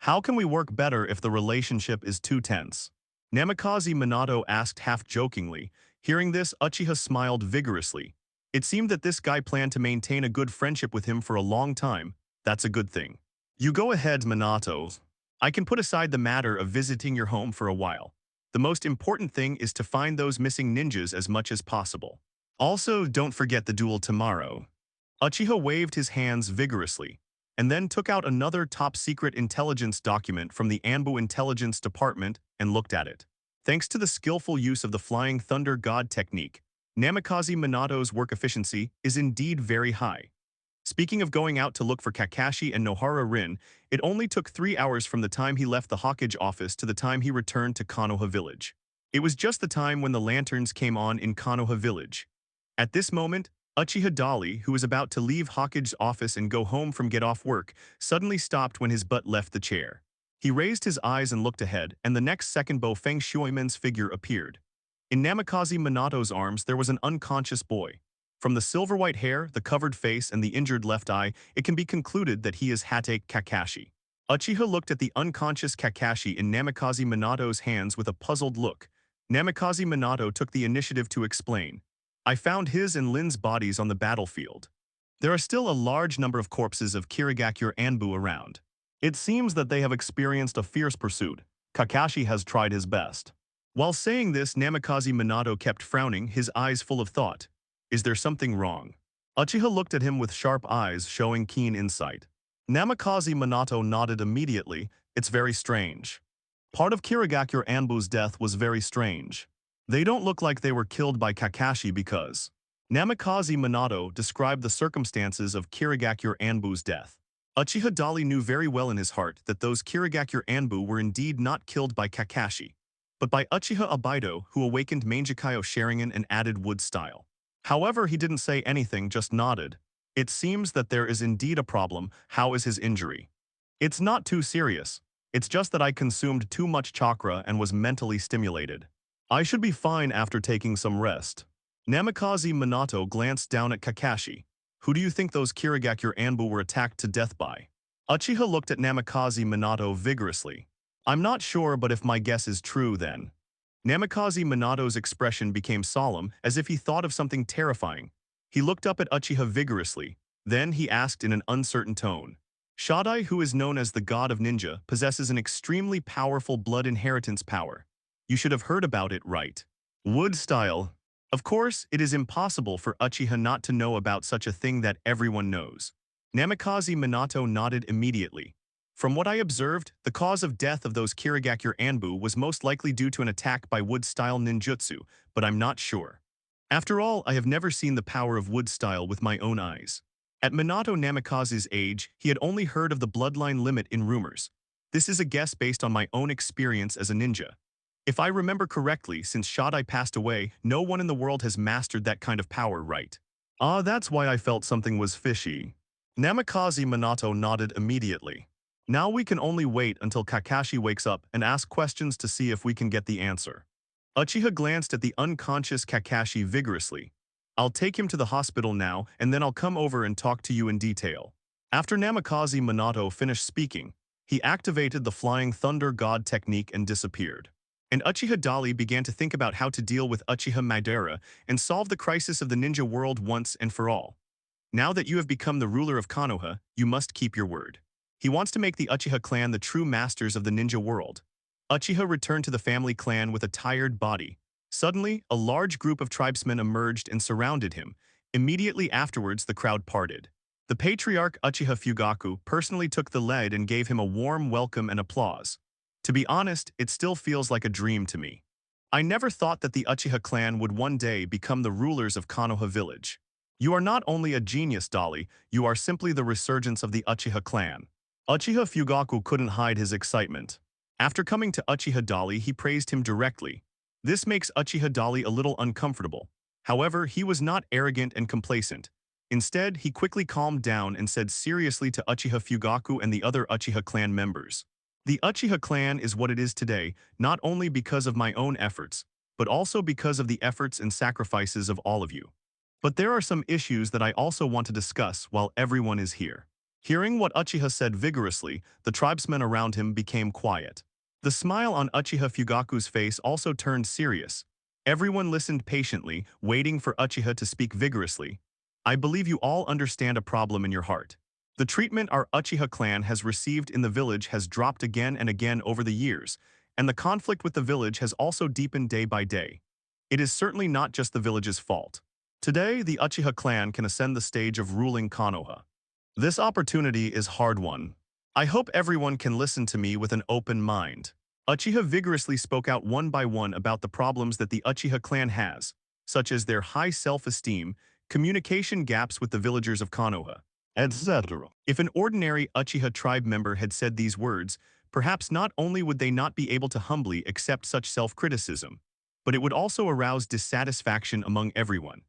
How can we work better if the relationship is too tense? Namikaze Minato asked half-jokingly. Hearing this, Uchiha smiled vigorously. It seemed that this guy planned to maintain a good friendship with him for a long time. That's a good thing. You go ahead, Minato. I can put aside the matter of visiting your home for a while. The most important thing is to find those missing ninjas as much as possible. Also, don't forget the duel tomorrow. Uchiha waved his hands vigorously, and then took out another top-secret intelligence document from the Anbu Intelligence Department and looked at it. Thanks to the skillful use of the Flying Thunder God technique, Namikaze Minato's work efficiency is indeed very high. Speaking of going out to look for Kakashi and Nohara Rin, it only took 3 hours from the time he left the Hokage office to the time he returned to Konoha village. It was just the time when the lanterns came on in Konoha village. At this moment, Uchiha Dali, who was about to leave Hokage's office and go home from get off work, suddenly stopped when his butt left the chair. He raised his eyes and looked ahead, and the next second Feng Shuimen's figure appeared. In Namikaze Minato's arms there was an unconscious boy. From the silver-white hair, the covered face, and the injured left eye, it can be concluded that he is Hate Kakashi. Uchiha looked at the unconscious Kakashi in Namikaze Minato's hands with a puzzled look. Namikaze Minato took the initiative to explain. I found his and Lin's bodies on the battlefield. There are still a large number of corpses of Kirigakure Anbu around. It seems that they have experienced a fierce pursuit. Kakashi has tried his best. While saying this, Namikaze Minato kept frowning, his eyes full of thought. Is there something wrong? Uchiha looked at him with sharp eyes, showing keen insight. Namikaze Minato nodded immediately. It's very strange. Part of Kirigakure Anbu's death was very strange. They don't look like they were killed by Kakashi because... Namikaze Minato described the circumstances of Kirigakure Anbu's death. Uchiha Dali knew very well in his heart that those Kirigakure Anbu were indeed not killed by Kakashi, but by Uchiha Obaido, who awakened Mangekyō Sharingan and added wood style. However, he didn't say anything, just nodded. It seems that there is indeed a problem. How is his injury? It's not too serious. It's just that I consumed too much chakra and was mentally stimulated. I should be fine after taking some rest. Namikaze Minato glanced down at Kakashi. Who do you think those Kirigakure Anbu were attacked to death by? Uchiha looked at Namikaze Minato vigorously. I'm not sure, but if my guess is true, then. Namikaze Minato's expression became solemn, as if he thought of something terrifying. He looked up at Uchiha vigorously. Then he asked in an uncertain tone. Shadai, who is known as the god of ninja, possesses an extremely powerful blood inheritance power. You should have heard about it, right? Wood style. Of course, it is impossible for Uchiha not to know about such a thing that everyone knows. Namikaze Minato nodded immediately. From what I observed, the cause of death of those Kirigakure Anbu was most likely due to an attack by wood-style ninjutsu, but I'm not sure. After all, I have never seen the power of wood-style with my own eyes. At Minato Namikaze's age, he had only heard of the bloodline limit in rumors. This is a guess based on my own experience as a ninja. If I remember correctly, since Shadai passed away, no one in the world has mastered that kind of power, right? Ah, that's why I felt something was fishy. Namikaze Minato nodded immediately. Now we can only wait until Kakashi wakes up and ask questions to see if we can get the answer. Uchiha glanced at the unconscious Kakashi vigorously. I'll take him to the hospital now, and then I'll come over and talk to you in detail. After Namikaze Minato finished speaking, he activated the Flying Thunder God technique and disappeared. And Uchiha Dali began to think about how to deal with Uchiha Madara and solve the crisis of the ninja world once and for all. Now that you have become the ruler of Konoha, you must keep your word. He wants to make the Uchiha clan the true masters of the ninja world. Uchiha returned to the family clan with a tired body. Suddenly, a large group of tribesmen emerged and surrounded him. Immediately afterwards, the crowd parted. The patriarch Uchiha Fugaku personally took the lead and gave him a warm welcome and applause. To be honest, it still feels like a dream to me. I never thought that the Uchiha clan would one day become the rulers of Konoha village. You are not only a genius, Dali, you are simply the resurgence of the Uchiha clan. Uchiha Fugaku couldn't hide his excitement. After coming to Uchiha Dali, he praised him directly. This makes Uchiha Dali a little uncomfortable. However, he was not arrogant and complacent. Instead, he quickly calmed down and said seriously to Uchiha Fugaku and the other Uchiha clan members. The Uchiha clan is what it is today, not only because of my own efforts, but also because of the efforts and sacrifices of all of you. But there are some issues that I also want to discuss while everyone is here. Hearing what Uchiha said vigorously, the tribesmen around him became quiet. The smile on Uchiha Fugaku's face also turned serious. Everyone listened patiently, waiting for Uchiha to speak vigorously. I believe you all understand a problem in your heart. The treatment our Uchiha clan has received in the village has dropped again and again over the years, and the conflict with the village has also deepened day by day. It is certainly not just the village's fault. Today, the Uchiha clan can ascend the stage of ruling Konoha. This opportunity is hard-won. I hope everyone can listen to me with an open mind. Uchiha vigorously spoke out one by one about the problems that the Uchiha clan has, such as their high self-esteem, communication gaps with the villagers of Konoha, etc. If an ordinary Uchiha tribe member had said these words, perhaps not only would they not be able to humbly accept such self-criticism, but it would also arouse dissatisfaction among everyone.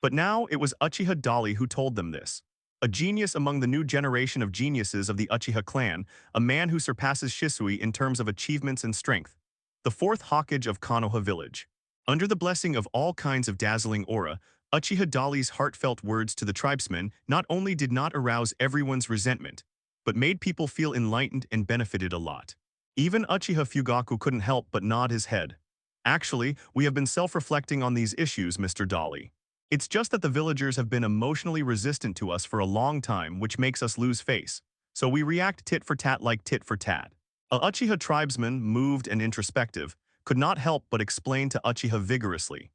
But now it was Uchiha Dali who told them this. A genius among the new generation of geniuses of the Uchiha clan, a man who surpasses Shisui in terms of achievements and strength. The fourth Hokage of Konoha village. Under the blessing of all kinds of dazzling aura, Uchiha Dali's heartfelt words to the tribesmen not only did not arouse everyone's resentment, but made people feel enlightened and benefited a lot. Even Uchiha Fugaku couldn't help but nod his head. Actually, we have been self-reflecting on these issues, Mr. Dali. It's just that the villagers have been emotionally resistant to us for a long time, which makes us lose face. So we react tit for tat like tit for tat. A Uchiha tribesman, moved and introspective, could not help but explain to Uchiha vigorously.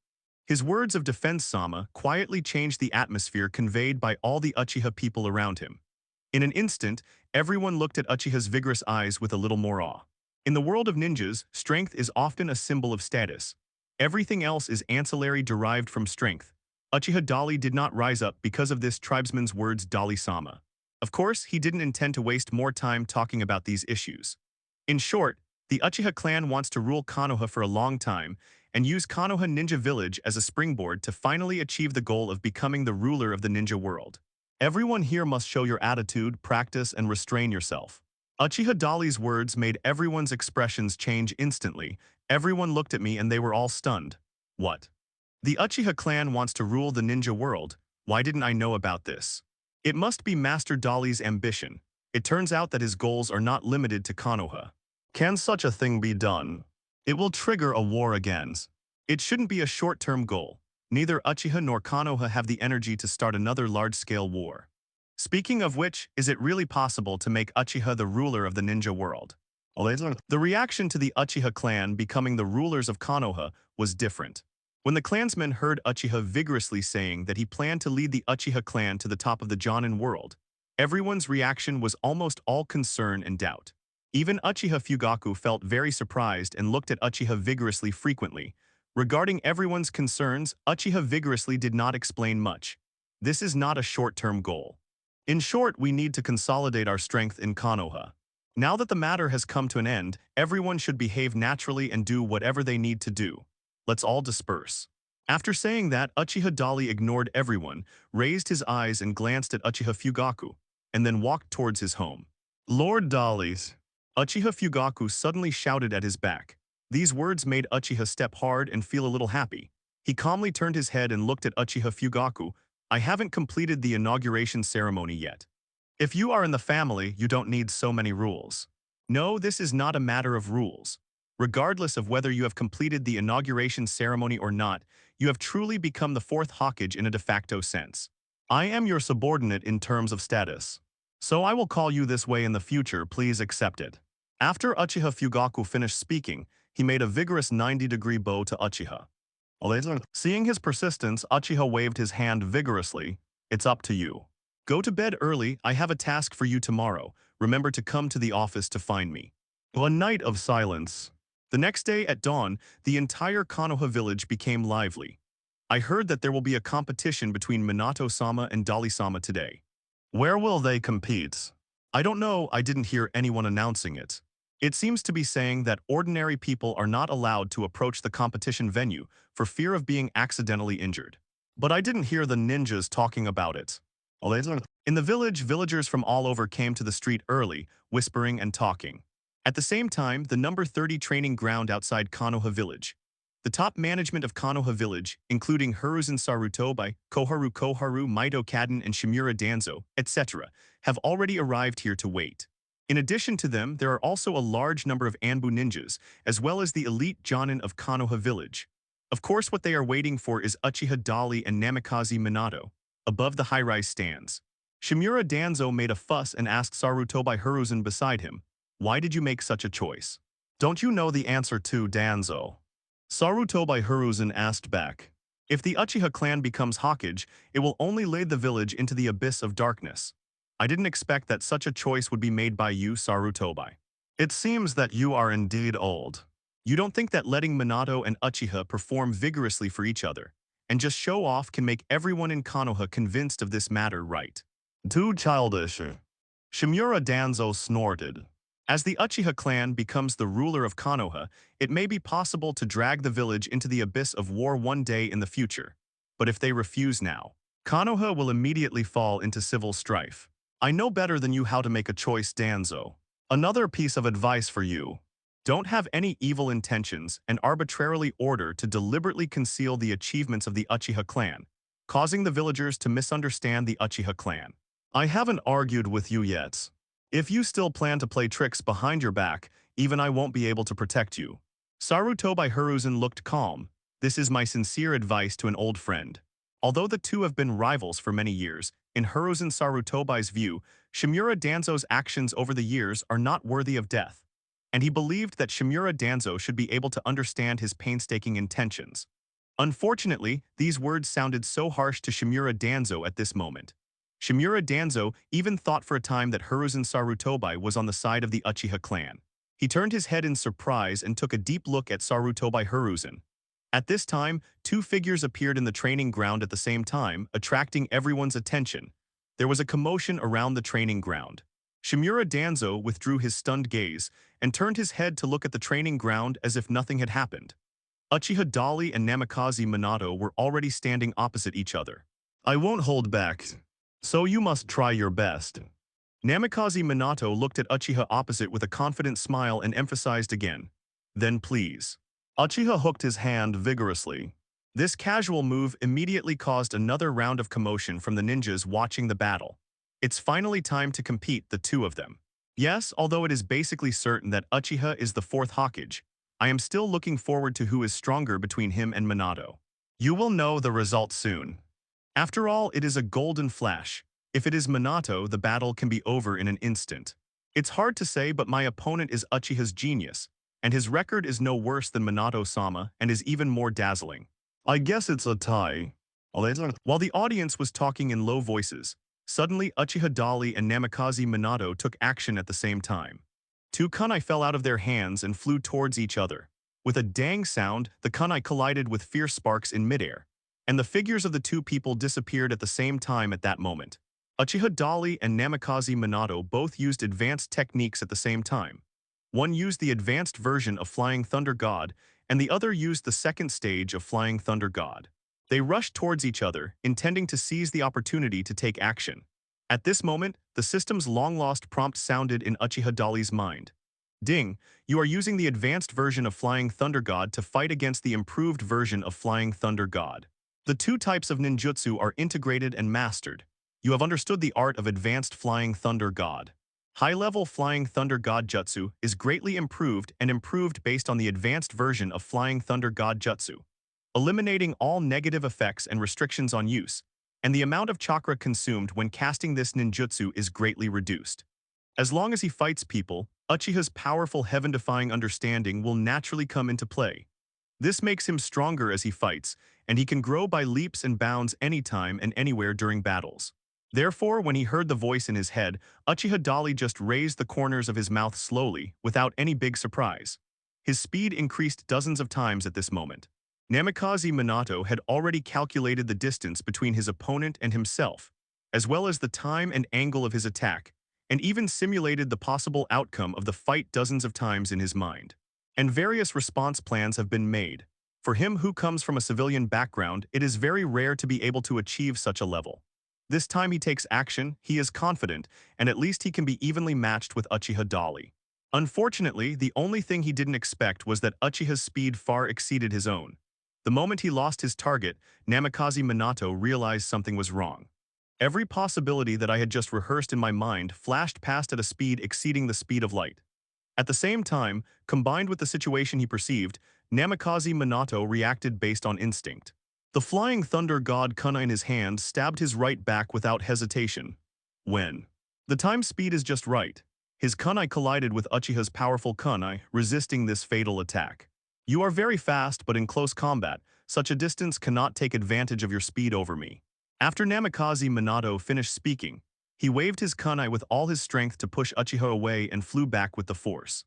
His words of defense Sama quietly changed the atmosphere conveyed by all the Uchiha people around him. In an instant, everyone looked at Uchiha's vigorous eyes with a little more awe. In the world of ninjas, strength is often a symbol of status. Everything else is ancillary derived from strength. Uchiha Dali did not rise up because of this tribesman's words Dali-sama. Of course, he didn't intend to waste more time talking about these issues. In short, the Uchiha clan wants to rule Konoha for a long time and use Konoha Ninja Village as a springboard to finally achieve the goal of becoming the ruler of the ninja world. Everyone here must show your attitude, practice, and restrain yourself. Uchiha Dali's words made everyone's expressions change instantly. Everyone looked at me and they were all stunned. What? The Uchiha clan wants to rule the ninja world. Why didn't I know about this? It must be Master Dali's ambition. It turns out that his goals are not limited to Konoha. Can such a thing be done? It will trigger a war again. It shouldn't be a short-term goal. Neither Uchiha nor Konoha have the energy to start another large-scale war. Speaking of which, is it really possible to make Uchiha the ruler of the ninja world? The reaction to the Uchiha clan becoming the rulers of Konoha was different. When the clansmen heard Uchiha vigorously saying that he planned to lead the Uchiha clan to the top of the Jonin world, everyone's reaction was almost all concern and doubt. Even Uchiha Fugaku felt very surprised and looked at Uchiha vigorously frequently. Regarding everyone's concerns, Uchiha vigorously did not explain much. This is not a short-term goal. In short, we need to consolidate our strength in Konoha. Now that the matter has come to an end, everyone should behave naturally and do whatever they need to do. Let's all disperse. After saying that, Uchiha Dali ignored everyone, raised his eyes and glanced at Uchiha Fugaku, and then walked towards his home. Lord Dali's. Uchiha Fugaku suddenly shouted at his back. These words made Uchiha step hard and feel a little happy. He calmly turned his head and looked at Uchiha Fugaku. I haven't completed the inauguration ceremony yet. If you are in the family, you don't need so many rules. No, this is not a matter of rules. Regardless of whether you have completed the inauguration ceremony or not, you have truly become the fourth Hokage in a de facto sense. I am your subordinate in terms of status. So I will call you this way in the future, please accept it. After Uchiha Fugaku finished speaking, he made a vigorous 90-degree bow to Uchiha. Seeing his persistence, Uchiha waved his hand vigorously. It's up to you. Go to bed early, I have a task for you tomorrow. Remember to come to the office to find me. A night of silence. The next day at dawn, the entire Konoha village became lively. I heard that there will be a competition between Minato-sama and Dali-sama today. Where will they compete? I don't know, I didn't hear anyone announcing it. It seems to be saying that ordinary people are not allowed to approach the competition venue for fear of being accidentally injured. But I didn't hear the ninjas talking about it. In the village, villagers from all over came to the street early, whispering and talking. At the same time, the number 30 training ground outside Konoha village. The top management of Konoha village, including Hiruzen Sarutobi, Koharu Maito Kaden and Shimura Danzo, etc., have already arrived here to wait. In addition to them, there are also a large number of Anbu ninjas, as well as the elite Jonin of Konoha village. Of course, what they are waiting for is Uchiha Dali and Namikaze Minato, above the high-rise stands. Shimura Danzo made a fuss and asked Sarutobi Hiruzen beside him, why did you make such a choice? Don't you know the answer to Danzo? Sarutobi Hiruzen asked back. If the Uchiha clan becomes Hokage, it will only lead the village into the abyss of darkness. I didn't expect that such a choice would be made by you, Sarutobi. It seems that you are indeed old. You don't think that letting Minato and Uchiha perform vigorously for each other and just show off can make everyone in Konoha convinced of this matter, right? Too childish. Shimura Danzo snorted. As the Uchiha clan becomes the ruler of Konoha, it may be possible to drag the village into the abyss of war one day in the future. But if they refuse now, Konoha will immediately fall into civil strife. I know better than you how to make a choice, Danzo. Another piece of advice for you. Don't have any evil intentions and arbitrarily order to deliberately conceal the achievements of the Uchiha clan, causing the villagers to misunderstand the Uchiha clan. I haven't argued with you yet. If you still plan to play tricks behind your back, even I won't be able to protect you. Sarutobi Hiruzen looked calm. This is my sincere advice to an old friend. Although the two have been rivals for many years, in Hiruzen Sarutobi's view, Shimura Danzo's actions over the years are not worthy of death, and he believed that Shimura Danzo should be able to understand his painstaking intentions. Unfortunately, these words sounded so harsh to Shimura Danzo at this moment. Shimura Danzo even thought for a time that Hiruzen Sarutobi was on the side of the Uchiha clan. He turned his head in surprise and took a deep look at Sarutobi Hiruzen. At this time, two figures appeared in the training ground at the same time, attracting everyone's attention. There was a commotion around the training ground. Shimura Danzo withdrew his stunned gaze and turned his head to look at the training ground as if nothing had happened. Uchiha Dali and Namikaze Minato were already standing opposite each other. I won't hold back, so you must try your best. Namikaze Minato looked at Uchiha opposite with a confident smile and emphasized again. Then please. Uchiha hooked his hand vigorously. This casual move immediately caused another round of commotion from the ninjas watching the battle. It's finally time to compete, the two of them. Yes, although it is basically certain that Uchiha is the fourth Hokage, I am still looking forward to who is stronger between him and Minato. You will know the result soon. After all, it is a golden flash. If it is Minato, the battle can be over in an instant. It's hard to say, but my opponent is Uchiha's genius, and his record is no worse than Minato-sama and is even more dazzling. I guess it's a tie. While the audience was talking in low voices, suddenly Uchiha Dali and Namikaze Minato took action at the same time. Two kunai fell out of their hands and flew towards each other. With a dang sound, the kunai collided with fierce sparks in midair, and the figures of the two people disappeared at the same time at that moment. Uchiha Dali and Namikaze Minato both used advanced techniques at the same time. One used the advanced version of Flying Thunder God, and the other used the second stage of Flying Thunder God. They rushed towards each other, intending to seize the opportunity to take action. At this moment, the system's long-lost prompt sounded in Uchiha Dali's mind. Ding, you are using the advanced version of Flying Thunder God to fight against the improved version of Flying Thunder God. The two types of ninjutsu are integrated and mastered. You have understood the art of advanced Flying Thunder God. High-level Flying Thunder God Jutsu is greatly improved and improved based on the advanced version of Flying Thunder God Jutsu, eliminating all negative effects and restrictions on use, and the amount of chakra consumed when casting this ninjutsu is greatly reduced. As long as he fights people, Uchiha's powerful heaven-defying understanding will naturally come into play. This makes him stronger as he fights, and he can grow by leaps and bounds anytime and anywhere during battles. Therefore, when he heard the voice in his head, Uchiha Dali just raised the corners of his mouth slowly, without any big surprise. His speed increased dozens of times at this moment. Namikaze Minato had already calculated the distance between his opponent and himself, as well as the time and angle of his attack, and even simulated the possible outcome of the fight dozens of times in his mind. And various response plans have been made. For him who comes from a civilian background, it is very rare to be able to achieve such a level. This time he takes action, he is confident, and at least he can be evenly matched with Uchiha Dali. Unfortunately, the only thing he didn't expect was that Uchiha's speed far exceeded his own. The moment he lost his target, Namikaze Minato realized something was wrong. Every possibility that I had just rehearsed in my mind flashed past at a speed exceeding the speed of light. At the same time, combined with the situation he perceived, Namikaze Minato reacted based on instinct. The Flying Thunder God kunai in his hand stabbed his right back without hesitation. When the time speed is just right, his kunai collided with Uchiha's powerful kunai, resisting this fatal attack. You are very fast, but in close combat, such a distance cannot take advantage of your speed over me. After Namikaze Minato finished speaking, he waved his kunai with all his strength to push Uchiha away and flew back with the force.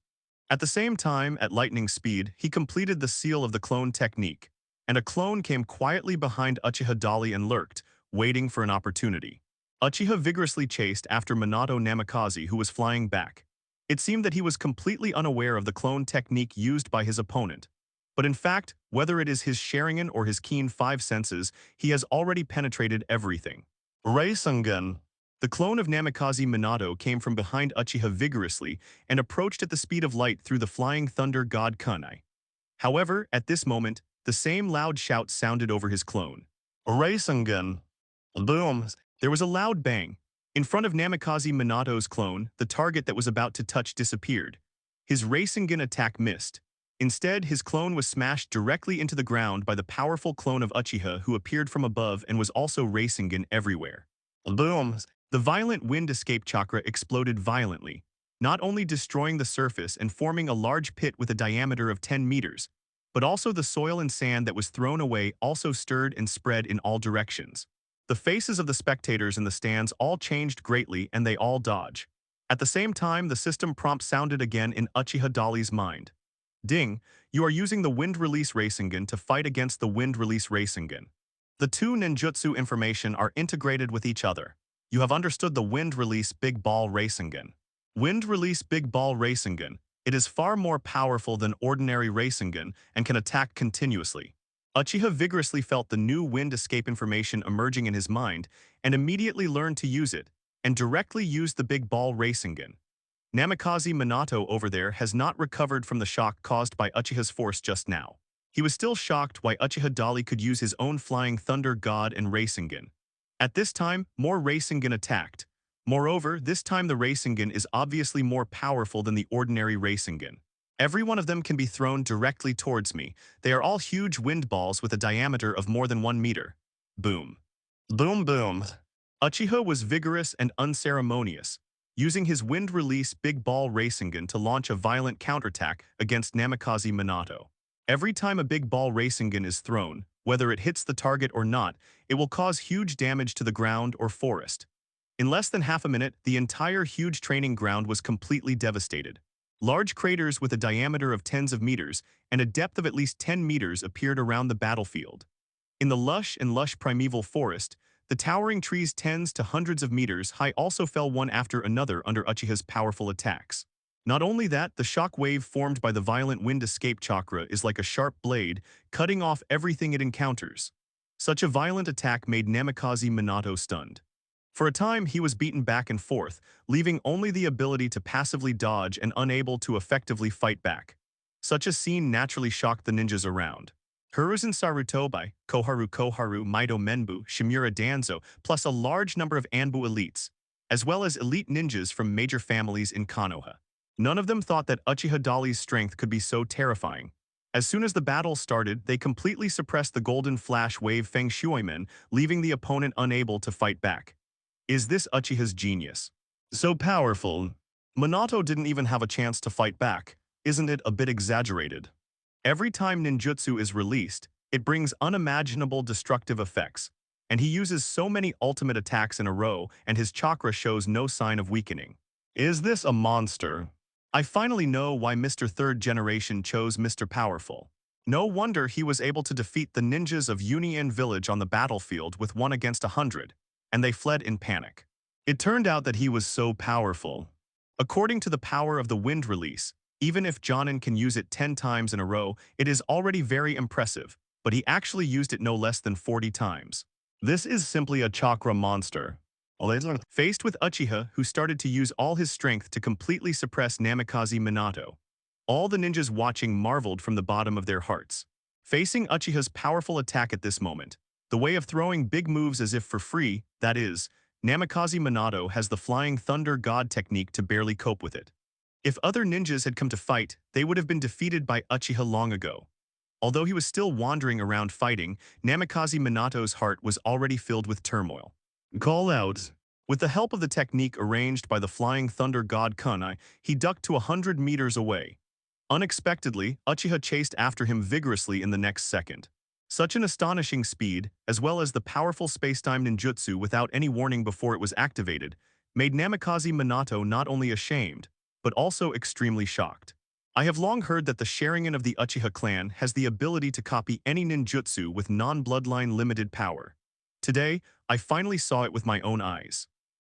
At the same time, at lightning speed, he completed the seal of the clone technique, and a clone came quietly behind Uchiha Dali and lurked, waiting for an opportunity. Uchiha vigorously chased after Minato Namikaze, who was flying back. It seemed that he was completely unaware of the clone technique used by his opponent. But in fact, whether it is his Sharingan or his keen five senses, he has already penetrated everything. Rasengan. The clone of Namikaze Minato came from behind Uchiha vigorously and approached at the speed of light through the flying thunder god kunai. However, at this moment, the same loud shout sounded over his clone. Rasengan. Boom. There was a loud bang. In front of Namikaze Minato's clone, the target that was about to touch disappeared. His Rasengan attack missed. Instead, his clone was smashed directly into the ground by the powerful clone of Uchiha who appeared from above and was also Rasengan everywhere. Boom! The violent wind escape chakra exploded violently, not only destroying the surface and forming a large pit with a diameter of 10 meters, but also the soil and sand that was thrown away also stirred and spread in all directions. The faces of the spectators in the stands all changed greatly and they all dodge. At the same time, the system prompt sounded again in Uchiha Dali's mind. Ding, you are using the Wind Release Rasengan to fight against the Wind Release Rasengan. The two ninjutsu information are integrated with each other. You have understood the Wind Release Big Ball Rasengan. Wind Release Big Ball Rasengan. It is far more powerful than ordinary Rasengan and can attack continuously. Uchiha vigorously felt the new wind escape information emerging in his mind and immediately learned to use it, and directly used the Big Ball Rasengan. Namikaze Minato over there has not recovered from the shock caused by Uchiha's force just now. He was still shocked why Uchiha Dali could use his own flying thunder god and Rasengan. At this time, more Rasengan attacked. Moreover, this time the Rasengan is obviously more powerful than the ordinary Rasengan. Every one of them can be thrown directly towards me. They are all huge wind balls with a diameter of more than 1 meter. Boom. Boom boom. Uchiha was vigorous and unceremonious, using his wind release Big Ball Rasengan to launch a violent counterattack against Namikaze Minato. Every time a Big Ball Rasengan is thrown, whether it hits the target or not, it will cause huge damage to the ground or forest. In less than half a minute, the entire huge training ground was completely devastated. Large craters with a diameter of tens of meters and a depth of at least 10 meters appeared around the battlefield. In the lush primeval forest, the towering trees tens to hundreds of meters high also fell one after another under Uchiha's powerful attacks. Not only that, the shock wave formed by the violent wind escape chakra is like a sharp blade, cutting off everything it encounters. Such a violent attack made Namikaze Minato stunned. For a time, he was beaten back and forth, leaving only the ability to passively dodge and unable to effectively fight back. Such a scene naturally shocked the ninjas around. Hiruzen Sarutobi, Koharu, Maido Menbu, Shimura Danzo, plus a large number of Anbu elites, as well as elite ninjas from major families in Konoha. None of them thought that Uchiha Dali's strength could be so terrifying. As soon as the battle started, they completely suppressed the golden flash wave Feng Shuimen, leaving the opponent unable to fight back. Is this Uchiha's genius? So powerful. Minato didn't even have a chance to fight back. Isn't it a bit exaggerated? Every time ninjutsu is released, it brings unimaginable destructive effects, and he uses so many ultimate attacks in a row and his chakra shows no sign of weakening. Is this a monster? I finally know why Mr. Third Generation chose Mr. Powerful. No wonder he was able to defeat the ninjas of Union Village on the battlefield with 1 against 100, and they fled in panic. It turned out that he was so powerful. According to the power of the wind release, even if Jonin can use it 10 times in a row, it is already very impressive, but he actually used it no less than 40 times. This is simply a chakra monster. Faced with Uchiha, who started to use all his strength to completely suppress Namikaze Minato, all the ninjas watching marveled from the bottom of their hearts. Facing Uchiha's powerful attack at this moment, the way of throwing big moves as if for free, that is, Namikaze Minato has the flying thunder god technique to barely cope with it. If other ninjas had come to fight, they would have been defeated by Uchiha long ago. Although he was still wandering around fighting, Namikaze Minato's heart was already filled with turmoil. Call out. With the help of the technique arranged by the flying thunder god kunai, he ducked to 100 meters away. Unexpectedly, Uchiha chased after him vigorously in the next second. Such an astonishing speed, as well as the powerful spacetime ninjutsu without any warning before it was activated, made Namikaze Minato not only ashamed, but also extremely shocked. I have long heard that the Sharingan of the Uchiha clan has the ability to copy any ninjutsu with non-bloodline limited power. Today, I finally saw it with my own eyes.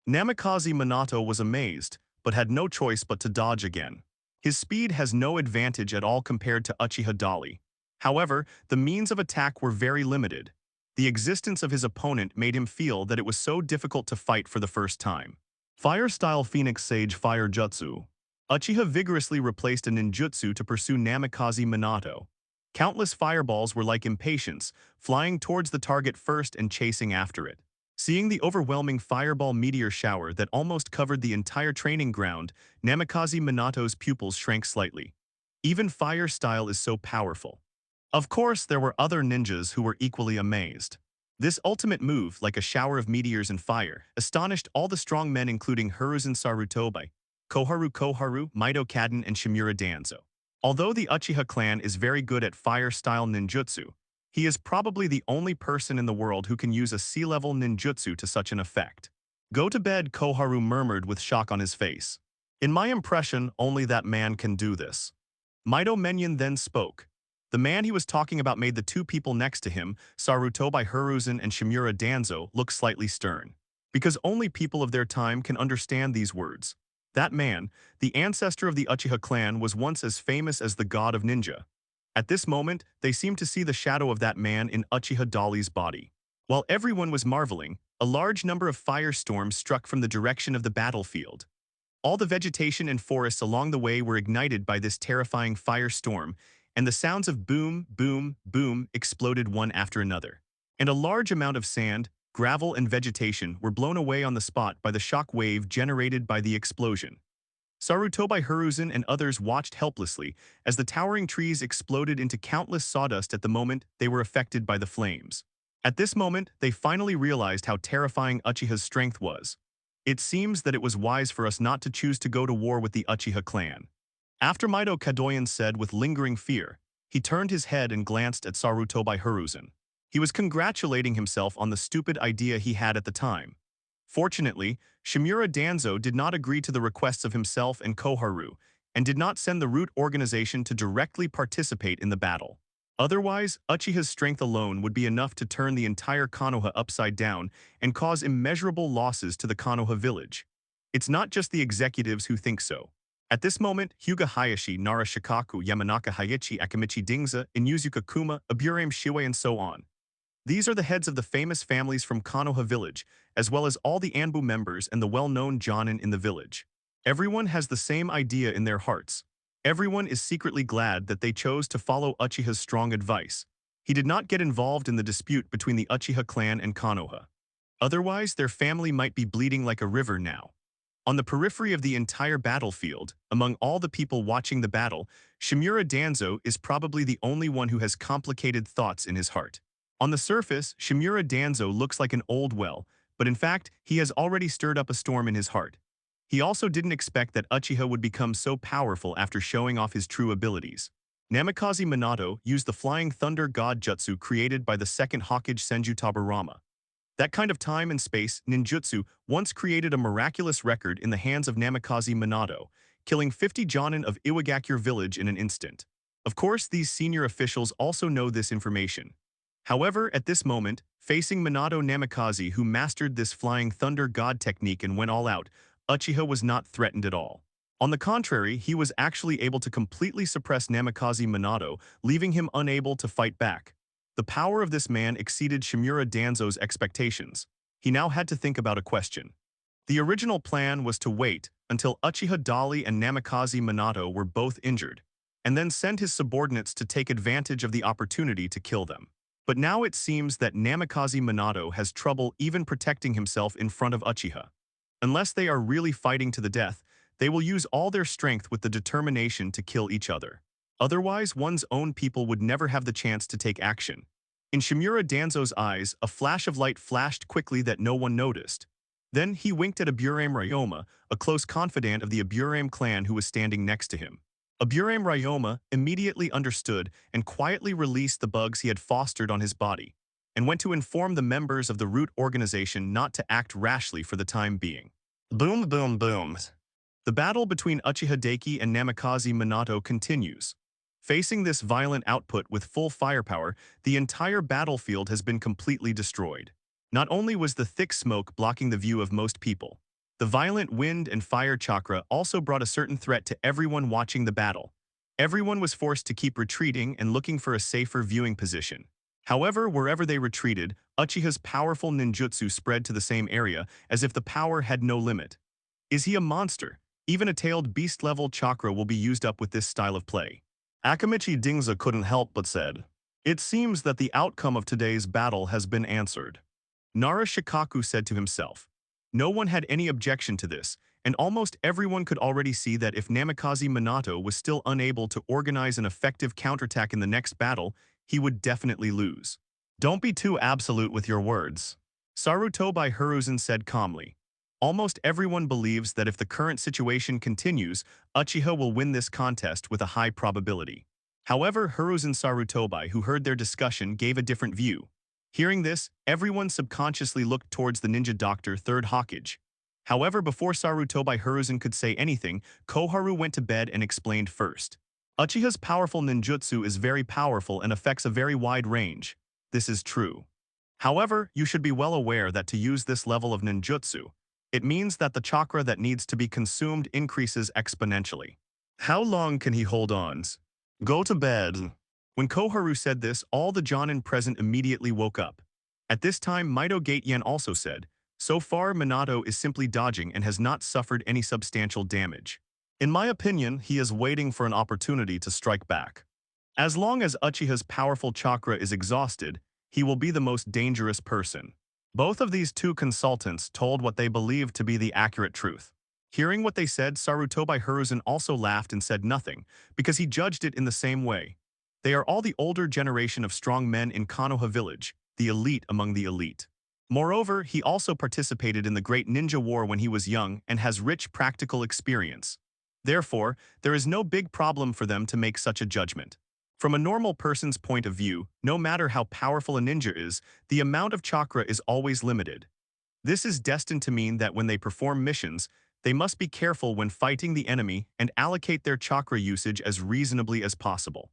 Namikaze Minato was amazed, but had no choice but to dodge again. His speed has no advantage at all compared to Uchiha Dali. However, the means of attack were very limited. The existence of his opponent made him feel that it was so difficult to fight for the first time. Fire-style Phoenix Sage Fire Jutsu. Uchiha vigorously replaced a ninjutsu to pursue Namikaze Minato. Countless fireballs were like impatience, flying towards the target first and chasing after it. Seeing the overwhelming fireball meteor shower that almost covered the entire training ground, Namikaze Minato's pupils shrank slightly. Even fire style is so powerful. Of course, there were other ninjas who were equally amazed. This ultimate move, like a shower of meteors and fire, astonished all the strong men including Hiruzen Sarutobi, Koharu, Mito Kaden, and Shimura Danzo. Although the Uchiha clan is very good at fire-style ninjutsu, he is probably the only person in the world who can use a sea-level ninjutsu to such an effect. Go to bed, Koharu murmured with shock on his face. In my impression, only that man can do this. Mito Menyon then spoke. The man he was talking about made the two people next to him, Sarutobi Hiruzen and Shimura Danzo, look slightly stern. Because only people of their time can understand these words. That man, the ancestor of the Uchiha clan, was once as famous as the god of ninja. At this moment, they seemed to see the shadow of that man in Uchiha Dali's body. While everyone was marveling, a large number of firestorms struck from the direction of the battlefield. All the vegetation and forests along the way were ignited by this terrifying firestorm, and the sounds of boom, boom, boom exploded one after another. And a large amount of sand, gravel, and vegetation were blown away on the spot by the shock wave generated by the explosion. Sarutobi Hiruzen and others watched helplessly as the towering trees exploded into countless sawdust at the moment they were affected by the flames. At this moment, they finally realized how terrifying Uchiha's strength was. It seems that it was wise for us not to choose to go to war with the Uchiha clan. After Mito Kadoyan said with lingering fear, he turned his head and glanced at Sarutobi Hiruzen. He was congratulating himself on the stupid idea he had at the time. Fortunately, Shimura Danzo did not agree to the requests of himself and Koharu, and did not send the root organization to directly participate in the battle. Otherwise, Uchiha's strength alone would be enough to turn the entire Konoha upside down and cause immeasurable losses to the Konoha village. It's not just the executives who think so. At this moment, Hyuga Hayashi, Nara Shikaku, Yamanaka Haiichi, Akimichi Dingza, Inuzuka Kuma, Aburame Shiwei, and so on. These are the heads of the famous families from Konoha village, as well as all the Anbu members and the well-known Jonin in the village. Everyone has the same idea in their hearts. Everyone is secretly glad that they chose to follow Uchiha's strong advice. He did not get involved in the dispute between the Uchiha clan and Konoha. Otherwise, their family might be bleeding like a river now. On the periphery of the entire battlefield, among all the people watching the battle, Shimura Danzo is probably the only one who has complicated thoughts in his heart. On the surface, Shimura Danzo looks like an old well, but in fact, he has already stirred up a storm in his heart. He also didn't expect that Uchiha would become so powerful after showing off his true abilities. Namikaze Minato used the Flying Thunder God Jutsu created by the second Hokage Senju Taburama. That kind of time and space, ninjutsu, once created a miraculous record in the hands of Namikaze Minato, killing 50 Jonin of Iwagakure village in an instant. Of course, these senior officials also know this information. However, at this moment, facing Minato Namikaze, who mastered this Flying Thunder God technique and went all out, Uchiha was not threatened at all. On the contrary, he was actually able to completely suppress Namikaze Minato, leaving him unable to fight back. The power of this man exceeded Shimura Danzo's expectations. He now had to think about a question. The original plan was to wait until Uchiha Dali and Namikaze Minato were both injured, and then send his subordinates to take advantage of the opportunity to kill them. But now it seems that Namikaze Minato has trouble even protecting himself in front of Uchiha. Unless they are really fighting to the death, they will use all their strength with the determination to kill each other. Otherwise, one's own people would never have the chance to take action. In Shimura Danzo's eyes, a flash of light flashed quickly that no one noticed. Then he winked at Aburame Ryoma, a close confidant of the Aburame clan who was standing next to him. Aburame Ryoma immediately understood and quietly released the bugs he had fostered on his body, and went to inform the members of the root organization not to act rashly for the time being. Boom, boom, boom. The battle between Uchiha Daki and Namikaze Minato continues. Facing this violent output with full firepower, the entire battlefield has been completely destroyed. Not only was the thick smoke blocking the view of most people, The violent wind and fire chakra also brought a certain threat to everyone watching the battle. Everyone was forced to keep retreating and looking for a safer viewing position. However, wherever they retreated, Uchiha's powerful ninjutsu spread to the same area as if the power had no limit. Is he a monster? Even a tailed beast-level chakra will be used up with this style of play. Akamichi Dingza couldn't help but said, "It seems that the outcome of today's battle has been answered." Nara Shikaku said to himself. No one had any objection to this, and almost everyone could already see that if Namikaze Minato was still unable to organize an effective counterattack in the next battle, he would definitely lose. "Don't be too absolute with your words," Sarutobi Hiruzen said calmly. Almost everyone believes that if the current situation continues, Uchiha will win this contest with a high probability. However, Hiruzen Sarutobi, who heard their discussion, gave a different view. Hearing this, everyone subconsciously looked towards the ninja doctor Third Hokage. However, before Sarutobi Hiruzen could say anything, Koharu went to bed and explained first. Uchiha's powerful ninjutsu is very powerful and affects a very wide range. This is true. However, you should be well aware that to use this level of ninjutsu, it means that the chakra that needs to be consumed increases exponentially. How long can he hold on? Go to bed. When Koharu said this, all the Jonin present immediately woke up. At this time, Mito Gateyen also said, "So far, Minato is simply dodging and has not suffered any substantial damage. In my opinion, he is waiting for an opportunity to strike back. As long as Uchiha's powerful chakra is exhausted, he will be the most dangerous person." Both of these two consultants told what they believed to be the accurate truth. Hearing what they said, Sarutobi Hiruzen also laughed and said nothing, because he judged it in the same way. They are all the older generation of strong men in Konoha village, the elite among the elite. Moreover, he also participated in the Great Ninja War when he was young and has rich practical experience. Therefore, there is no big problem for them to make such a judgment. From a normal person's point of view, no matter how powerful a ninja is, the amount of chakra is always limited. This is destined to mean that when they perform missions, they must be careful when fighting the enemy and allocate their chakra usage as reasonably as possible.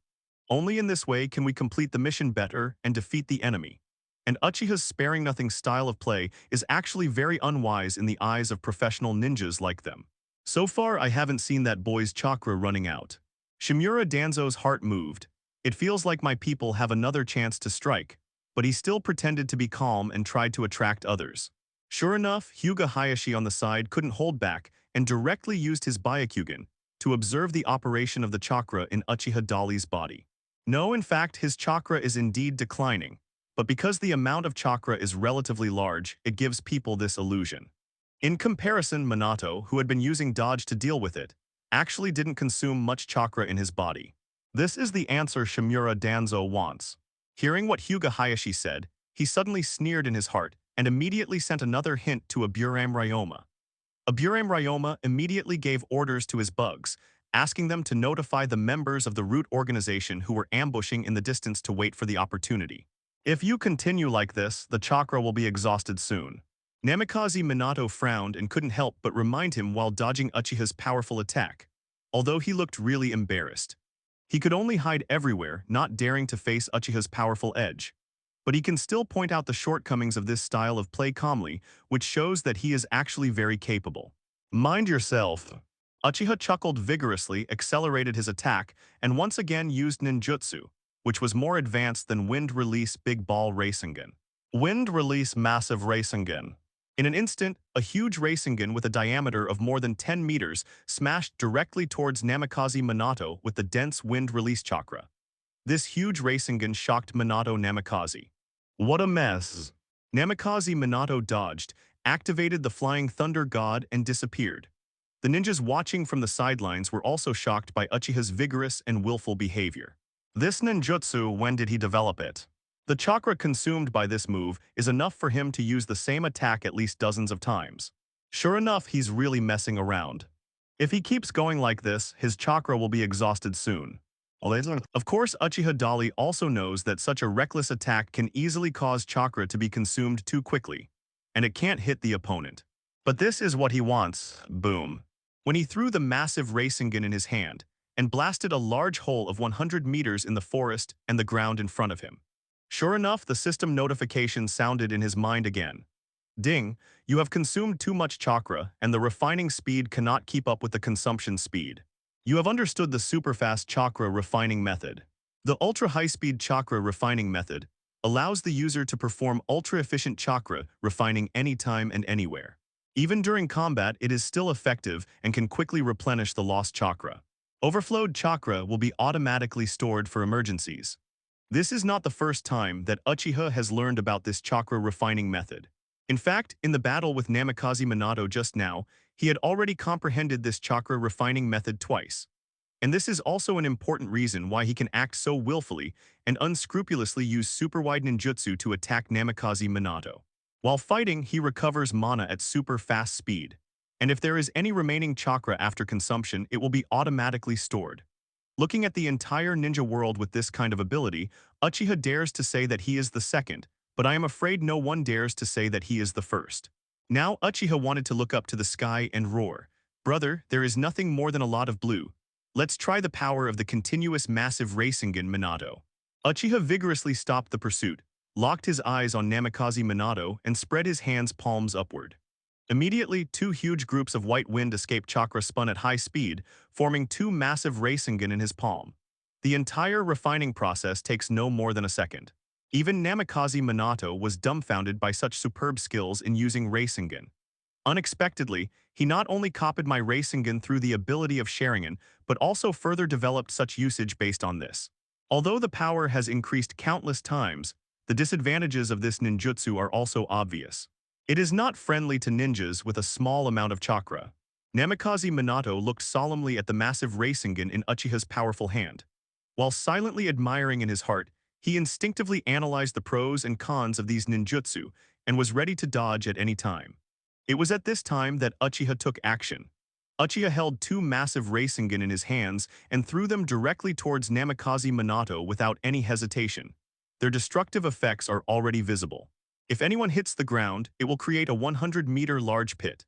Only in this way can we complete the mission better and defeat the enemy. And Uchiha's sparing-nothing style of play is actually very unwise in the eyes of professional ninjas like them. So far, I haven't seen that boy's chakra running out. Shimura Danzo's heart moved. It feels like my people have another chance to strike, but he still pretended to be calm and tried to attract others. Sure enough, Hyuga Hayashi on the side couldn't hold back and directly used his Byakugan to observe the operation of the chakra in Uchiha Dali's body. No, in fact, his chakra is indeed declining, but because the amount of chakra is relatively large, it gives people this illusion. In comparison, Minato, who had been using dodge to deal with it, actually didn't consume much chakra in his body. This is the answer Shimura Danzo wants. Hearing what Hyuga Hayashi said, he suddenly sneered in his heart and immediately sent another hint to Aburame Ryoma. Aburame Ryoma immediately gave orders to his bugs, asking them to notify the members of the root organization who were ambushing in the distance to wait for the opportunity. If you continue like this, the chakra will be exhausted soon. Namikaze Minato frowned and couldn't help but remind him while dodging Uchiha's powerful attack, although he looked really embarrassed. He could only hide everywhere, not daring to face Uchiha's powerful edge. But he can still point out the shortcomings of this style of play calmly, which shows that he is actually very capable. Mind yourself. Uchiha chuckled vigorously, accelerated his attack, and once again used ninjutsu, which was more advanced than Wind Release Big Ball Rasengan. Wind Release Massive Rasengan. In an instant, a huge Rasengan with a diameter of more than 10 meters smashed directly towards Namikaze Minato with the dense wind release chakra. This huge Rasengan shocked Minato Namikaze. What a mess! Namikaze Minato dodged, activated the Flying Thunder God, and disappeared. The ninjas watching from the sidelines were also shocked by Uchiha's vigorous and willful behavior. This ninjutsu, when did he develop it? The chakra consumed by this move is enough for him to use the same attack at least dozens of times. Sure enough, he's really messing around. If he keeps going like this, his chakra will be exhausted soon. Of course, Uchiha Dali also knows that such a reckless attack can easily cause chakra to be consumed too quickly, and it can't hit the opponent. But this is what he wants. Boom. When he threw the massive Rasengan in his hand and blasted a large hole of 100 meters in the forest and the ground in front of him. Sure enough, the system notification sounded in his mind again. Ding, you have consumed too much chakra, and the refining speed cannot keep up with the consumption speed. You have understood the superfast chakra refining method. The ultra-high-speed chakra refining method allows the user to perform ultra-efficient chakra refining anytime and anywhere. Even during combat, it is still effective and can quickly replenish the lost chakra. Overflowed chakra will be automatically stored for emergencies. This is not the first time that Uchiha has learned about this chakra refining method. In fact, in the battle with Namikaze Minato just now, he had already comprehended this chakra refining method twice. And this is also an important reason why he can act so willfully and unscrupulously use super-wide ninjutsu to attack Namikaze Minato. While fighting, he recovers mana at super fast speed. And if there is any remaining chakra after consumption, it will be automatically stored. Looking at the entire ninja world with this kind of ability, Uchiha dares to say that he is the second, but I am afraid no one dares to say that he is the first. Now Uchiha wanted to look up to the sky and roar, "Brother, there is nothing more than a lot of blue. Let's try the power of the continuous massive Rasengan Minato." Uchiha vigorously stopped the pursuit, locked his eyes on Namikaze Minato, and spread his hands palms upward. Immediately, two huge groups of white wind escape chakra spun at high speed, forming two massive Rasengan in his palm. The entire refining process takes no more than a second. Even Namikaze Minato was dumbfounded by such superb skills in using Rasengan. Unexpectedly, he not only copied my Rasengan through the ability of Sharingan, but also further developed such usage based on this. Although the power has increased countless times, the disadvantages of this ninjutsu are also obvious. It is not friendly to ninjas with a small amount of chakra. Namikaze Minato looked solemnly at the massive Rasengan in Uchiha's powerful hand. While silently admiring in his heart, he instinctively analyzed the pros and cons of these ninjutsu and was ready to dodge at any time. It was at this time that Uchiha took action. Uchiha held two massive Rasengan in his hands and threw them directly towards Namikaze Minato without any hesitation. Their destructive effects are already visible. If anyone hits the ground, it will create a 100-meter large pit.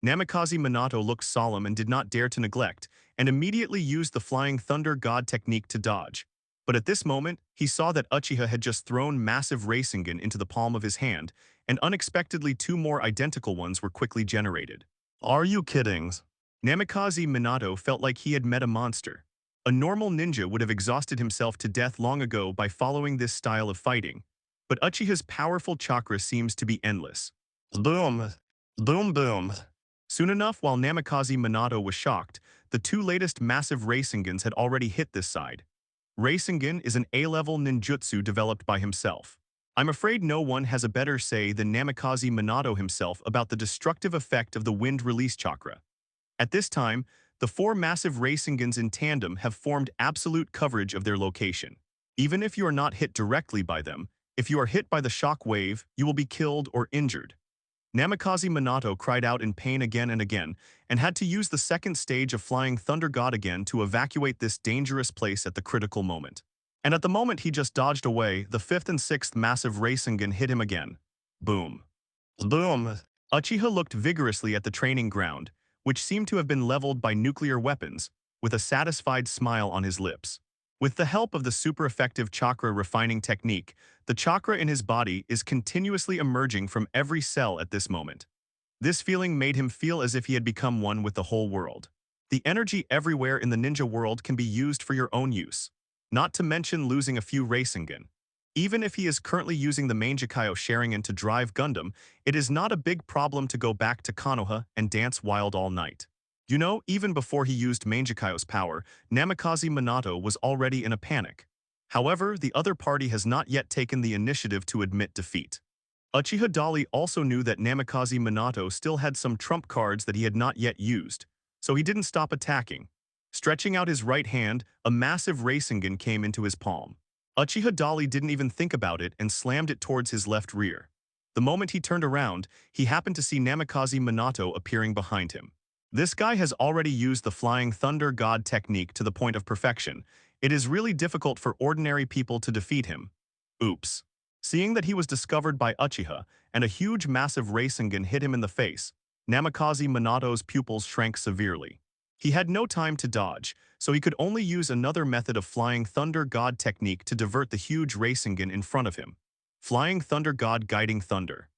Namikaze Minato looked solemn and did not dare to neglect, and immediately used the Flying Thunder God technique to dodge. But at this moment, he saw that Uchiha had just thrown massive Rasengan into the palm of his hand, and unexpectedly two more identical ones were quickly generated. "Are you kidding?" Namikaze Minato felt like he had met a monster. A normal ninja would have exhausted himself to death long ago by following this style of fighting. But Uchiha's powerful chakra seems to be endless. Boom! Boom boom! Soon enough, while Namikaze Minato was shocked, the two latest massive Rasengans had already hit this side. Rasengan is an A-level ninjutsu developed by himself. I'm afraid no one has a better say than Namikaze Minato himself about the destructive effect of the wind release chakra. At this time, the four massive Rasengans in tandem have formed absolute coverage of their location. Even if you are not hit directly by them, if you are hit by the shock wave, you will be killed or injured. Namikaze Minato cried out in pain again and again, and had to use the second stage of Flying Thunder God again to evacuate this dangerous place at the critical moment. And at the moment he just dodged away, the fifth and sixth massive Rasengan hit him again. Boom. Boom. Uchiha looked vigorously at the training ground, which seemed to have been leveled by nuclear weapons, with a satisfied smile on his lips. With the help of the super-effective chakra refining technique, the chakra in his body is continuously emerging from every cell at this moment. This feeling made him feel as if he had become one with the whole world. The energy everywhere in the ninja world can be used for your own use, not to mention losing a few Rasengan. Even if he is currently using the Mangekyō Sharingan to drive Gundam, it is not a big problem to go back to Konoha and dance wild all night. You know, even before he used Mangekyō's power, Namikaze Minato was already in a panic. However, the other party has not yet taken the initiative to admit defeat. Uchiha Dali also knew that Namikaze Minato still had some trump cards that he had not yet used, so he didn't stop attacking. Stretching out his right hand, a massive Rasengan came into his palm. Uchiha Dali didn't even think about it and slammed it towards his left rear. The moment he turned around, he happened to see Namikaze Minato appearing behind him. This guy has already used the Flying Thunder God technique to the point of perfection. It is really difficult for ordinary people to defeat him. Oops. Seeing that he was discovered by Uchiha, and a huge massive Rasengan hit him in the face, Namikaze Minato's pupils shrank severely. He had no time to dodge, so he could only use another method of Flying Thunder God technique to divert the huge Rasengan in front of him. Flying Thunder God Guiding Thunder.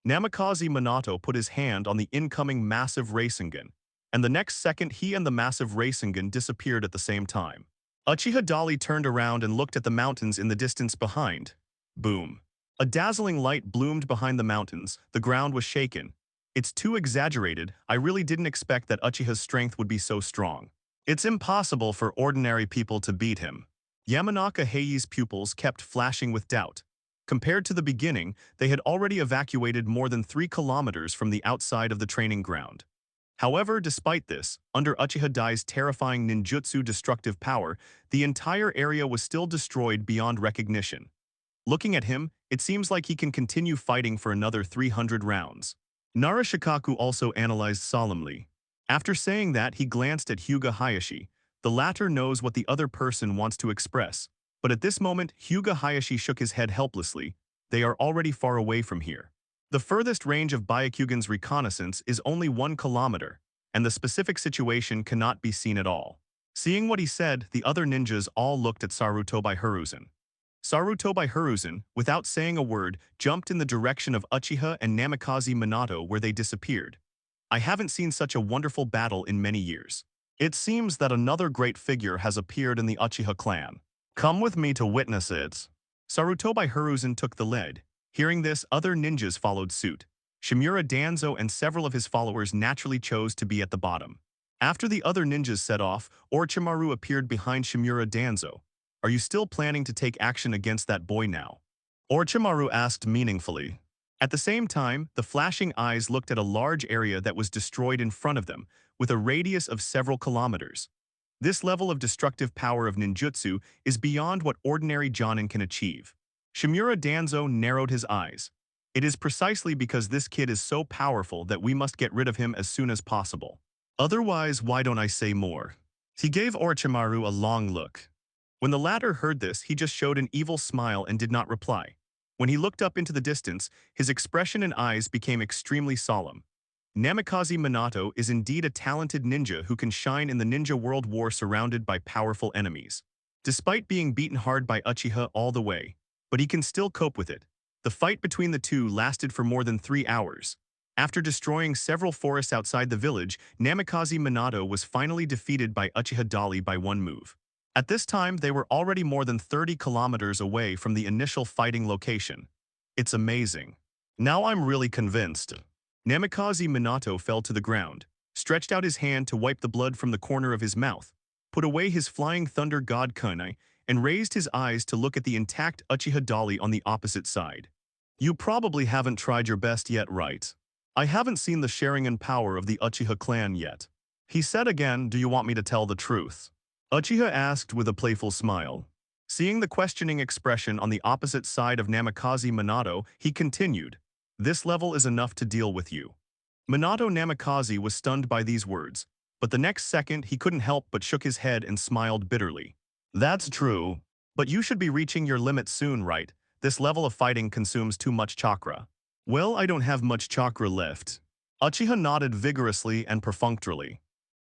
Namikaze Minato put his hand on the incoming massive Rasengan, and the next second he and the massive Rasengan disappeared at the same time. Uchiha Dali turned around and looked at the mountains in the distance behind. Boom. A dazzling light bloomed behind the mountains. The ground was shaken. It's too exaggerated. I really didn't expect that Uchiha's strength would be so strong. It's impossible for ordinary people to beat him. Yamanaka Heii's pupils kept flashing with doubt. Compared to the beginning, they had already evacuated more than 3 kilometers from the outside of the training ground. However, despite this, under Uchiha Dai's terrifying ninjutsu destructive power, the entire area was still destroyed beyond recognition. Looking at him, it seems like he can continue fighting for another 300 rounds. Narashikaku also analyzed solemnly. After saying that, he glanced at Hyuga Hayashi. The latter knows what the other person wants to express. But at this moment, Hyuga Hayashi shook his head helplessly. They are already far away from here. The furthest range of Byakugan's reconnaissance is only 1 kilometer, and the specific situation cannot be seen at all. Seeing what he said, the other ninjas all looked at Sarutobi Hiruzen. Sarutobi Hiruzen, without saying a word, jumped in the direction of Uchiha and Namikaze Minato where they disappeared. I haven't seen such a wonderful battle in many years. It seems that another great figure has appeared in the Uchiha clan. Come with me to witness it. Sarutobi Hiruzen took the lead. Hearing this, other ninjas followed suit. Shimura Danzo and several of his followers naturally chose to be at the bottom. After the other ninjas set off, Orochimaru appeared behind Shimura Danzo. Are you still planning to take action against that boy now? Orochimaru asked meaningfully. At the same time, the flashing eyes looked at a large area that was destroyed in front of them, with a radius of several kilometers. This level of destructive power of ninjutsu is beyond what ordinary jonin can achieve. Shimura Danzo narrowed his eyes. It is precisely because this kid is so powerful that we must get rid of him as soon as possible. Otherwise, why don't I say more? He gave Orochimaru a long look. When the latter heard this, he just showed an evil smile and did not reply. When he looked up into the distance, his expression and eyes became extremely solemn. Namikaze Minato is indeed a talented ninja who can shine in the ninja world war surrounded by powerful enemies. Despite being beaten hard by Uchiha all the way, but he can still cope with it. The fight between the two lasted for more than 3 hours. After destroying several forests outside the village, Namikaze Minato was finally defeated by Uchiha Dali by 1 move. At this time, they were already more than 30 kilometers away from the initial fighting location. It's amazing. Now I'm really convinced. Namikaze Minato fell to the ground, stretched out his hand to wipe the blood from the corner of his mouth, put away his flying thunder god kunai, and raised his eyes to look at the intact Uchiha Dali on the opposite side. You probably haven't tried your best yet, right? I haven't seen the Sharingan power of the Uchiha clan yet. He said again, do you want me to tell the truth? Uchiha asked with a playful smile. Seeing the questioning expression on the opposite side of Namikaze Minato, he continued, this level is enough to deal with you. Minato Namikaze was stunned by these words, but the next second he couldn't help but shook his head and smiled bitterly. That's true, but you should be reaching your limit soon, right? This level of fighting consumes too much chakra. Well, I don't have much chakra left. Uchiha nodded vigorously and perfunctorily.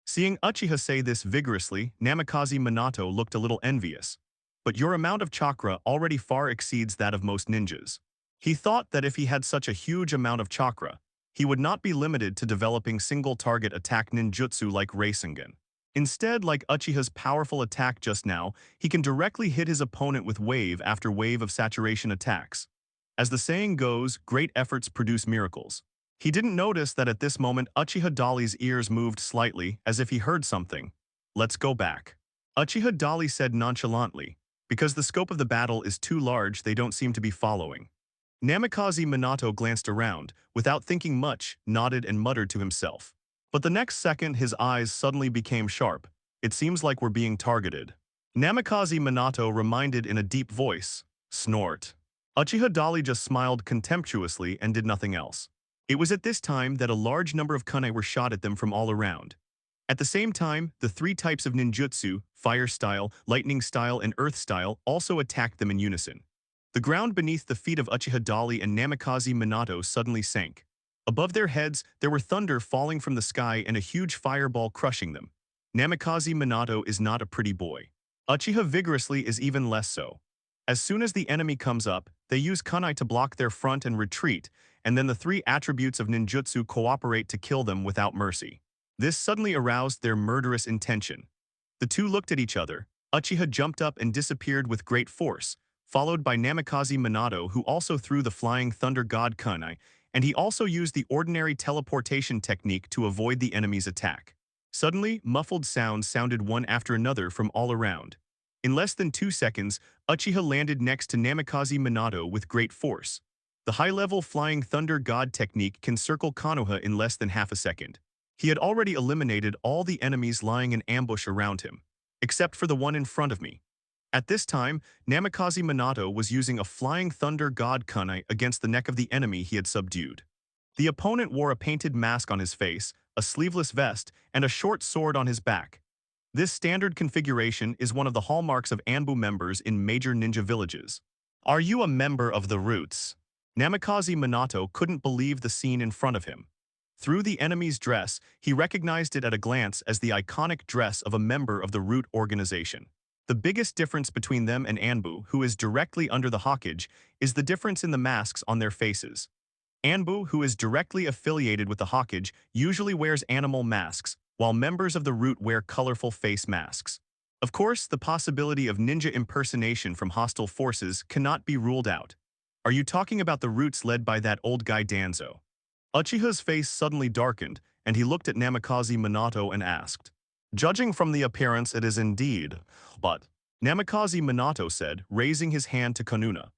Seeing Uchiha say this vigorously, Namikaze Minato looked a little envious. But your amount of chakra already far exceeds that of most ninjas. He thought that if he had such a huge amount of chakra, he would not be limited to developing single-target attack ninjutsu like Rasengan. Instead, like Uchiha's powerful attack just now, he can directly hit his opponent with wave after wave of saturation attacks. As the saying goes, great efforts produce miracles. He didn't notice that at this moment Uchiha Dali's ears moved slightly, as if he heard something. Let's go back. Uchiha Dali said nonchalantly. Because the scope of the battle is too large, they don't seem to be following. Namikaze Minato glanced around, without thinking much, nodded and muttered to himself. But the next second his eyes suddenly became sharp. It seems like we're being targeted. Namikaze Minato reminded in a deep voice. Snort. Uchiha Dali just smiled contemptuously and did nothing else. It was at this time that a large number of kunai were shot at them from all around. At the same time, the 3 types of ninjutsu, fire style, lightning style, and earth style, also attacked them in unison. The ground beneath the feet of Uchiha Dali and Namikaze Minato suddenly sank. Above their heads, there were thunder falling from the sky and a huge fireball crushing them. Namikaze Minato is not a pretty boy. Uchiha vigorously is even less so. As soon as the enemy comes up, they use kunai to block their front and retreat, and then the three attributes of ninjutsu cooperate to kill them without mercy. This suddenly aroused their murderous intention. The two looked at each other. Uchiha jumped up and disappeared with great force, followed by Namikaze Minato, who also threw the Flying Thunder God kunai, and he also used the ordinary teleportation technique to avoid the enemy's attack. Suddenly, muffled sounds sounded one after another from all around. In less than 2 seconds, Uchiha landed next to Namikaze Minato with great force. The high-level Flying Thunder God technique can circle Konoha in less than half a second. He had already eliminated all the enemies lying in ambush around him, except for the one in front of me. At this time, Namikaze Minato was using a Flying Thunder God kunai against the neck of the enemy he had subdued. The opponent wore a painted mask on his face, a sleeveless vest, and a short sword on his back. This standard configuration is one of the hallmarks of Anbu members in major ninja villages. Are you a member of the Roots? Namikaze Minato couldn't believe the scene in front of him. Through the enemy's dress, he recognized it at a glance as the iconic dress of a member of the Root organization. The biggest difference between them and Anbu, who is directly under the Hokage, is the difference in the masks on their faces. Anbu, who is directly affiliated with the Hokage, usually wears animal masks, while members of the Root wear colorful face masks. Of course, the possibility of ninja impersonation from hostile forces cannot be ruled out. Are you talking about the Roots led by that old guy Danzo? Uchiha's face suddenly darkened, and he looked at Namikaze Minato and asked, "Judging from the appearance, it is indeed, but..." Namikaze Minato said, raising his hand to Konuna.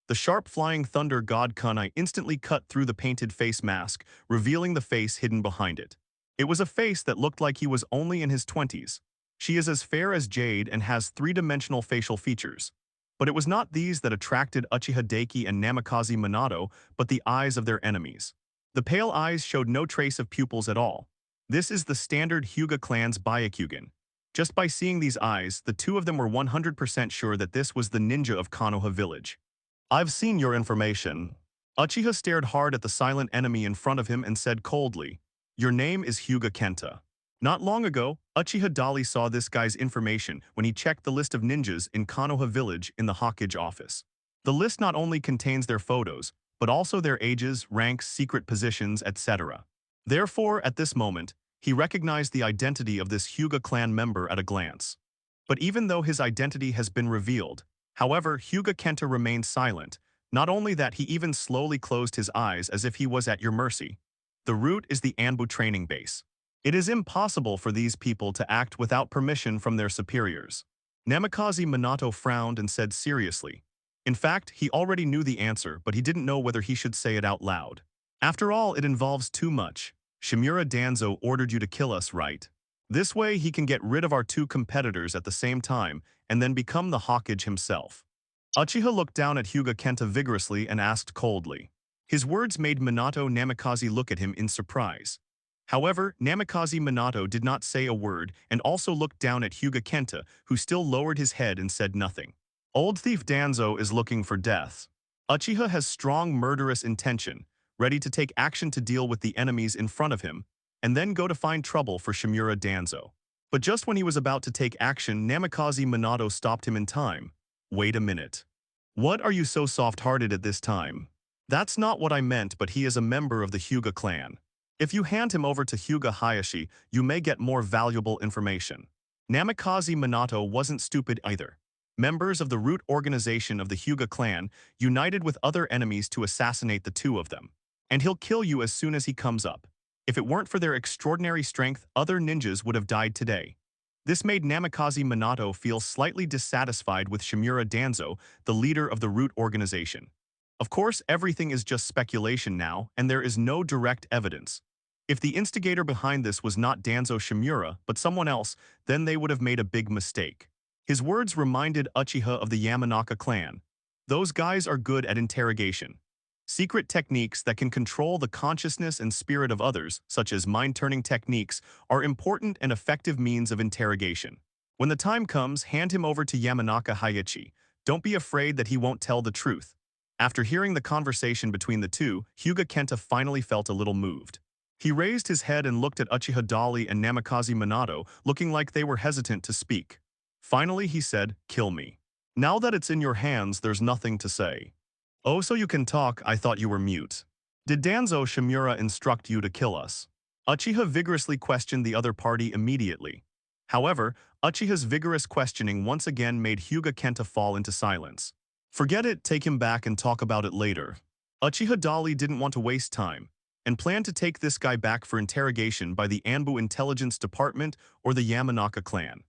The sharp Flying Thunder God kunai instantly cut through the painted face mask, revealing the face hidden behind it. It was a face that looked like he was only in his 20s. She is as fair as jade and has three-dimensional facial features. But it was not these that attracted Uchiha Daiki and Namikaze Minato, but the eyes of their enemies. The pale eyes showed no trace of pupils at all. This is the standard Hyuga clan's Byakugan. Just by seeing these eyes, the two of them were 100% sure that this was the ninja of Konoha village. I've seen your information. Uchiha stared hard at the silent enemy in front of him and said coldly, "Your name is Hyuga Kenta." Not long ago, Uchiha Dali saw this guy's information when he checked the list of ninjas in Konoha village in the Hokage office. The list not only contains their photos, but also their ages, ranks, secret positions, etc. Therefore, at this moment, he recognized the identity of this Hyuga clan member at a glance. But even though his identity has been revealed, however, Hyuga Kenta remained silent. Not only that, he even slowly closed his eyes as if he was at your mercy. The Root is the Anbu training base. It is impossible for these people to act without permission from their superiors. Namikaze Minato frowned and said seriously. In fact, he already knew the answer, but he didn't know whether he should say it out loud. After all, it involves too much. Shimura Danzo ordered you to kill us, right? This way he can get rid of our two competitors at the same time and then become the Hokage himself. Uchiha looked down at Hyuga Kenta vigorously and asked coldly. His words made Minato Namikaze look at him in surprise. However, Namikaze Minato did not say a word and also looked down at Hyuga Kenta, who still lowered his head and said nothing. Old thief Danzo is looking for death. Uchiha has strong murderous intention, ready to take action to deal with the enemies in front of him, and then go to find trouble for Shimura Danzo. But just when he was about to take action, Namikaze Minato stopped him in time. Wait a minute. What are you so soft-hearted at this time? That's not what I meant, but he is a member of the Hyuga clan. If you hand him over to Hyuga Hayashi, you may get more valuable information. Namikaze Minato wasn't stupid either. Members of the Root organization of the Hyuga clan united with other enemies to assassinate the two of them. And he'll kill you as soon as he comes up. If it weren't for their extraordinary strength, other ninjas would have died today. This made Namikaze Minato feel slightly dissatisfied with Shimura Danzo, the leader of the Root organization. Of course, everything is just speculation now, and there is no direct evidence. If the instigator behind this was not Danzo Shimura, but someone else, then they would have made a big mistake. His words reminded Uchiha of the Yamanaka clan. Those guys are good at interrogation. Secret techniques that can control the consciousness and spirit of others, such as mind-turning techniques, are important and effective means of interrogation. When the time comes, hand him over to Yamanaka Heiichi. Don't be afraid that he won't tell the truth. After hearing the conversation between the two, Hyuga Kenta finally felt a little moved. He raised his head and looked at Uchiha Dali and Namikaze Minato, looking like they were hesitant to speak. Finally, he said, "Kill me." Now that it's in your hands, there's nothing to say. Oh, so you can talk, I thought you were mute. Did Danzo Shimura instruct you to kill us? Uchiha vigorously questioned the other party immediately. However, Uchiha's vigorous questioning once again made Hyuga Kenta fall into silence. Forget it, take him back and talk about it later. Uchiha Dali didn't want to waste time, and planned to take this guy back for interrogation by the Anbu Intelligence Department or the Yamanaka clan.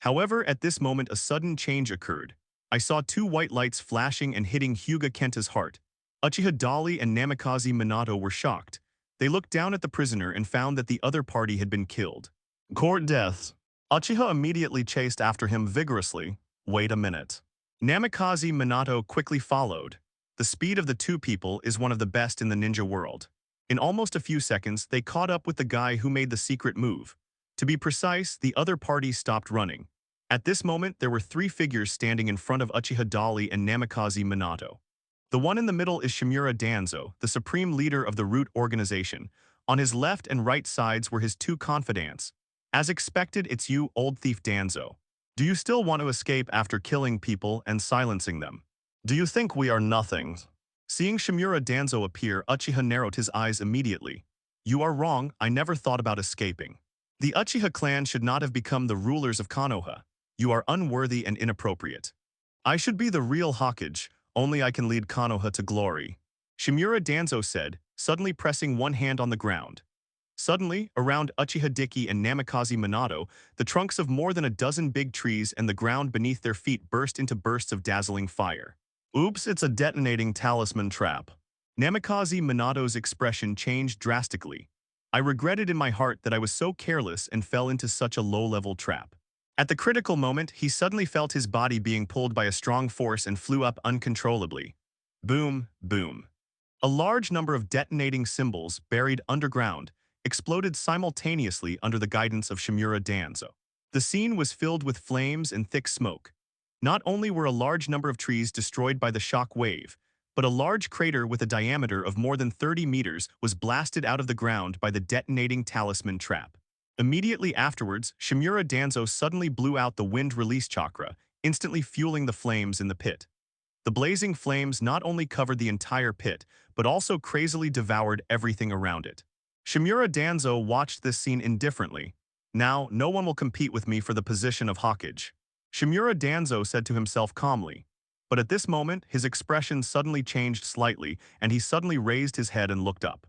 However, at this moment a sudden change occurred. I saw two white lights flashing and hitting Hyuga Kenta's heart. Uchiha Dali and Namikaze Minato were shocked. They looked down at the prisoner and found that the other party had been killed. Court deaths. Uchiha immediately chased after him vigorously. Wait a minute. Namikaze Minato quickly followed. The speed of the two people is one of the best in the ninja world. In almost a few seconds, they caught up with the guy who made the secret move. To be precise, the other party stopped running. At this moment, there were three figures standing in front of Uchiha Dali and Namikaze Minato. The one in the middle is Shimura Danzo, the supreme leader of the Root organization. On his left and right sides were his two confidants. As expected, it's you, old thief Danzo. Do you still want to escape after killing people and silencing them? Do you think we are nothing? Seeing Shimura Danzo appear, Uchiha narrowed his eyes immediately. You are wrong, I never thought about escaping. The Uchiha clan should not have become the rulers of Konoha. You are unworthy and inappropriate. I should be the real Hokage, only I can lead Konoha to glory. Shimura Danzo said, suddenly pressing one hand on the ground. Suddenly, around Uchiha Diki and Namikaze Minato, the trunks of more than a dozen big trees and the ground beneath their feet burst into bursts of dazzling fire. Oops, it's a detonating talisman trap. Namikaze Minato's expression changed drastically. I regretted in my heart that I was so careless and fell into such a low-level trap. At the critical moment, he suddenly felt his body being pulled by a strong force and flew up uncontrollably. Boom, boom. A large number of detonating symbols, buried underground, exploded simultaneously under the guidance of Shimura Danzo. The scene was filled with flames and thick smoke. Not only were a large number of trees destroyed by the shock wave, but a large crater with a diameter of more than 30 meters was blasted out of the ground by the detonating talisman trap. Immediately afterwards, Shimura Danzo suddenly blew out the wind release chakra, instantly fueling the flames in the pit. The blazing flames not only covered the entire pit, but also crazily devoured everything around it. Shimura Danzo watched this scene indifferently. Now, no one will compete with me for the position of Hokage. Shimura Danzo said to himself calmly. But at this moment, his expression suddenly changed slightly, and he suddenly raised his head and looked up.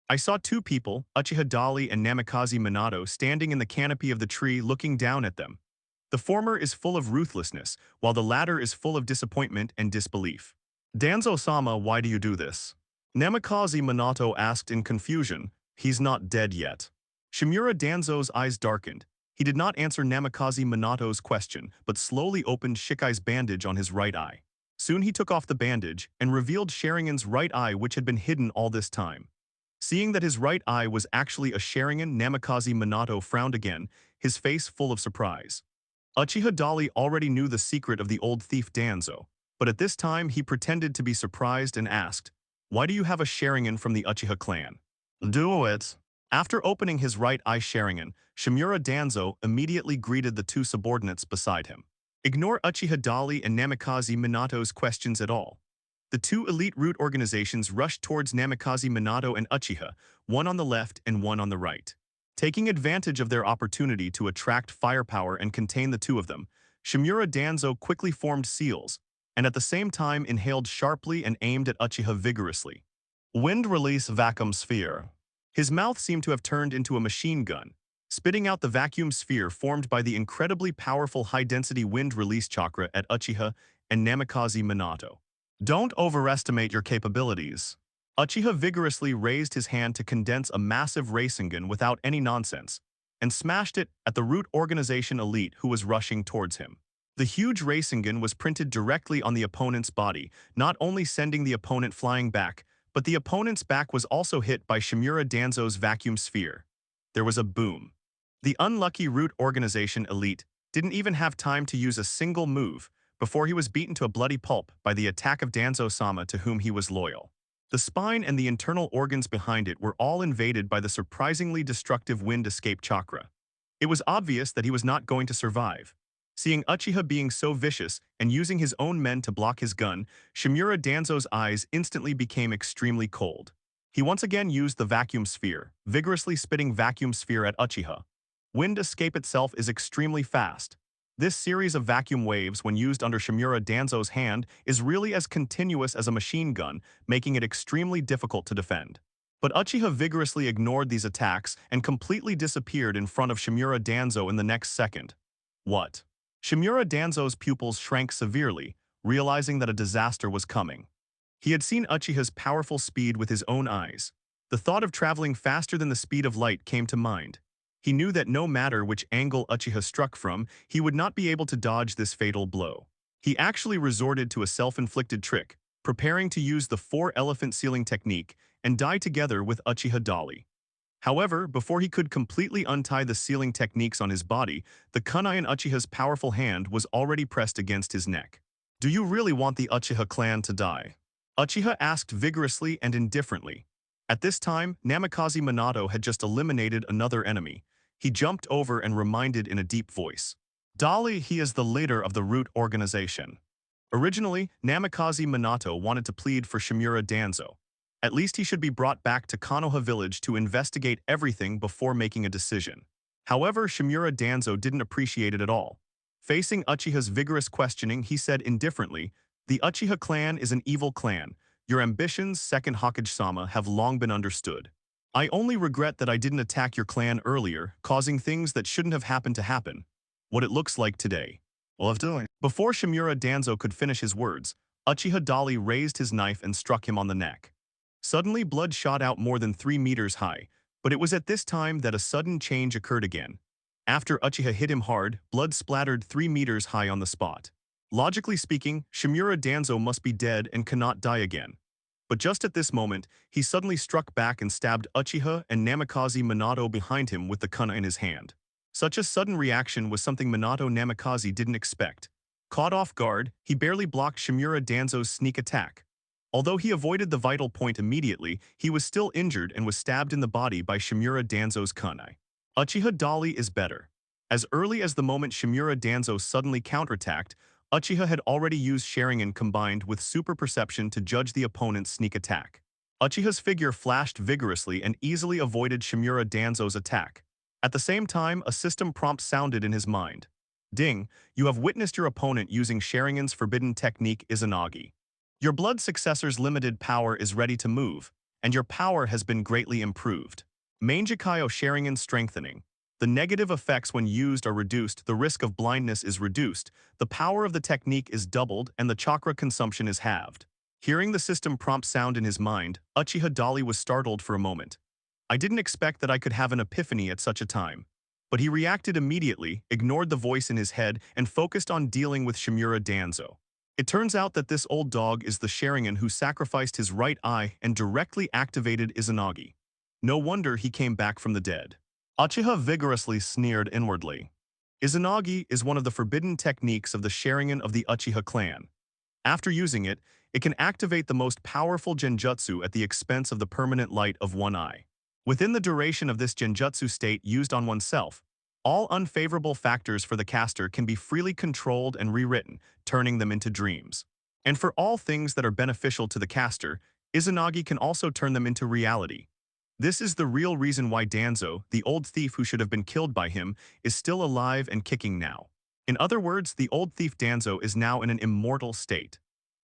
I saw two people, Uchiha Dali and Namikaze Minato, standing in the canopy of the tree looking down at them. The former is full of ruthlessness, while the latter is full of disappointment and disbelief. Danzo-sama, why do you do this? Namikaze Minato asked in confusion. He's not dead yet. Shimura Danzo's eyes darkened. He did not answer Namikaze Minato's question, but slowly opened Shikai's bandage on his right eye. Soon he took off the bandage and revealed Sharingan's right eye, which had been hidden all this time. Seeing that his right eye was actually a Sharingan, Namikaze Minato frowned again, his face full of surprise. Uchiha Dali already knew the secret of the old thief Danzo, but at this time he pretended to be surprised and asked, "Why do you have a Sharingan from the Uchiha clan?" "Do it." After opening his right eye Sharingan, Shimura Danzo immediately greeted the two subordinates beside him. Ignore Uchiha Dali and Namikaze Minato's questions at all. The two elite root organizations rushed towards Namikaze Minato and Uchiha, one on the left and one on the right. Taking advantage of their opportunity to attract firepower and contain the two of them, Shimura Danzo quickly formed seals, and at the same time inhaled sharply and aimed at Uchiha vigorously. Wind release vacuum sphere. His mouth seemed to have turned into a machine gun, spitting out the vacuum sphere formed by the incredibly powerful high-density wind release chakra at Uchiha and Namikaze Minato. Don't overestimate your capabilities. Uchiha vigorously raised his hand to condense a massive Rasengan without any nonsense, and smashed it at the root organization elite who was rushing towards him. The huge Rasengan was printed directly on the opponent's body, not only sending the opponent flying back, but the opponent's back was also hit by Shimura Danzo's vacuum sphere. There was a boom. The unlucky root organization elite didn't even have time to use a single move before he was beaten to a bloody pulp by the attack of Danzo-sama, to whom he was loyal. The spine and the internal organs behind it were all invaded by the surprisingly destructive wind escape chakra. It was obvious that he was not going to survive. Seeing Uchiha being so vicious and using his own men to block his gun, Shimura Danzo's eyes instantly became extremely cold. He once again used the vacuum sphere, vigorously spitting vacuum sphere at Uchiha. Wind escape itself is extremely fast. This series of vacuum waves, when used under Shimura Danzo's hand, is really as continuous as a machine gun, making it extremely difficult to defend. But Uchiha vigorously ignored these attacks and completely disappeared in front of Shimura Danzo in the next second. What? Shimura Danzo's pupils shrank severely, realizing that a disaster was coming. He had seen Uchiha's powerful speed with his own eyes. The thought of traveling faster than the speed of light came to mind. He knew that no matter which angle Uchiha struck from, he would not be able to dodge this fatal blow. He actually resorted to a self-inflicted trick, preparing to use the four-elephant sealing technique and die together with Uchiha Dali. However, before he could completely untie the sealing techniques on his body, the kunai in Uchiha's powerful hand was already pressed against his neck. "Do you really want the Uchiha clan to die?" Uchiha asked vigorously and indifferently. At this time, Namikaze Minato had just eliminated another enemy. He jumped over and reminded in a deep voice. "Dali, he is the leader of the Root organization." Originally, Namikaze Minato wanted to plead for Shimura Danzo. At least he should be brought back to Konoha village to investigate everything before making a decision. However, Shimura Danzo didn't appreciate it at all. Facing Uchiha's vigorous questioning, he said indifferently, "The Uchiha clan is an evil clan. Your ambitions, second Hokage-sama, have long been understood. I only regret that I didn't attack your clan earlier, causing things that shouldn't have happened to happen. What it looks like today." Well, of doing. Before Shimura Danzo could finish his words, Uchiha Dali raised his knife and struck him on the neck. Suddenly, blood shot out more than 3 meters high, but it was at this time that a sudden change occurred again. After Uchiha hit him hard, blood splattered 3 meters high on the spot. Logically speaking, Shimura Danzo must be dead and cannot die again. But just at this moment, he suddenly struck back and stabbed Uchiha and Namikaze Minato behind him with the kunai in his hand. Such a sudden reaction was something Minato Namikaze didn't expect. Caught off guard, he barely blocked Shimura Danzo's sneak attack. Although he avoided the vital point immediately, he was still injured and was stabbed in the body by Shimura Danzo's kunai. Uchiha Dali is better. As early as the moment Shimura Danzo suddenly counterattacked, Uchiha had already used Sharingan combined with super perception to judge the opponent's sneak attack. Uchiha's figure flashed vigorously and easily avoided Shimura Danzo's attack. At the same time, a system prompt sounded in his mind. "Ding, you have witnessed your opponent using Sharingan's forbidden technique Izanagi. Your blood successor's limited power is ready to move, and your power has been greatly improved. Mangekyō Sharingan strengthening. The negative effects when used are reduced, the risk of blindness is reduced, the power of the technique is doubled, and the chakra consumption is halved." Hearing the system prompt sound in his mind, Uchiha Dali was startled for a moment. "I didn't expect that I could have an epiphany at such a time." But he reacted immediately, ignored the voice in his head, and focused on dealing with Shimura Danzo. It turns out that this old dog is the Sharingan who sacrificed his right eye and directly activated Izanagi. No wonder he came back from the dead. Uchiha vigorously sneered inwardly. Izanagi is one of the forbidden techniques of the Sharingan of the Uchiha clan. After using it, it can activate the most powerful genjutsu at the expense of the permanent light of one eye. Within the duration of this genjutsu state used on oneself, all unfavorable factors for the caster can be freely controlled and rewritten, turning them into dreams. And for all things that are beneficial to the caster, Izanagi can also turn them into reality. This is the real reason why Danzo, the old thief who should have been killed by him, is still alive and kicking now. In other words, the old thief Danzo is now in an immortal state.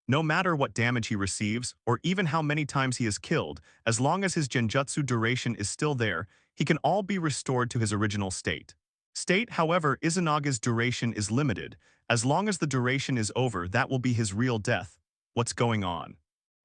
No matter what damage he receives, or even how many times he is killed, as long as his genjutsu duration is still there, he can all be restored to his original state. However, Izanagi's duration is limited. As long as the duration is over, that will be his real death. What's going on?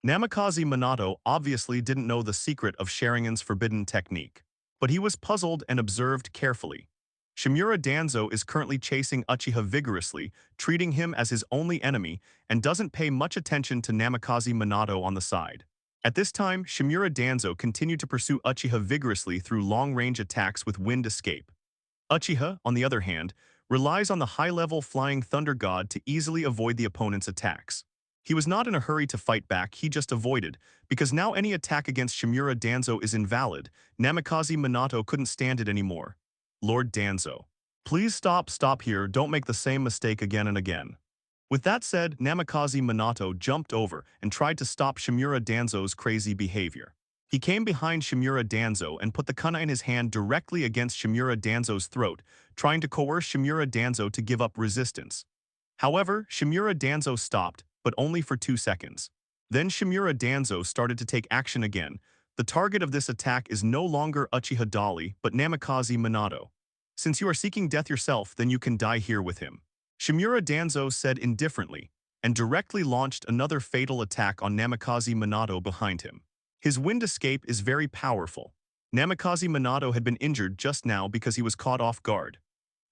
Namikaze Minato obviously didn't know the secret of Sharingan's forbidden technique, but he was puzzled and observed carefully. Shimura Danzo is currently chasing Uchiha vigorously, treating him as his only enemy, and doesn't pay much attention to Namikaze Minato on the side. At this time, Shimura Danzo continued to pursue Uchiha vigorously through long-range attacks with wind escape. Uchiha, on the other hand, relies on the high-level Flying Thunder God to easily avoid the opponent's attacks. He was not in a hurry to fight back, he just avoided, because now any attack against Shimura Danzo is invalid. Namikaze Minato couldn't stand it anymore. "Lord Danzo, Please stop here, don't make the same mistake again and again. With that said, Namikaze Minato jumped over and tried to stop Shimura Danzo's crazy behavior. He came behind Shimura Danzo and put the kunai in his hand directly against Shimura Danzo's throat, trying to coerce Shimura Danzo to give up resistance. However, Shimura Danzo stopped, but only for 2 seconds. Then Shimura Danzo started to take action again. The target of this attack is no longer Uchiha Dali, but Namikaze Minato. Since you are seeking death yourself, then you can die here with him. Shimura Danzo said indifferently, and directly launched another fatal attack on Namikaze Minato behind him. His wind escape is very powerful. Namikaze Minato had been injured just now because he was caught off guard.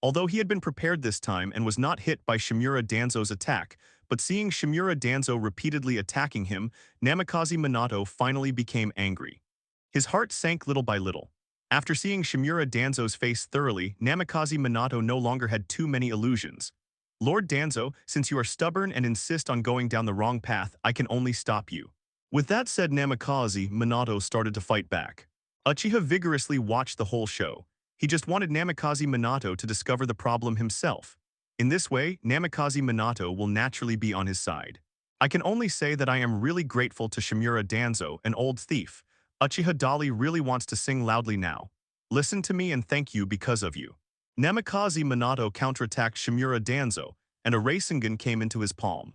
Although he had been prepared this time and was not hit by Shimura Danzo's attack, but seeing Shimura Danzo repeatedly attacking him, Namikaze Minato finally became angry. His heart sank little by little. After seeing Shimura Danzo's face thoroughly, Namikaze Minato no longer had too many illusions. Lord Danzo, since you are stubborn and insist on going down the wrong path, I can only stop you. With that said, Namikaze Minato started to fight back. Uchiha vigorously watched the whole show. He just wanted Namikaze Minato to discover the problem himself. In this way, Namikaze Minato will naturally be on his side. I can only say that I am really grateful to Shimura Danzo, an old thief. Uchiha Dali really wants to sing loudly now. Listen to me and thank you because of you. Namikaze Minato counterattacked Shimura Danzo, and a Rasengan came into his palm.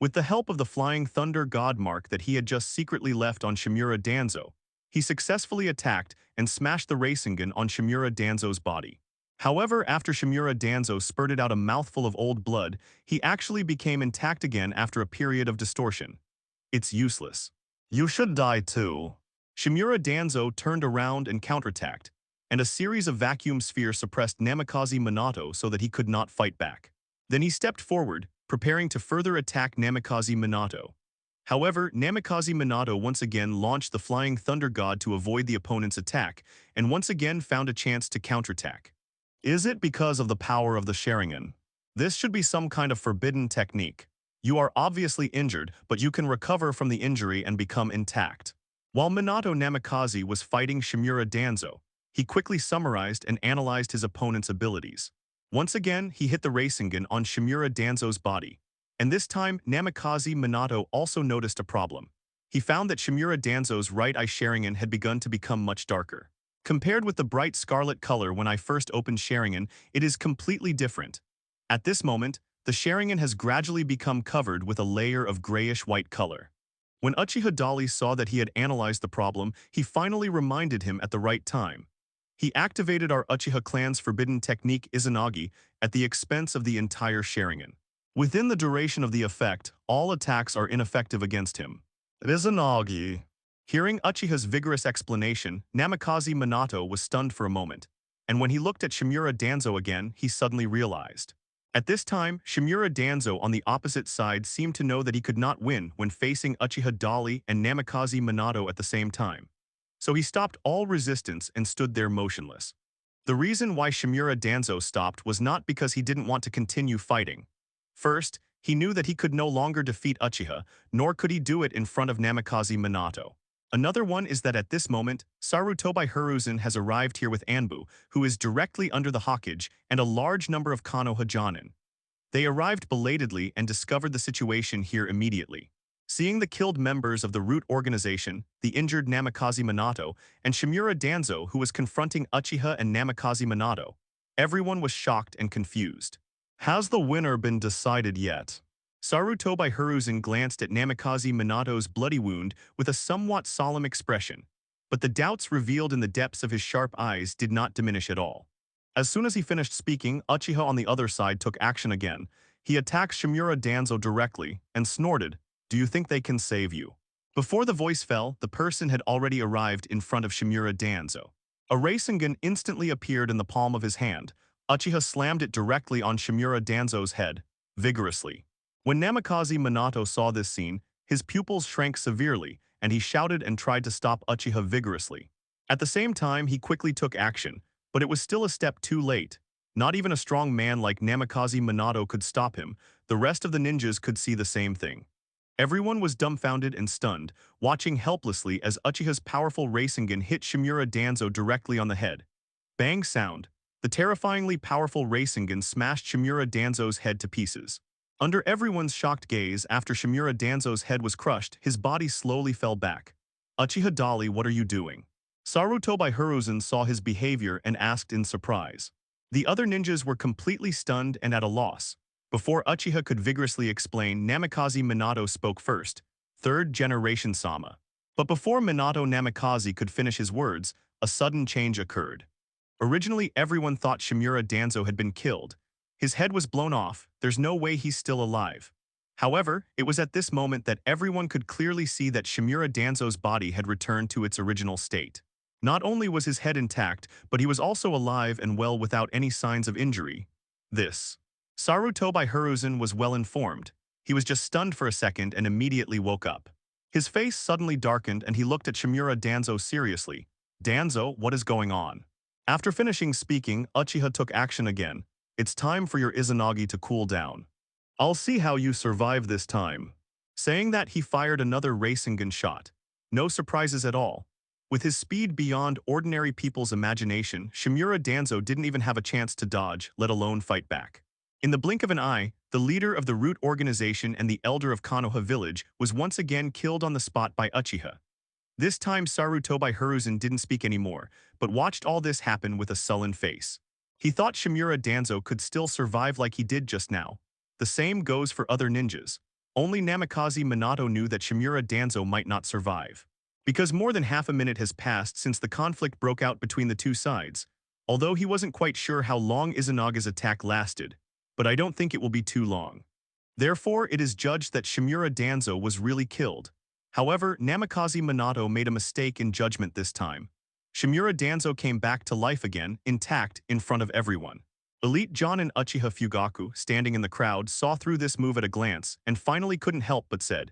With the help of the Flying Thunder God mark that he had just secretly left on Shimura Danzo, he successfully attacked and smashed the Rasengan on Shimura Danzo's body. However, after Shimura Danzo spurted out a mouthful of old blood, he actually became intact again after a period of distortion. It's useless. You should die too. Shimura Danzo turned around and counterattacked, and a series of vacuum spheres suppressed Namikaze Minato so that he could not fight back. Then he stepped forward, preparing to further attack Namikaze Minato. However, Namikaze Minato once again launched the Flying Thunder God to avoid the opponent's attack, and once again found a chance to counterattack. Is it because of the power of the Sharingan? This should be some kind of forbidden technique. You are obviously injured, but you can recover from the injury and become intact. While Minato Namikaze was fighting Shimura Danzo, he quickly summarized and analyzed his opponent's abilities. Once again, he hit the Rasengan on Shimura Danzo's body. And this time, Namikaze Minato also noticed a problem. He found that Shimura Danzo's right eye Sharingan had begun to become much darker. Compared with the bright scarlet color when I first opened Sharingan, it is completely different. At this moment, the Sharingan has gradually become covered with a layer of grayish-white color. When Uchiha Dali saw that he had analyzed the problem, he finally reminded him at the right time. He activated our Uchiha clan's forbidden technique Izanagi at the expense of the entire Sharingan. Within the duration of the effect, all attacks are ineffective against him. Izanagi. Hearing Uchiha's vigorous explanation, Namikaze Minato was stunned for a moment, and when he looked at Shimura Danzo again, he suddenly realized. At this time, Shimura Danzo on the opposite side seemed to know that he could not win when facing Uchiha Dali and Namikaze Minato at the same time. So he stopped all resistance and stood there motionless. The reason why Shimura Danzo stopped was not because he didn't want to continue fighting. First, he knew that he could no longer defeat Uchiha, nor could he do it in front of Namikaze Minato. Another one is that at this moment, Sarutobi Hiruzen has arrived here with Anbu, who is directly under the Hokage, and a large number of Konoha Jonin. They arrived belatedly and discovered the situation here immediately. Seeing the killed members of the Root Organization, the injured Namikaze Minato, and Shimura Danzo who was confronting Uchiha and Namikaze Minato, everyone was shocked and confused. Has the winner been decided yet? Sarutobi Hiruzen glanced at Namikaze Minato's bloody wound with a somewhat solemn expression, but the doubts revealed in the depths of his sharp eyes did not diminish at all. As soon as he finished speaking, Uchiha on the other side took action again. He attacked Shimura Danzo directly and snorted, "Do you think they can save you?" Before the voice fell, the person had already arrived in front of Shimura Danzo. A Rasengan instantly appeared in the palm of his hand. Uchiha slammed it directly on Shimura Danzo's head, vigorously. When Namikaze Minato saw this scene, his pupils shrank severely, and he shouted and tried to stop Uchiha vigorously. At the same time, he quickly took action, but it was still a step too late. Not even a strong man like Namikaze Minato could stop him. The rest of the ninjas could see the same thing. Everyone was dumbfounded and stunned, watching helplessly as Uchiha's powerful Rasengan hit Shimura Danzo directly on the head. Bang sound. The terrifyingly powerful Rasengan smashed Shimura Danzo's head to pieces. Under everyone's shocked gaze, after Shimura Danzo's head was crushed, his body slowly fell back. Uchiha Dali, what are you doing? Sarutobi Hiruzen saw his behavior and asked in surprise. The other ninjas were completely stunned and at a loss. Before Uchiha could vigorously explain, Namikaze Minato spoke first. Third generation Sama. But before Minato Namikaze could finish his words, a sudden change occurred. Originally, everyone thought Shimura Danzo had been killed. His head was blown off, there's no way he's still alive. However, it was at this moment that everyone could clearly see that Shimura Danzo's body had returned to its original state. Not only was his head intact, but he was also alive and well without any signs of injury. Sarutobi Hiruzen was well informed. He was just stunned for a second and immediately woke up. His face suddenly darkened and he looked at Shimura Danzo seriously. Danzo, what is going on? After finishing speaking, Uchiha took action again. It's time for your Izanagi to cool down. I'll see how you survive this time. Saying that, he fired another Rasengan shot. No surprises at all. With his speed beyond ordinary people's imagination, Shimura Danzo didn't even have a chance to dodge, let alone fight back. In the blink of an eye, the leader of the Root Organization and the elder of Konoha Village was once again killed on the spot by Uchiha. This time Sarutobi Hiruzen didn't speak anymore, but watched all this happen with a sullen face. He thought Shimura Danzo could still survive like he did just now. The same goes for other ninjas. Only Namikaze Minato knew that Shimura Danzo might not survive. Because more than half a minute has passed since the conflict broke out between the two sides, although he wasn't quite sure how long Izanaga's attack lasted, but I don't think it will be too long. Therefore, it is judged that Shimura Danzo was really killed. However, Namikaze Minato made a mistake in judgment this time. Shimura Danzo came back to life again, intact, in front of everyone. Elite John and Uchiha Fugaku, standing in the crowd, saw through this move at a glance and finally couldn't help but said,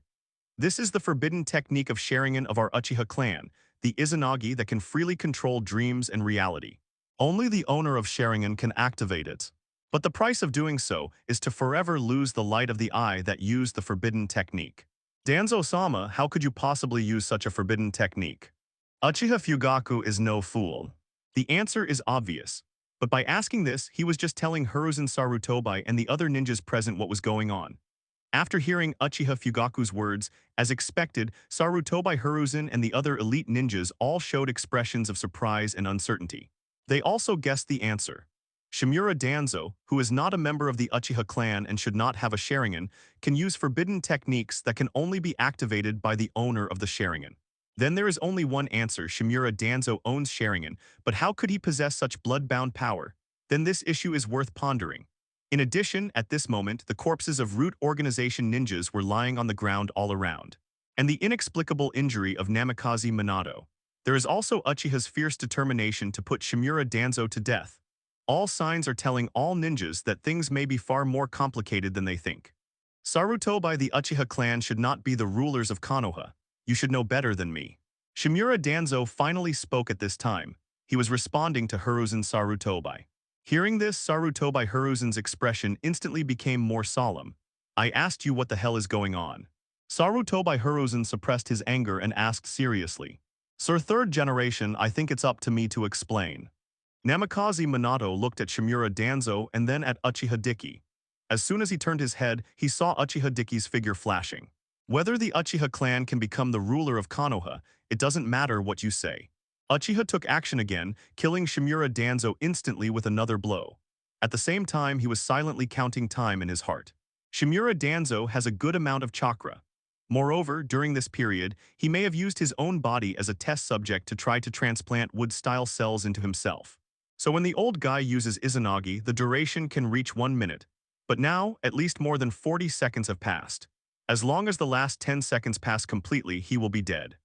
"This is the forbidden technique of Sharingan of our Uchiha clan, the Izanagi that can freely control dreams and reality. Only the owner of Sharingan can activate it. But the price of doing so is to forever lose the light of the eye that used the forbidden technique. Danzo-sama, how could you possibly use such a forbidden technique?" Uchiha Fugaku is no fool. The answer is obvious. But by asking this, he was just telling Hiruzen Sarutobi and the other ninjas present what was going on. After hearing Uchiha Fugaku's words, as expected, Sarutobi Hiruzen and the other elite ninjas all showed expressions of surprise and uncertainty. They also guessed the answer. Shimura Danzo, who is not a member of the Uchiha clan and should not have a Sharingan, can use forbidden techniques that can only be activated by the owner of the Sharingan. Then there is only one answer: Shimura Danzo owns Sharingan, but how could he possess such blood-bound power? Then this issue is worth pondering. In addition, at this moment, the corpses of Root Organization ninjas were lying on the ground all around. And the inexplicable injury of Namikaze Minato. There is also Uchiha's fierce determination to put Shimura Danzo to death. All signs are telling all ninjas that things may be far more complicated than they think. Sarutobi, the Uchiha clan should not be the rulers of Konoha. You should know better than me. Shimura Danzo finally spoke at this time. He was responding to Hiruzen Sarutobi. Hearing this, Sarutobi Hiruzen's expression instantly became more solemn. I asked you what the hell is going on. Sarutobi Hiruzen suppressed his anger and asked seriously. Sir, third generation, I think it's up to me to explain. Namikaze Minato looked at Shimura Danzo and then at Uchiha Diki. As soon as he turned his head, he saw Uchiha Diki's figure flashing. Whether the Uchiha clan can become the ruler of Konoha, it doesn't matter what you say. Uchiha took action again, killing Shimura Danzo instantly with another blow. At the same time, he was silently counting time in his heart. Shimura Danzo has a good amount of chakra. Moreover, during this period, he may have used his own body as a test subject to try to transplant wood-style cells into himself. So when the old guy uses Izanagi, the duration can reach 1 minute. But now, at least more than 40 seconds have passed. As long as the last 10 seconds pass completely, he will be dead.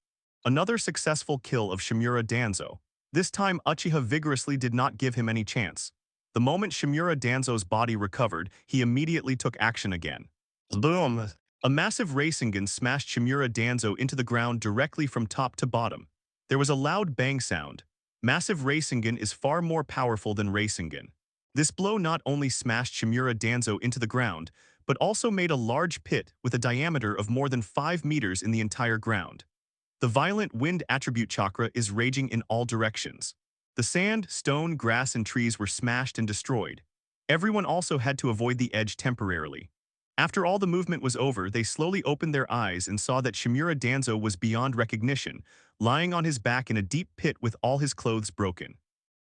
Another successful kill of Shimura Danzo. This time Uchiha vigorously did not give him any chance. The moment Shimura Danzo's body recovered, he immediately took action again. Boom! A massive Rasengan smashed Shimura Danzo into the ground directly from top to bottom. There was a loud bang sound. Massive Rasengan is far more powerful than Rasengan. This blow not only smashed Shimura Danzo into the ground, but also made a large pit with a diameter of more than 5 meters in the entire ground. The violent wind attribute chakra is raging in all directions. The sand, stone, grass, and trees were smashed and destroyed. Everyone also had to avoid the edge temporarily. After all the movement was over, they slowly opened their eyes and saw that Shimura Danzo was beyond recognition, lying on his back in a deep pit with all his clothes broken.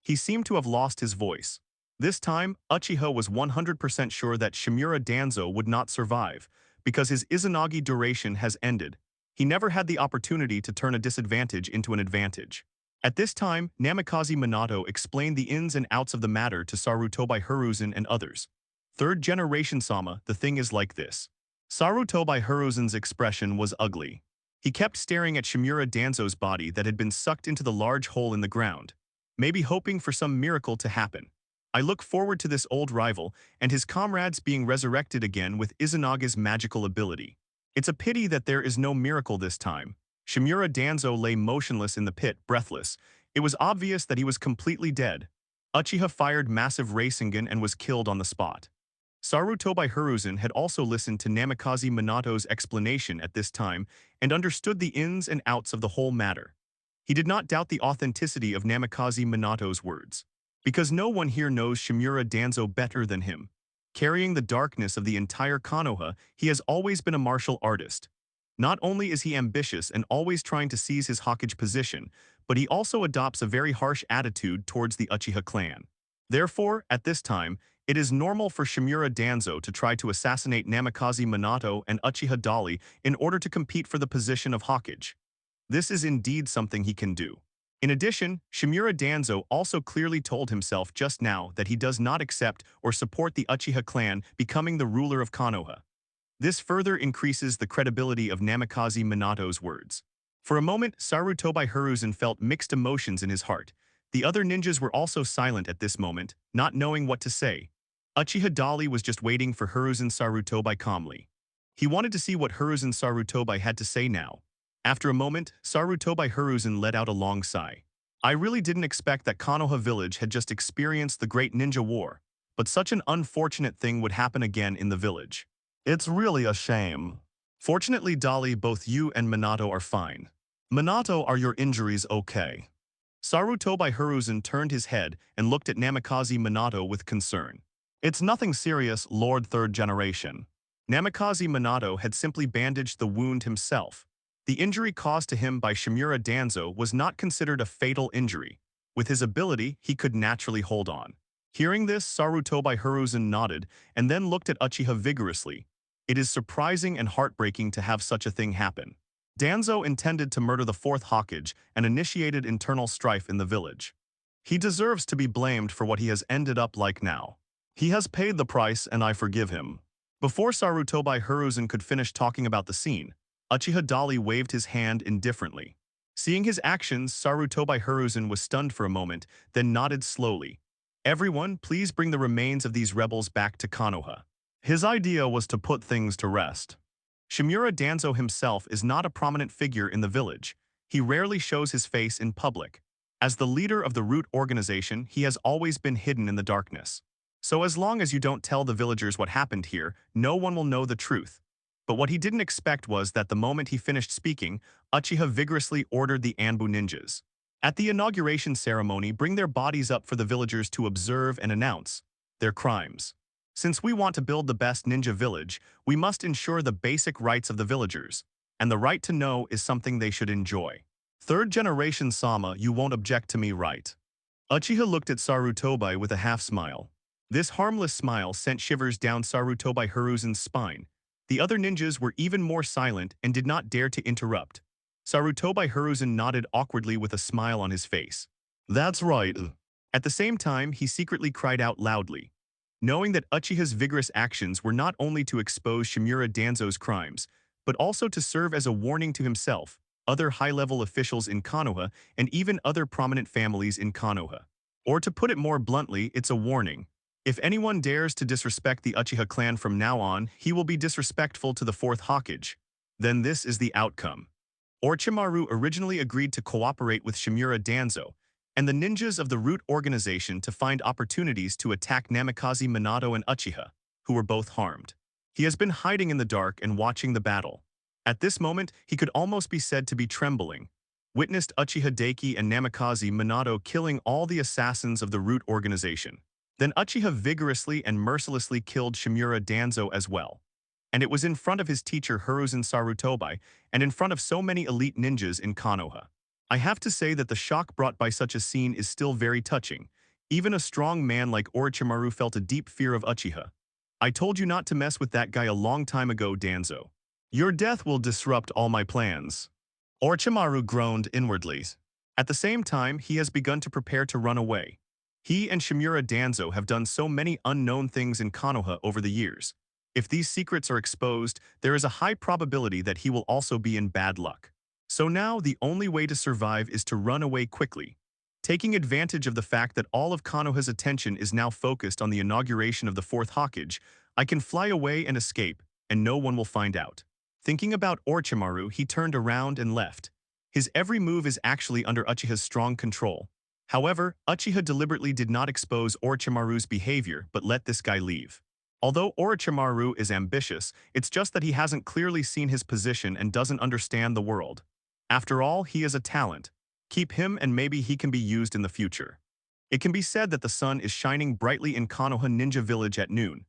He seemed to have lost his voice. This time, Uchiha was 100% sure that Shimura Danzo would not survive, because his Izanagi duration has ended. He never had the opportunity to turn a disadvantage into an advantage. At this time, Namikaze Minato explained the ins and outs of the matter to Sarutobi Hiruzen and others. Third generation Sama, the thing is like this. Sarutobi Hiruzen's expression was ugly. He kept staring at Shimura Danzo's body that had been sucked into the large hole in the ground, maybe hoping for some miracle to happen. I look forward to this old rival and his comrades being resurrected again with Izanagi's magical ability. It's a pity that there is no miracle this time. Shimura Danzo lay motionless in the pit, breathless. It was obvious that he was completely dead. Uchiha fired massive Rasengan and was killed on the spot. Sarutobi Hiruzen had also listened to Namikaze Minato's explanation at this time and understood the ins and outs of the whole matter. He did not doubt the authenticity of Namikaze Minato's words, because no one here knows Shimura Danzo better than him. Carrying the darkness of the entire Konoha, he has always been a martial artist. Not only is he ambitious and always trying to seize his Hokage position, but he also adopts a very harsh attitude towards the Uchiha clan. Therefore, at this time, it is normal for Shimura Danzo to try to assassinate Namikaze Minato and Uchiha Dali in order to compete for the position of Hokage. This is indeed something he can do. In addition, Shimura Danzo also clearly told himself just now that he does not accept or support the Uchiha clan becoming the ruler of Konoha. This further increases the credibility of Namikaze Minato's words. For a moment, Sarutobi Hiruzen felt mixed emotions in his heart. The other ninjas were also silent at this moment, not knowing what to say. Uchiha Dali was just waiting for Hiruzen Sarutobi calmly. He wanted to see what Hiruzen Sarutobi had to say now. After a moment, Sarutobi Hiruzen let out a long sigh. I really didn't expect that Konoha village had just experienced the Great Ninja War, but such an unfortunate thing would happen again in the village. It's really a shame. Fortunately, Dali, both you and Minato are fine. Minato, are your injuries okay? Sarutobi Hiruzen turned his head and looked at Namikaze Minato with concern. It's nothing serious, Lord Third Generation. Namikaze Minato had simply bandaged the wound himself. The injury caused to him by Shimura Danzo was not considered a fatal injury. With his ability, he could naturally hold on. Hearing this, Sarutobi Hiruzen nodded and then looked at Uchiha vigorously. It is surprising and heartbreaking to have such a thing happen. Danzo intended to murder the fourth Hokage and initiated internal strife in the village. He deserves to be blamed for what he has ended up like now. He has paid the price and I forgive him. Before Sarutobi Hiruzen could finish talking about the scene, Uchiha Dali waved his hand indifferently. Seeing his actions, Sarutobi Hiruzen was stunned for a moment, then nodded slowly. Everyone, please bring the remains of these rebels back to Konoha. His idea was to put things to rest. Shimura Danzo himself is not a prominent figure in the village. He rarely shows his face in public. As the leader of the root organization, he has always been hidden in the darkness. So as long as you don't tell the villagers what happened here, no one will know the truth. But what he didn't expect was that the moment he finished speaking, Uchiha vigorously ordered the Anbu ninjas. At the inauguration ceremony, bring their bodies up for the villagers to observe and announce their crimes. Since we want to build the best ninja village, we must ensure the basic rights of the villagers, and the right to know is something they should enjoy. Third generation Sama, you won't object to me, right? Uchiha looked at Sarutobi with a half-smile. This harmless smile sent shivers down Sarutobi Hiruzen's spine. The other ninjas were even more silent and did not dare to interrupt. Sarutobi Hiruzen nodded awkwardly with a smile on his face. That's right. At the same time, he secretly cried out loudly. Knowing that Uchiha's vigorous actions were not only to expose Shimura Danzo's crimes, but also to serve as a warning to himself, other high-level officials in Konoha, and even other prominent families in Konoha. Or to put it more bluntly, it's a warning. If anyone dares to disrespect the Uchiha clan from now on, he will be disrespectful to the fourth Hokage. Then this is the outcome. Orochimaru originally agreed to cooperate with Shimura Danzo and the ninjas of the root organization to find opportunities to attack Namikaze Minato and Uchiha, who were both harmed. He has been hiding in the dark and watching the battle. At this moment, he could almost be said to be trembling. witnessed Uchiha Daiki and Namikaze Minato killing all the assassins of the Root organization. Then Uchiha vigorously and mercilessly killed Shimura Danzo as well. And it was in front of his teacher Hiruzen Sarutobi and in front of so many elite ninjas in Konoha. I have to say that the shock brought by such a scene is still very touching. Even a strong man like Orochimaru felt a deep fear of Uchiha. I told you not to mess with that guy a long time ago, Danzo. Your death will disrupt all my plans. Orochimaru groaned inwardly. At the same time, he has begun to prepare to run away. He and Shimura Danzo have done so many unknown things in Konoha over the years. If these secrets are exposed, there is a high probability that he will also be in bad luck. So now the only way to survive is to run away quickly. Taking advantage of the fact that all of Konoha's attention is now focused on the inauguration of the fourth Hokage, I can fly away and escape, and no one will find out. Thinking about Orochimaru, he turned around and left. His every move is actually under Uchiha's strong control. However, Uchiha deliberately did not expose Orochimaru's behavior but let this guy leave. Although Orochimaru is ambitious, it's just that he hasn't clearly seen his position and doesn't understand the world. After all, he is a talent. Keep him and maybe he can be used in the future. It can be said that the sun is shining brightly in Konoha Ninja Village at noon.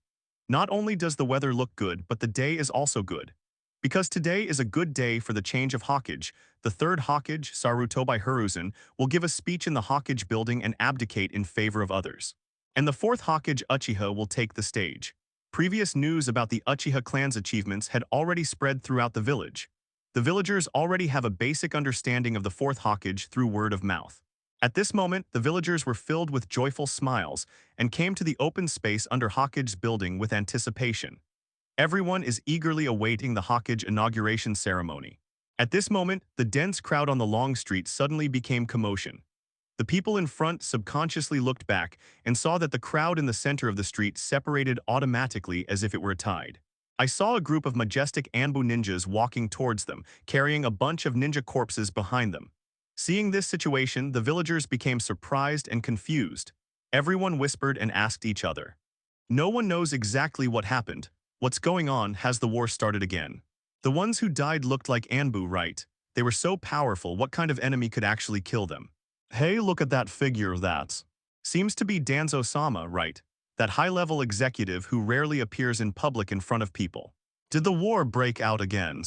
Not only does the weather look good, but the day is also good. Because today is a good day for the change of Hokage, the third Hokage, Sarutobi Hiruzen, will give a speech in the Hokage building and abdicate in favor of others. And the fourth Hokage, Uchiha, will take the stage. Previous news about the Uchiha clan's achievements had already spread throughout the village. The villagers already have a basic understanding of the fourth Hokage through word of mouth. At this moment, the villagers were filled with joyful smiles and came to the open space under Hokage's building with anticipation. Everyone is eagerly awaiting the Hokage inauguration ceremony. At this moment, the dense crowd on the long street suddenly became commotion. The people in front subconsciously looked back and saw that the crowd in the center of the street separated automatically as if it were a tide. I saw a group of majestic Anbu ninjas walking towards them, carrying a bunch of ninja corpses behind them. Seeing this situation, the villagers became surprised and confused. Everyone whispered and asked each other. No one knows exactly what happened. What's going on? Has the war started again? The ones who died looked like Anbu, right? They were so powerful, what kind of enemy could actually kill them? Hey, look at that figure, that seems to be Danzo-sama, right? That high-level executive who rarely appears in public in front of people. Did the war break out again?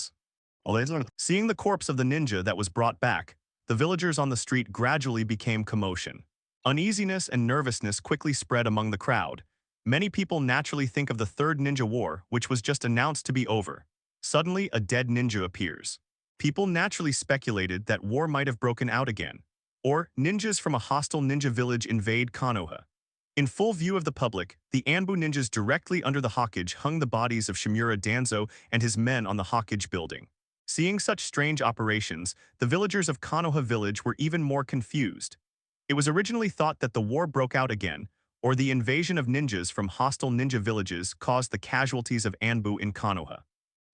Seeing the corpse of the ninja that was brought back, the villagers on the street gradually became commotion. Uneasiness and nervousness quickly spread among the crowd. Many people naturally think of the Third Ninja War, which was just announced to be over. Suddenly, a dead ninja appears. People naturally speculated that war might have broken out again. Or, ninjas from a hostile ninja village invade Konoha. In full view of the public, the Anbu ninjas directly under the Hokage hung the bodies of Shimura Danzo and his men on the Hokage building. Seeing such strange operations, the villagers of Konoha village were even more confused. It was originally thought that the war broke out again, or the invasion of ninjas from hostile ninja villages caused the casualties of Anbu in Konoha.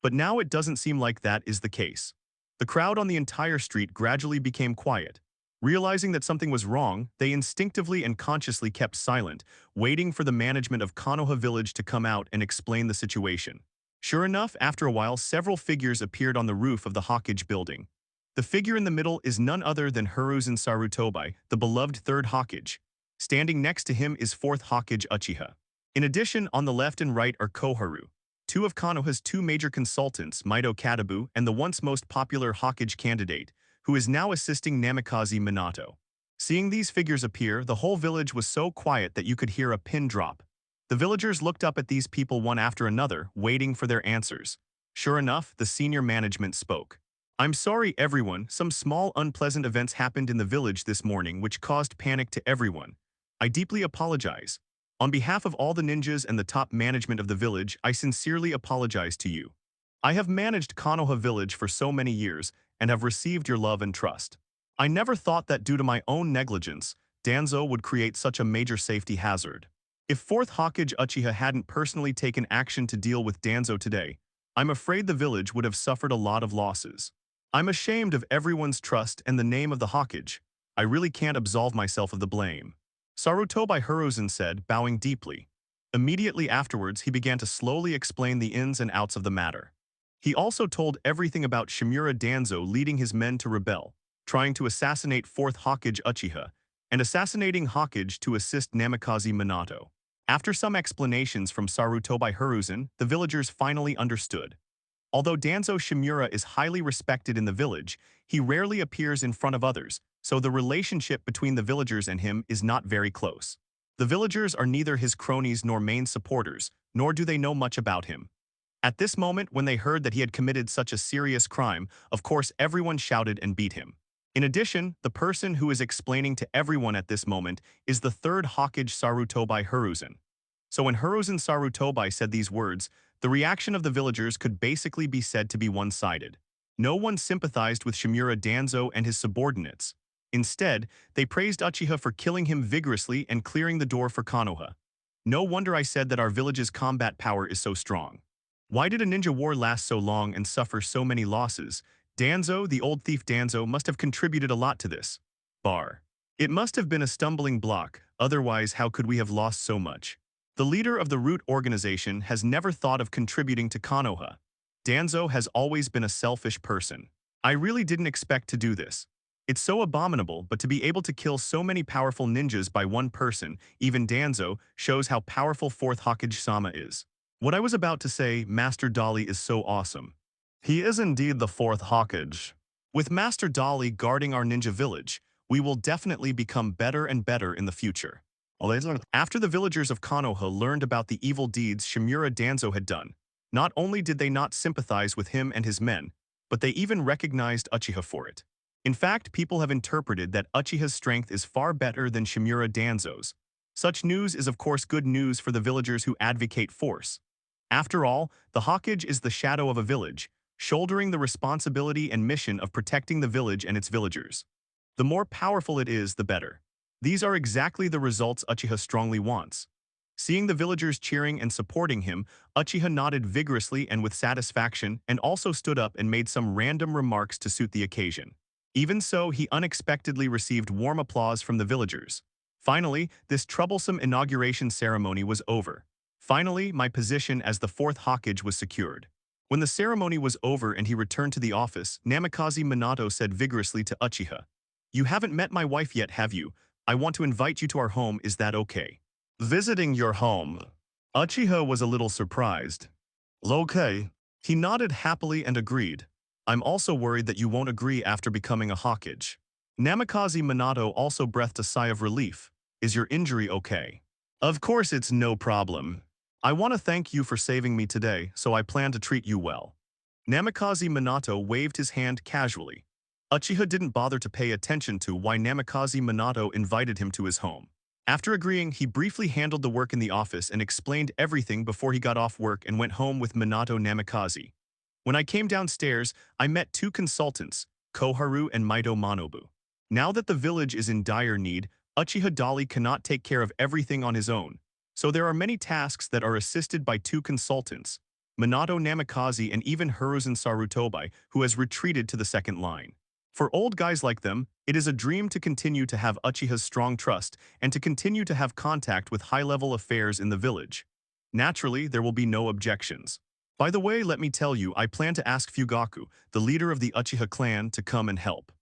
But now it doesn't seem like that is the case. The crowd on the entire street gradually became quiet. Realizing that something was wrong, they instinctively and consciously kept silent, waiting for the management of Konoha village to come out and explain the situation. Sure enough, after a while, several figures appeared on the roof of the Hokage building. The figure in the middle is none other than Hiruzen Sarutobi, the beloved third Hokage. Standing next to him is fourth Hokage Uchiha. In addition, on the left and right are Koharu, two of Konoha's two major consultants, Mito Katabu and the once most popular Hokage candidate, who is now assisting Namikaze Minato. Seeing these figures appear, the whole village was so quiet that you could hear a pin drop. The villagers looked up at these people one after another, waiting for their answers. Sure enough, the senior management spoke. I'm sorry everyone, some small unpleasant events happened in the village this morning which caused panic to everyone. I deeply apologize. On behalf of all the ninjas and the top management of the village, I sincerely apologize to you. I have managed Konoha village for so many years and have received your love and trust. I never thought that due to my own negligence, Danzo would create such a major safety hazard. If fourth Hokage Uchiha hadn't personally taken action to deal with Danzo today, I'm afraid the village would have suffered a lot of losses. I'm ashamed of everyone's trust and the name of the Hokage. I really can't absolve myself of the blame. Sarutobi Hiruzen said, bowing deeply. Immediately afterwards, he began to slowly explain the ins and outs of the matter. He also told everything about Shimura Danzo leading his men to rebel. trying to assassinate 4th Hokage Uchiha, and assassinating Hokage to assist Namikaze Minato. After some explanations from Sarutobi Hiruzen, the villagers finally understood. Although Danzo Shimura is highly respected in the village, he rarely appears in front of others, so the relationship between the villagers and him is not very close. The villagers are neither his cronies nor main supporters, nor do they know much about him. At this moment, when they heard that he had committed such a serious crime, of course everyone shouted and beat him. In addition, the person who is explaining to everyone at this moment is the 3rd Hokage Sarutobi Hiruzen. So when Hiruzen Sarutobi said these words, the reaction of the villagers could basically be said to be one-sided. No one sympathized with Shimura Danzo and his subordinates. Instead, they praised Uchiha for killing him vigorously and clearing the door for Konoha. No wonder I said that our village's combat power is so strong. Why did a ninja war last so long and suffer so many losses? Danzo, the old thief Danzo, must have contributed a lot to this. It must have been a stumbling block, otherwise how could we have lost so much? The leader of the Root organization has never thought of contributing to Konoha. Danzo has always been a selfish person. I really didn't expect to do this. It's so abominable, but to be able to kill so many powerful ninjas by one person, even Danzo, shows how powerful 4th Hokage-sama is. What I was about to say, Master Dali is so awesome. He is indeed the 4th Hokage. With Master Dali guarding our ninja village, we will definitely become better and better in the future. After the villagers of Konoha learned about the evil deeds Shimura Danzo had done, not only did they not sympathize with him and his men, but they even recognized Uchiha for it. In fact, people have interpreted that Uchiha's strength is far better than Shimura Danzo's. Such news is of course good news for the villagers who advocate force. After all, the Hokage is the shadow of a village, shouldering the responsibility and mission of protecting the village and its villagers. The more powerful it is, the better. These are exactly the results Uchiha strongly wants. Seeing the villagers cheering and supporting him, Uchiha nodded vigorously and with satisfaction and also stood up and made some random remarks to suit the occasion. Even so, he unexpectedly received warm applause from the villagers. Finally, this troublesome inauguration ceremony was over. Finally, my position as the 4th Hokage was secured. When the ceremony was over and he returned to the office, Namikaze Minato said vigorously to Uchiha, "You haven't met my wife yet, have you? I want to invite you to our home, is that okay?" Visiting your home. Uchiha was a little surprised. Okay. He nodded happily and agreed. I'm also worried that you won't agree after becoming a Hokage. Namikaze Minato also breathed a sigh of relief. Is your injury okay? Of course it's no problem. I want to thank you for saving me today, so I plan to treat you well. Namikaze Minato waved his hand casually. Uchiha didn't bother to pay attention to why Namikaze Minato invited him to his home. After agreeing, he briefly handled the work in the office and explained everything before he got off work and went home with Minato Namikaze. When I came downstairs, I met 2 consultants, Koharu and Maito Manobu. Now that the village is in dire need, Uchiha Dali cannot take care of everything on his own, so there are many tasks that are assisted by 2 consultants, Minato Namikaze and even Hiruzen Sarutobi, who has retreated to the second line. For old guys like them, it is a dream to continue to have Uchiha's strong trust and to continue to have contact with high-level affairs in the village. Naturally, there will be no objections. By the way, let me tell you, I plan to ask Fugaku, the leader of the Uchiha clan, to come and help.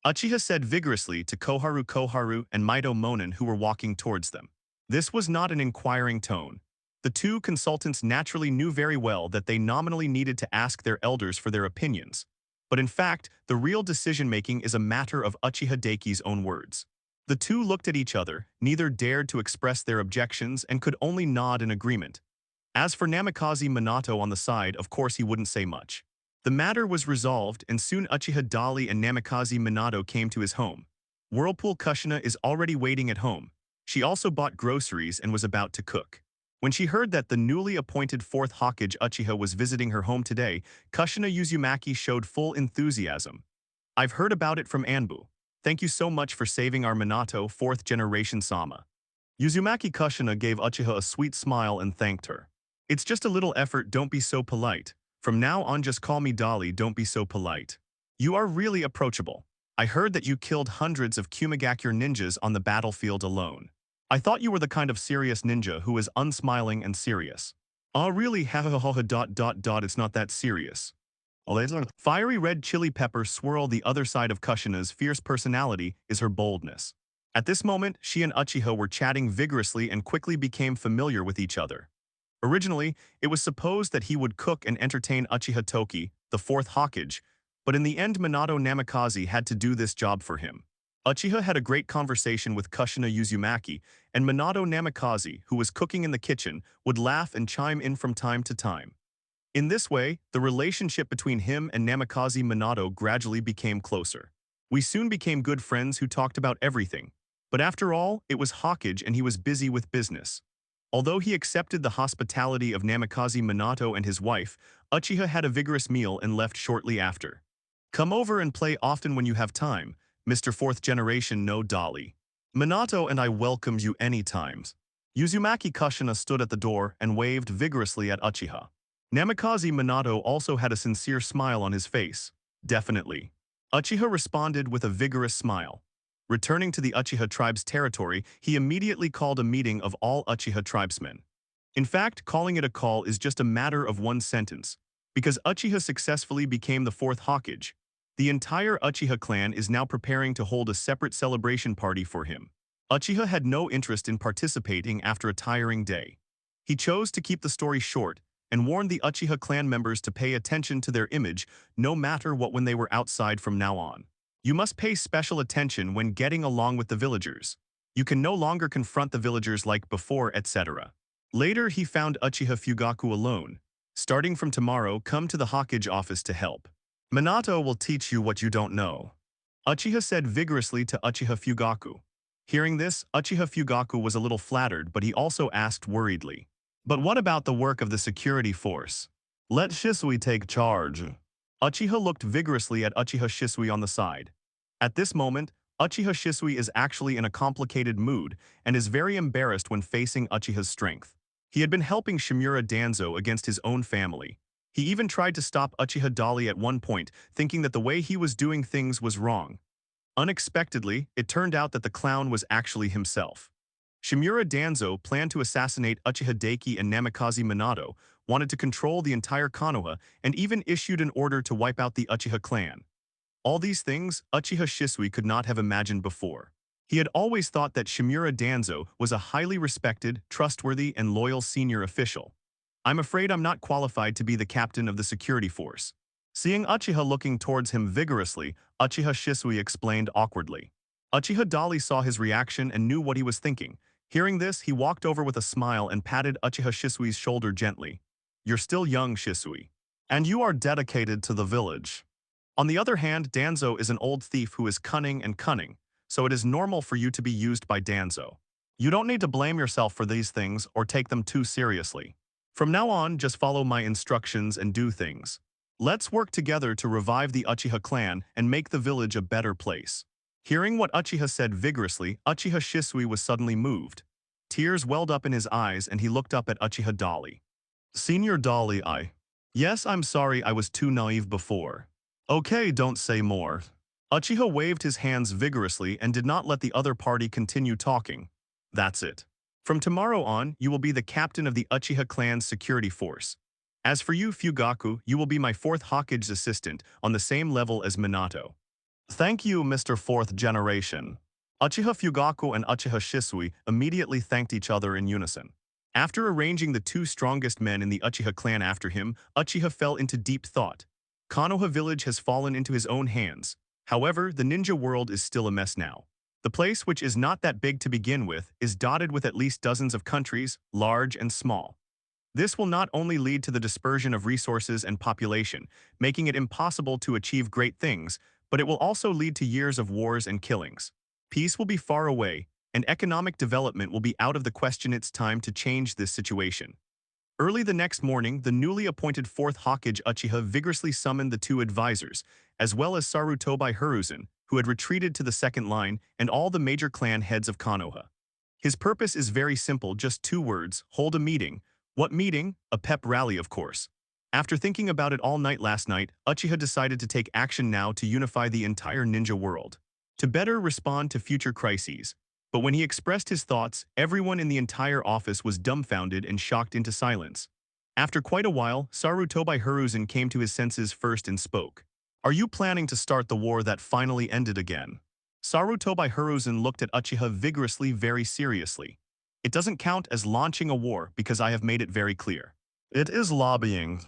Uchiha said vigorously to Koharu and Maito Monin who were walking towards them. This was not an inquiring tone. The 2 consultants naturally knew very well that they nominally needed to ask their elders for their opinions. But in fact, the real decision-making is a matter of Uchiha Daiki's own words. The 2 looked at each other, neither dared to express their objections and could only nod in agreement. As for Namikaze Minato on the side, of course he wouldn't say much. The matter was resolved and soon Uchiha Dali and Namikaze Minato came to his home. Whirlpool Kushina is already waiting at home. She also bought groceries and was about to cook. When she heard that the newly appointed 4th Hokage Uchiha was visiting her home today, Kushina Uzumaki showed full enthusiasm. I've heard about it from Anbu. Thank you so much for saving our Minato, 4th generation Sama. Uzumaki Kushina gave Uchiha a sweet smile and thanked her. It's just a little effort, don't be so polite. From now on just call me Dali, don't be so polite. You are really approachable. I heard that you killed hundreds of Kumigakure ninjas on the battlefield alone. I thought you were the kind of serious ninja who is unsmiling and serious. Ah really, ha ha ha ha, it's not that serious. Fiery red chili pepper swirl the other side of Kushina's fierce personality is her boldness. At this moment, she and Uchiha were chatting vigorously and quickly became familiar with each other. Originally, it was supposed that he would cook and entertain Uchiha Toki, the fourth Hokage, but in the end Minato Namikaze had to do this job for him. Uchiha had a great conversation with Kushina Uzumaki, and Minato Namikaze, who was cooking in the kitchen, would laugh and chime in from time to time. In this way, the relationship between him and Namikaze Minato gradually became closer. We soon became good friends who talked about everything. But after all, it was Hokage and he was busy with business. Although he accepted the hospitality of Namikaze Minato and his wife, Uchiha had a vigorous meal and left shortly after. Come over and play often when you have time, Mr. Fourth Generation no Dolly. Minato and I welcome you any times. Uzumaki Kushina stood at the door and waved vigorously at Uchiha. Namikaze Minato also had a sincere smile on his face. Definitely. Uchiha responded with a vigorous smile. Returning to the Uchiha tribe's territory, he immediately called a meeting of all Uchiha tribesmen. In fact, calling it a call is just a matter of one sentence. Because Uchiha successfully became the fourth Hokage, the entire Uchiha clan is now preparing to hold a separate celebration party for him. Uchiha had no interest in participating after a tiring day. He chose to keep the story short and warned the Uchiha clan members to pay attention to their image no matter what when they were outside from now on. You must pay special attention when getting along with the villagers. You can no longer confront the villagers like before, etc. Later, he found Uchiha Fugaku alone. Starting from tomorrow, come to the Hokage office to help. Minato will teach you what you don't know, Uchiha said vigorously to Uchiha Fugaku. Hearing this, Uchiha Fugaku was a little flattered, but he also asked worriedly, "But what about the work of the security force? Let Shisui take charge." Uchiha looked vigorously at Uchiha Shisui on the side. At this moment, Uchiha Shisui is actually in a complicated mood and is very embarrassed when facing Uchiha's strength. He had been helping Shimura Danzo against his own family. He even tried to stop Uchiha Dali at one point, thinking that the way he was doing things was wrong. Unexpectedly, it turned out that the clown was actually himself. Shimura Danzo planned to assassinate Uchiha Daiki and Namikaze Minato, wanted to control the entire Konoha, and even issued an order to wipe out the Uchiha clan. All these things, Uchiha Shisui could not have imagined before. He had always thought that Shimura Danzo was a highly respected, trustworthy, and loyal senior official. "I'm afraid I'm not qualified to be the captain of the security force." Seeing Uchiha looking towards him vigorously, Uchiha Shisui explained awkwardly. Uchiha Dali saw his reaction and knew what he was thinking. Hearing this, he walked over with a smile and patted Uchiha Shisui's shoulder gently. "You're still young, Shisui. And you are dedicated to the village." On the other hand, Danzo is an old thief who is cunning, so it is normal for you to be used by Danzo. You don't need to blame yourself for these things or take them too seriously. From now on, just follow my instructions and do things. Let's work together to revive the Uchiha clan and make the village a better place. Hearing what Uchiha said vigorously, Uchiha Shisui was suddenly moved. Tears welled up in his eyes and he looked up at Uchiha Dali. "Senior Dali, Yes, I'm sorry I was too naive before." "Okay, don't say more." Uchiha waved his hands vigorously and did not let the other party continue talking. "That's it. From tomorrow on, you will be the captain of the Uchiha clan's security force. As for you, Fugaku, you will be my fourth Hokage's assistant on the same level as Minato." "Thank you, Mr. Fourth Generation." Uchiha Fugaku and Uchiha Shisui immediately thanked each other in unison. After arranging the two strongest men in the Uchiha clan after him, Uchiha fell into deep thought. Konoha village has fallen into his own hands. However, the ninja world is still a mess now. The place, which is not that big to begin with, is dotted with at least dozens of countries, large and small. This will not only lead to the dispersion of resources and population, making it impossible to achieve great things, but it will also lead to years of wars and killings. Peace will be far away, and economic development will be out of the question. It's time to change this situation. Early the next morning, the newly appointed fourth Hokage Uchiha vigorously summoned the two advisors, as well as Sarutobi Hiruzen, who had retreated to the second line, and all the major clan heads of Konoha. His purpose is very simple, just two words: hold a meeting. What meeting? A pep rally, of course. After thinking about it all night last night, Uchiha decided to take action now to unify the entire ninja world, to better respond to future crises. But when he expressed his thoughts, everyone in the entire office was dumbfounded and shocked into silence. After quite a while, Sarutobi Hiruzen came to his senses first and spoke. Are you planning to start the war that finally ended again? Sarutobi Hiruzen looked at Uchiha vigorously, very seriously. It doesn't count as launching a war because I have made it very clear. It is lobbying.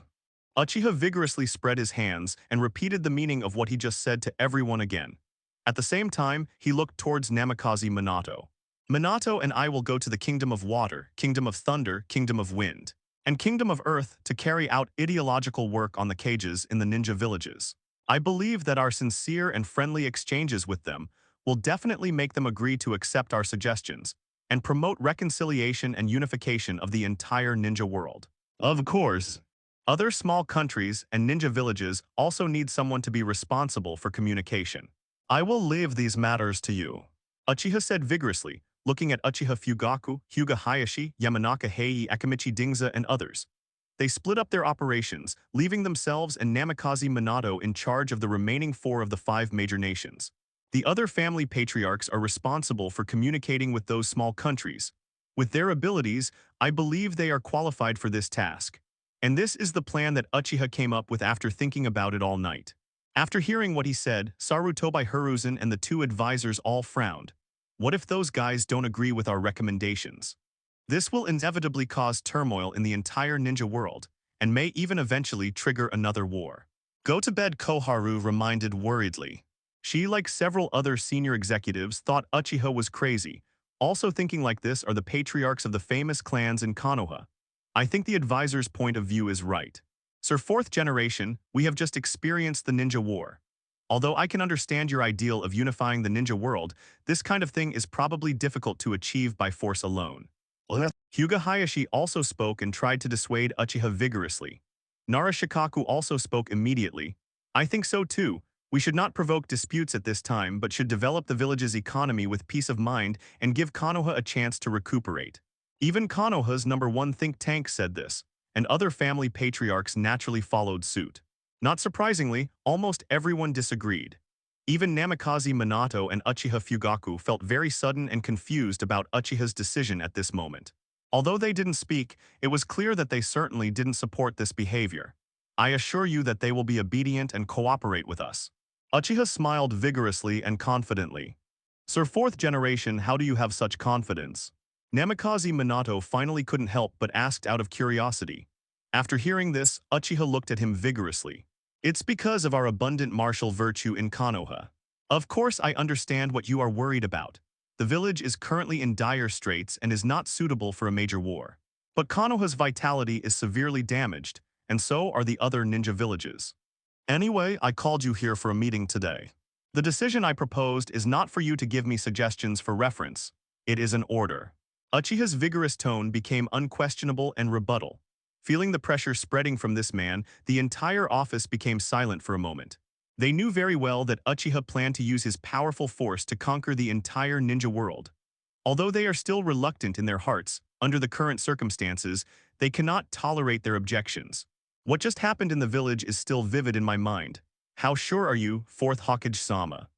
Uchiha vigorously spread his hands and repeated the meaning of what he just said to everyone again. At the same time, he looked towards Namikaze Minato. Minato and I will go to the Kingdom of Water, Kingdom of Thunder, Kingdom of Wind, and Kingdom of Earth to carry out ideological work on the cages in the ninja villages. I believe that our sincere and friendly exchanges with them will definitely make them agree to accept our suggestions and promote reconciliation and unification of the entire ninja world. Of course. Other small countries and ninja villages also need someone to be responsible for communication. I will leave these matters to you. Uchiha said vigorously, looking at Uchiha Fugaku, Hyuga Hayashi, Yamanaka Hei, Akamichi Dingza, and others. They split up their operations, leaving themselves and Namikaze Minato in charge of the remaining 4 of the 5 major nations. The other family patriarchs are responsible for communicating with those small countries. With their abilities, I believe they are qualified for this task. And this is the plan that Uchiha came up with after thinking about it all night. After hearing what he said, Sarutobi Hiruzen and the 2 advisors all frowned. What if those guys don't agree with our recommendations? This will inevitably cause turmoil in the entire ninja world, and may even eventually trigger another war. Go to bed, Koharu reminded worriedly. She, like several other senior executives, thought Uchiha was crazy. Also thinking like this are the patriarchs of the famous clans in Konoha. I think the advisor's point of view is right. Sir, 4th generation, we have just experienced the ninja war. Although I can understand your ideal of unifying the ninja world, this kind of thing is probably difficult to achieve by force alone. Hyuga Hayashi also spoke and tried to dissuade Uchiha vigorously. Nara Shikaku also spoke immediately. I think so too. We should not provoke disputes at this time but should develop the village's economy with peace of mind and give Konoha a chance to recuperate. Even Konoha's #1 think tank said this, and other family patriarchs naturally followed suit. Not surprisingly, almost everyone disagreed. Even Namikaze Minato and Uchiha Fugaku felt very sudden and confused about Uchiha's decision at this moment. Although they didn't speak, it was clear that they certainly didn't support this behavior. I assure you that they will be obedient and cooperate with us. Uchiha smiled vigorously and confidently. Sir, 4th generation, how do you have such confidence? Namikaze Minato finally couldn't help but asked out of curiosity. After hearing this, Uchiha looked at him vigorously. It's because of our abundant martial virtue in Konoha. Of course I understand what you are worried about. The village is currently in dire straits and is not suitable for a major war. But Konoha's vitality is severely damaged, and so are the other ninja villages. Anyway, I called you here for a meeting today. The decision I proposed is not for you to give me suggestions for reference. It is an order. Uchiha's vigorous tone became unquestionable and rebuttal. Feeling the pressure spreading from this man, the entire office became silent for a moment. They knew very well that Uchiha planned to use his powerful force to conquer the entire ninja world. Although they are still reluctant in their hearts, under the current circumstances, they cannot tolerate their objections. What just happened in the village is still vivid in my mind. How sure are you, 4th Hokage-sama?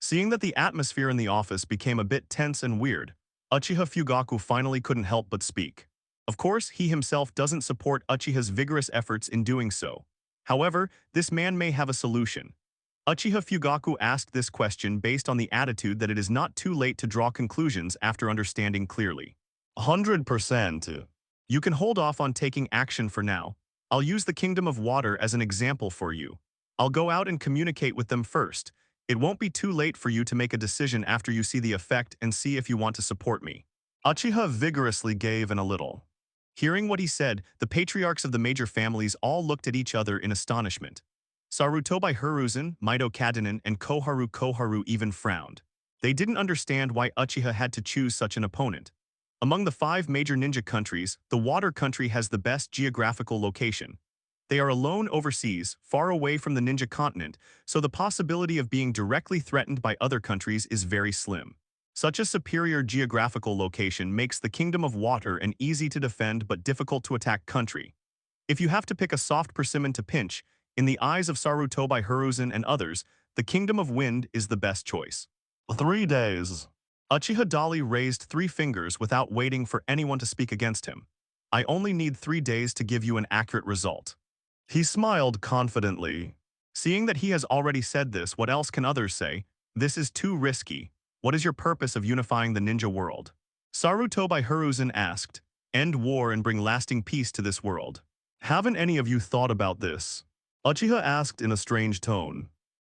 Seeing that the atmosphere in the office became a bit tense and weird, Uchiha Fugaku finally couldn't help but speak. Of course, he himself doesn't support Uchiha's vigorous efforts in doing so. However, this man may have a solution. Uchiha Fugaku asked this question based on the attitude that it is not too late to draw conclusions after understanding clearly. 100%. You can hold off on taking action for now. I'll use the Kingdom of Water as an example for you. I'll go out and communicate with them first. It won't be too late for you to make a decision after you see the effect and see if you want to support me. Uchiha vigorously gave a little. Hearing what he said, the patriarchs of the major families all looked at each other in astonishment. Sarutobi Hiruzen, Mito Kadanen, and Koharu even frowned. They didn't understand why Uchiha had to choose such an opponent. Among the 5 major ninja countries, the water country has the best geographical location. They are alone overseas, far away from the ninja continent, so the possibility of being directly threatened by other countries is very slim. Such a superior geographical location makes the Kingdom of Water an easy-to-defend but difficult-to-attack country. If you have to pick a soft persimmon to pinch, in the eyes of Sarutobi Hiruzen and others, the Kingdom of Wind is the best choice. 3 days. Uchiha Dali raised 3 fingers without waiting for anyone to speak against him. I only need 3 days to give you an accurate result. He smiled confidently. Seeing that he has already said this, what else can others say? This is too risky. What is your purpose of unifying the ninja world? Sarutobi Hiruzen asked. End war and bring lasting peace to this world. Haven't any of you thought about this? Uchiha asked in a strange tone.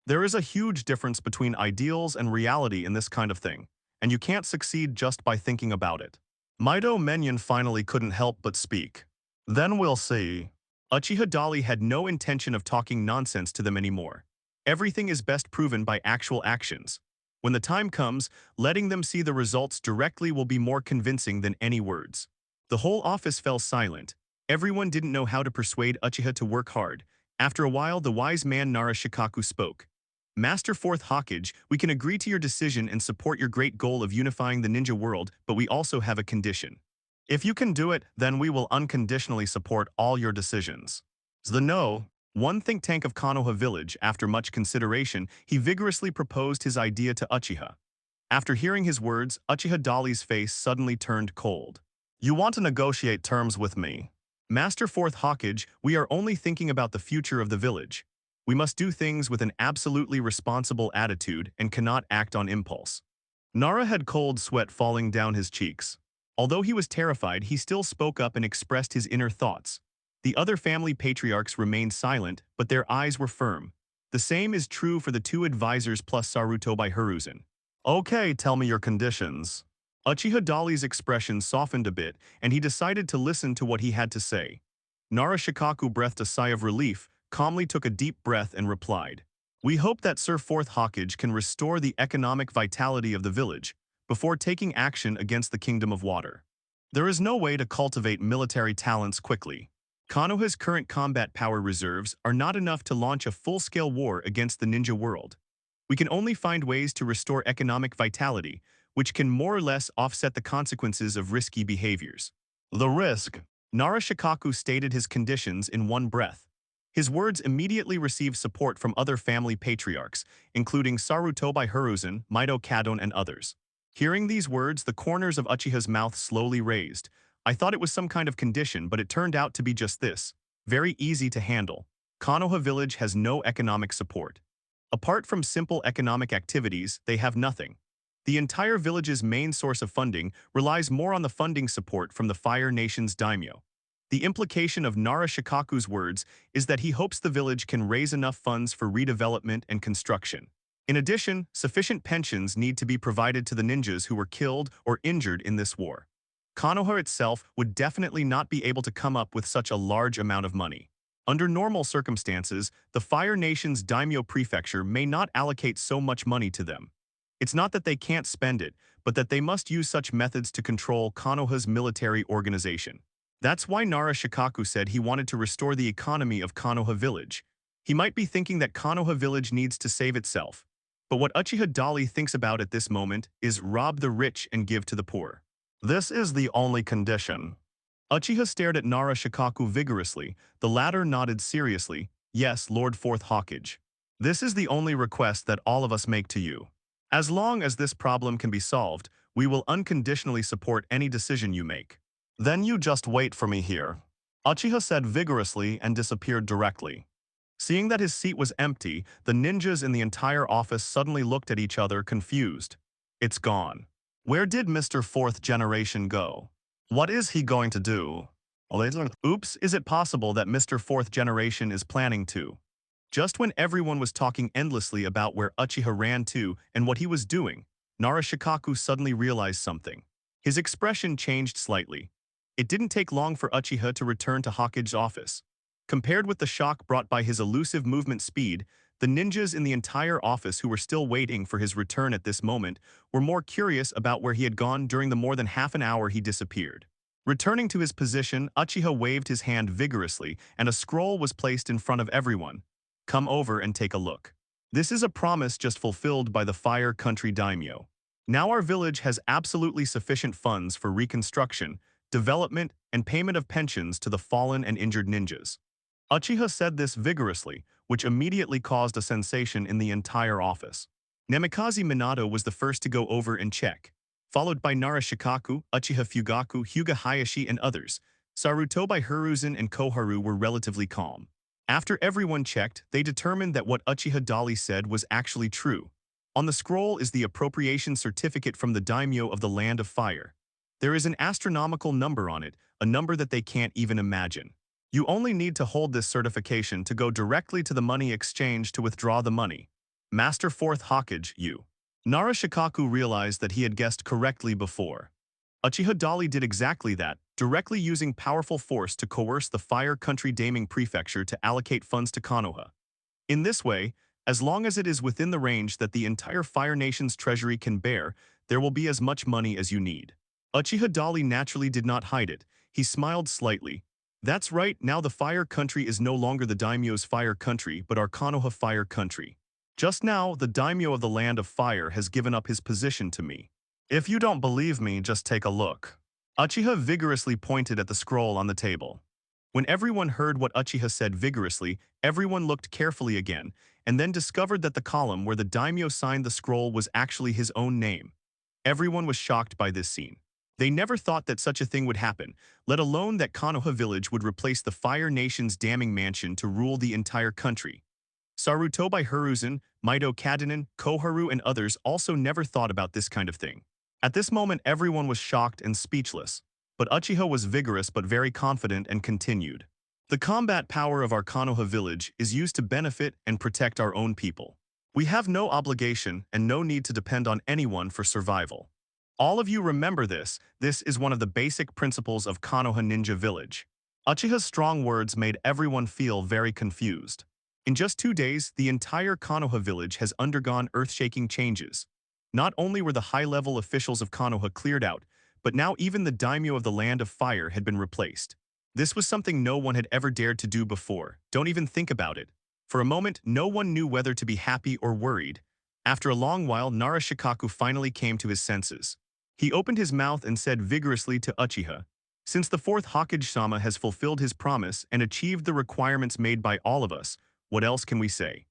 There is a huge difference between ideals and reality in this kind of thing, and you can't succeed just by thinking about it. Mido Menyon finally couldn't help but speak. Then we'll see. Uchiha Dali had no intention of talking nonsense to them anymore. Everything is best proven by actual actions. When the time comes, letting them see the results directly will be more convincing than any words. The whole office fell silent. Everyone didn't know how to persuade Uchiha to work hard. After a while, the wise man Nara Shikaku spoke. Master Fourth Hokage, we can agree to your decision and support your great goal of unifying the ninja world, but we also have a condition. If you can do it, then we will unconditionally support all your decisions. No. One think tank of Konoha village, after much consideration, he vigorously proposed his idea to Uchiha. After hearing his words, Uchiha Dali's face suddenly turned cold. You want to negotiate terms with me? Master Fourth Hokage, we are only thinking about the future of the village. We must do things with an absolutely responsible attitude and cannot act on impulse. Nara had cold sweat falling down his cheeks. Although he was terrified, he still spoke up and expressed his inner thoughts. The other family patriarchs remained silent, but their eyes were firm. The same is true for the two advisors plus Sarutobi Hiruzen. Okay, tell me your conditions. Uchiha Dali's expression softened a bit, and he decided to listen to what he had to say. Nara Shikaku breathed a sigh of relief, calmly took a deep breath and replied. We hope that Sir Fourth Hokage can restore the economic vitality of the village before taking action against the Kingdom of Water. There is no way to cultivate military talents quickly. Konoha's current combat power reserves are not enough to launch a full-scale war against the ninja world. We can only find ways to restore economic vitality, which can more or less offset the consequences of risky behaviors. The risk. Nara Shikaku stated his conditions in one breath. His words immediately received support from other family patriarchs, including Sarutobi Hiruzen, Mido Kadon, and others. Hearing these words, the corners of Uchiha's mouth slowly raised. I thought it was some kind of condition, but it turned out to be just this. Very easy to handle. Konoha village has no economic support. Apart from simple economic activities, they have nothing. The entire village's main source of funding relies more on the funding support from the Fire Nation's daimyo. The implication of Nara Shikaku's words is that he hopes the village can raise enough funds for redevelopment and construction. In addition, sufficient pensions need to be provided to the ninjas who were killed or injured in this war. Konoha itself would definitely not be able to come up with such a large amount of money. Under normal circumstances, the Fire Nation's daimyo prefecture may not allocate so much money to them. It's not that they can't spend it, but that they must use such methods to control Konoha's military organization. That's why Nara Shikaku said he wanted to restore the economy of Konoha village. He might be thinking that Konoha village needs to save itself. But what Uchiha Dali thinks about at this moment is rob the rich and give to the poor. This is the only condition. Uchiha stared at Nara Shikaku vigorously. The latter nodded seriously. Yes, Lord Fourth Hokage. This is the only request that all of us make to you. As long as this problem can be solved, we will unconditionally support any decision you make. Then you just wait for me here. Uchiha said vigorously and disappeared directly. Seeing that his seat was empty, the ninjas in the entire office suddenly looked at each other confused. It's gone. Where did Mr. Fourth Generation go? What is he going to do? Oops, is it possible that Mr. Fourth Generation is planning to? Just when everyone was talking endlessly about where Uchiha ran to and what he was doing, Nara Shikaku suddenly realized something. His expression changed slightly. It didn't take long for Uchiha to return to Hokage's office. Compared with the shock brought by his elusive movement speed, the ninjas in the entire office who were still waiting for his return at this moment were more curious about where he had gone during the more than half an hour he disappeared. Returning to his position, Uchiha waved his hand vigorously and a scroll was placed in front of everyone. Come over and take a look. This is a promise just fulfilled by the Fire Country Daimyo. Now our village has absolutely sufficient funds for reconstruction, development, and payment of pensions to the fallen and injured ninjas. Uchiha said this vigorously, which immediately caused a sensation in the entire office. Namikaze Minato was the first to go over and check, followed by Nara Shikaku, Uchiha Fugaku, Hyuga Hayashi, and others. Sarutobi Hiruzen and Koharu were relatively calm. After everyone checked, they determined that what Uchiha Dali said was actually true. On the scroll is the appropriation certificate from the daimyo of the Land of Fire. There is an astronomical number on it, a number that they can't even imagine. You only need to hold this certification to go directly to the money exchange to withdraw the money. Master Fourth Hokage, you. Nara Shikaku realized that he had guessed correctly before. Uchiha Dali did exactly that, directly using powerful force to coerce the Fire Country Daiming Prefecture to allocate funds to Konoha. In this way, as long as it is within the range that the entire Fire Nation's treasury can bear, there will be as much money as you need. Uchiha Dali naturally did not hide it. He smiled slightly. That's right, now the Fire Country is no longer the daimyo's Fire Country, but our Konoha Fire Country. Just now, the daimyo of the Land of Fire has given up his position to me. If you don't believe me, just take a look. Uchiha vigorously pointed at the scroll on the table. When everyone heard what Uchiha said vigorously, everyone looked carefully again, and then discovered that the column where the daimyo signed the scroll was actually his own name. Everyone was shocked by this scene. They never thought that such a thing would happen, let alone that Konoha Village would replace the Fire Nation's damning mansion to rule the entire country. Sarutobi Hiruzen, Mito Kadanen, Koharu and others also never thought about this kind of thing. At this moment everyone was shocked and speechless, but Uchiha was vigorous but very confident and continued. The combat power of our Konoha village is used to benefit and protect our own people. We have no obligation and no need to depend on anyone for survival. All of you remember this is one of the basic principles of Konoha Ninja Village. Uchiha's strong words made everyone feel very confused. In just 2 days, the entire Konoha village has undergone earth-shaking changes. Not only were the high-level officials of Konoha cleared out, but now even the daimyo of the Land of Fire had been replaced. This was something no one had ever dared to do before. Don't even think about it. For a moment, no one knew whether to be happy or worried. After a long while, Nara Shikaku finally came to his senses. He opened his mouth and said vigorously to Uchiha, "Since the fourth Hokage-sama has fulfilled his promise and achieved the requirements made by all of us, what else can we say?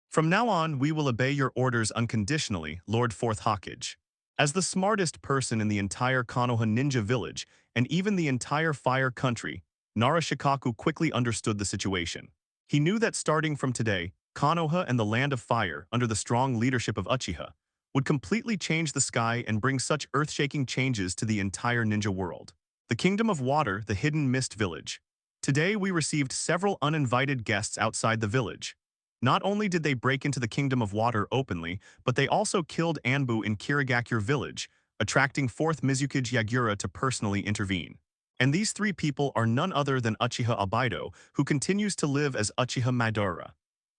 From now on, we will obey your orders unconditionally, Lord Fourth Hokage." As the smartest person in the entire Konoha Ninja Village, and even the entire Fire Country, Nara Shikaku quickly understood the situation. He knew that starting from today, Konoha and the Land of Fire, under the strong leadership of Uchiha, would completely change the sky and bring such earth-shaking changes to the entire ninja world. The Kingdom of Water, the Hidden Mist Village. Today we received several uninvited guests outside the village. Not only did they break into the Kingdom of Water openly, but they also killed Anbu in Kirigakure village, attracting 4th Mizukage Yagura to personally intervene. And these 3 people are none other than Uchiha Obaido, who continues to live as Uchiha Madara,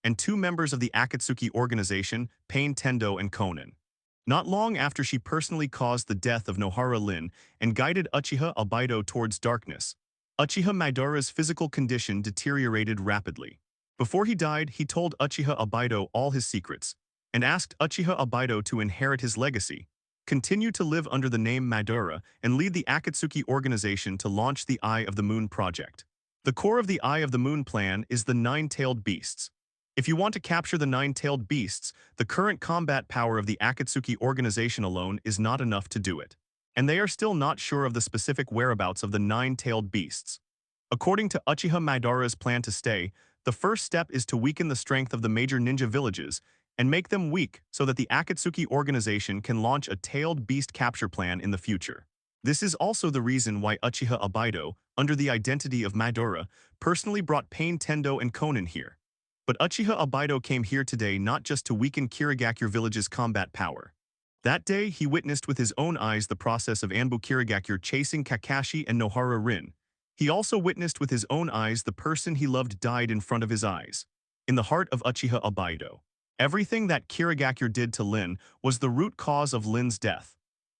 and 2 members of the Akatsuki organization, Pain Tendo and Konan. Not long after she personally caused the death of Nohara Lin and guided Uchiha Obaido towards darkness, Uchiha Madara's physical condition deteriorated rapidly. Before he died, he told Uchiha Obaido all his secrets, and asked Uchiha Obaido to inherit his legacy, continue to live under the name Madara, and lead the Akatsuki organization to launch the Eye of the Moon project. The core of the Eye of the Moon plan is the 9-tailed beasts. If you want to capture the 9-tailed beasts, the current combat power of the Akatsuki organization alone is not enough to do it. And they are still not sure of the specific whereabouts of the 9-tailed beasts. According to Uchiha Madara's plan to stay, the first step is to weaken the strength of the major ninja villages and make them weak so that the Akatsuki organization can launch a tailed beast capture plan in the future. This is also the reason why Uchiha Obaido, under the identity of Madara, personally brought Pain Tendo and Konan here. But Uchiha Obaido came here today not just to weaken Kirigakure village's combat power. That day, he witnessed with his own eyes the process of Anbu Kirigakure chasing Kakashi and Nohara Rin. He also witnessed with his own eyes the person he loved died in front of his eyes. In the heart of Uchiha Obaido, everything that Kirigakure did to Lin was the root cause of Lin's death.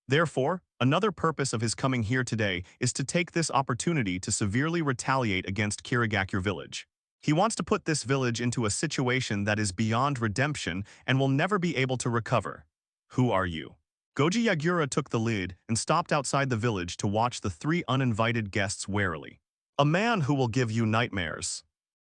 Therefore, another purpose of his coming here today is to take this opportunity to severely retaliate against Kirigakure village. He wants to put this village into a situation that is beyond redemption and will never be able to recover. Who are you? Goji Yagura took the lead and stopped outside the village to watch the 3 uninvited guests warily. A man who will give you nightmares.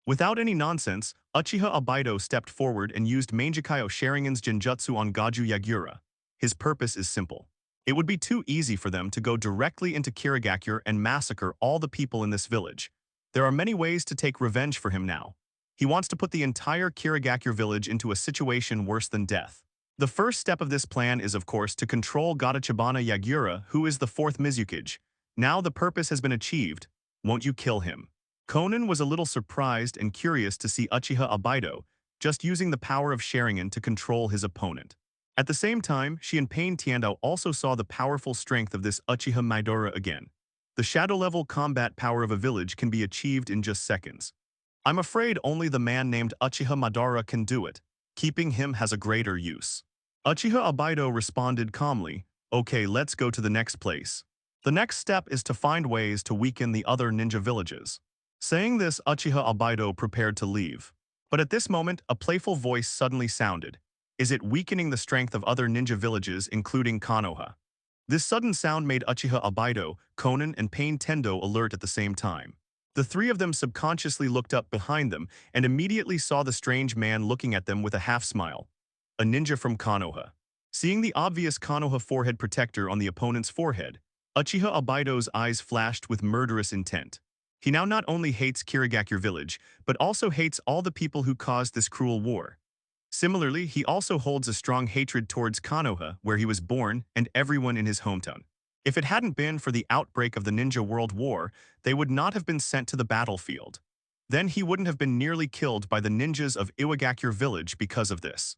Without any nonsense, Uchiha Obaido stepped forward and used Mangekyō Sharingan's genjutsu on Goju Yagura. His purpose is simple. It would be too easy for them to go directly into Kirigakure and massacre all the people in this village. There are many ways to take revenge for him now. He wants to put the entire Kirigakure village into a situation worse than death. The first step of this plan is, of course, to control Godachibana Yagura, who is the fourth Mizukage. Now the purpose has been achieved. Won't you kill him? Konan was a little surprised and curious to see Uchiha Obaido just using the power of Sharingan to control his opponent. At the same time, she and Pain Tiandao also saw the powerful strength of this Uchiha Midora again. The shadow-level combat power of a village can be achieved in just seconds. I'm afraid only the man named Uchiha Madara can do it. Keeping him has a greater use. Uchiha Obaido responded calmly, okay, let's go to the next place. The next step is to find ways to weaken the other ninja villages. Saying this, Uchiha Obaido prepared to leave. But at this moment, a playful voice suddenly sounded. Is it weakening the strength of other ninja villages, including Konoha? This sudden sound made Uchiha Obaido, Konan, and Pain Tendo alert at the same time. The three of them subconsciously looked up behind them and immediately saw the strange man looking at them with a half-smile. A ninja from Konoha. Seeing the obvious Konoha forehead protector on the opponent's forehead, Uchiha Obaido's eyes flashed with murderous intent. He now not only hates Kirigakure village, but also hates all the people who caused this cruel war. Similarly, he also holds a strong hatred towards Konoha, where he was born, and everyone in his hometown. If it hadn't been for the outbreak of the Ninja World War, they would not have been sent to the battlefield. Then he wouldn't have been nearly killed by the ninjas of Iwagakure village because of this.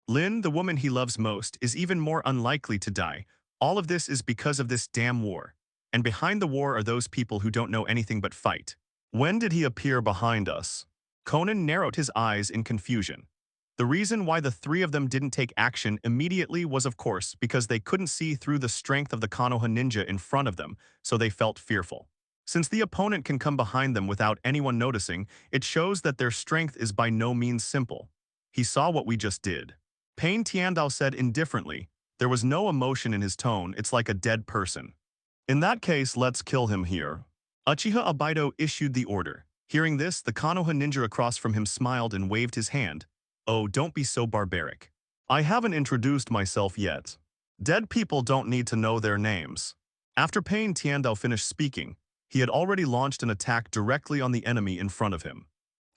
Lin, the woman he loves most, is even more unlikely to die. All of this is because of this damn war. And behind the war are those people who don't know anything but fight. When did he appear behind us? Konan narrowed his eyes in confusion. The reason why the three of them didn't take action immediately was, of course, because they couldn't see through the strength of the Konoha ninja in front of them, so they felt fearful. Since the opponent can come behind them without anyone noticing, it shows that their strength is by no means simple. He saw what we just did. Pain Tiandao said indifferently. There was no emotion in his tone, it's like a dead person. In that case, let's kill him here. Uchiha Obaido issued the order. Hearing this, the Konoha ninja across from him smiled and waved his hand. Oh, don't be so barbaric. I haven't introduced myself yet. Dead people don't need to know their names. After Pain Tiandao finished speaking, he had already launched an attack directly on the enemy in front of him.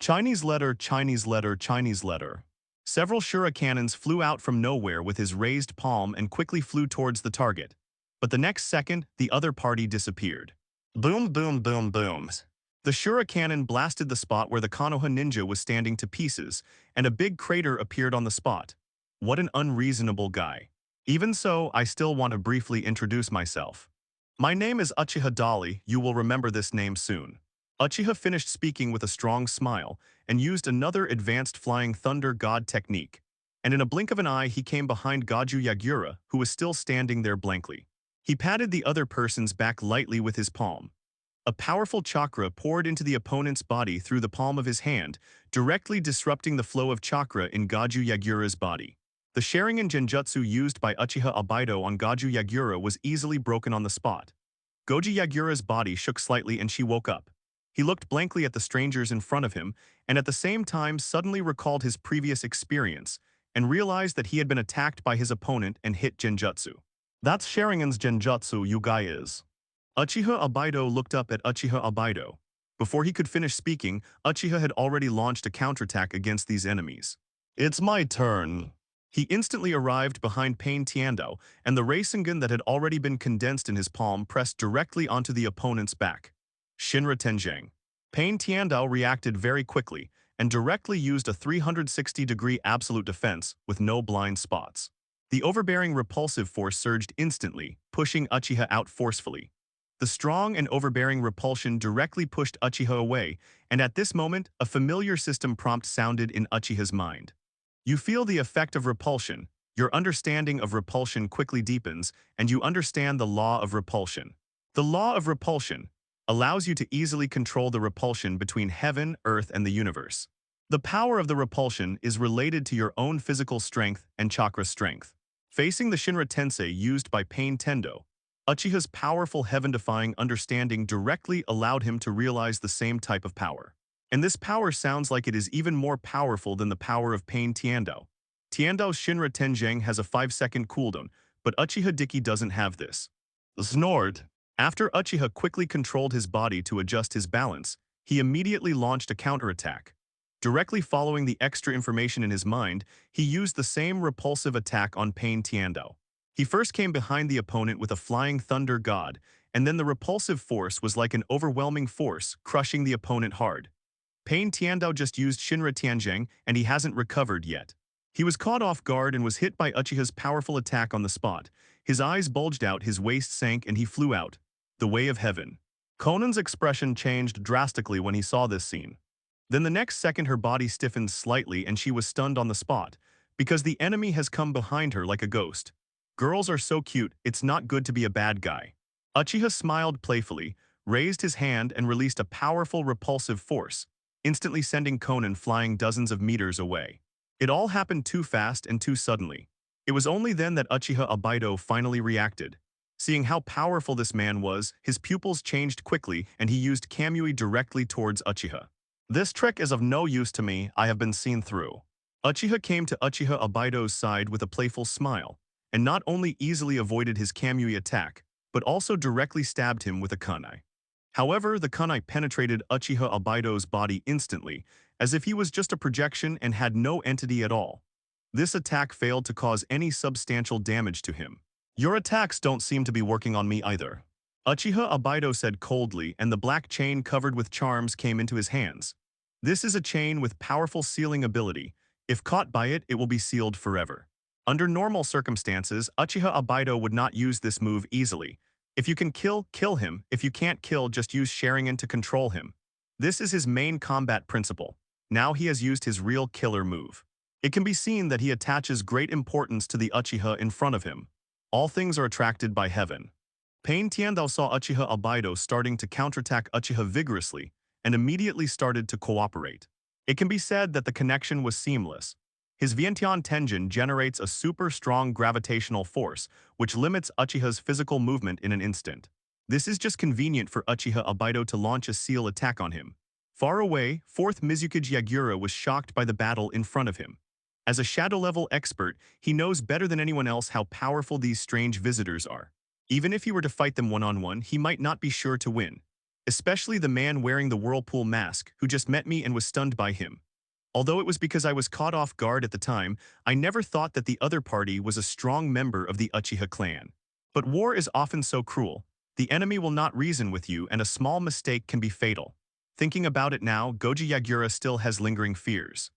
Chinese letter, Chinese letter, Chinese letter. Several shurikens flew out from nowhere with his raised palm and quickly flew towards the target. But the next second, the other party disappeared. Boom, boom, boom, boom. The shuriken blasted the spot where the Konoha ninja was standing to pieces, and a big crater appeared on the spot. What an unreasonable guy. Even so, I still want to briefly introduce myself. My name is Uchiha Dali, you will remember this name soon. Uchiha finished speaking with a strong smile, and used another advanced flying thunder god technique. And in a blink of an eye he came behind Goju Yagura, who was still standing there blankly. He patted the other person's back lightly with his palm. A powerful chakra poured into the opponent's body through the palm of his hand, directly disrupting the flow of chakra in Goju Yagura's body. The Sharingan genjutsu used by Uchiha Obaido on Goju Yagura was easily broken on the spot. Goju Yagura's body shook slightly and she woke up. He looked blankly at the strangers in front of him, and at the same time suddenly recalled his previous experience, and realized that he had been attacked by his opponent and hit genjutsu. That's Sharingan's genjutsu, you guy is. Uchiha Obaido looked up at Uchiha Obaido. Before he could finish speaking, Uchiha had already launched a counterattack against these enemies. It's my turn. He instantly arrived behind Pain Tiandao, and the Rasengan that had already been condensed in his palm pressed directly onto the opponent's back. Shinra Tenjang. Pain Tiandao reacted very quickly, and directly used a 360-degree absolute defense with no blind spots. The overbearing repulsive force surged instantly, pushing Uchiha out forcefully. The strong and overbearing repulsion directly pushed Uchiha away, and at this moment, a familiar system prompt sounded in Uchiha's mind. You feel the effect of repulsion, your understanding of repulsion quickly deepens, and you understand the law of repulsion. The law of repulsion allows you to easily control the repulsion between heaven, earth, and the universe. The power of the repulsion is related to your own physical strength and chakra strength. Facing the Shinra Tensei used by Pain Tendo, Uchiha's powerful heaven-defying understanding directly allowed him to realize the same type of power. And this power sounds like it is even more powerful than the power of Pain Tiandao. Tiandao's Shinra Tenjang has a 5-second cooldown, But Uchiha Diki doesn't have this. Snort. After Uchiha quickly controlled his body to adjust his balance, he immediately launched a counterattack. Directly following the extra information in his mind, he used the same repulsive attack on Pain Tiandao. He first came behind the opponent with a flying thunder god, and then the repulsive force was like an overwhelming force, crushing the opponent hard. Pain Tiandao just used Shinra Tianzheng, and he hasn't recovered yet. He was caught off guard and was hit by Uchiha's powerful attack on the spot. His eyes bulged out, his waist sank, and he flew out. The way of heaven. Conan's expression changed drastically when he saw this scene. Then the next second her body stiffened slightly and she was stunned on the spot, because the enemy has come behind her like a ghost. Girls are so cute, it's not good to be a bad guy. Uchiha smiled playfully, raised his hand and released a powerful repulsive force, instantly sending Conan flying dozens of meters away. It all happened too fast and too suddenly. It was only then that Uchiha Obaido finally reacted. Seeing how powerful this man was, his pupils changed quickly and he used Kamui directly towards Uchiha. This trick is of no use to me, I have been seen through. Uchiha came to Uchiha Obaido's side with a playful smile, and not only easily avoided his Kamui attack, but also directly stabbed him with a kunai. However, the kunai penetrated Uchiha Obaido's body instantly, as if he was just a projection and had no entity at all. This attack failed to cause any substantial damage to him. Your attacks don't seem to be working on me either. Uchiha Obaido said coldly, and the black chain covered with charms came into his hands. This is a chain with powerful sealing ability. If caught by it, it will be sealed forever. Under normal circumstances, Uchiha Obaido would not use this move easily. If you can kill, kill him. If you can't kill, just use Sharingan to control him. This is his main combat principle. Now he has used his real killer move. It can be seen that he attaches great importance to the Uchiha in front of him. All things are attracted by heaven. Pain Tiandao saw Uchiha Obaido starting to counterattack Uchiha vigorously and immediately started to cooperate. It can be said that the connection was seamless. His Vientiane Tenjin generates a super strong gravitational force which limits Uchiha's physical movement in an instant. This is just convenient for Uchiha Obaido to launch a seal attack on him. Far away, 4th Mizukage Yagura was shocked by the battle in front of him. As a shadow-level expert, he knows better than anyone else how powerful these strange visitors are. Even if he were to fight them one-on-one, he might not be sure to win. Especially the man wearing the whirlpool mask, who just met me and was stunned by him. Although it was because I was caught off guard at the time, I never thought that the other party was a strong member of the Uchiha clan. But war is often so cruel. The enemy will not reason with you, and a small mistake can be fatal. Thinking about it now, Goji Yagura still has lingering fears.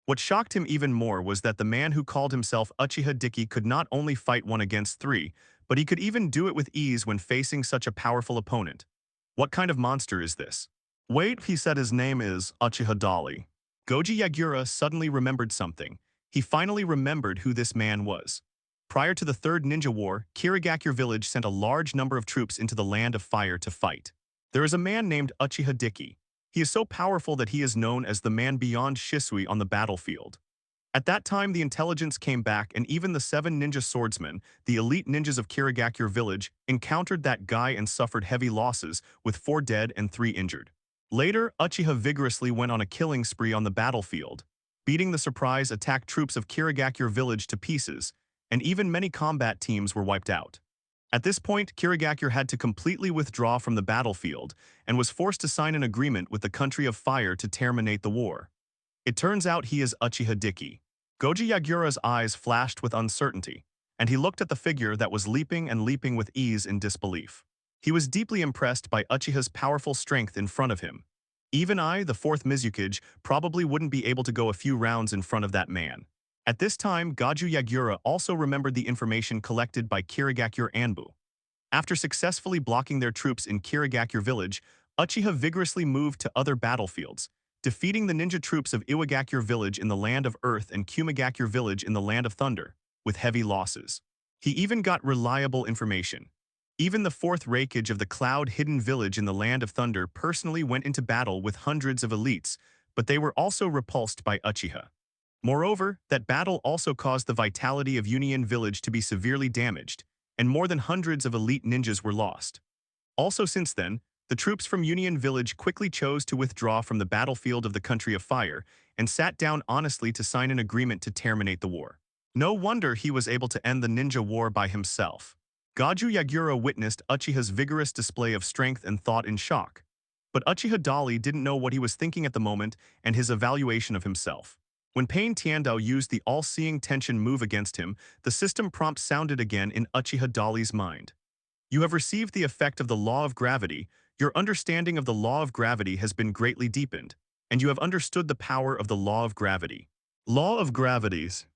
What shocked him even more was that the man who called himself Uchiha Diki could not only fight 1 against 3, but he could even do it with ease when facing such a powerful opponent. What kind of monster is this? Wait, he said his name is Uchiha Dali. Goji Yagura suddenly remembered something. He finally remembered who this man was. Prior to the Third Ninja War, Kirigakure village sent a large number of troops into the Land of Fire to fight. There is a man named Uchiha Diki. He is so powerful that he is known as the man beyond Shisui on the battlefield. At that time, the intelligence came back and even the 7 ninja swordsmen, the elite ninjas of Kirigakure village, encountered that guy and suffered heavy losses, with 4 dead and 3 injured. Later, Uchiha vigorously went on a killing spree on the battlefield, beating the surprise attack troops of Kirigakure village to pieces, and even many combat teams were wiped out. At this point, Kirigakure had to completely withdraw from the battlefield and was forced to sign an agreement with the country of fire to terminate the war. It turns out he is Uchiha Diki. Goji Yagura's eyes flashed with uncertainty, and he looked at the figure that was leaping and leaping with ease in disbelief. He was deeply impressed by Uchiha's powerful strength in front of him. Even I, the 4th Mizukage, probably wouldn't be able to go a few rounds in front of that man. At this time, Goju Yagura also remembered the information collected by Kirigakure Anbu. After successfully blocking their troops in Kirigakure village, Uchiha vigorously moved to other battlefields, defeating the ninja troops of Iwagakure village in the Land of Earth and Kumigakure village in the Land of Thunder, with heavy losses. He even got reliable information. Even the 4th Reikage of the Cloud Hidden Village in the Land of Thunder personally went into battle with hundreds of elites, but they were also repulsed by Uchiha. Moreover, that battle also caused the vitality of Union Village to be severely damaged, and more than hundreds of elite ninjas were lost. Also since then, the troops from Union Village quickly chose to withdraw from the battlefield of the Country of Fire and sat down honestly to sign an agreement to terminate the war. No wonder he was able to end the ninja war by himself. Gaju Yagura witnessed Uchiha's vigorous display of strength and thought in shock. But Uchiha Dali didn't know what he was thinking at the moment and his evaluation of himself. When Pain Tiandao used the all-seeing tension move against him, the system prompt sounded again in Uchiha Dali's mind. You have received the effect of the law of gravity, your understanding of the law of gravity has been greatly deepened, and you have understood the power of the law of gravity. Law of gravities.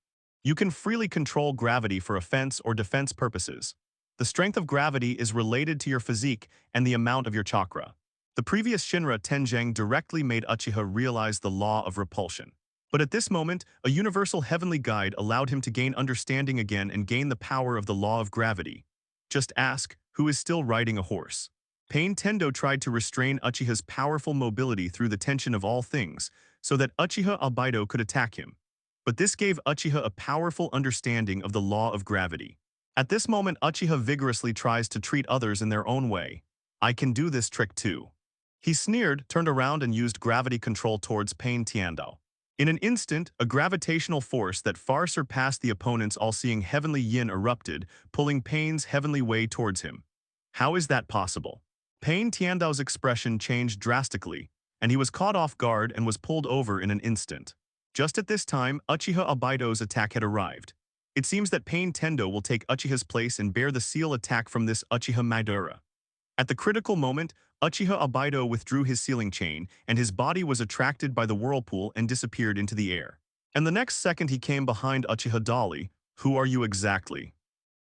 You can freely control gravity for offense or defense purposes. The strength of gravity is related to your physique and the amount of your chakra. The previous Shinra Tenjang directly made Uchiha realize the law of repulsion. But at this moment, a universal heavenly guide allowed him to gain understanding again and gain the power of the law of gravity. Just ask, who is still riding a horse? Pain Tendo tried to restrain Uchiha's powerful mobility through the tension of all things, so that Uchiha Albedo could attack him. But this gave Uchiha a powerful understanding of the law of gravity. At this moment, Uchiha vigorously tries to treat others in their own way. I can do this trick too. He sneered, turned around and used gravity control towards Pain Tiandao. In an instant, a gravitational force that far surpassed the opponent's all-seeing heavenly yin erupted, pulling Pain's heavenly way towards him. How is that possible? Pain Tiandao's expression changed drastically, and he was caught off guard and was pulled over in an instant. Just at this time, Uchiha Albedo's attack had arrived. It seems that Pain Tendo will take Uchiha's place and bear the seal attack from this Uchiha Madara. At the critical moment, Uchiha Albedo withdrew his sealing chain, and his body was attracted by the whirlpool and disappeared into the air. And the next second he came behind Uchiha Dali. Who are you exactly?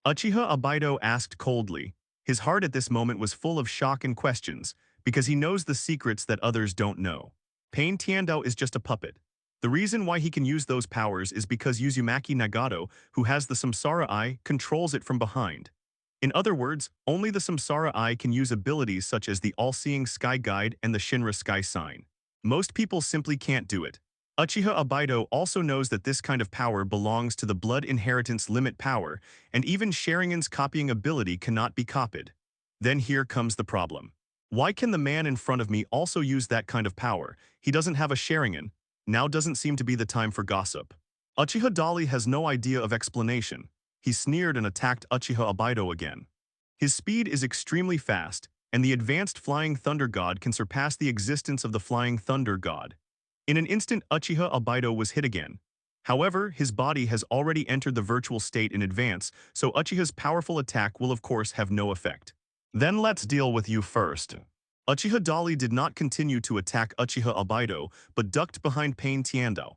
Uchiha Albedo asked coldly. His heart at this moment was full of shock and questions, because he knows the secrets that others don't know. Pain Tiandao is just a puppet. The reason why he can use those powers is because Uzumaki Nagato, who has the Samsara Eye, controls it from behind. In other words, only the Samsara Eye can use abilities such as the All-Seeing Sky Guide and the Shinra Sky Sign. Most people simply can't do it. Uchiha Albedo also knows that this kind of power belongs to the blood inheritance limit power, and even Sharingan's copying ability cannot be copied. Then here comes the problem. Why can the man in front of me also use that kind of power? He doesn't have a Sharingan. Now doesn't seem to be the time for gossip. Uchiha Dali has no idea of explanation. He sneered and attacked Uchiha Albedo again. His speed is extremely fast, and the advanced Flying Thunder God can surpass the existence of the Flying Thunder God. In an instant, Uchiha Albedo was hit again. However, his body has already entered the virtual state in advance, so Uchiha's powerful attack will of course have no effect. Then let's deal with you first. Uchiha Dali did not continue to attack Uchiha Albedo, but ducked behind Pain Tiandao.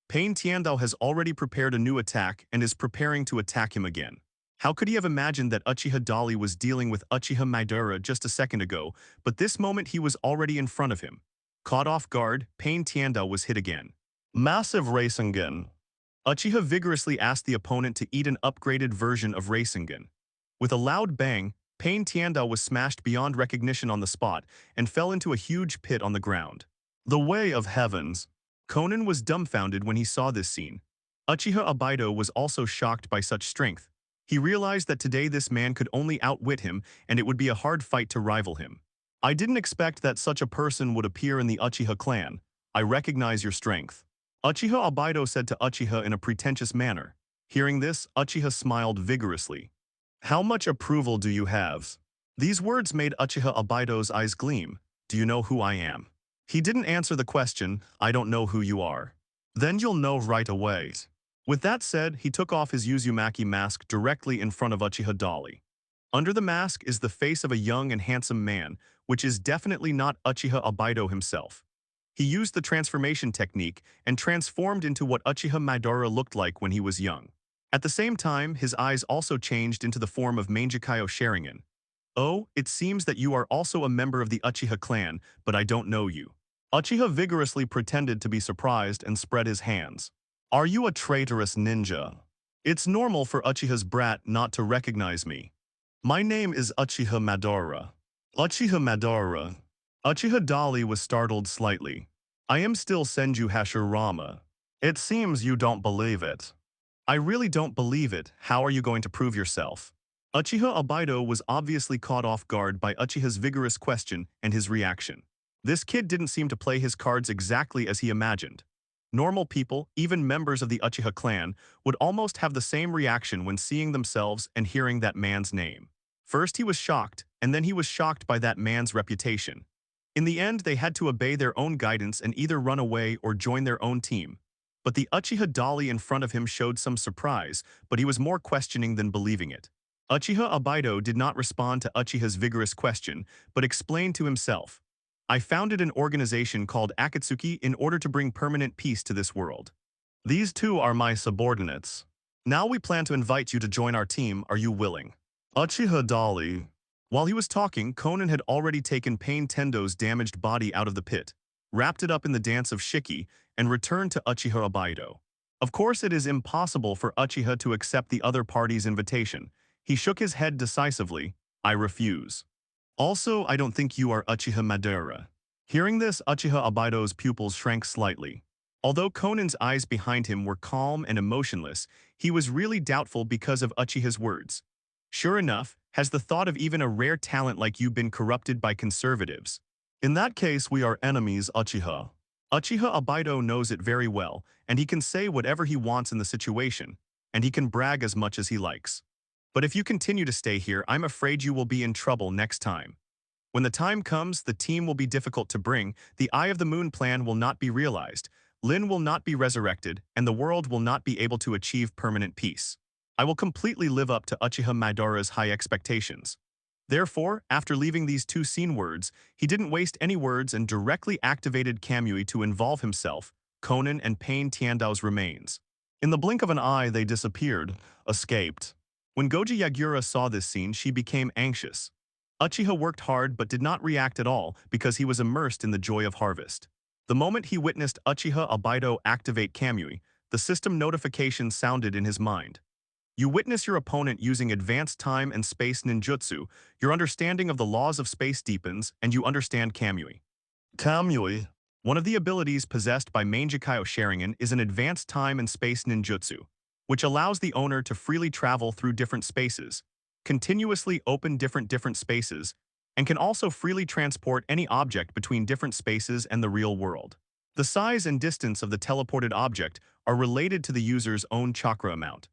Pain Tiandao has already prepared a new attack and is preparing to attack him again. How could he have imagined that Uchiha Dali was dealing with Uchiha Madara just a second ago, but this moment he was already in front of him. Caught off guard, Pain Tiandao was hit again. Massive Rasengan. Uchiha vigorously asked the opponent to eat an upgraded version of Rasengan. With a loud bang, Pain Tiandao was smashed beyond recognition on the spot and fell into a huge pit on the ground. The way of heavens. Conan was dumbfounded when he saw this scene. Uchiha Albedo was also shocked by such strength. He realized that today this man could only outwit him, and it would be a hard fight to rival him. I didn't expect that such a person would appear in the Uchiha clan. I recognize your strength. Uchiha Albedo said to Uchiha in a pretentious manner. Hearing this, Uchiha smiled vigorously. How much approval do you have? These words made Uchiha Albedo's eyes gleam. Do you know who I am? He didn't answer the question, I don't know who you are. Then you'll know right away. With that said, he took off his Uzumaki mask directly in front of Uchiha Dali. Under the mask is the face of a young and handsome man, which is definitely not Uchiha Albedo himself. He used the transformation technique and transformed into what Uchiha Madara looked like when he was young. At the same time, his eyes also changed into the form of Mangekyō Sharingan. Oh, it seems that you are also a member of the Uchiha clan, but I don't know you. Uchiha vigorously pretended to be surprised and spread his hands. Are you a traitorous ninja? It's normal for Uchiha's brat not to recognize me. My name is Uchiha Madara. Uchiha Madara. Uchiha Dali was startled slightly. I am still Senju Hashirama. It seems you don't believe it. I really don't believe it. How are you going to prove yourself? Uchiha Albedo was obviously caught off guard by Uchiha's vigorous question and his reaction. This kid didn't seem to play his cards exactly as he imagined. Normal people, even members of the Uchiha clan, would almost have the same reaction when seeing themselves and hearing that man's name. First he was shocked, and then he was shocked by that man's reputation. In the end, they had to obey their own guidance and either run away or join their own team. But the Uchiha dolly in front of him showed some surprise, but he was more questioning than believing it. Uchiha Obaido did not respond to Uchiha's vigorous question, but explained to himself, I founded an organization called Akatsuki in order to bring permanent peace to this world. These two are my subordinates. Now we plan to invite you to join our team. Are you willing? Uchiha dolly. While he was talking, Konan had already taken Pain Tendo's damaged body out of the pit, wrapped it up in the dance of Shiki, and returned to Uchiha Obaido. Of course, it is impossible for Uchiha to accept the other party's invitation. He shook his head decisively. I refuse. Also, I don't think you are Uchiha Madara. Hearing this, Uchiha Obaido's pupils shrank slightly. Although Konan's eyes behind him were calm and emotionless, he was really doubtful because of Uchiha's words. Sure enough, has the thought of even a rare talent like you been corrupted by conservatives? In that case, we are enemies, Uchiha. Uchiha Obaido knows it very well, and he can say whatever he wants in the situation, and he can brag as much as he likes. But if you continue to stay here, I'm afraid you will be in trouble next time. When the time comes, the team will be difficult to bring, the Eye of the Moon plan will not be realized, Lin will not be resurrected, and the world will not be able to achieve permanent peace. I will completely live up to Uchiha Madara's high expectations. Therefore, after leaving these two scene words, he didn't waste any words and directly activated Kamui to involve himself, Konan and Pain Tiandao's remains. In the blink of an eye, they disappeared, escaped. When Goji Yagura saw this scene, she became anxious. Uchiha worked hard but did not react at all because he was immersed in the joy of harvest. The moment he witnessed Uchiha Obaido activate Kamui, the system notification sounded in his mind. You witness your opponent using advanced time and space ninjutsu, your understanding of the laws of space deepens, and you understand Kamui. Kamui. One of the abilities possessed by Mangekyō Sharingan is an advanced time and space ninjutsu, which allows the owner to freely travel through different spaces, continuously open different spaces, and can also freely transport any object between different spaces and the real world. The size and distance of the teleported object are related to the user's own chakra amount.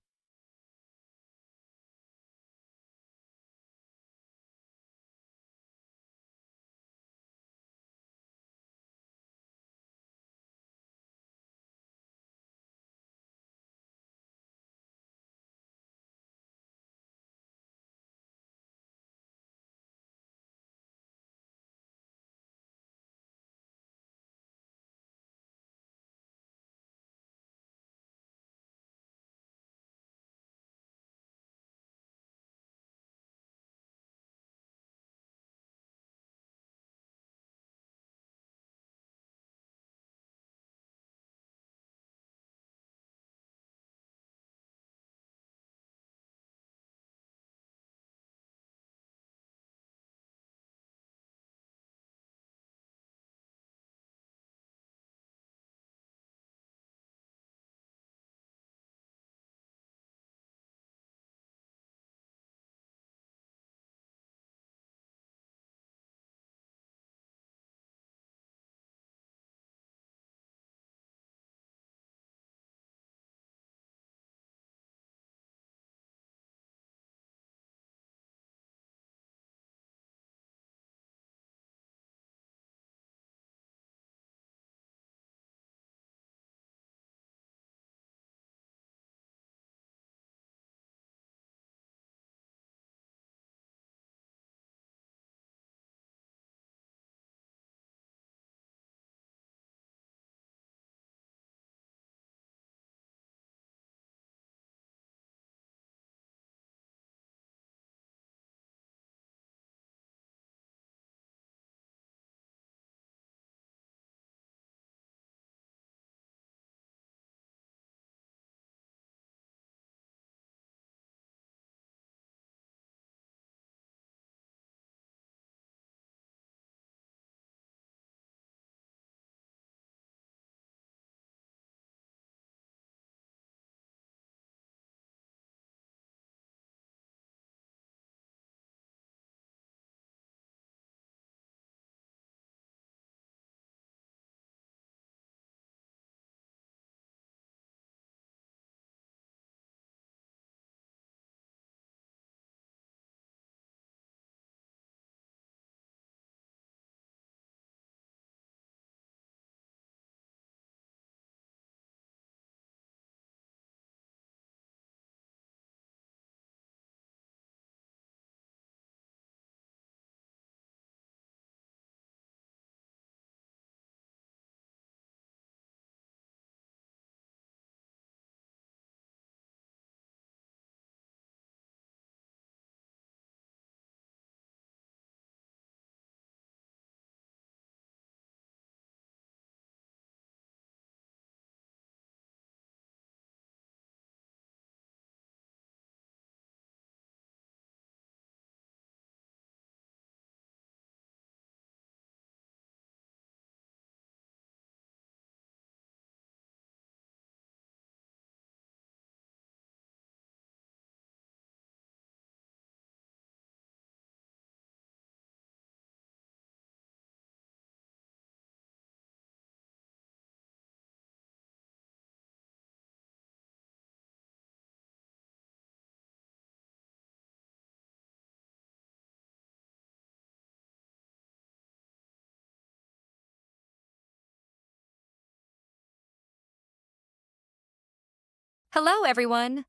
Hello, everyone!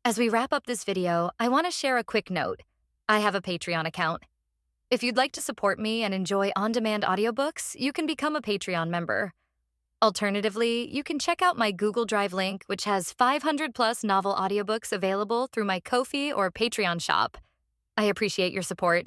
As we wrap up this video, I want to share a quick note. I have a Patreon account. If you'd like to support me and enjoy on-demand audiobooks, you can become a Patreon member. Alternatively, you can check out my Google Drive link, which has 500-plus novel audiobooks available through my Ko-fi or Patreon shop. I appreciate your support.